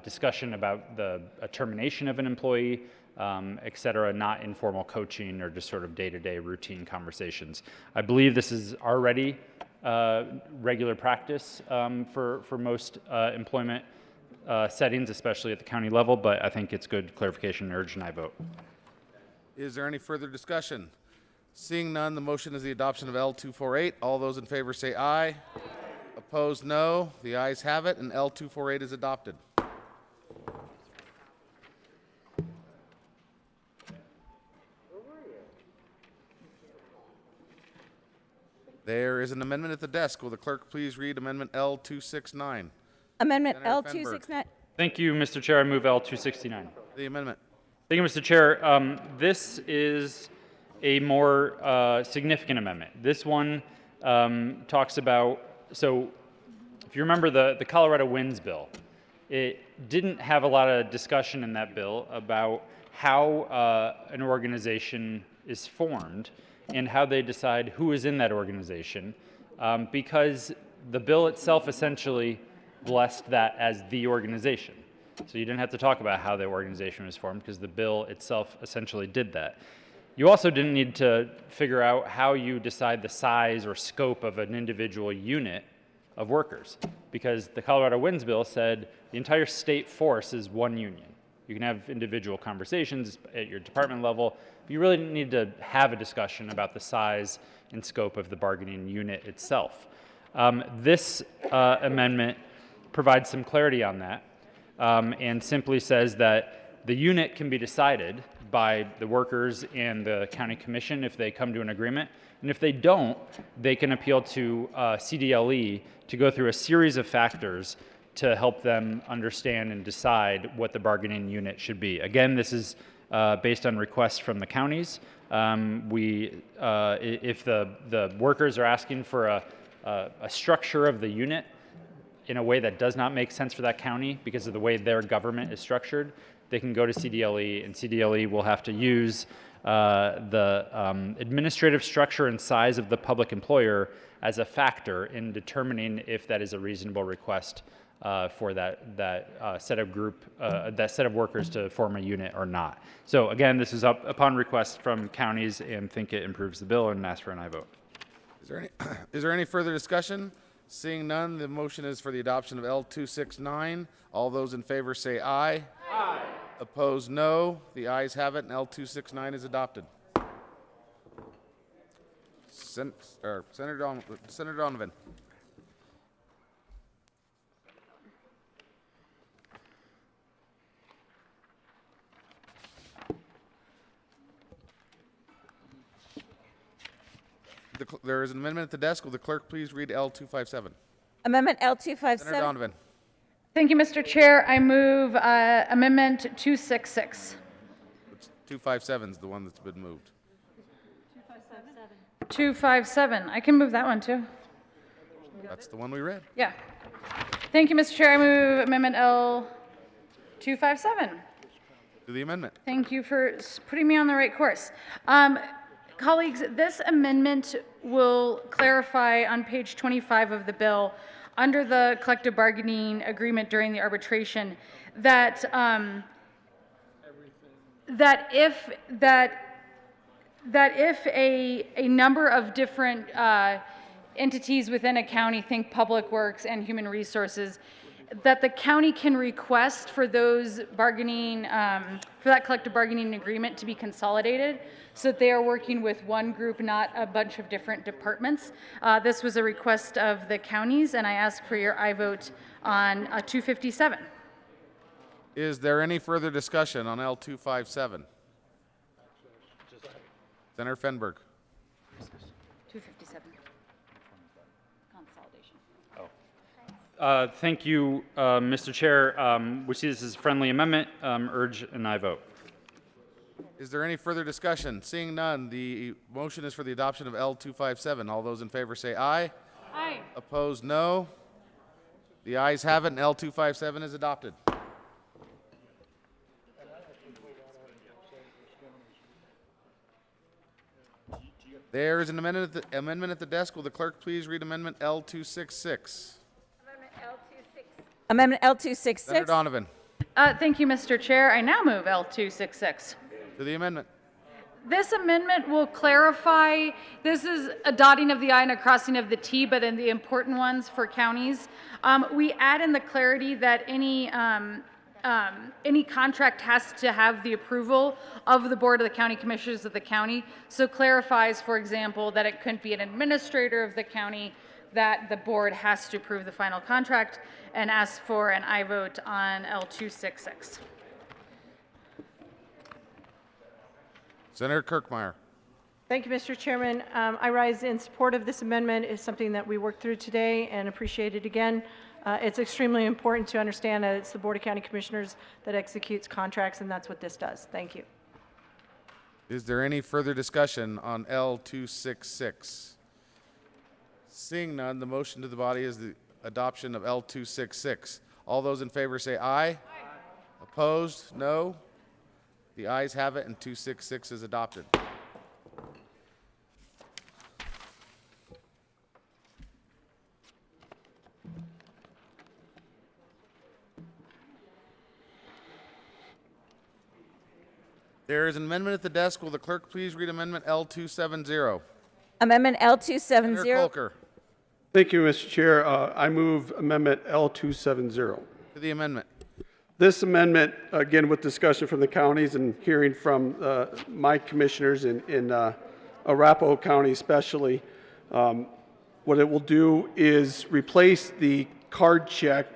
discussion about a termination of an employee, et cetera, not informal coaching or just sort of day-to-day routine conversations. I believe this is already regular practice for most employment settings, especially at the county level, but I think it's good clarification. Urge and I vote. Is there any further discussion? Seeing none, the motion is the adoption of L248. All those in favor say aye. Aye. Opposed, no. The ayes have it, and L248 is adopted. There is an amendment at the desk. Will the clerk please read Amendment L269? Amendment Senator L269. Thank you, Mr. Chair. I move L269. The amendment. Thank you, Mr. Chair. This is a more significant amendment. This one talks about, so if you remember the Colorado Winds bill, it didn't have a lot of discussion in that bill about how an organization is formed and how they decide who is in that organization, because the bill itself essentially blessed that as the organization. So you didn't have to talk about how the organization was formed because the bill itself essentially did that. You also didn't need to figure out how you decide the size or scope of an individual unit of workers, because the Colorado Winds bill said the entire state force is one union. You can have individual conversations at your department level, but you really didn't need to have a discussion about the size and scope of the bargaining unit itself. This amendment provides some clarity on that, and simply says that the unit can be decided by the workers and the county commission if they come to an agreement. And if they don't, they can appeal to CDLE to go through a series of factors to help them understand and decide what the bargaining unit should be. Again, this is based on requests from the counties. If the workers are asking for a structure of the unit in a way that does not make sense for that county because of the way their government is structured, they can go to CDLE, and CDLE will have to use the administrative structure and size of the public employer as a factor in determining if that is a reasonable request for that set of workers to form a unit or not. So again, this is up upon request from counties, and think it improves the bill, and ask for an aye vote. Is there any further discussion? Seeing none, the motion is for the adoption of L269. All those in favor say aye. Aye. Opposed, no. The ayes have it, and L269 is adopted. Senator Donovan. There is an amendment at the desk. Will the clerk please read L257? Amendment L257. Senator Donovan. Thank you, Mr. Chair. I move Amendment 266. 257 is the one that's been moved. 257. I can move that one too. That's the one we read. Yeah. Thank you, Mr. Chair. I move Amendment L257. To the amendment. Thank you for putting me on the right course. Colleagues, this amendment will clarify on page 25 of the bill, under the collective bargaining agreement during the arbitration, that if a number of different entities within a county, think Public Works and Human Resources, that the county can request for those bargaining, for that collective bargaining agreement to be consolidated, so that they are working with one group, not a bunch of different departments. This was a request of the counties, and I ask for your aye vote on 257. Is there any further discussion on L257? Senator Fenberg. 257. Consolidation. Thank you, Mr. Chair. We see this as a friendly amendment. Urge an aye vote. Is there any further discussion? Seeing none, the motion is for the adoption of L257. All those in favor say aye. Aye. Opposed, no. The ayes have it, and L257 is adopted. There is an amendment at the desk. Will the clerk please read Amendment L266? Amendment L266. Senator Donovan. Thank you, Mr. Chair. I now move L266. To the amendment. This amendment will clarify, this is a dotting of the I and a crossing of the T, but in the important ones for counties. We add in the clarity that any contract has to have the approval of the Board of the County Commissioners of the county. So clarifies, for example, that it couldn't be an administrator of the county, that the board has to approve the final contract, and asks for an aye vote on L266. Senator Kirkmeyer. Thank you, Mr. Chairman. I rise in support of this amendment. It's something that we worked through today and appreciate it again. It's extremely important to understand that it's the Board of County Commissioners that executes contracts, and that's what this does. Thank you. Is there any further discussion on L266? Seeing none, the motion to the body is the adoption of L266. All those in favor say aye. Aye. Opposed? No. The ayes have it, and 266 is adopted. There is an amendment at the desk. Will the clerk please read Amendment L270? Amendment L270. Senator Colker. Thank you, Mr. Chair. I move Amendment L270. To the amendment. This amendment, again with discussion from the counties and hearing from my commissioners in Arapahoe County especially, what it will do is replace the card check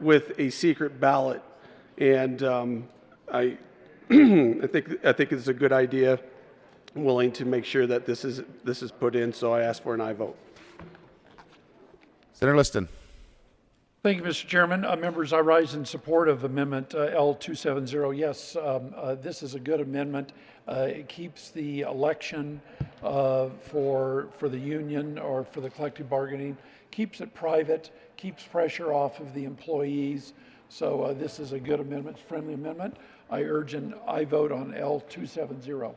with a secret ballot. And I think it's a good idea. I'm willing to make sure that this is put in, so I ask for an aye vote. Senator Liston. Thank you, Mr. Chairman. Members, I rise in support of Amendment L270. Yes, this is a good amendment. It keeps the election for the union or for the collective bargaining, keeps it private, keeps pressure off of the employees. So this is a good amendment, friendly amendment. I urge an aye vote on L270.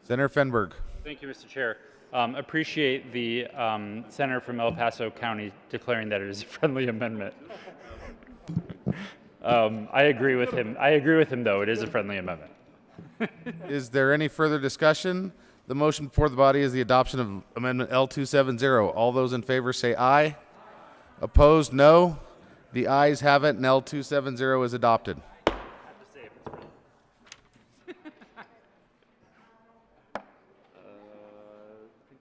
Senator Fenberg. Thank you, Mr. Chair. Appreciate the senator from El Paso County declaring that it is a friendly amendment. I agree with him. Though it is a friendly amendment. Is there any further discussion? The motion before the body is the adoption of Amendment L270. All those in favor say aye. Opposed, no. The ayes have it, and L270 is adopted.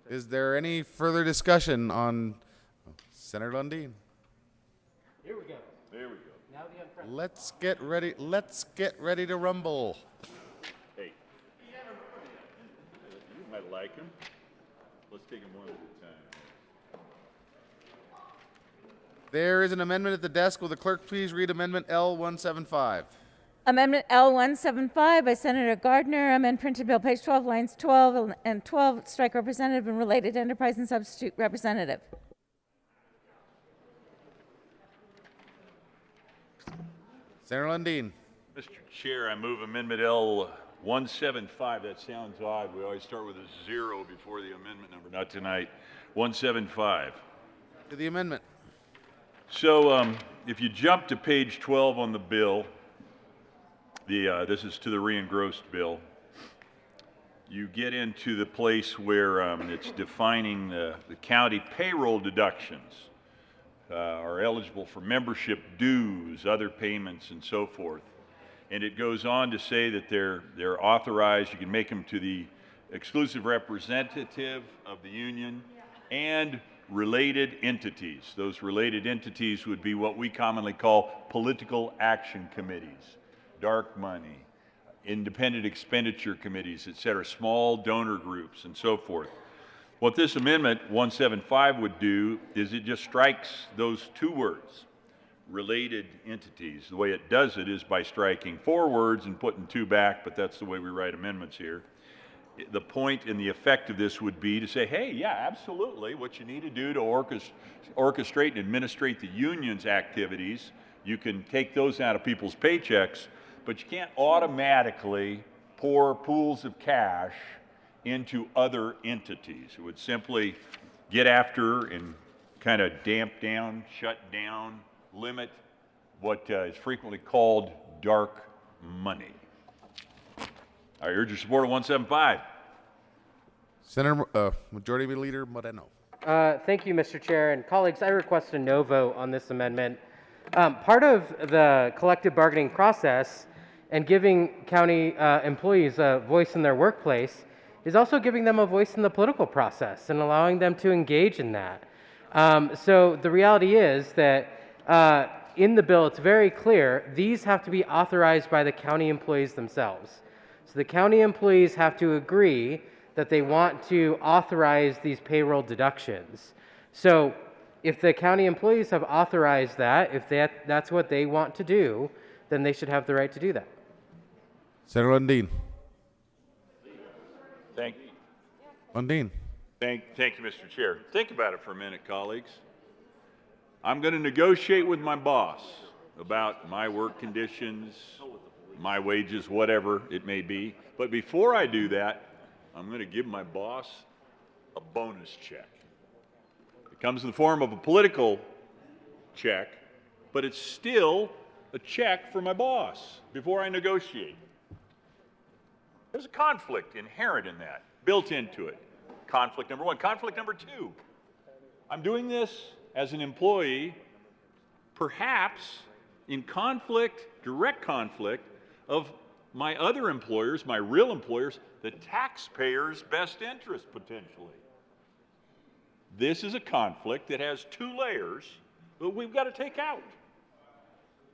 Is there any further discussion on Senator Lundin? Here we go. There we go. Now the unfriendly. Let's get ready to rumble. Hey, you might like him. Let's take him one at a time. There is an amendment at the desk. Will the clerk please read Amendment L175? Amendment L175 by Senator Gardner, amend printed bill, page 12, lines 12 and 12, strike representative and related enterprise and substitute representative. Senator Lundin. Mr. Chair, I move Amendment L175. That sounds odd. We always start with a 0 before the amendment number. Not tonight. 175. To the amendment. So if you jump to page 12 on the bill, this is to the re-engrossed bill. You get into the place where it's defining the county payroll deductions are eligible for membership dues, other payments, and so forth. And it goes on to say that they're authorized. You can make them to the exclusive representative of the union and related entities. Those related entities would be what we commonly call political action committees. Dark money, independent expenditure committees, et cetera, small donor groups, and so forth. What this amendment 175 would do is it just strikes those two words, related entities. The way it does it is by striking 4 words and putting 2 back, but that's the way we write amendments here. The point and the effect of this would be to say, hey, yeah, absolutely, what you need to do to orchestrate and administrate the union's activities, you can take those out of people's paychecks, but you can't automatically pour pools of cash into other entities. It would simply get after and kind of damp down, shut down, limit what is frequently called dark money. I urge your support of 175. Senator Majority Leader Moreno. Thank you, Mr. Chair. And colleagues, I request a no vote on this amendment. Part of the collective bargaining process and giving county employees a voice in their workplace is also giving them a voice in the political process and allowing them to engage in that. So the reality is that in the bill, it's very clear these have to be authorized by the county employees themselves. So the county employees have to agree that they want to authorize these payroll deductions. So if the county employees have authorized that, if that's what they want to do, then they should have the right to do that. Senator Lundin. Thank you. Lundin. Thank you, Mr. Chair. Think about it for a minute, colleagues. I'm going to negotiate with my boss about my work conditions, my wages, whatever it may be. But before I do that, I'm going to give my boss a bonus check. It comes in the form of a political check, but it's still a check for my boss before I negotiate. There's a conflict inherent in that, built into it. Conflict number one. Conflict number two. I'm doing this as an employee, perhaps in conflict, direct conflict, of my other employers, my real employers, the taxpayers' best interest potentially. This is a conflict that has two layers that we've got to take out.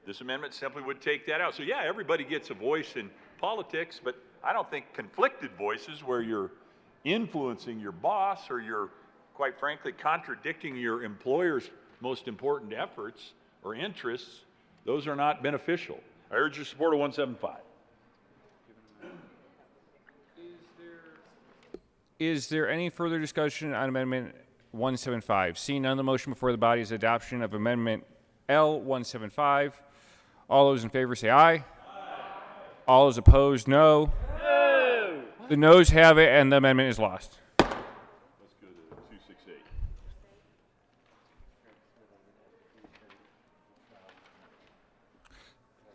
This amendment simply would take that out. So yeah, everybody gets a voice in politics, but I don't think conflicted voices where you're influencing your boss or you're, quite frankly, contradicting your employer's most important efforts or interests, those are not beneficial. I urge your support of 175. Is there any further discussion on Amendment 175? Seeing none, the motion before the body is adoption of Amendment L175. All those in favor say aye. Aye. All those opposed, no. No. The noes have it, and the amendment is lost. Let's go to 268.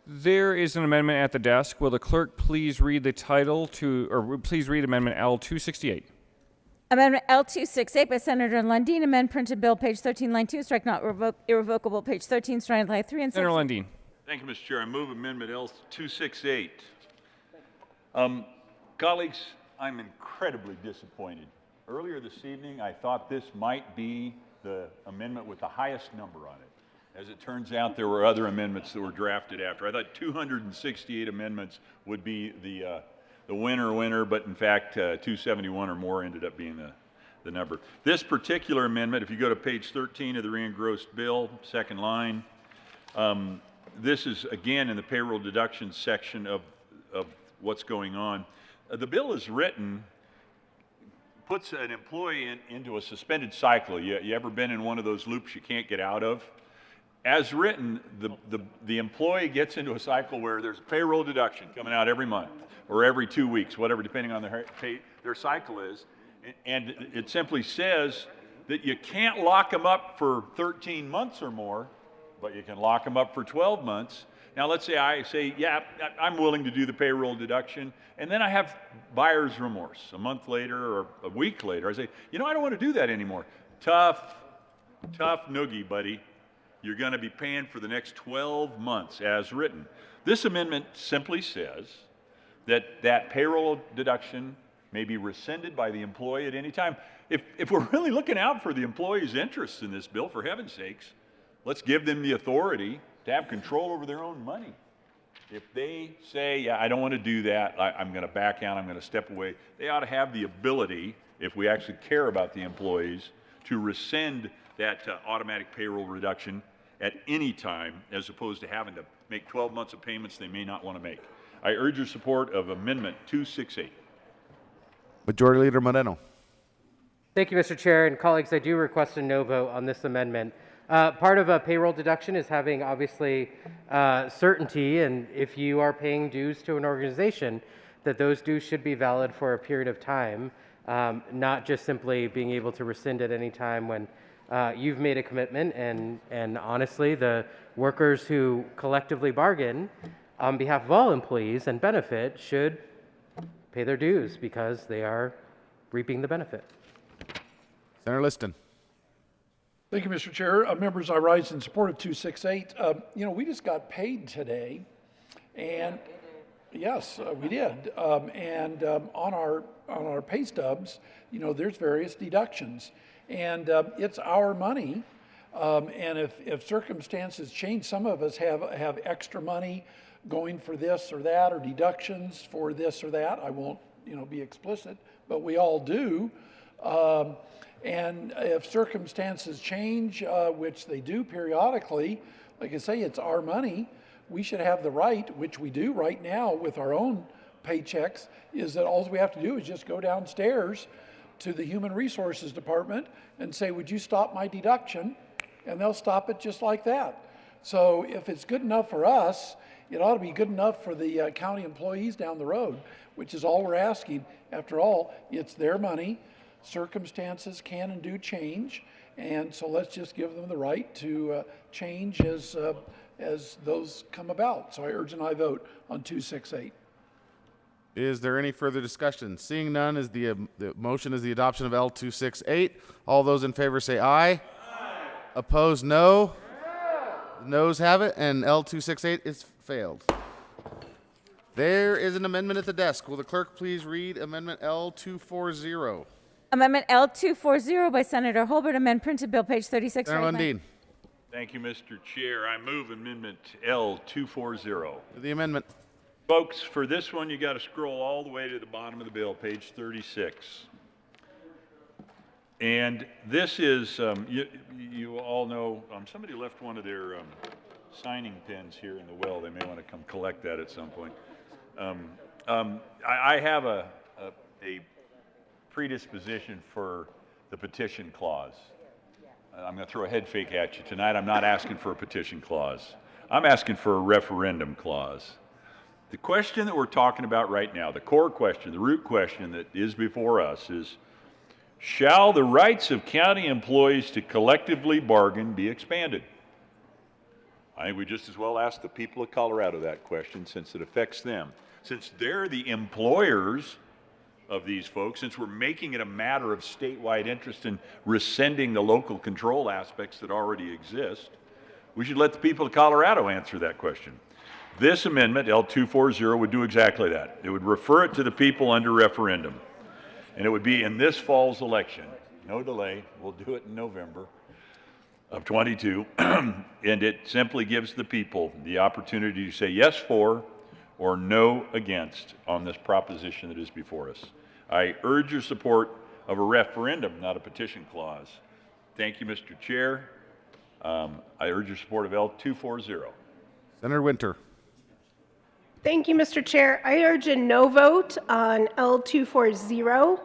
There is an amendment at the desk. Will the clerk please read the title to, or please read Amendment L268? Amendment L268 by Senator Lundin, amend printed bill, page 13, line 2, strike not irrevocable, page 13, strike line 3 and 6. Senator Lundin. Thank you, Mr. Chair. I move Amendment L268. Colleagues, I'm incredibly disappointed. Earlier this evening, I thought this might be the amendment with the highest number on it. As it turns out, there were other amendments that were drafted after. I thought 268 amendments would be the winner, but in fact, 271 or more ended up being the number. This particular amendment, if you go to page 13 of the re-engrossed bill, second line, this is again in the payroll deductions section of what's going on. The bill is written, puts an employee into a suspended cycle. You ever been in one of those loops you can't get out of? As written, the employee gets into a cycle where there's payroll deduction coming out every month or every 2 weeks, whatever, depending on their cycle is. And it simply says that you can't lock them up for 13 months or more, but you can lock them up for 12 months. Now, let's say I say, yeah, I'm willing to do the payroll deduction, and then I have buyer's remorse a month later or a week later. I say, you know, I don't want to do that anymore. Tough noogie, buddy. You're going to be paying for the next 12 months as written. This amendment simply says that payroll deduction may be rescinded by the employee at any time. If we're really looking out for the employee's interests in this bill, for heaven's sakes, let's give them the authority to have control over their own money. If they say, yeah, I don't want to do that, I'm going to back out, I'm going to step away, they ought to have the ability, if we actually care about the employees, to rescind that automatic payroll reduction at any time, as opposed to having to make 12 months of payments they may not want to make. I urge your support of Amendment 268. Majority Leader Moreno. Thank you, Mr. Chair. And colleagues, I do request a no vote on this amendment. Part of a payroll deduction is having, obviously, certainty, and if you are paying dues to an organization, that those dues should be valid for a period of time, not just simply being able to rescind at any time when you've made a commitment. And honestly, the workers who collectively bargain on behalf of all employees and benefit should pay their dues because they are reaping the benefit. Senator Liston. Thank you, Mr. Chair. Members, I rise in support of 268. You know, we just got paid today, and yes, we did. On our pay stubs, you know, there's various deductions, and it's our money. And if circumstances change, some of us have extra money going for this or that, or deductions for this or that. I won't, you know, be explicit, but we all do. And if circumstances change, which they do periodically, like I say, it's our money. We should have the right, which we do right now with our own paychecks, is that all we have to do is just go downstairs to the Human Resources Department and say, would you stop my deduction? And they'll stop it just like that. So if it's good enough for us, it ought to be good enough for the county employees down the road, which is all we're asking. After all, it's their money. Circumstances can and do change, and so let's just give them the right to change as those come about. So I urge an aye vote on 268. Is there any further discussion? Seeing none, is the motion is the adoption of L268. All those in favor say aye. Aye. Opposed, no. Noes have it, and L268 is failed. There is an amendment at the desk. Will the clerk please read Amendment L240? Amendment L240 by Senator Holbert, amend printed bill, page 36. Senator right line. Lundin. Thank you, Mr. Chair. I move Amendment L240. The amendment. Folks, for this one, you got to scroll all the way to the bottom of the bill, page 36. And this is, you all know, somebody left one of their signing pens here in the well. They may want to come collect that at some point. I have a predisposition for the petition clause. I'm going to throw a head fake at you tonight. I'm not asking for a petition clause. I'm asking for a referendum clause. The question that we're talking about right now, the core question, the root question that is before us is, shall the rights of county employees to collectively bargain be expanded? I think we just as well ask the people of Colorado that question, since it affects them. Since they're the employers of these folks, since we're making it a matter of statewide interest in rescinding the local control aspects that already exist, we should let the people of Colorado answer that question. This amendment, L240, would do exactly that. It would refer it to the people under referendum. And it would be in this fall's election. No delay. We'll do it in November of 22. And it simply gives the people the opportunity to say yes for or no against on this proposition that is before us. I urge your support of a referendum, not a petition clause. Thank you, Mr. Chair. I urge your support of L240. Senator Winter. Thank you, Mr. Chair. I urge a no vote on L240.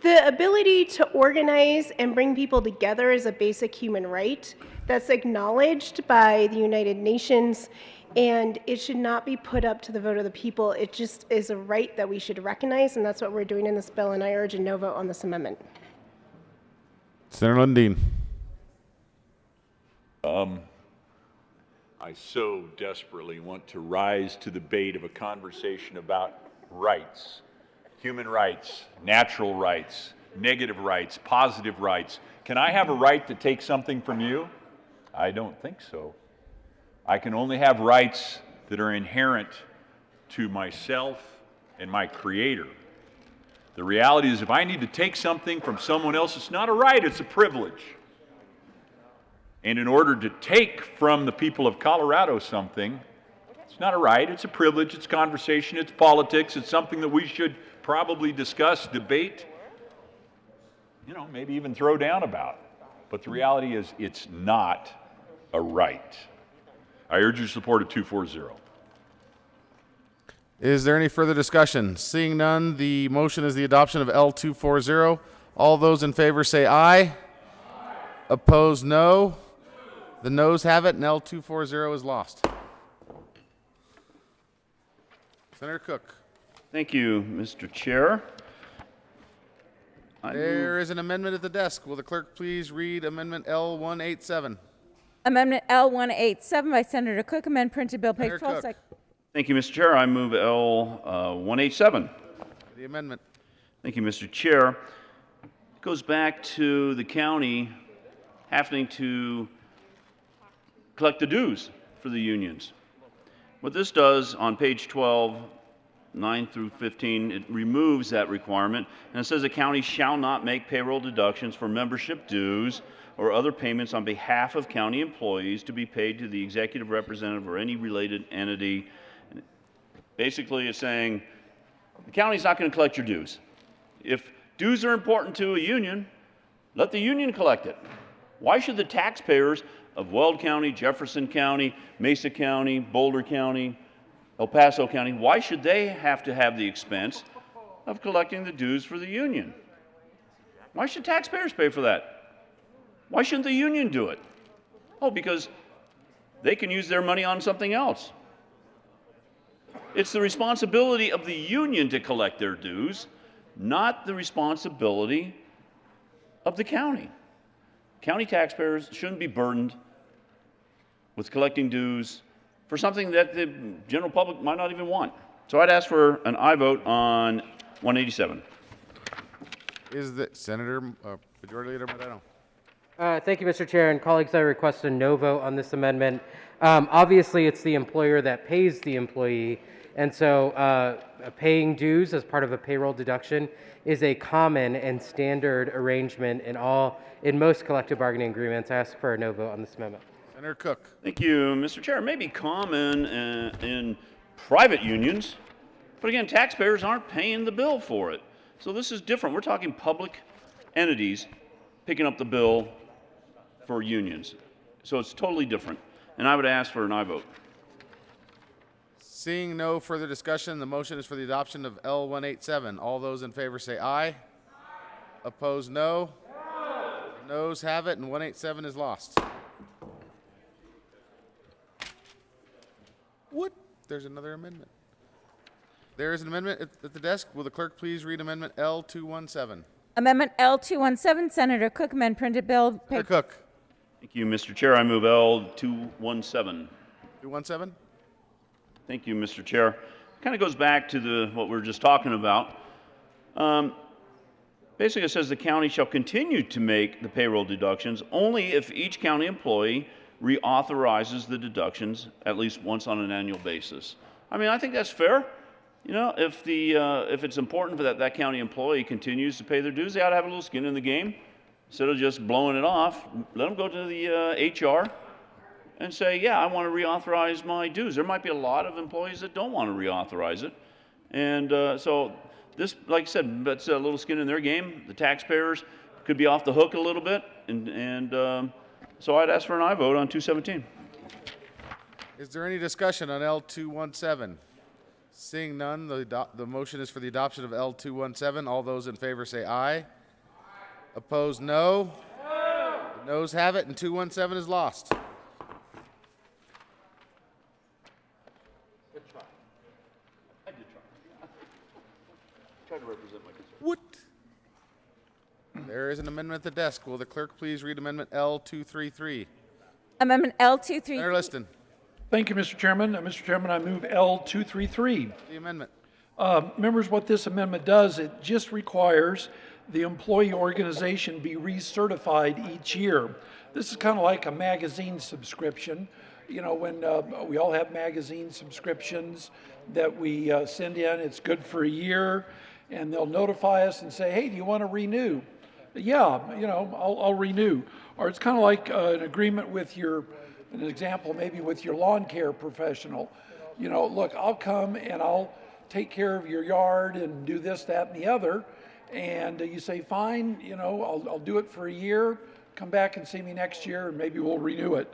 The ability to organize and bring people together is a basic human right that's acknowledged by the United Nations, and it should not be put up to the vote of the people. It just is a right that we should recognize, and that's what we're doing in this bill, and I urge a no vote on this amendment. Senator Lundin. I so desperately want to rise to the bait of a conversation about rights, human rights, natural rights, negative rights, positive rights. Can I have a right to take something from you? I don't think so. I can only have rights that are inherent to myself and my Creator. The reality is, if I need to take something from someone else, it's not a right, it's a privilege. And in order to take from the people of Colorado something, it's not a right, it's a privilege, it's conversation, it's politics, it's something that we should probably discuss, debate, maybe even throw down about. But the reality is, it's not a right. I urge your support of 240. Is there any further discussion? Seeing none, the motion is the adoption of L240. All those in favor say aye. Aye. Opposed, no. The noes have it, and L240 is lost. Senator Cook. Thank you, Mr. Chair. There is an amendment at the desk. Will the clerk please read Amendment L187? Amendment L187 by Senator Cook, amend printed bill, page Senator 12. Cook. Thank you, Mr. Chair. I move L187. The amendment. Thank you, Mr. Chair. It goes back to the county having to collect the dues for the unions. What this does on page 12, 9 through 15, it removes that requirement, and it says the county shall not make payroll deductions for membership dues or other payments on behalf of county employees to be paid to the executive representative or any related entity. Basically, it's saying the county's not going to collect your dues. If dues are important to a union, let the union collect it. Why should the taxpayers of Weld County, Jefferson County, Mesa County, Boulder County, El Paso County, why should they have to have the expense of collecting the dues for the union? Why should taxpayers pay for that? Why shouldn't the union do it? Oh, because they can use their money on something else. It's the responsibility of the union to collect their dues, not the responsibility of the county. County taxpayers shouldn't be burdened with collecting dues for something that the general public might not even want. So I'd ask for an aye vote on 187. Is the Senator Majority Leader Moreno? Thank you, Mr. Chair. And colleagues, I request a no vote on this amendment. Obviously, it's the employer that pays the employee. And so paying dues as part of a payroll deduction is a common and standard arrangement in most collective bargaining agreements. I ask for a no vote on this amendment. Senator Cook. Thank you, Mr. Chair. It may be common in private unions, but again, taxpayers aren't paying the bill for it. So this is different. We're talking public entities picking up the bill for unions. So it's totally different. And I would ask for an aye vote. Seeing no further discussion, the motion is for the adoption of L187. All those in favor say aye. Opposed, no. Noes have it, and 187 is lost. What? There's another amendment. There is an amendment at the desk. Will the clerk please read Amendment L217? Amendment L217, Senator Cook, amend printed bill. Senator Cook. Thank you, Mr. Chair. I move L217. 217? Thank you, Mr. Chair. Kind of goes back to what we were just talking about. Basically, it says the county shall continue to make the payroll deductions only if each county employee reauthorizes the deductions at least once on an annual basis. I mean, I think that's fair. You know, if it's important for that county employee continues to pay their dues, they ought to have a little skin in the game. Instead of just blowing it off, let them go to the HR and say, yeah, I want to reauthorize my dues. There might be a lot of employees that don't want to reauthorize it. And so this, like I said, that's a little skin in their game. The taxpayers could be off the hook a little bit. And so I'd ask for an aye vote on 217. Is there any discussion on L217? Seeing none, the motion is for the adoption of L217. All those in favor say aye. Opposed, no. The noes have it, and 217 is lost. Good try. I did try. Tried to represent my concern. What? There is an amendment at the desk. Will the clerk please read Amendment L233? Amendment L233. Senator Liston. Thank you, Mr. Chairman. Mr. Chairman, I move L233. The amendment. Members, what this amendment does, it just requires the employee organization be recertified each year. This is kind of like a magazine subscription. You know, when we all have magazine subscriptions that we send in, it's good for a year, and they'll notify us and say, hey, do you want to renew? Yeah, you know, I'll renew. Or it's kind of like an agreement with an example maybe with your lawn care professional. You know, look, I'll come and I'll take care of your yard and do this, that, and the other. And you say, fine, you know, I'll do it for a year, come back and see me next year and maybe we'll renew it.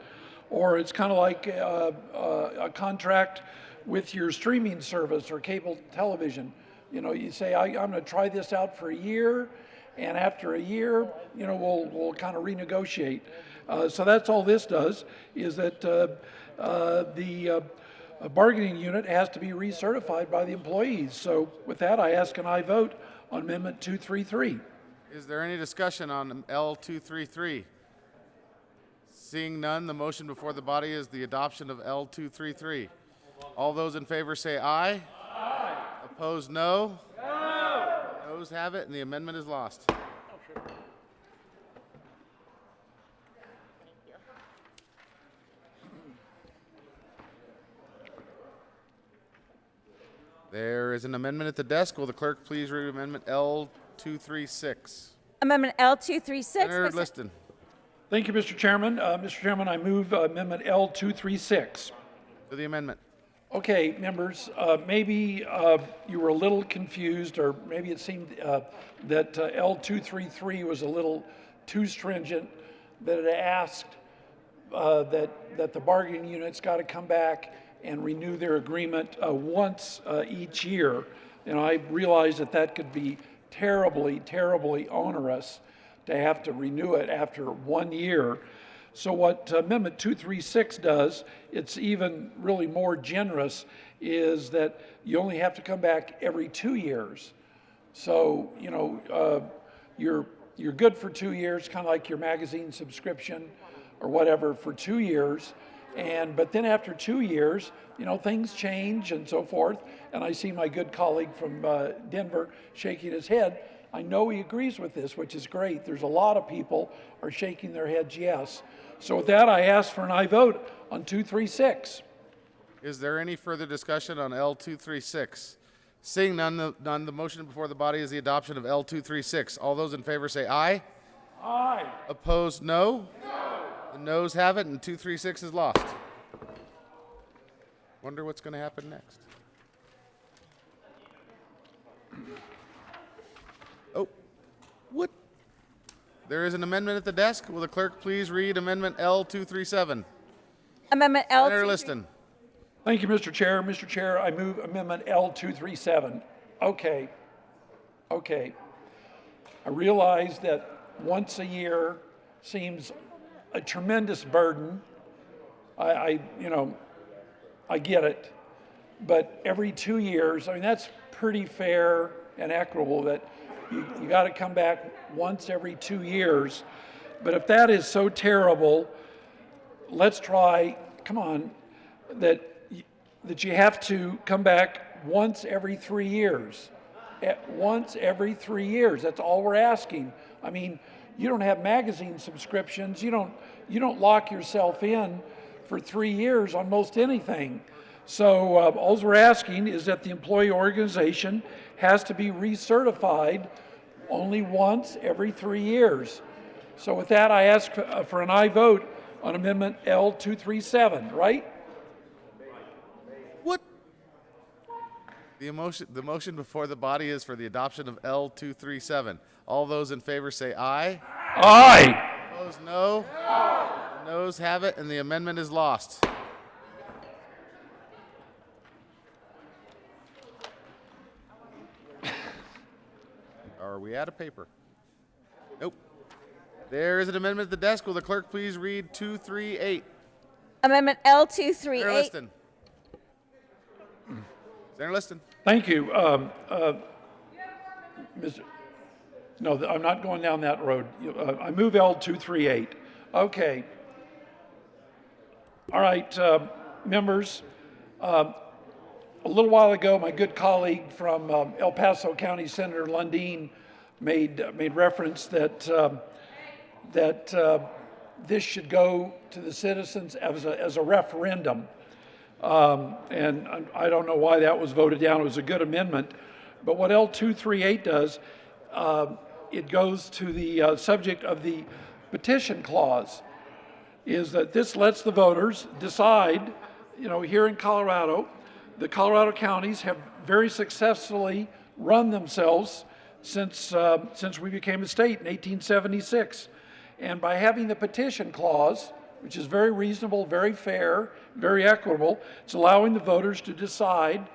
Or it's kind of like a contract with your streaming service or cable television. You know, you say, I'm going to try this out for a year, and after a year, you know, we'll kind of renegotiate. So that's all this does, is that the bargaining unit has to be recertified by the employees. So with that, I ask an aye vote on Amendment 233. Is there any discussion on L233? Seeing none, the motion before the body is the adoption of L233. All those in favor say aye. Aye. Opposed, no. No. Noes have it, and the amendment is lost. There is an amendment at the desk. Will the clerk please read Amendment L236? Amendment L236. Senator Liston. Thank you, Mr. Chairman. Mr. Chairman, I move Amendment L236. To the amendment. Okay, members, maybe you were a little confused, or maybe it seemed that L233 was a little too stringent, that it asked that the bargaining unit's got to come back and renew their agreement once each year. And I realize that could be terribly, terribly onerous to have to renew it after 1 year. So what Amendment 236 does, it's even really more generous, is that you only have to come back every 2 years. So, you know, you're good for 2 years, kind of like your magazine subscription or whatever for 2 years. But then after 2 years, you know, things change and so forth. And I see my good colleague from Denver shaking his head. I know he agrees with this, which is great. There's a lot of people are shaking their heads yes. So with that, I ask for an aye vote on 236. Is there any further discussion on L236? Seeing none, the motion before the body is the adoption of L236. All those in favor say aye. Aye. Opposed, no. The noes have it, and 236 is lost. Wonder what's going to happen next. Oh, what? There is an amendment at the desk. Will the clerk please read Amendment L237? Amendment L. Senator Liston. Thank you, Mr. Chair. Mr. Chair, I move Amendment L237. Okay. I realize that once a year seems a tremendous burden. I get it. But every 2 years, I mean, that's pretty fair and equitable that you got to come back once every 2 years. But if that is so terrible, let's try, come on, that you have to come back once every 3 years. Once every 3 years, that's all we're asking. I mean, you don't have magazine subscriptions. You don't lock yourself in for 3 years on most anything. So all we're asking is that the employee organization has to be recertified only once every 3 years. So with that, I ask for an aye vote on Amendment L237, right? What? The motion before the body is for the adoption of L237. All those in favor say aye. Aye. Opposed, no. The noes have it, and the amendment is lost. Are we out of paper? Nope. There is an amendment at the desk. Will the clerk please read 238? Amendment L238. Senator Liston. Senator Liston. Thank you. No, I'm not going down that road. I move L238. Okay. All right, members. A little while ago, my good colleague from El Paso County, Senator Lundeen, made reference that this should go to the citizens as a referendum. And I don't know why that was voted down. It was a good amendment. But what L238 does, it goes to the subject of the petition clause, is that this lets the voters decide, you know, here in Colorado, the Colorado counties have very successfully run themselves since we became a state in 1876. And by having the petition clause, which is very reasonable, very fair, very equitable, it's allowing the voters to decide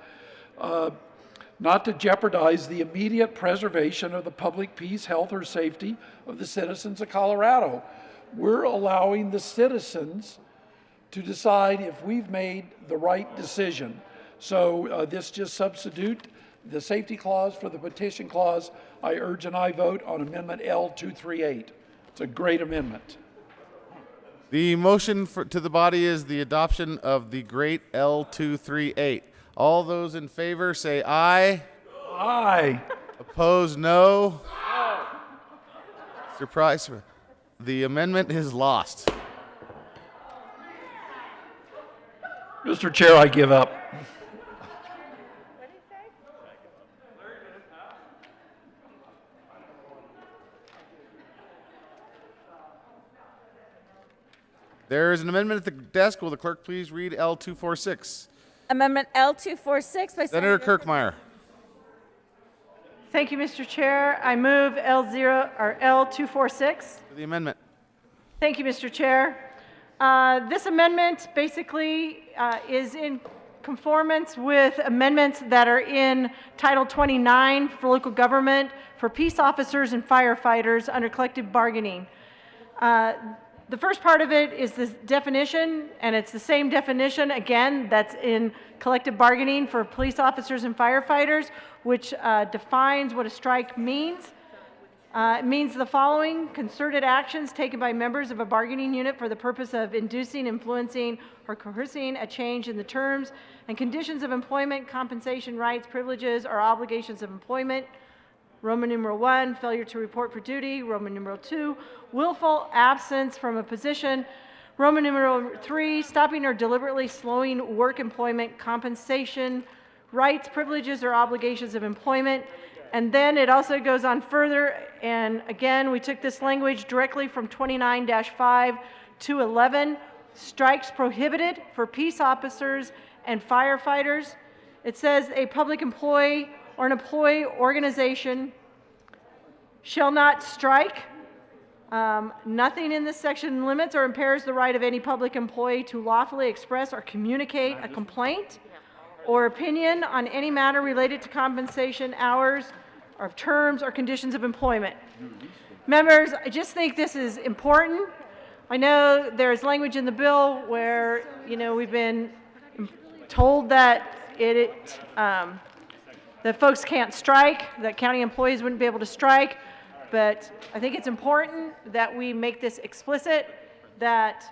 not to jeopardize the immediate preservation of the public peace, health, or safety of the citizens of Colorado. We're allowing the citizens to decide if we've made the right decision. So this just substitute the safety clause for the petition clause. I urge an aye vote on Amendment L238. It's a great amendment. The motion to the body is the adoption of the great L238. All those in favor say aye. Aye. Opposed, no. Surprise. The amendment is lost. Mr. Chair, I give up. There is an amendment at the desk. Will the clerk please read L246? Amendment L246 by Senator Kirkmeyer. Thank you, Mr. Chair. I move L246. For the amendment. Thank you, Mr. Chair. This amendment basically is in conformance with amendments that are in Title 29 for local government for peace officers and firefighters under collective bargaining. The first part of it is this definition, and it's the same definition, again, that's in collective bargaining for police officers and firefighters, which defines what a strike means. It means the following: concerted actions taken by members of a bargaining unit for the purpose of inducing, influencing, or coercing a change in the terms and conditions of employment, compensation, rights, privileges, or obligations of employment. Roman numeral 1, failure to report for duty. Roman numeral 2, willful absence from a position. Roman numeral 3, stopping or deliberately slowing work, employment, compensation, rights, privileges, or obligations of employment. And then it also goes on further, and again, we took this language directly from 29-5 to 11. Strikes prohibited for peace officers and firefighters. It says a public employee or an employee organization shall not strike. Nothing in this section limits or impairs the right of any public employee to lawfully express or communicate a complaint or opinion on any matter related to compensation, hours, or terms or conditions of employment. Members, I just think this is important. I know there's language in the bill where, we've been told that that folks can't strike, that county employees wouldn't be able to strike, but I think it's important that we make this explicit, that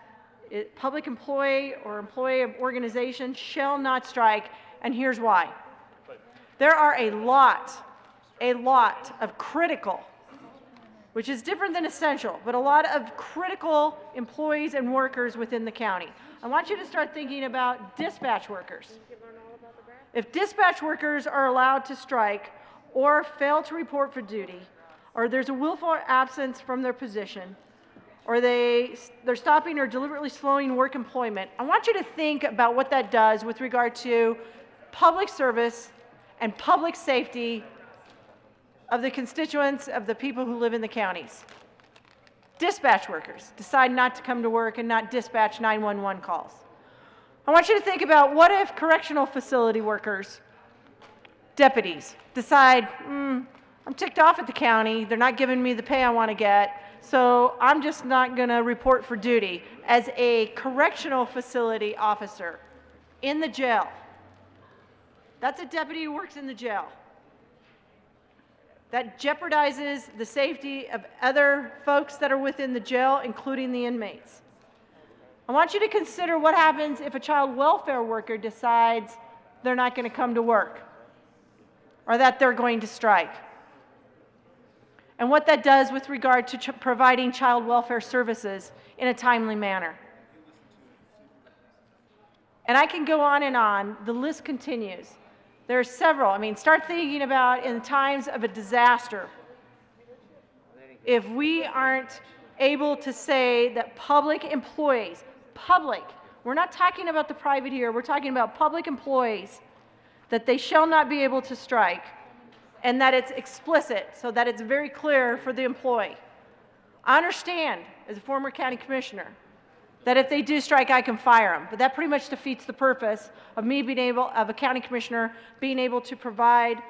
public employee or employee of organization shall not strike, and here's why. There are a lot of critical, which is different than essential, but a lot of critical employees and workers within the county. I want you to start thinking about dispatch workers. If dispatch workers are allowed to strike or fail to report for duty, or there's a willful absence from their position, or they're stopping or deliberately slowing work employment, I want you to think about what that does with regard to public service and public safety of the constituents of the people who live in the counties. Dispatch workers decide not to come to work and not dispatch 911 calls. I want you to think about, what if correctional facility workers, deputies, decide, I'm ticked off at the county, they're not giving me the pay I want to get, so I'm just not going to report for duty as a correctional facility officer in the jail. That's a deputy who works in the jail. That jeopardizes the safety of other folks that are within the jail, including the inmates. I want you to consider what happens if a child welfare worker decides they're not going to come to work, or that they're going to strike, and what that does with regard to providing child welfare services in a timely manner. And I can go on and on. The list continues. There are several. Start thinking about in times of a disaster. If we aren't able to say that public employees, we're not talking about the private here, we're talking about public employees, that they shall not be able to strike, and that it's explicit so that it's very clear for the employee. I understand, as a former county commissioner, that if they do strike, I can fire them, but that pretty much defeats the purpose of me of a county commissioner being able to provide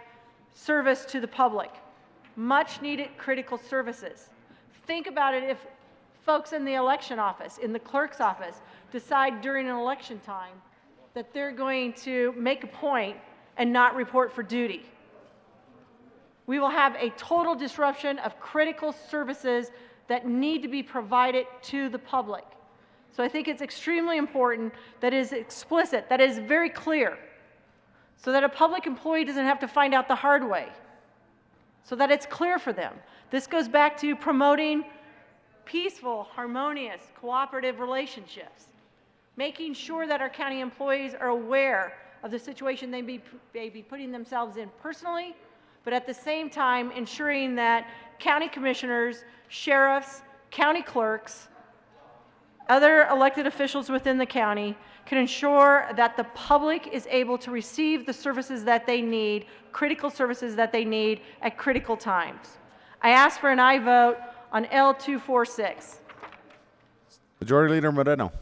service to the public. Much needed critical services. Think about it if folks in the election office, in the clerk's office, decide during an election time that they're going to make a point and not report for duty. We will have a total disruption of critical services that need to be provided to the public. So I think it's extremely important that it is explicit, that it is very clear, so that a public employee doesn't have to find out the hard way, so that it's clear for them. This goes back to promoting peaceful, harmonious, cooperative relationships, making sure that our county employees are aware of the situation they may be putting themselves in personally, but at the same time ensuring that county commissioners, sheriffs, county clerks, other elected officials within the county can ensure that the public is able to receive the services that they need, critical services that they need at critical times. I ask for an aye vote on L246. Majority Leader Moreno.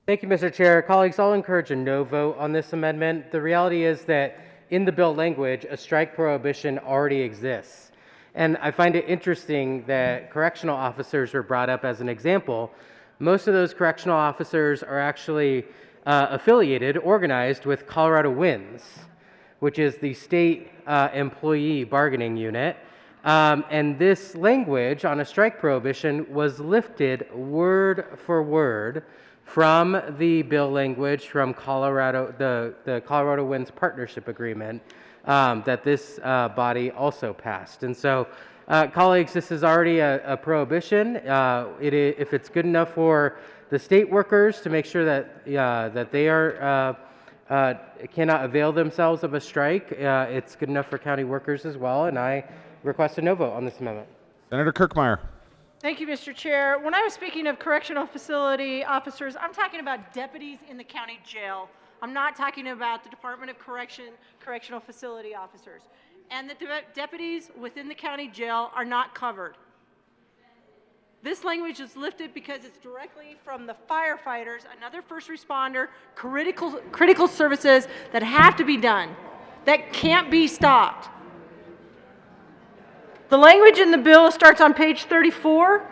Thank you, Mr. Chair. Colleagues, I'll encourage a no vote on this amendment. The reality is that in the bill language, a strike prohibition already exists. And I find it interesting that correctional officers were brought up as an example, most of those correctional officers are actually affiliated, organized with Colorado Winds, which is the state employee bargaining unit. And this language on a strike prohibition was lifted word for word from the bill language from Colorado, the Colorado Winds Partnership Agreement that this body also passed. And so, colleagues, this is already a prohibition. If it's good enough for the state workers to make sure that that they are cannot avail themselves of a strike, it's good enough for county workers as well. And I request a no vote on this amendment. Senator Kirkmeyer. Thank you, Mr. Chair. When I was speaking of correctional facility officers, I'm talking about deputies in the county jail. I'm not talking about the Department of correctional facility officers. And the deputies within the county jail are not covered. This language is lifted because it's directly from the firefighters, another first responder, critical services that have to be done, that can't be stopped. The language in the bill starts on page 34,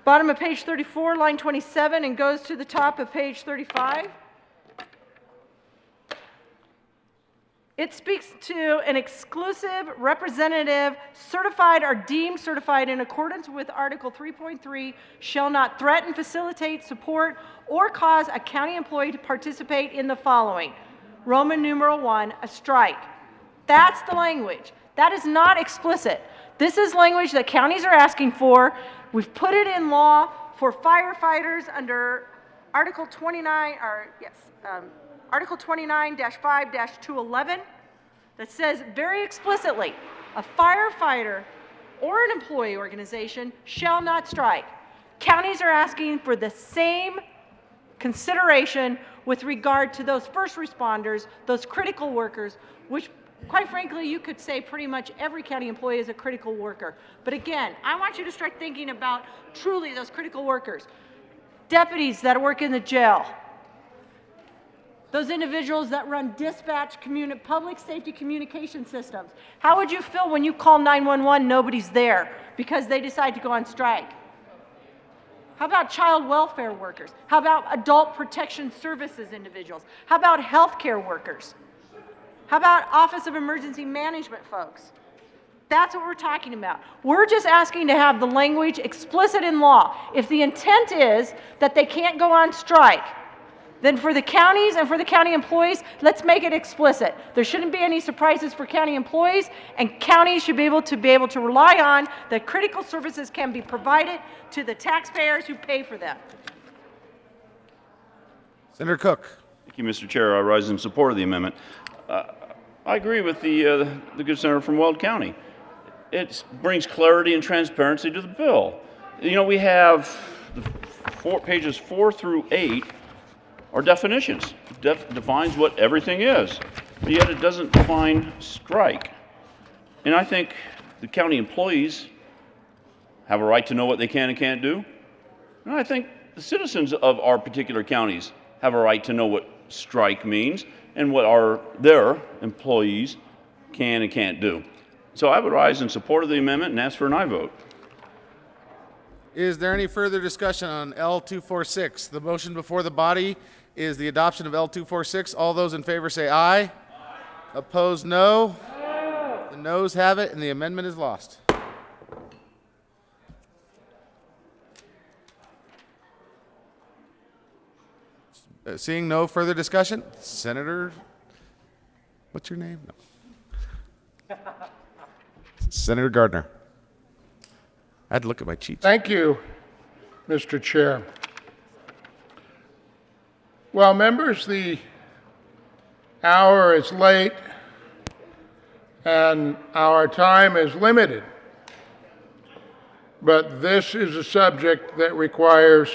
bottom of page 34, line 27, and goes to the top of page 35. It speaks to an exclusive representative certified or deemed certified in accordance with Article 3.3 shall not threaten, facilitate, support, or cause a county employee to participate in the following. Roman numeral 1, a strike. That's the language. That is not explicit. This is language that counties are asking for. We've put it in law for firefighters under Article 29, Article 29-5-211 that says very explicitly, a firefighter or an employee organization shall not strike. Counties are asking for the same consideration with regard to those first responders, those critical workers, which quite frankly, you could say pretty much every county employee is a critical worker. But again, I want you to start thinking about truly those critical workers. Deputies that work in the jail. Those individuals that run dispatch public safety communication systems. How would you feel when you call 911, nobody's there because they decide to go on strike? How about child welfare workers? How about adult protection services individuals? How about healthcare workers? How about Office of Emergency Management folks? That's what we're talking about. We're just asking to have the language explicit in law. If the intent is that they can't go on strike, then for the counties and for the county employees, let's make it explicit. There shouldn't be any surprises for county employees, and counties should be able to rely on that critical services can be provided to the taxpayers who pay for them. Senator Cook. Thank you, Mr. Chair. I rise in support of the amendment. I agree with the good senator from Weld County. It brings clarity and transparency to the bill. You know, we have pages 4 through 8 are definitions. Defines what everything is, but yet it doesn't define strike. And I think the county employees have a right to know what they can and can't do. And I think the citizens of our particular counties have a right to know what strike means and what their employees can and can't do. So I would rise in support of the amendment and ask for an aye vote. Is there any further discussion on L246? The motion before the body is the adoption of L246. All those in favor say aye. Opposed, no. The noes have it, and the amendment is lost. Seeing no further discussion, Senator, what's your name? No. Senator Gardner. I had to look at my cheat sheet. Thank you, Mr. Chair. Well, members, the hour is late and our time is limited. But this is a subject that requires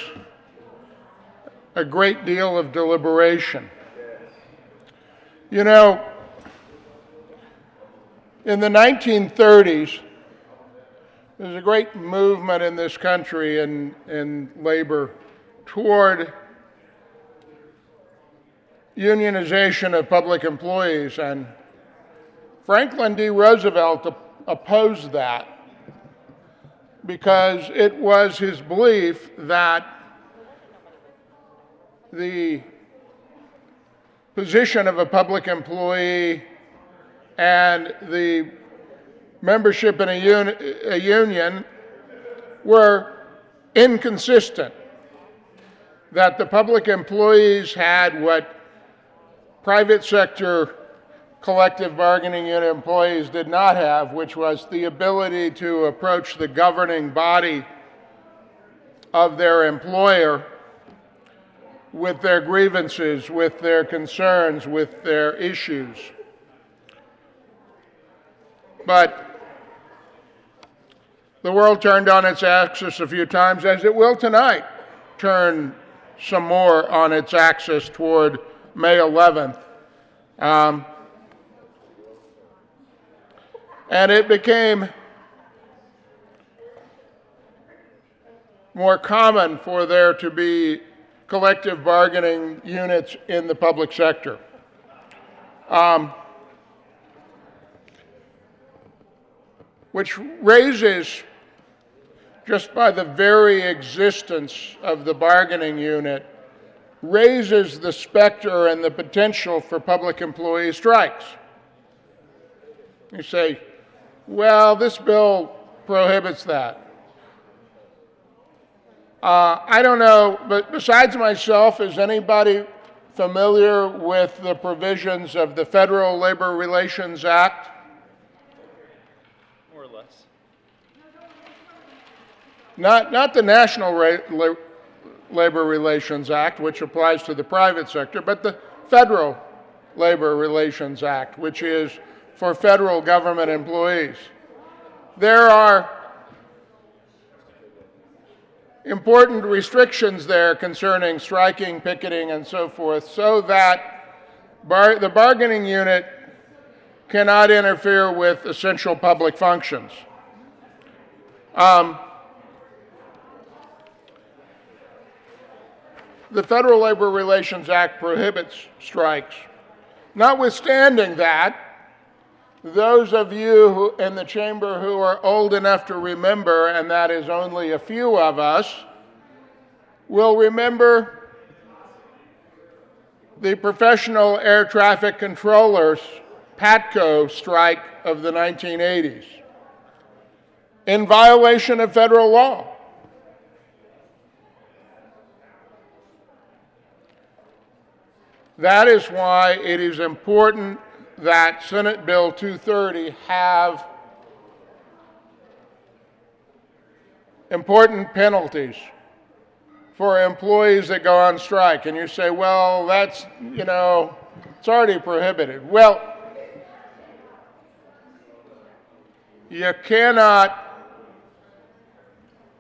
a great deal of deliberation. You know, in the 1930s, there was a great movement in this country in labor toward unionization of public employees, and Franklin D. Roosevelt opposed that because it was his belief that the position of a public employee and the membership in a union were inconsistent. That the public employees had what private sector collective bargaining unit employees did not have, which was the ability to approach the governing body of their employer with their grievances, with their concerns, with their issues. But the world turned on its axis a few times, as it will tonight turn some more on its axis toward May 11th. And it became more common for there to be collective bargaining units in the public sector. Which raises, just by the very existence of the bargaining unit, raises the specter and the potential for public employee strikes. You say, well, this bill prohibits that. I don't know, but besides myself, is anybody familiar with the provisions of the Federal Labor Relations Act? More or less. Not the National Labor Relations Act, which applies to the private sector, but the Federal Labor Relations Act, which is for federal government employees. There are important restrictions there concerning striking, picketing, and so forth, so that the bargaining unit cannot interfere with essential public functions. The Federal Labor Relations Act prohibits strikes. Notwithstanding that, those of you in the chamber who are old enough to remember, and that is only a few of us, will remember the Professional Air Traffic Controllers, PATCO, strike of the 1980s in violation of federal law. That is why it is important that Senate Bill 230 have important penalties for employees that go on strike. And you say, well, that's, it's already prohibited. Well, you cannot,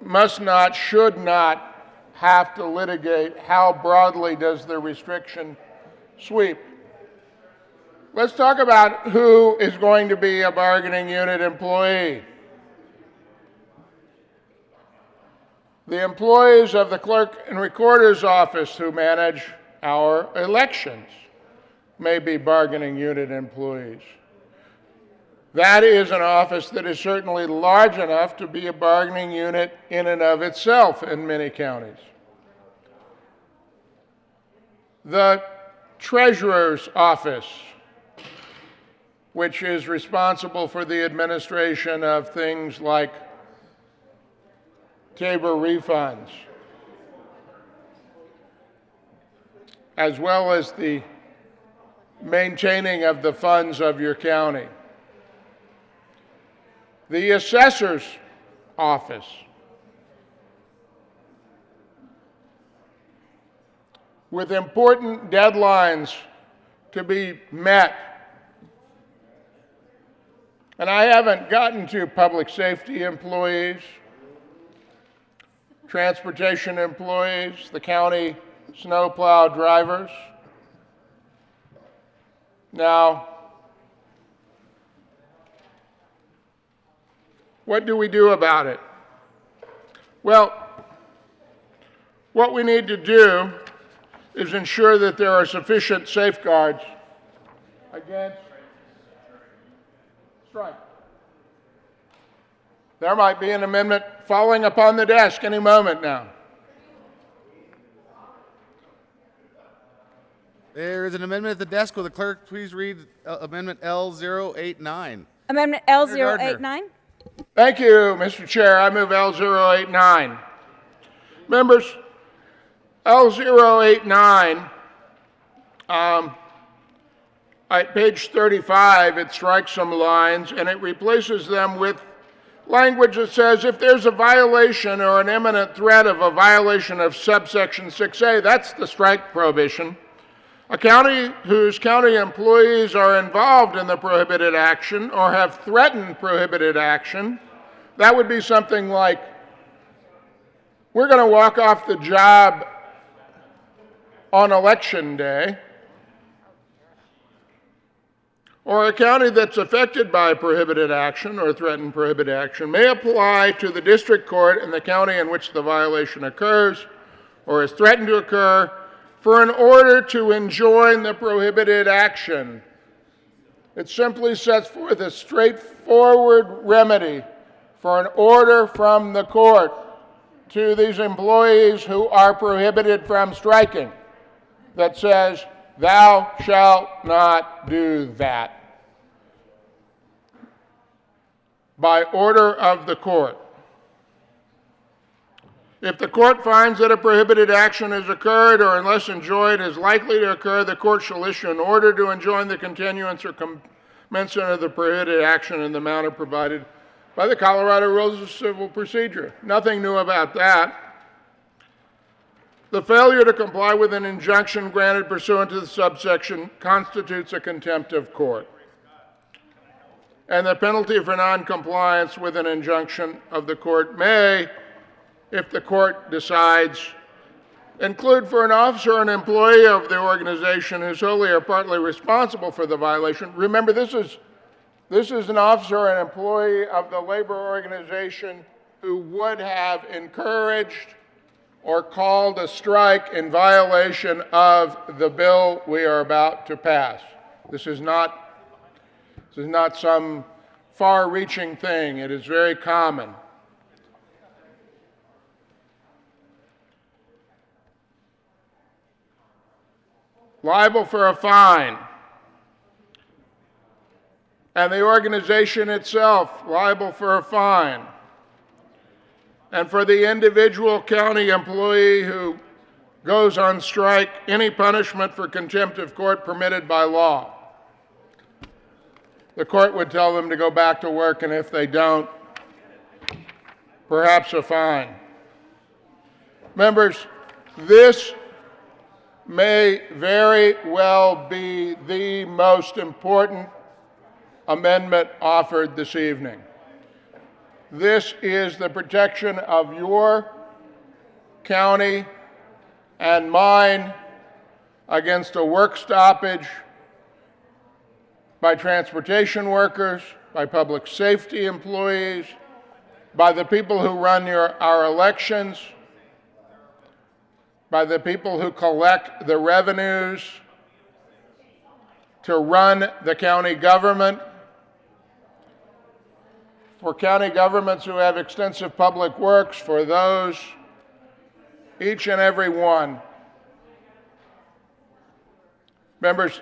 must not, should not have to litigate how broadly does the restriction sweep. Let's talk about who is going to be a bargaining unit employee. The employees of the clerk and recorder's office who manage our elections may be bargaining unit employees. That is an office that is certainly large enough to be a bargaining unit in and of itself in many counties. The treasurer's office, which is responsible for the administration of things like Tabor refunds, as well as the maintaining of the funds of your county. The assessor's office, with important deadlines to be met. And I haven't gotten to public safety employees, transportation employees, the county snowplow drivers. Now, what do we do about it? Well, what we need to do is ensure that there are sufficient safeguards against strike. There might be an amendment falling upon the desk any moment now. There is an amendment at the desk. Will the clerk please read Amendment L089? Amendment Gardner. L089. Thank you, Mr. Chair. I move L089. Members, L089, at page 35, it strikes some lines and it replaces them with language that says if there's a violation or an imminent threat of a violation of subsection 6A, that's the strike prohibition. A county whose county employees are involved in the prohibited action or have threatened prohibited action, that would be something like, we're going to walk off the job on election day. Or a county that's affected by prohibited action or threatened prohibited action may apply to the district court in the county in which the violation occurs or is threatened to occur for an order to enjoin the prohibited action. It simply sets forth a straightforward remedy for an order from the court to these employees who are prohibited from striking that says, thou shalt not do that. By order of the court. If the court finds that a prohibited action has occurred or unless enjoined is likely to occur, the court shall issue an order to enjoin the continuance or commencement of the prohibited action in the manner provided by the Colorado Rules of Civil Procedure. Nothing new about that. The failure to comply with an injunction granted pursuant to the subsection constitutes a contempt of court. And the penalty for noncompliance with an injunction of the court may, if the court decides, include for an officer or an employee of the organization who's wholly or partly responsible for the violation. Remember, this is an officer or an employee of the labor organization who would have encouraged or called a strike in violation of the bill we are about to pass. This is not some far-reaching thing. It is very common. Liable for a fine. And the organization itself liable for a fine. And for the individual county employee who goes on strike, any punishment for contempt of court permitted by law. The court would tell them to go back to work, and if they don't, perhaps a fine. Members, this may very well be the most important amendment offered this evening. This is the protection of your county and mine against a work stoppage by transportation workers, by public safety employees, by the people who run our elections, by the people who collect the revenues to run the county government, for county governments who have extensive public works, for those, each and every one. Members,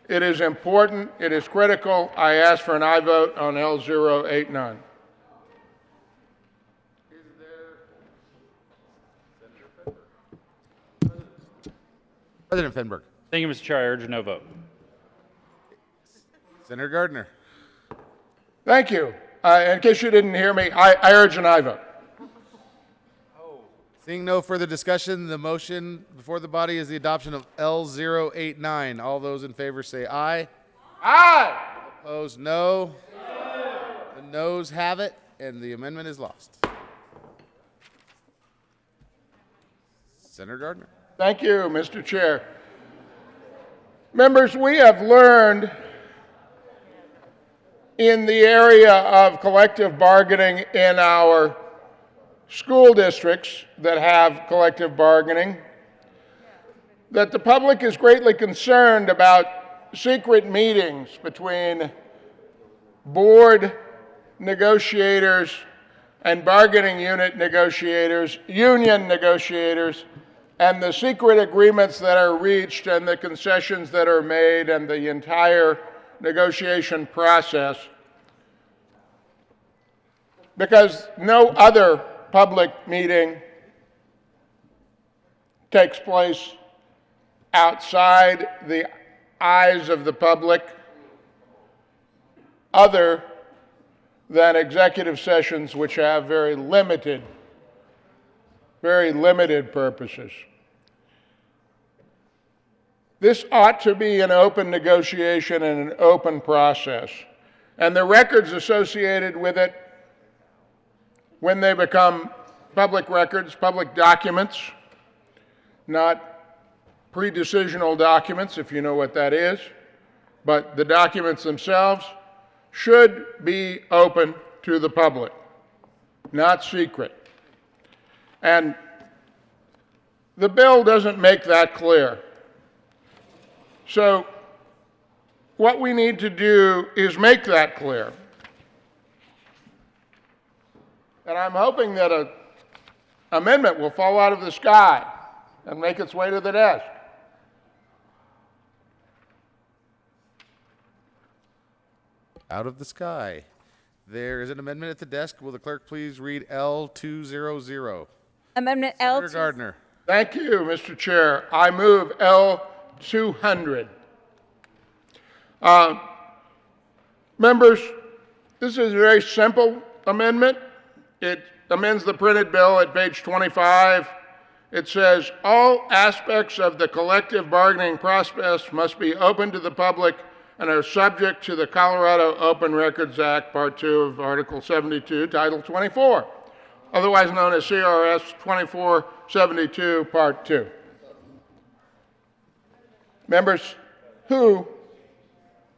it is important, it is critical. I ask for an aye vote on L089. President Finberg. Thank you, Mr. Chair. I urge a no vote. Senator Gardner. Thank you. In case you didn't hear me, I urge an aye vote. Seeing no further discussion, the motion before the body is the adoption of L089. All those in favor say aye. Aye. Opposed, no. The noes have it, and the amendment is lost. Senator Gardner. Thank you, Mr. Chair. Members, we have learned in the area of collective bargaining in our school districts that have collective bargaining that the public is greatly concerned about secret meetings between board negotiators and bargaining unit negotiators, union negotiators, and the secret agreements that are reached and the concessions that are made and the entire negotiation process, because no other public meeting takes place outside the eyes of the public other than executive sessions, which have very limited purposes. This ought to be an open negotiation and an open process. And the records associated with it, when they become public records, public documents, not pre-decisional documents, if you know what that is, but the documents themselves should be open to the public, not secret. And the bill doesn't make that clear. So what we need to do is make that clear. And I'm hoping that an amendment will fall out of the sky and make its way to the desk. Out of the sky. There is an amendment at the desk. Will the clerk please read L200? Amendment L. Senator Gardner. Thank you, Mr. Chair. I move L200. Members, this is a very simple amendment. It amends the printed bill at page 25. It says, all aspects of the collective bargaining process must be open to the public and are subject to the Colorado Open Records Act, Part 2 of Article 72, Title 24, otherwise known as CRS 2472, Part 2. Members, who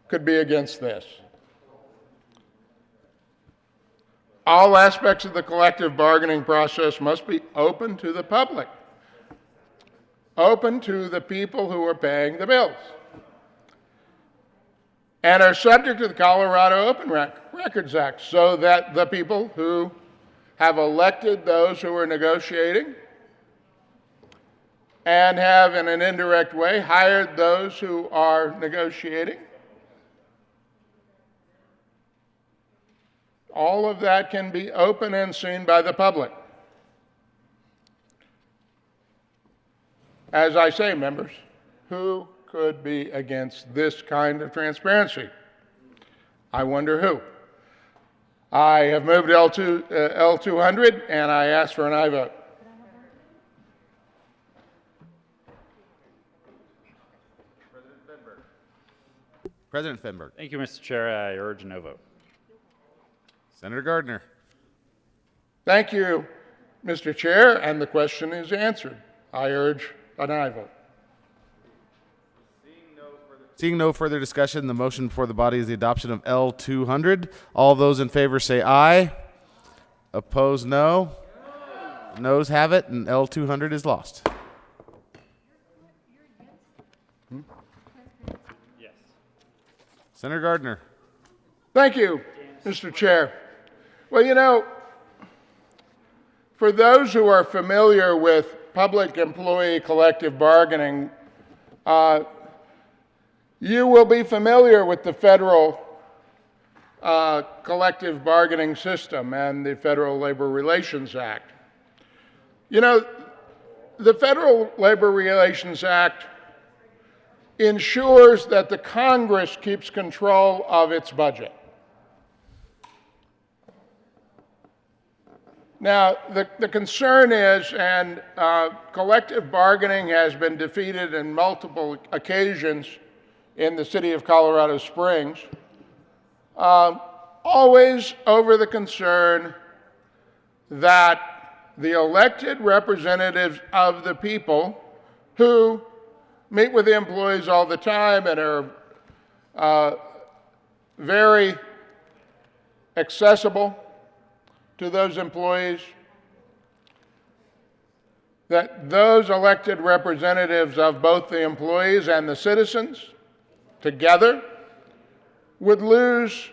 could be against this? All aspects of the collective bargaining process must be open to the public, open to the people who are paying the bills, and are subject to the Colorado Open Records Act, so that the people who have elected those who are negotiating and have, in an indirect way, hired those who are negotiating, all of that can be open and seen by the public. As I say, members, who could be against this kind of transparency? I wonder who. I have moved L200, and I ask for an aye vote. President Fenberg. Thank you, Mr. Chair. I urge no vote. Senator Gardner. Thank you, Mr. Chair, and the question is answered. I urge an aye vote. Seeing no further discussion, the motion before the body is the adoption of L200. All those in favor say aye. Opposed, no. Noes have it, and L200 is lost. Yes. Senator Gardner. Thank you, Mr. Chair. Well, you know, for those who are familiar with public employee collective bargaining, you will be familiar with the federal collective bargaining system and the Federal Labor Relations Act. You know, the Federal Labor Relations Act ensures that the Congress keeps control of its budget. Now, the concern is, and collective bargaining has been defeated in multiple occasions in the city of Colorado Springs, always over the concern that the elected representatives of the people who meet with the employees all the time and are very accessible to those employees, that those elected representatives of both the employees and the citizens together would lose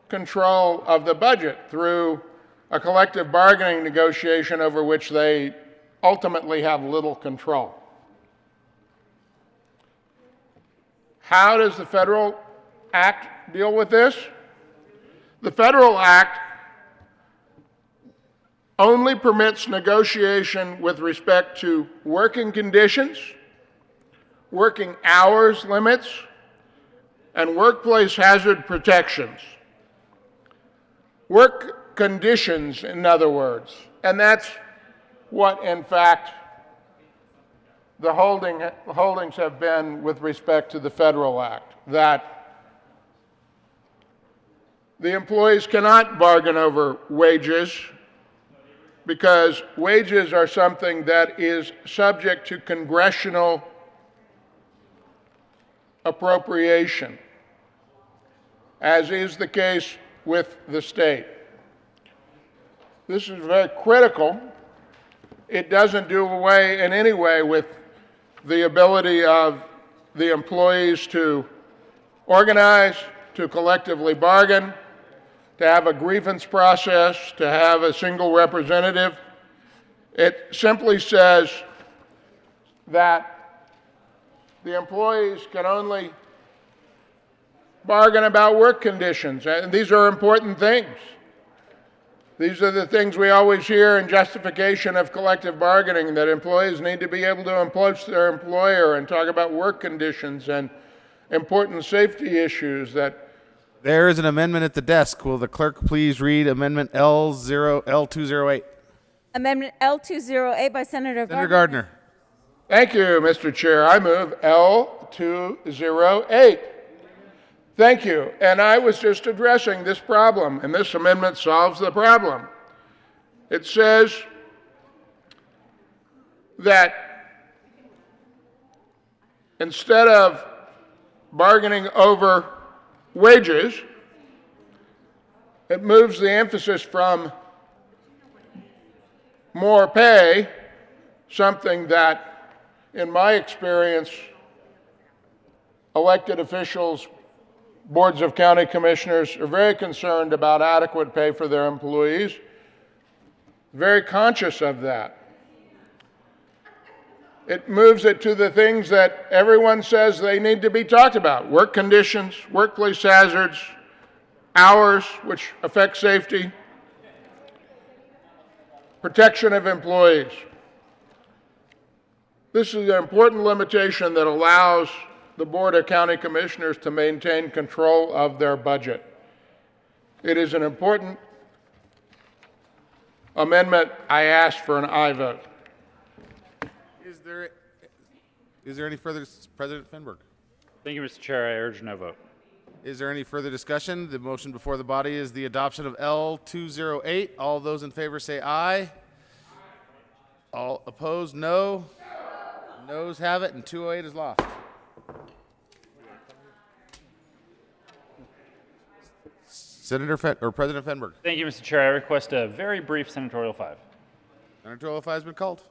control of the budget through a collective bargaining negotiation over which they ultimately have little control. How does the Federal Act deal with this? The Federal Act only permits negotiation with respect to working conditions, working hours limits, and workplace hazard protections. Work conditions, in other words. And that's what, in fact, the holdings have been with respect to the Federal Act, that the employees cannot bargain over wages because wages are something that is subject to congressional appropriation, as is the case with the state. This is very critical. It doesn't do away in any way with the ability of the employees to organize, to collectively bargain, to have a grievance process, to have a single representative. It simply says that the employees can only bargain about work conditions, and these are important things. These are the things we always hear in justification of collective bargaining, that employees need to be able to approach their employer and talk about work conditions and important safety issues. That There is an amendment at the desk. Will the clerk please read Amendment L208? Amendment L208 by Senator Senator Gardner. Thank you, Mr. Chair. I move L208. Thank you. And I was just addressing this problem, and this amendment solves the problem. It says that instead of bargaining over wages, it moves the emphasis from more pay, something that, in my experience, elected officials, boards of county commissioners are very concerned about adequate pay for their employees, very conscious of that. It moves it to the things that everyone says they need to be talked about: work conditions, workplace hazards, hours, which affect safety, protection of employees. This is an important limitation that allows the Board of County Commissioners to maintain control of their budget. It is an important amendment. I ask for an aye vote. Is there any further, President Fenberg? Thank you, Mr. Chair. I urge no vote. Is there any further discussion? The motion before the body is the adoption of L208. All those in favor say aye. All opposed, no. Noes have it, and 208 is lost. President Fenberg. Thank you, Mr. Chair. I request a very brief senatorial 5. Senatorial 5 has been called.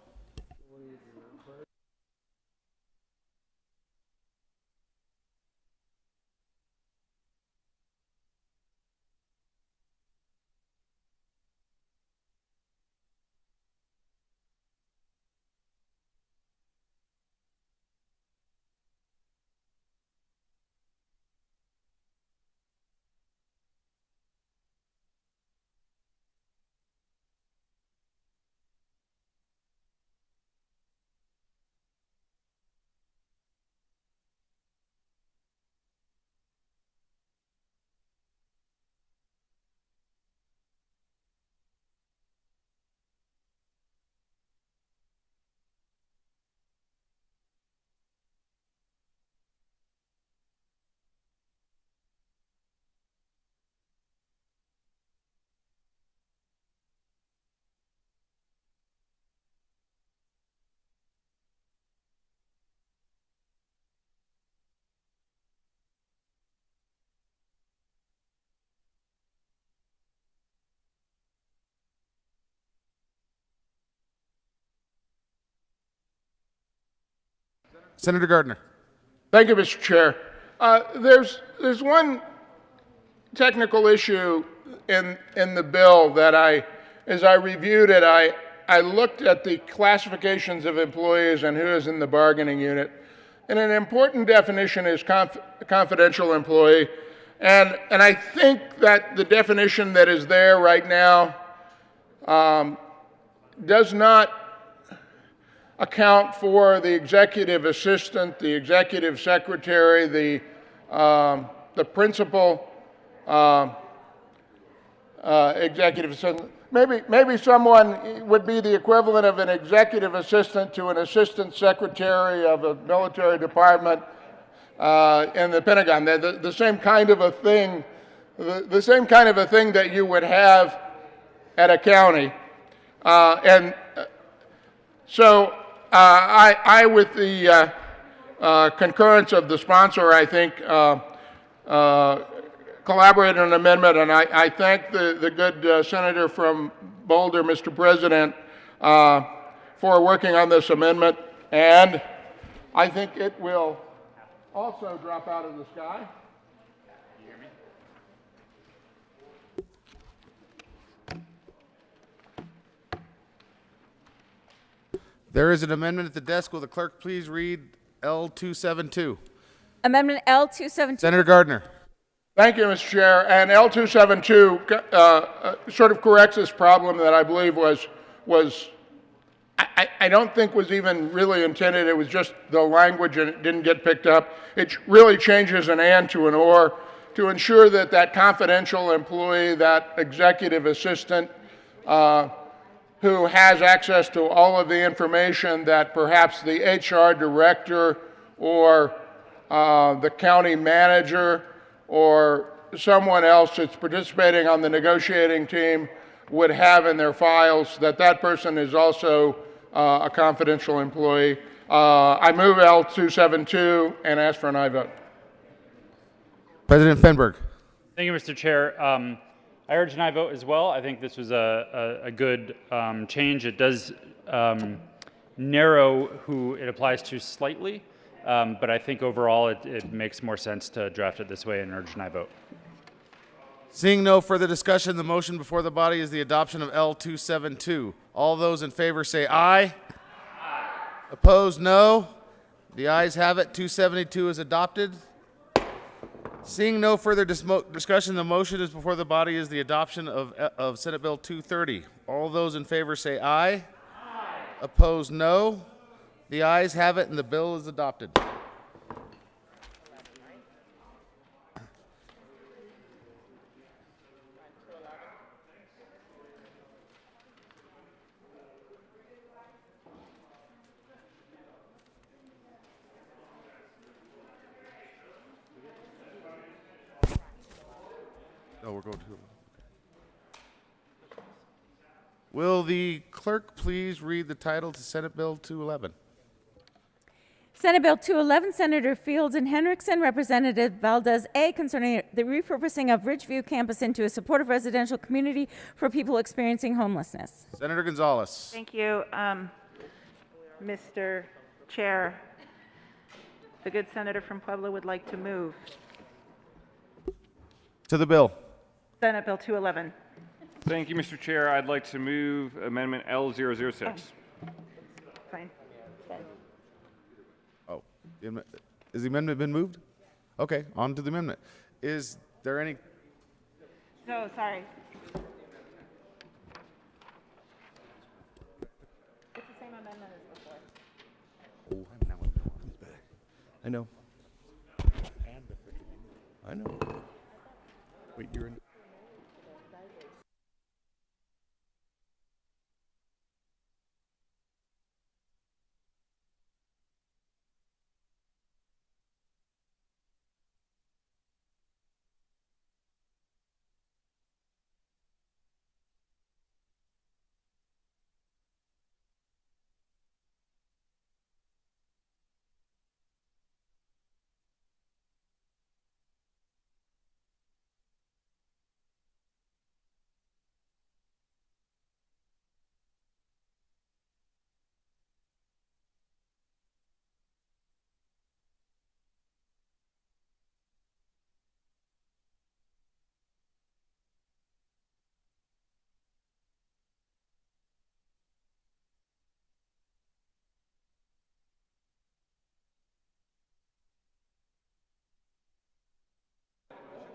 Senator Gardner. Thank you, Mr. Chair. There's one technical issue in the bill that as I reviewed it, I I looked at the classifications of employees and who is in the bargaining unit, and an important definition is confidential employee. And I think that the definition that is there right now does not account for the executive assistant, the executive secretary, the principal executive assistant. Maybe someone would be the equivalent of an executive assistant to an assistant secretary of a military department in the Pentagon. The same kind of a thing, the same kind of a thing that you would have at a county. So I, with the concurrence of the sponsor, I think, collaborated on an amendment, and I thank the good senator from Boulder, Mr. President, for working on this amendment, and I think it will also drop out of the sky. You hear me? There is an amendment at the desk. Will the clerk please read L272? Amendment L272. Senator Gardner. Thank you, Mr. Chair. And L272 sort of corrects this problem that I believe I don't think was even really intended. It was just the language and it didn't get picked up. It really changes an and to an or to ensure that that confidential employee, that executive assistant who has access to all of the information that perhaps the HR director or the county manager or someone else that's participating on the negotiating team would have in their files, that person is also a confidential employee. I move L272 and ask for an aye vote. President Fenberg. Thank you, Mr. Chair. I urge an aye vote as well. I think this was a good change. It does narrow who it applies to slightly, but I think overall it makes more sense to draft it this way and urge an aye vote. Seeing no further discussion, the motion before the body is the adoption of L272. All those in favor say aye. Aye. Opposed, no. The ayes have it. 272 is adopted. Seeing no further discussion, the motion is before the body is the adoption of Senate Bill 230. All those in favor say aye. Aye. Opposed, no. The ayes have it, and the bill is adopted. Oh, we're going to. Will the clerk please read the title to Senate Bill 211? Senate Bill 211, Senator Fields and Henriksen, Representative Valdez A, concerning the repurposing of Ridgeview campus into a supportive residential community for people experiencing homelessness. Senator Gonzalez. Thank you, Mr. Chair. The good senator from Pueblo would like to move To the bill. Senate Bill 211. Thank you, Mr. Chair. I'd like to move Amendment L006. Fine. Oh, has the amendment been moved? Okay, on to the amendment. Is there any? No, sorry. It's the same amendment as before. I know. I know. Wait, you're in.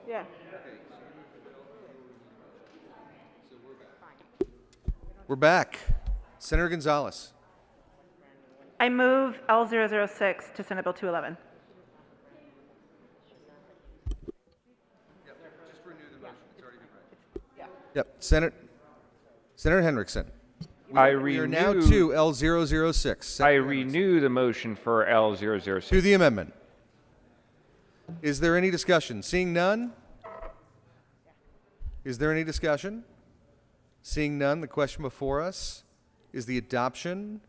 Yeah. We're back. Senator Gonzalez. I move L006 to Senate Bill 211. Yep. Senator Henriksen. We are now renew- to L006. I renew the motion for L006. To the amendment. Is there any discussion? Seeing none? Is there any discussion? Seeing none, the question before us is the adoption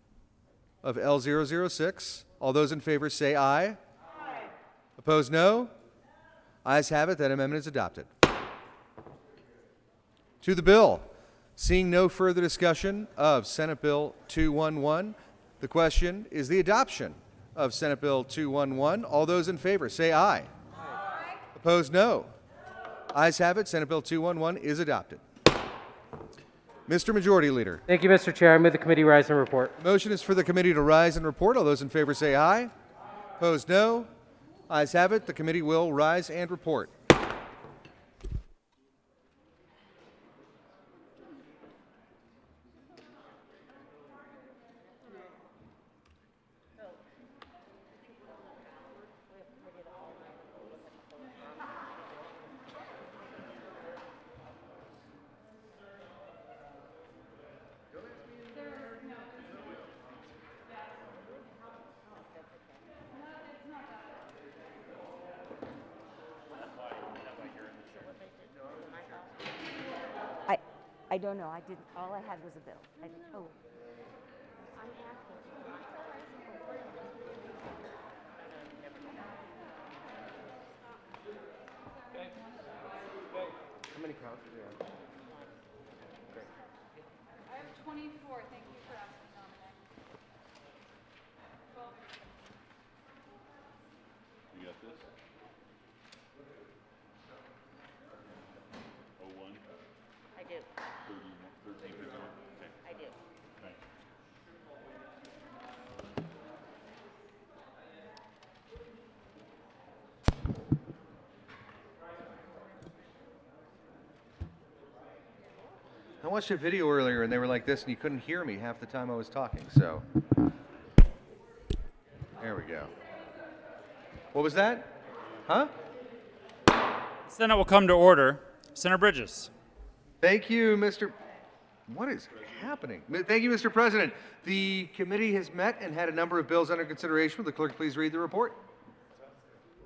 of L006. All those in favor say aye. Aye. Opposed, no. Ayes have it. That amendment is adopted. To the bill. Seeing no further discussion of Senate Bill 211, the question is the adoption of Senate Bill 211. All those in favor say aye. Aye. Opposed, no. Ayes have it. Senate Bill 211 is adopted. Mr. Majority Leader. Thank you, Mr. Chair. I move the committee rise and report. Motion is for the committee to rise and report. All those in favor say aye. Opposed, no. Ayes have it. The committee will rise and report. I don't know. I didn't. All I had was a bill. Oh. How many counts do we have? I have 24. Thank you for asking, Dominic. You got this? 01? I do. 13, 15? Okay. I do. Thanks. I watched a video earlier and they were like this and you couldn't hear me half the time I was talking, so. There we go. What was that? Huh? Senate will come to order. Senator Bridges. Thank you, Mr. What is happening? Thank you, Mr. President. The committee has met and had a number of bills under consideration. Will the clerk please read the report?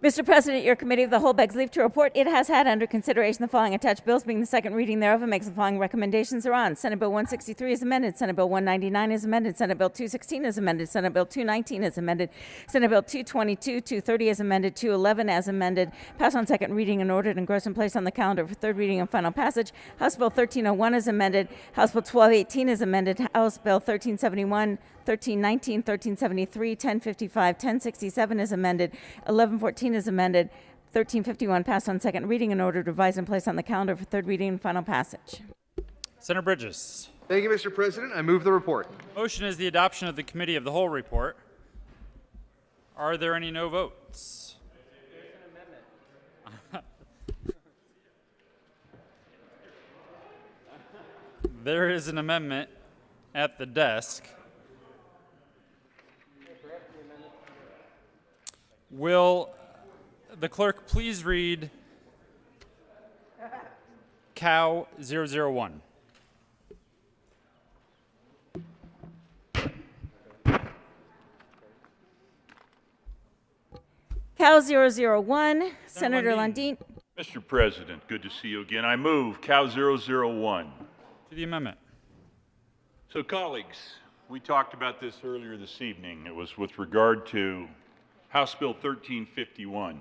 Mr. President, your committee of the whole begs leave to report it has had under consideration the following attached bills, being the second reading thereof, and makes the following recommendations thereon. Senate Bill 163 is amended. Senate Bill 199 is amended. Senate Bill 216 is amended. Senate Bill 219 is amended. Senate Bill 222, 230 is amended. 211 as amended. Passed on second reading and ordered and engrossed and placed on the calendar for third reading and final passage. House Bill 1301 is amended. House Bill 1218 is amended. House Bill 1371, 1319, 1373, 1055, 1067 is amended. 1114 is amended. 1351 passed on second reading and ordered, revised, and placed on the calendar for third reading and final passage. Senator Bridges. Thank you, Mr. President. I move the report. Motion is the adoption of the committee of the whole report. Are there any no votes? There is an amendment at the desk. Will the clerk please read Cow 001? Cal 001, Senator Lundin. Mr. President, good to see you again. I move Cow 001. To the amendment. So, colleagues, we talked about this earlier this evening. It was with regard to House Bill 1351.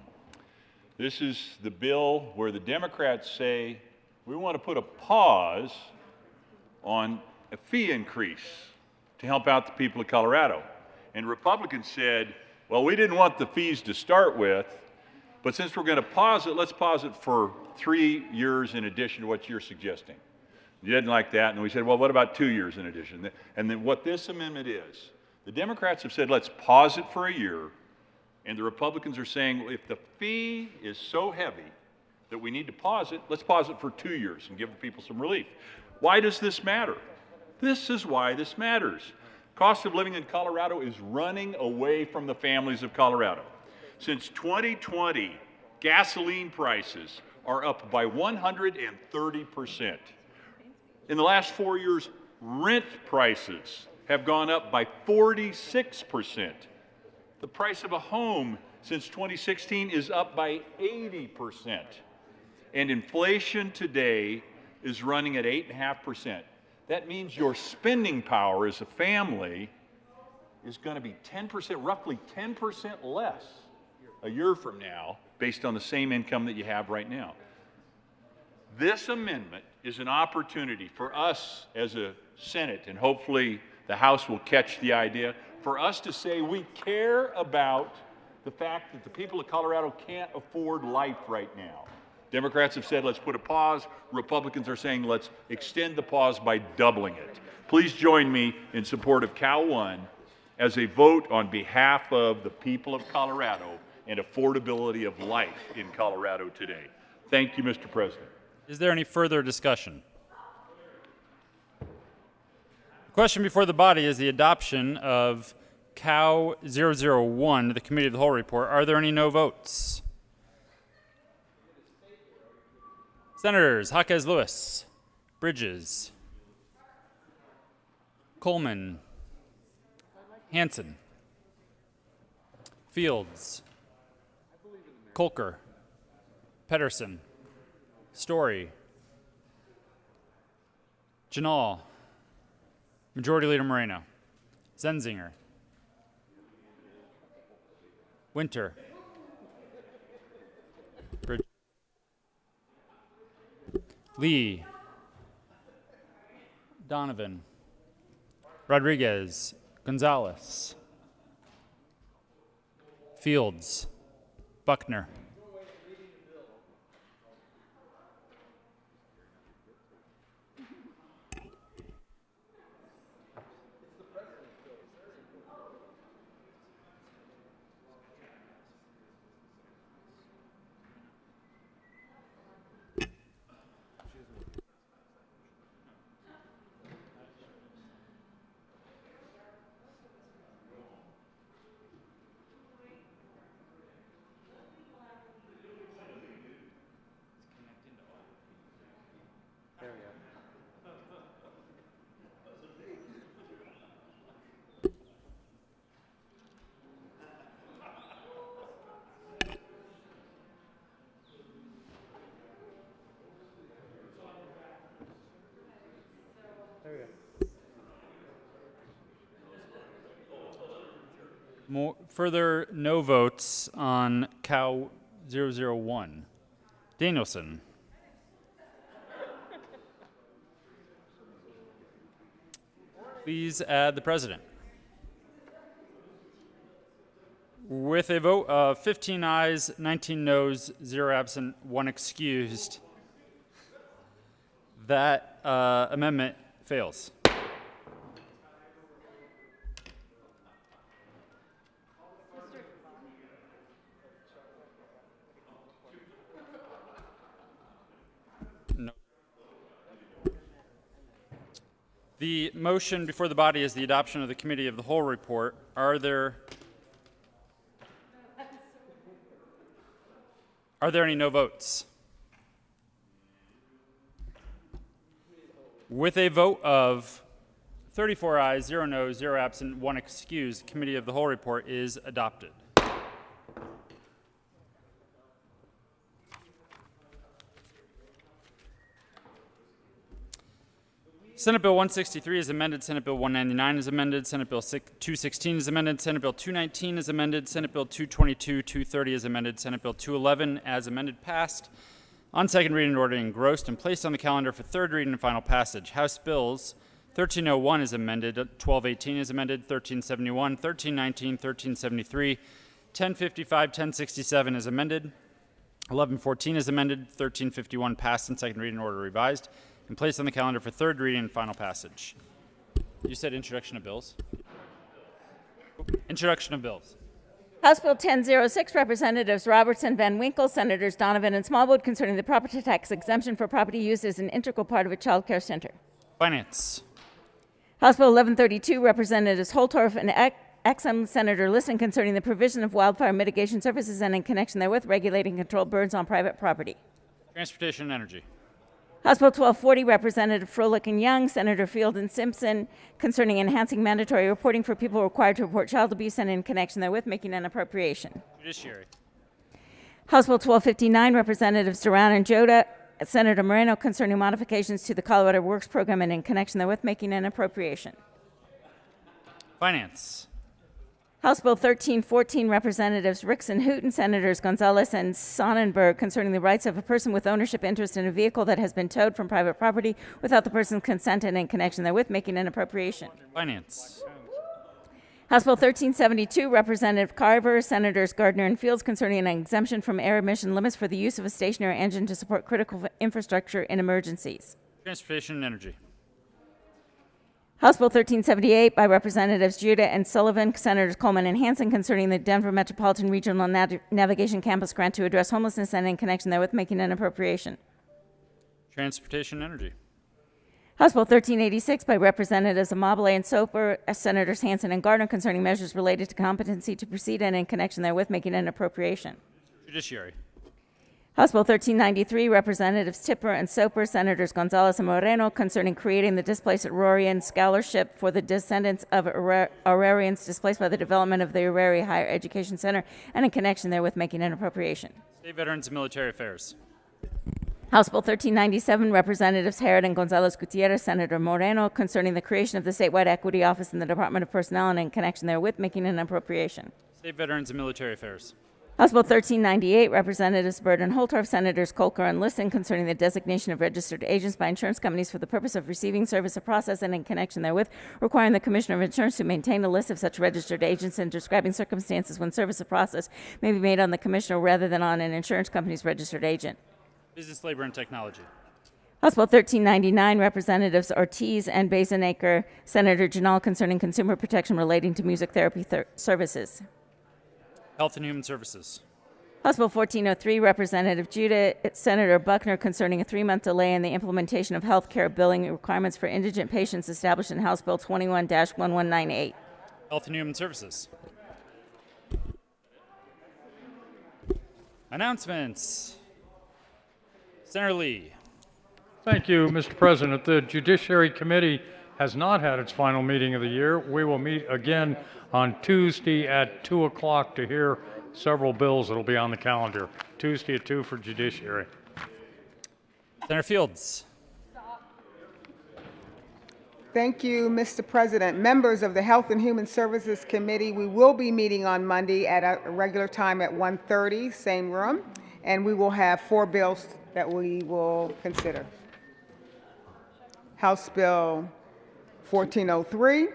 This is the bill where the Democrats say we want to put a pause on a fee increase to help out the people of Colorado. And Republicans said, well, we didn't want the fees to start with, but since we're going to pause it, let's pause it for 3 years in addition to what you're suggesting. You didn't like that, and we said, well, what about 2 years in addition? And then what this amendment is, the Democrats have said, let's pause it for a year, and the Republicans are saying, well, if the fee is so heavy that we need to pause it, let's pause it for 2 years and give the people some relief. Why does this matter? This is why this matters. Cost of living in Colorado is running away from the families of Colorado. Since 2020, gasoline prices are up by 130%. In the last 4 years, rent prices have gone up by 46%. The price of a home since 2016 is up by 80%. And inflation today is running at 8.5%. That means your spending power as a family is going to be 10%, roughly 10% less a year from now, based on the same income that you have right now. This amendment is an opportunity for us as a Senate, and hopefully the House will catch the idea, for us to say we care about the fact that the people of Colorado can't afford life right now. Democrats have said, let's put a pause. Republicans are saying, let's extend the pause by doubling it. Please join me in support of Cal 1 as a vote on behalf of the people of Colorado and affordability of life in Colorado today. Thank you, Mr. President. Is there any further discussion? The question before the body is the adoption of Cow 001, the Committee of the Whole report. Are there any no votes? Senators Jaquez Lewis, Bridges, Coleman, Hansen, Fields, Kolker, Pedersen, Story, Janal, Majority Leader Moreno, Zenzinger, Winter, Lee, Donovan, Rodriguez, Gonzalez, Fields, Buckner, further no votes on Cow 001. Danielson. Please add the president. With a vote of 15 ayes, 19 noes, 0 absent, 1 excused, that amendment fails. The motion before the body is the adoption of the Committee of the Whole report. Are there any no votes? With a vote of 34 ayes, 0 noes, 0 absent, 1 excused, the Committee of the Whole report is adopted. Senate Bill 163 is amended, Senate Bill 199 is amended, Senate Bill 216 is amended, Senate Bill 219 is amended, Senate Bill 222, 230 is amended, Senate Bill 211 as amended passed on second reading and order engrossed and placed on the calendar for third reading and final passage. House Bills 1301 is amended, 1218 is amended, 1371, 1319, 1373, 1055, 1067 is amended, 1114 is amended, 1351 passed on second reading and order revised, and placed on the calendar for third reading and final passage. You said introduction of bills? Introduction of bills. House Bill 1006, Representatives Robertson, Van Winkle, Senators Donovan and Smallwood, concerning the property tax exemption for property used as an integral part of a child care center. Finance. House Bill 1132, Representatives Holtorf and Exum, Senator Liston, concerning the provision of wildfire mitigation services and in connection therewith regulating controlled burns on private property. Transportation and Energy. House Bill 1240, Representative Froelich and Young, Senator Field and Simpson, concerning enhancing mandatory reporting for people required to report child abuse and in connection therewith making an appropriation. Judiciary. House Bill 1259, Representatives Duran and Joda, Senator Moreno, concerning modifications to the Colorado Works Program and in connection therewith making an appropriation. Finance. House Bill 1314, Representatives Ricks and Hooten, Senators Gonzalez and Sonnenberg, concerning the rights of a person with ownership interest in a vehicle that has been towed from private property without the person's consent and in connection therewith making an appropriation. Finance. House Bill 1372, Representative Carver, Senators Gardner and Fields, concerning an exemption from air emission limits for the use of a stationary engine to support critical infrastructure in emergencies. Transportation and Energy. House Bill 1378 by Representatives Judah and Sullivan, Senators Coleman and Hansen, concerning the Denver Metropolitan Regional Navigation Campus grant to address homelessness and in connection therewith making an appropriation. Transportation and Energy. House Bill 1386 by Representatives Amabile and Soper, Senators Hansen and Gardner, concerning measures related to competency to proceed and in connection therewith making an appropriation. Judiciary. House Bill 1393, Representatives Tipper and Soper, Senators Gonzalez and Moreno, concerning creating the Displaced Aurorian Scholarship for the descendants of Aurorians displaced by the development of the Aurori Higher Education Center, and in connection therewith making an appropriation. State Veterans and Military Affairs. House Bill 1397, Representatives Herod and Gonzalez Gutierrez, Senator Moreno, concerning the creation of the Statewide Equity Office in the Department of Personnel, and in connection therewith making an appropriation. State Veterans and Military Affairs. House Bill 1398, Representatives Byrd and Holtorf, Senators Kolker and Liston, concerning the designation of registered agents by insurance companies for the purpose of receiving service of process and in connection therewith, requiring the Commissioner of Insurance to maintain a list of such registered agents and describing circumstances when service of process may be made on the Commissioner rather than on an insurance company's registered agent. Business, Labor, and Technology. House Bill 1399, Representatives Ortiz and Bazenaker, Senator Janal, concerning consumer protection relating to music therapy services. Health and Human Services. House Bill 1403, Representative Judah, Senator Buckner, concerning a 3-month delay in the implementation of health care billing requirements for indigent patients established in House Bill 21-1198. Health and Human Services. Announcements. Senator Lee. Thank you, Mr. President. The Judiciary Committee has not had its final meeting of the year. We will meet again on Tuesday at 2 o'clock to hear several bills that will be on the calendar. Tuesday at 2 for Judiciary. Senator Fields. Thank you, Mr. President. Members of the Health and Human Services Committee, we will be meeting on Monday at a regular time at 1:30, same room, and we will have 4 bills that we will consider. House Bill 1403,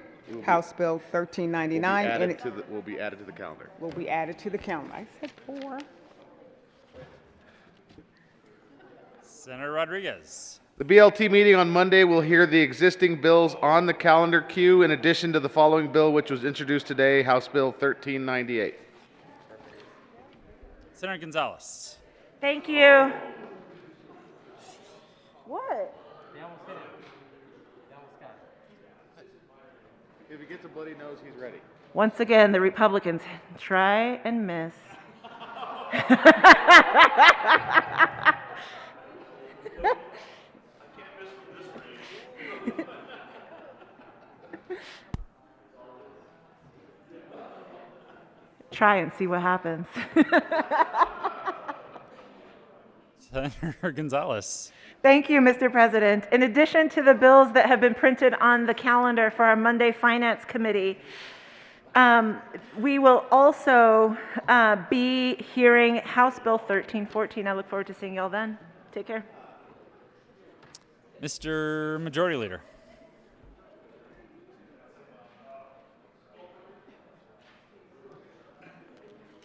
House Bill 1399. Will be added to the calendar. Will be added to the calendar. I said 4. Senator Rodriguez. The BLT meeting on Monday will hear the existing bills on the calendar queue in addition to the following bill, which was introduced today, House Bill 1398. Senator Gonzalez. Thank you. What? If he gets a bloody nose, he's ready. Once again, the Republicans try and miss. Try and see what happens. Senator Gonzalez. Thank you, Mr. President. In addition to the bills that have been printed on the calendar for our Monday Finance Committee, we will also be hearing House Bill 1314. I look forward to seeing y'all then. Take care. Mr. Majority Leader.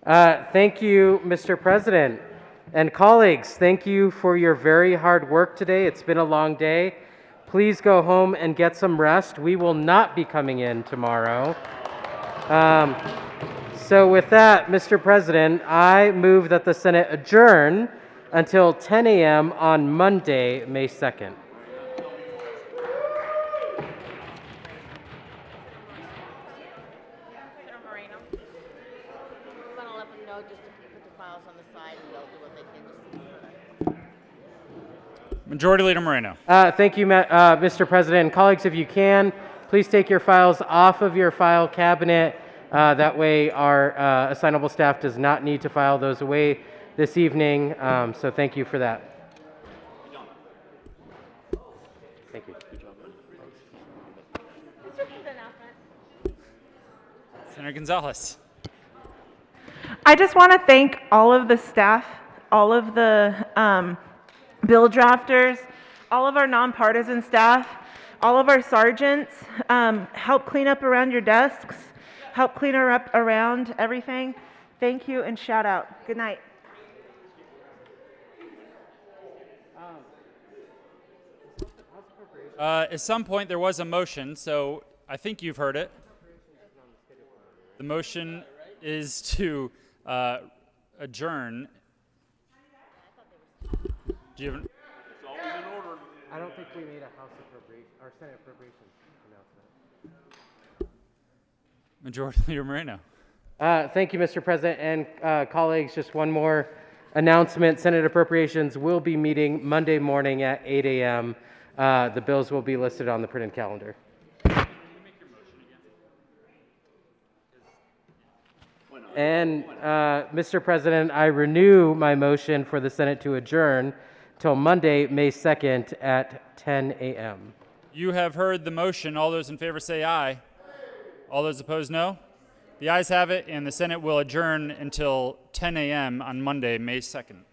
Thank you, Mr. President. And colleagues, thank you for your very hard work today. It's been a long day. Please go home and get some rest. We will not be coming in tomorrow. So with that, Mr. President, I move that the Senate adjourn until 10 a.m. on Monday, May 2nd. Majority Leader Moreno. Thank you, Mr. President. Colleagues, if you can, please take your files off of your file cabinet. That way our assignable staff does not need to file those away this evening. So thank you for that. Thank you. Senator Gonzalez. I just want to thank all of the staff, all of the bill drafters, all of our nonpartisan staff, all of our sergeants. Help clean up around your desks, help clean up around everything. Thank you and shout out. Good night. At some point there was a motion, so I think you've heard it. The motion is to adjourn. Do you have It's always in order. I don't think we made a House appropriation or Senate appropriations announcement. Majority Leader Moreno. Thank you, Mr. President. And colleagues, just one more announcement. Senate Appropriations will be meeting Monday morning at 8 a.m. The bills will be listed on the printed calendar. And Mr. President, I renew my motion for the Senate to adjourn till Monday, May 2nd at 10 a.m. You have heard the motion. All those in favor say aye. All those opposed, no. The ayes have it, and the Senate will adjourn until 10 a.m. on Monday, May 2nd.